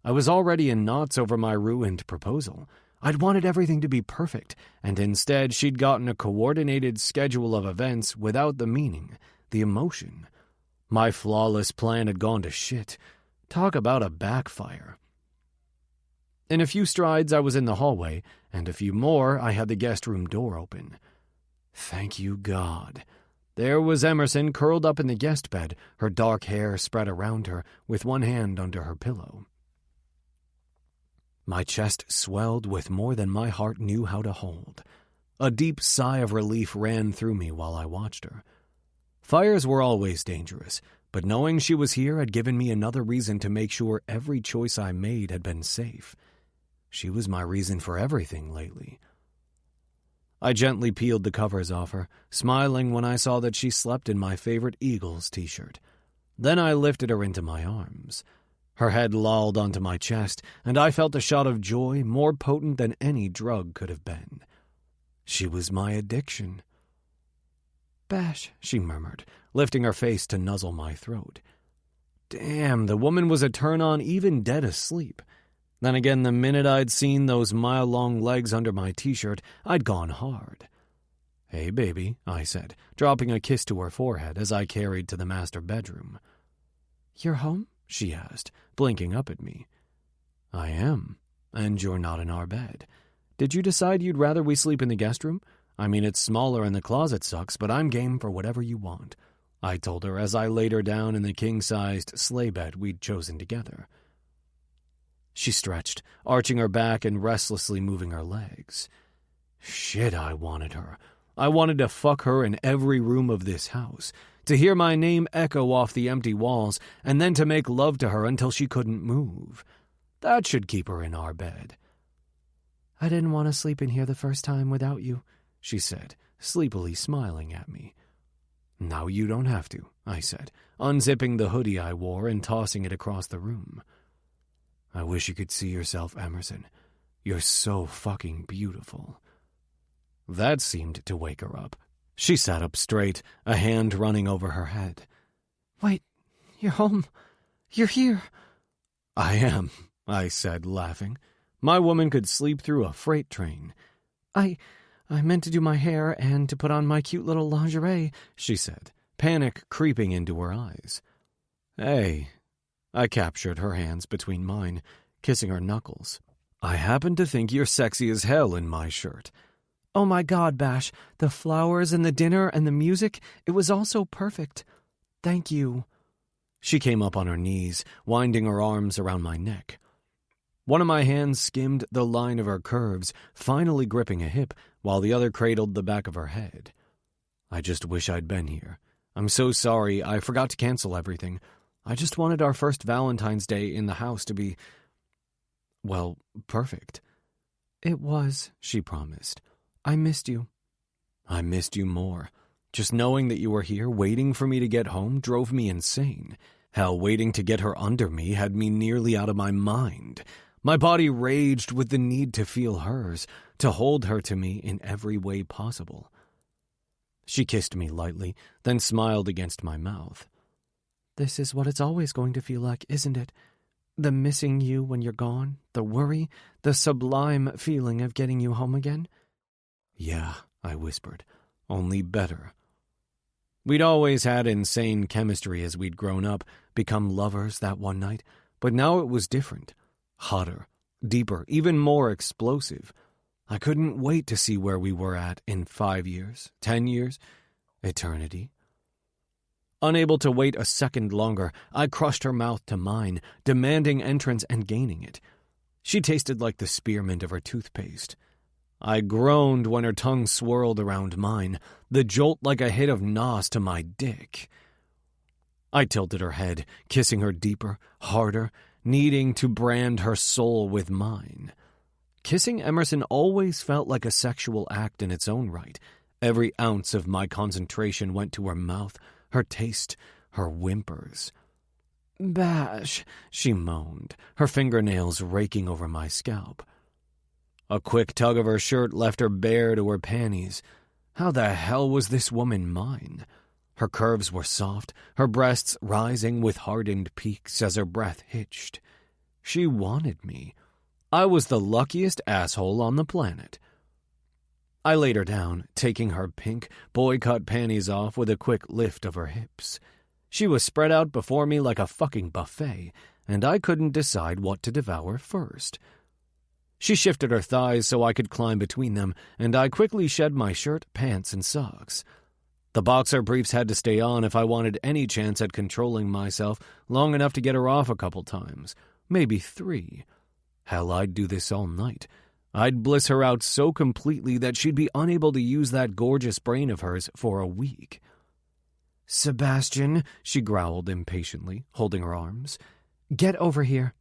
I was already in knots over my ruined proposal. I'd wanted everything to be perfect, and instead she'd gotten a coordinated schedule of events without the meaning, the emotion. My flawless plan had gone to shit. Talk about a backfire. In a few strides, I was in the hallway, and a few more, I had the guest room door open. Thank you, God. There was Emerson curled up in the guest bed, her dark hair spread around her, with one hand under her pillow. My chest swelled with more than my heart knew how to hold. A deep sigh of relief ran through me while I watched her. Fires were always dangerous, but knowing she was here had given me another reason to make sure every choice I made had been safe. She was my reason for everything lately. I gently peeled the covers off her, smiling when I saw that she slept in my favorite Eagles t-shirt. Then I lifted her into my arms. Her head lolled onto my chest, and I felt a shot of joy more potent than any drug could have been. She was my addiction. "Bash," she murmured, lifting her face to nuzzle my throat. Damn, the woman was a turn-on even dead asleep. Then again, the minute I'd seen those mile-long legs under my t-shirt, I'd gone hard. "Hey, baby," I said, dropping a kiss to her forehead as I carried to the master bedroom. "You're home?" she asked, blinking up at me. "I am, and you're not in our bed. Did you decide you'd rather we sleep in the guest room? I mean, it's smaller and the closet sucks, but I'm game for whatever you want," I told her as I laid her down in the king-sized sleigh bed we'd chosen together. She stretched, arching her back and restlessly moving her legs. Shit, I wanted her. I wanted to fuck her in every room of this house, to hear my name echo off the empty walls, and then to make love to her until she couldn't move. That should keep her in our bed. "I didn't want to sleep in here the first time without you," she said, sleepily smiling at me. "Now you don't have to," I said, unzipping the hoodie I wore and tossing it across the room. "I wish you could see yourself, Emerson. You're so fucking beautiful." That seemed to wake her up. She sat up straight, a hand running over her head. "Wait, you're home? You're here?" "I am," I said, laughing. My woman could sleep through a freight train. I meant to do my hair and to put on my cute little lingerie," she said, panic creeping into her eyes. "Hey." I captured her hands between mine, kissing her knuckles. "I happen to think you're sexy as hell in my shirt." "Oh my God, Bash, the flowers and the dinner and the music, it was all so perfect. Thank you." She came up on her knees, winding her arms around my neck. One of my hands skimmed the line of her curves, finally gripping a hip, while the other cradled the back of her head. "I just wish I'd been here. I'm so sorry, I forgot to cancel everything. I just wanted our first Valentine's Day in the house to be, well, perfect." "It was," she promised. "I missed you." "I missed you more. Just knowing that you were here, waiting for me to get home, drove me insane. Hell, waiting to get her under me had me nearly out of my mind. My body raged with the need to feel hers, to hold her to me in every way possible." She kissed me lightly, then smiled against my mouth. "This is what it's always going to feel like, isn't it? The missing you when you're gone, the worry, the sublime feeling of getting you home again." "Yeah," I whispered, "only better." We'd always had insane chemistry as we'd grown up, become lovers that one night, but now it was different. Hotter, deeper, even more explosive. I couldn't wait to see where we were at in 5 years, 10 years, eternity. Unable to wait a second longer, I crushed her mouth to mine, demanding entrance and gaining it. She tasted like the spearmint of her toothpaste. I groaned when her tongue swirled around mine, the jolt like a hit of nos to my dick. I tilted her head, kissing her deeper, harder, needing to brand her soul with mine. Kissing Emerson always felt like a sexual act in its own right. Every ounce of my concentration went to her mouth, her taste, her whimpers. "Bash," she moaned, her fingernails raking over my scalp. A quick tug of her shirt left her bare to her panties. How the hell was this woman mine? Her curves were soft, her breasts rising with hardened peaks as her breath hitched. She wanted me. I was the luckiest asshole on the planet. I laid her down, taking her pink, boy-cut panties off with a quick lift of her hips. She was spread out before me like a fucking buffet, and I couldn't decide what to devour first. She shifted her thighs so I could climb between them, and I quickly shed my shirt, pants, and socks. The boxer briefs had to stay on if I wanted any chance at controlling myself long enough to get her off a couple times, maybe 3. Hell, I'd do this all night. I'd bliss her out so completely that she'd be unable to use that gorgeous brain of hers for a week. "Sebastian," she growled impatiently, holding her arms. "Get over here."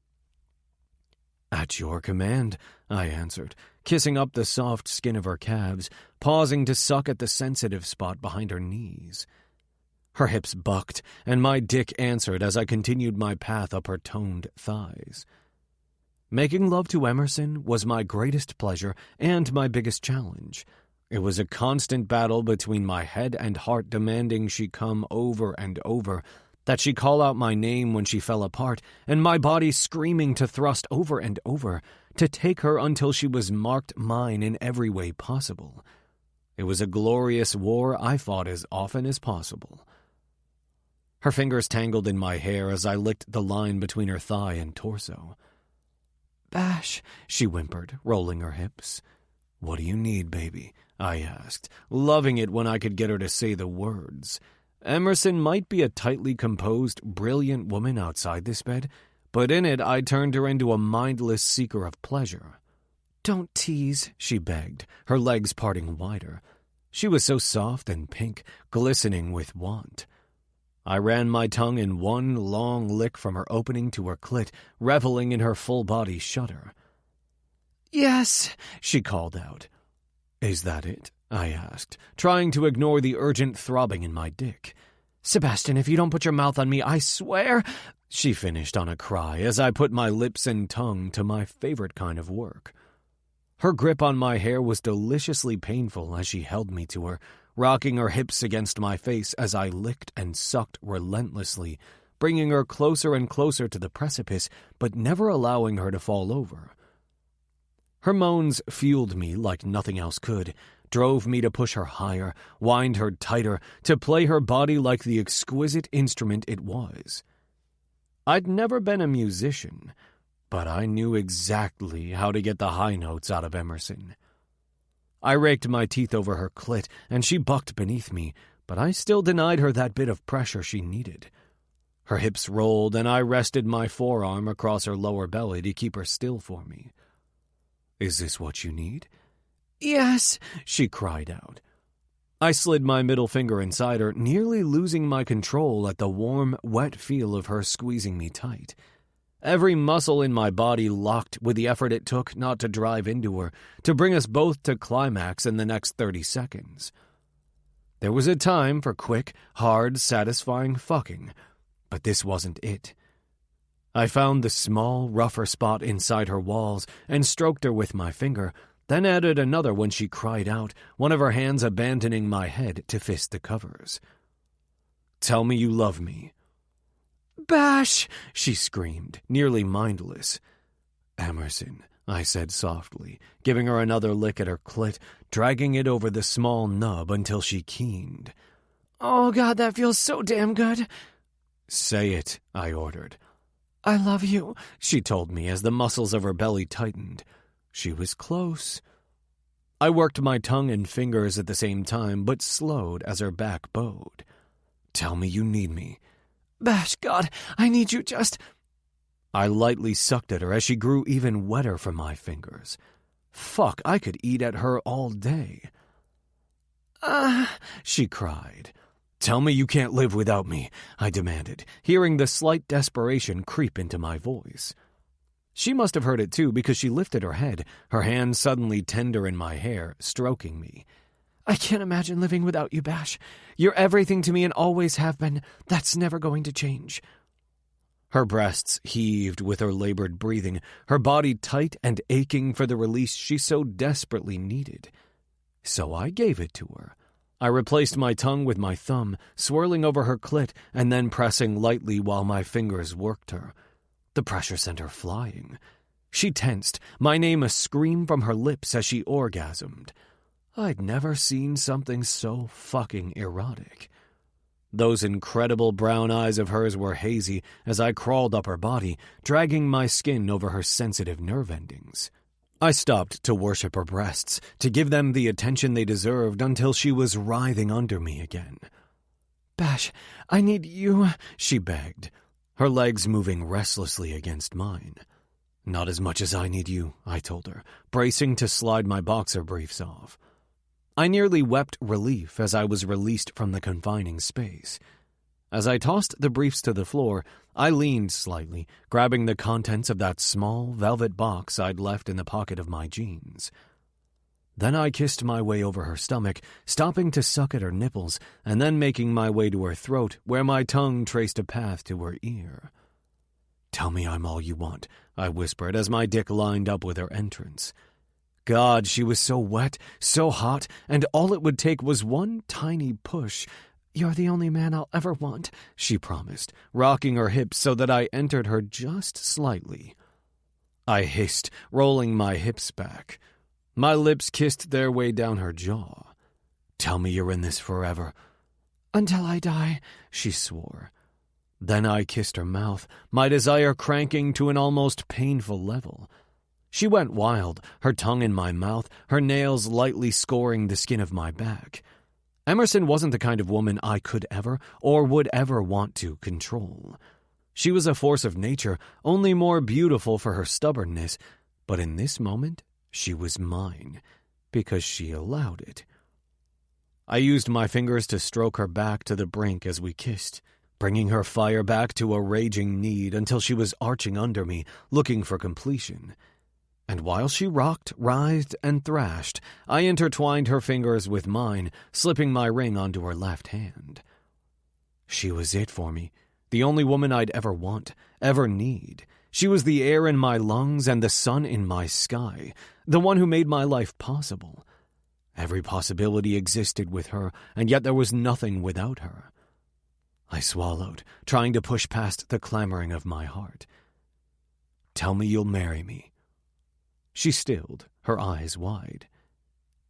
At your command, I answered, kissing up the soft skin of her calves, pausing to suck at the sensitive spot behind her knees. Her hips bucked, and my dick answered as I continued my path up her toned thighs. Making love to Emerson was my greatest pleasure and my biggest challenge. It was a constant battle between my head and heart demanding she come over and over, that she call out my name when she fell apart, and my body screaming to thrust over and over, to take her until she was marked mine in every way possible. It was a glorious war I fought as often as possible. Her fingers tangled in my hair as I licked the line between her thigh and torso. "Bash," she whimpered, rolling her hips. "What do you need, baby?" I asked, loving it when I could get her to say the words. Emerson might be a tightly composed, brilliant woman outside this bed, but in it I turned her into a mindless seeker of pleasure. "Don't tease," she begged, her legs parting wider. She was so soft and pink, glistening with want. I ran my tongue in one long lick from her opening to her clit, reveling in her full body shudder. "Yes," she called out. "Is that it?" I asked, trying to ignore the urgent throbbing in my dick. "Sebastian, if you don't put your mouth on me, I swear—" she finished on a cry as I put my lips and tongue to my favorite kind of work. Her grip on my hair was deliciously painful as she held me to her, rocking her hips against my face as I licked and sucked relentlessly, bringing her closer and closer to the precipice, but never allowing her to fall over. Her moans fueled me like nothing else could, drove me to push her higher, wind her tighter, to play her body like the exquisite instrument it was. I'd never been a musician, but I knew exactly how to get the high notes out of Emerson. I raked my teeth over her clit, and she bucked beneath me, but I still denied her that bit of pressure she needed. Her hips rolled, and I rested my forearm across her lower belly to keep her still for me. "Is this what you need?" "Yes," she cried out. I slid my middle finger inside her, nearly losing my control at the warm, wet feel of her squeezing me tight. Every muscle in my body locked with the effort it took not to drive into her, to bring us both to climax in the next 30 seconds. There was a time for quick, hard, satisfying fucking, but this wasn't it. I found the small, rougher spot inside her walls and stroked her with my finger, then added another when she cried out, one of her hands abandoning my head to fist the covers. "Tell me you love me." "Bash!" she screamed, nearly mindless. "Emerson," I said softly, giving her another lick at her clit, dragging it over the small nub until she keened. "Oh, God, that feels so damn good." "Say it," I ordered. "I love you," she told me as the muscles of her belly tightened. She was close. I worked my tongue and fingers at the same time, but slowed as her back bowed. "Tell me you need me." "Bash, God, I need you just—" I lightly sucked at her as she grew even wetter from my fingers. Fuck, I could eat at her all day. She cried. "Tell me you can't live without me," I demanded, hearing the slight desperation creep into my voice. She must have heard it too, because she lifted her head, her hand suddenly tender in my hair, stroking me. "I can't imagine living without you, Bash. You're everything to me and always have been. That's never going to change." Her breasts heaved with her labored breathing, her body tight and aching for the release she so desperately needed. So I gave it to her. I replaced my tongue with my thumb, swirling over her clit and then pressing lightly while my fingers worked her. The pressure sent her flying. She tensed, my name a scream from her lips as she orgasmed. I'd never seen something so fucking erotic. Those incredible brown eyes of hers were hazy as I crawled up her body, dragging my skin over her sensitive nerve endings. I stopped to worship her breasts, to give them the attention they deserved until she was writhing under me again. "Bash, I need you," she begged, her legs moving restlessly against mine. "Not as much as I need you," I told her, bracing to slide my boxer briefs off. I nearly wept relief as I was released from the confining space. As I tossed the briefs to the floor, I leaned slightly, grabbing the contents of that small velvet box I'd left in the pocket of my jeans. Then I kissed my way over her stomach, stopping to suck at her nipples, and then making my way to her throat, where my tongue traced a path to her ear. "Tell me I'm all you want," I whispered as my dick lined up with her entrance. God, she was so wet, so hot, and all it would take was one tiny push. "You're the only man I'll ever want," she promised, rocking her hips so that I entered her just slightly. I hissed, rolling my hips back. My lips kissed their way down her jaw. "Tell me you're in this forever." "Until I die," she swore. Then I kissed her mouth, my desire cranking to an almost painful level. She went wild, her tongue in my mouth, her nails lightly scoring the skin of my back. Emerson wasn't the kind of woman I could ever or would ever want to control. She was a force of nature, only more beautiful for her stubbornness, but in this moment, she was mine, because she allowed it. I used my fingers to stroke her back to the brink as we kissed, bringing her fire back to a raging need until she was arching under me, looking for completion. And while she rocked, writhed, and thrashed, I intertwined her fingers with mine, slipping my ring onto her left hand. She was it for me, the only woman I'd ever want, ever need. She was the air in my lungs and the sun in my sky, the one who made my life possible. Every possibility existed with her, and yet there was nothing without her. I swallowed, trying to push past the clamoring of my heart. "Tell me you'll marry me." She stilled, her eyes wide.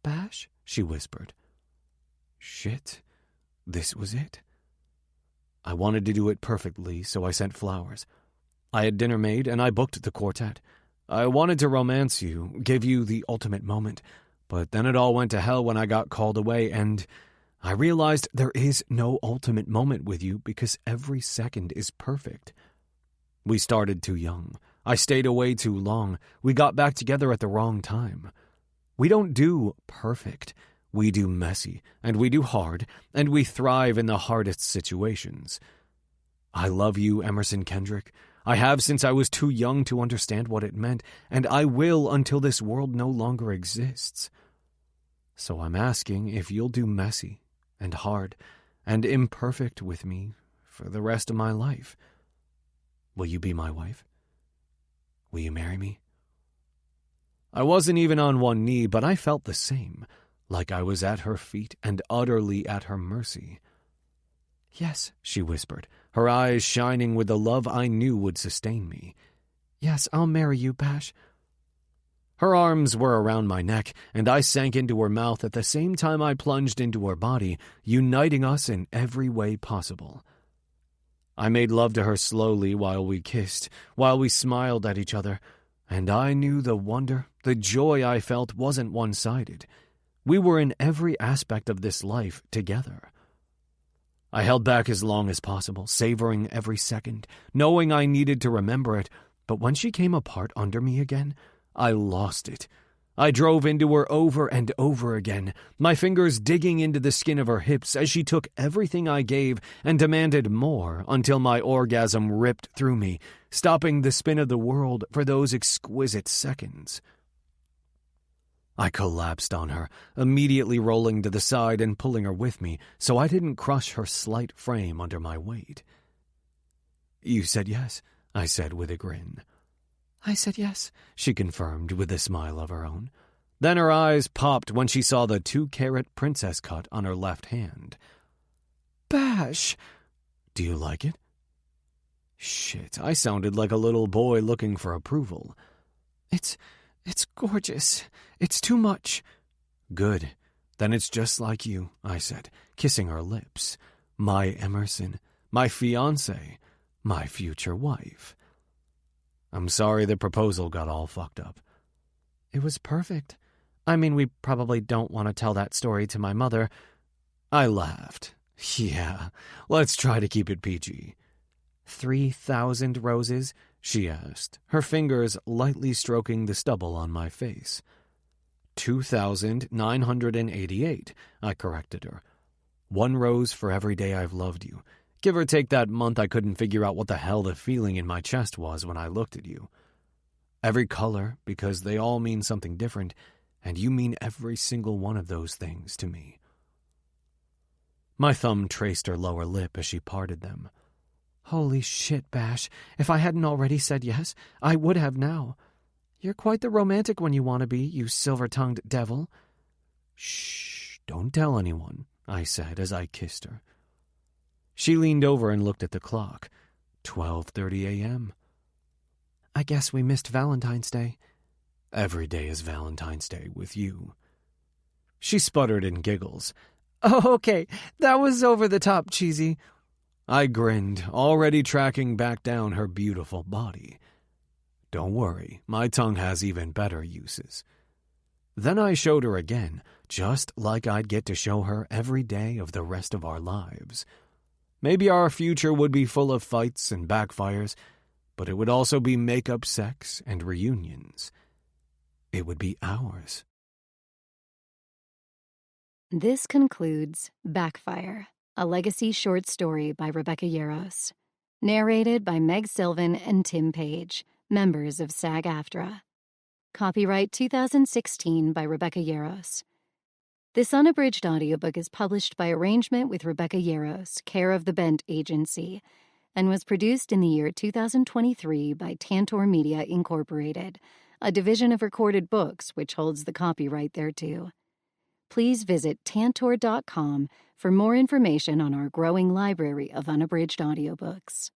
"Bash?" she whispered. Shit, this was it. I wanted to do it perfectly, so I sent flowers. I had dinner made, and I booked the quartet. I wanted to romance you, give you the ultimate moment, but then it all went to hell when I got called away, and I realized there is no ultimate moment with you because every second is perfect. We started too young. I stayed away too long. We got back together at the wrong time. We don't do perfect. We do messy, and we do hard, and we thrive in the hardest situations. I love you, Emerson Kendrick. I have since I was too young to understand what it meant, and I will until this world no longer exists. So I'm asking if you'll do messy and hard and imperfect with me for the rest of my life. Will you be my wife? Will you marry me? I wasn't even on one knee, but I felt the same, like I was at her feet and utterly at her mercy. Yes, she whispered, her eyes shining with the love I knew would sustain me. Yes, I'll marry you, Bash. Her arms were around my neck, and I sank into her mouth at the same time I plunged into her body, uniting us in every way possible. I made love to her slowly while we kissed, while we smiled at each other, and I knew the wonder, the joy I felt wasn't one-sided. We were in every aspect of this life together. I held back as long as possible, savoring every second, knowing I needed to remember it, but when she came apart under me again, I lost it. I drove into her over and over again, my fingers digging into the skin of her hips as she took everything I gave and demanded more until my orgasm ripped through me, stopping the spin of the world for those exquisite seconds. I collapsed on her, immediately rolling to the side and pulling her with me so I didn't crush her slight frame under my weight. You said yes, I said with a grin. I said yes, she confirmed with a smile of her own. Then her eyes popped when she saw the 2-carat princess cut on her left hand. Bash! Do you like it? Shit, I sounded like a little boy looking for approval. It's gorgeous. It's too much. Good. Then it's just like you, I said, kissing her lips. My Emerson, my fiancé, my future wife. I'm sorry the proposal got all fucked up. It was perfect. I mean, we probably don't want to tell that story to my mother. I laughed. Yeah, let's try to keep it PG. 3,000 roses? She asked, her fingers lightly stroking the stubble on my face. 2,988, I corrected her. 1 rose for every day I've loved you. Give or take that month, I couldn't figure out what the hell the feeling in my chest was when I looked at you. Every color, because they all mean something different, and you mean every single one of those things to me. My thumb traced her lower lip as she parted them. Holy shit, Bash. If I hadn't already said yes, I would have now. You're quite the romantic when you want to be, you silver-tongued devil. Shh, don't tell anyone, I said as I kissed her. She leaned over and looked at the clock. 12:30 a.m. I guess we missed Valentine's Day. Every day is Valentine's Day with you. She sputtered in giggles. Oh, okay, that was over the top, cheesy. I grinned, already tracking back down her beautiful body. Don't worry, my tongue has even better uses. Then I showed her again, just like I'd get to show her every day of the rest of our lives. Maybe our future would be full of fights and backfires, but it would also be make-up sex and reunions. It would be ours. This concludes Backfire, a legacy short story by Rebecca Yarros. Narrated by Meg Sylvan and Tim Page, members of SAG-AFTRA. Copyright 2016 by Rebecca Yarros. This unabridged audiobook is published by arrangement with Rebecca Yarros, care of the Bent Agency, and was produced in the year 2023 by Tantor Media, Incorporated, a division of Recorded Books which holds the copyright thereto. Please visit tantor.com for more information on our growing library of unabridged audiobooks.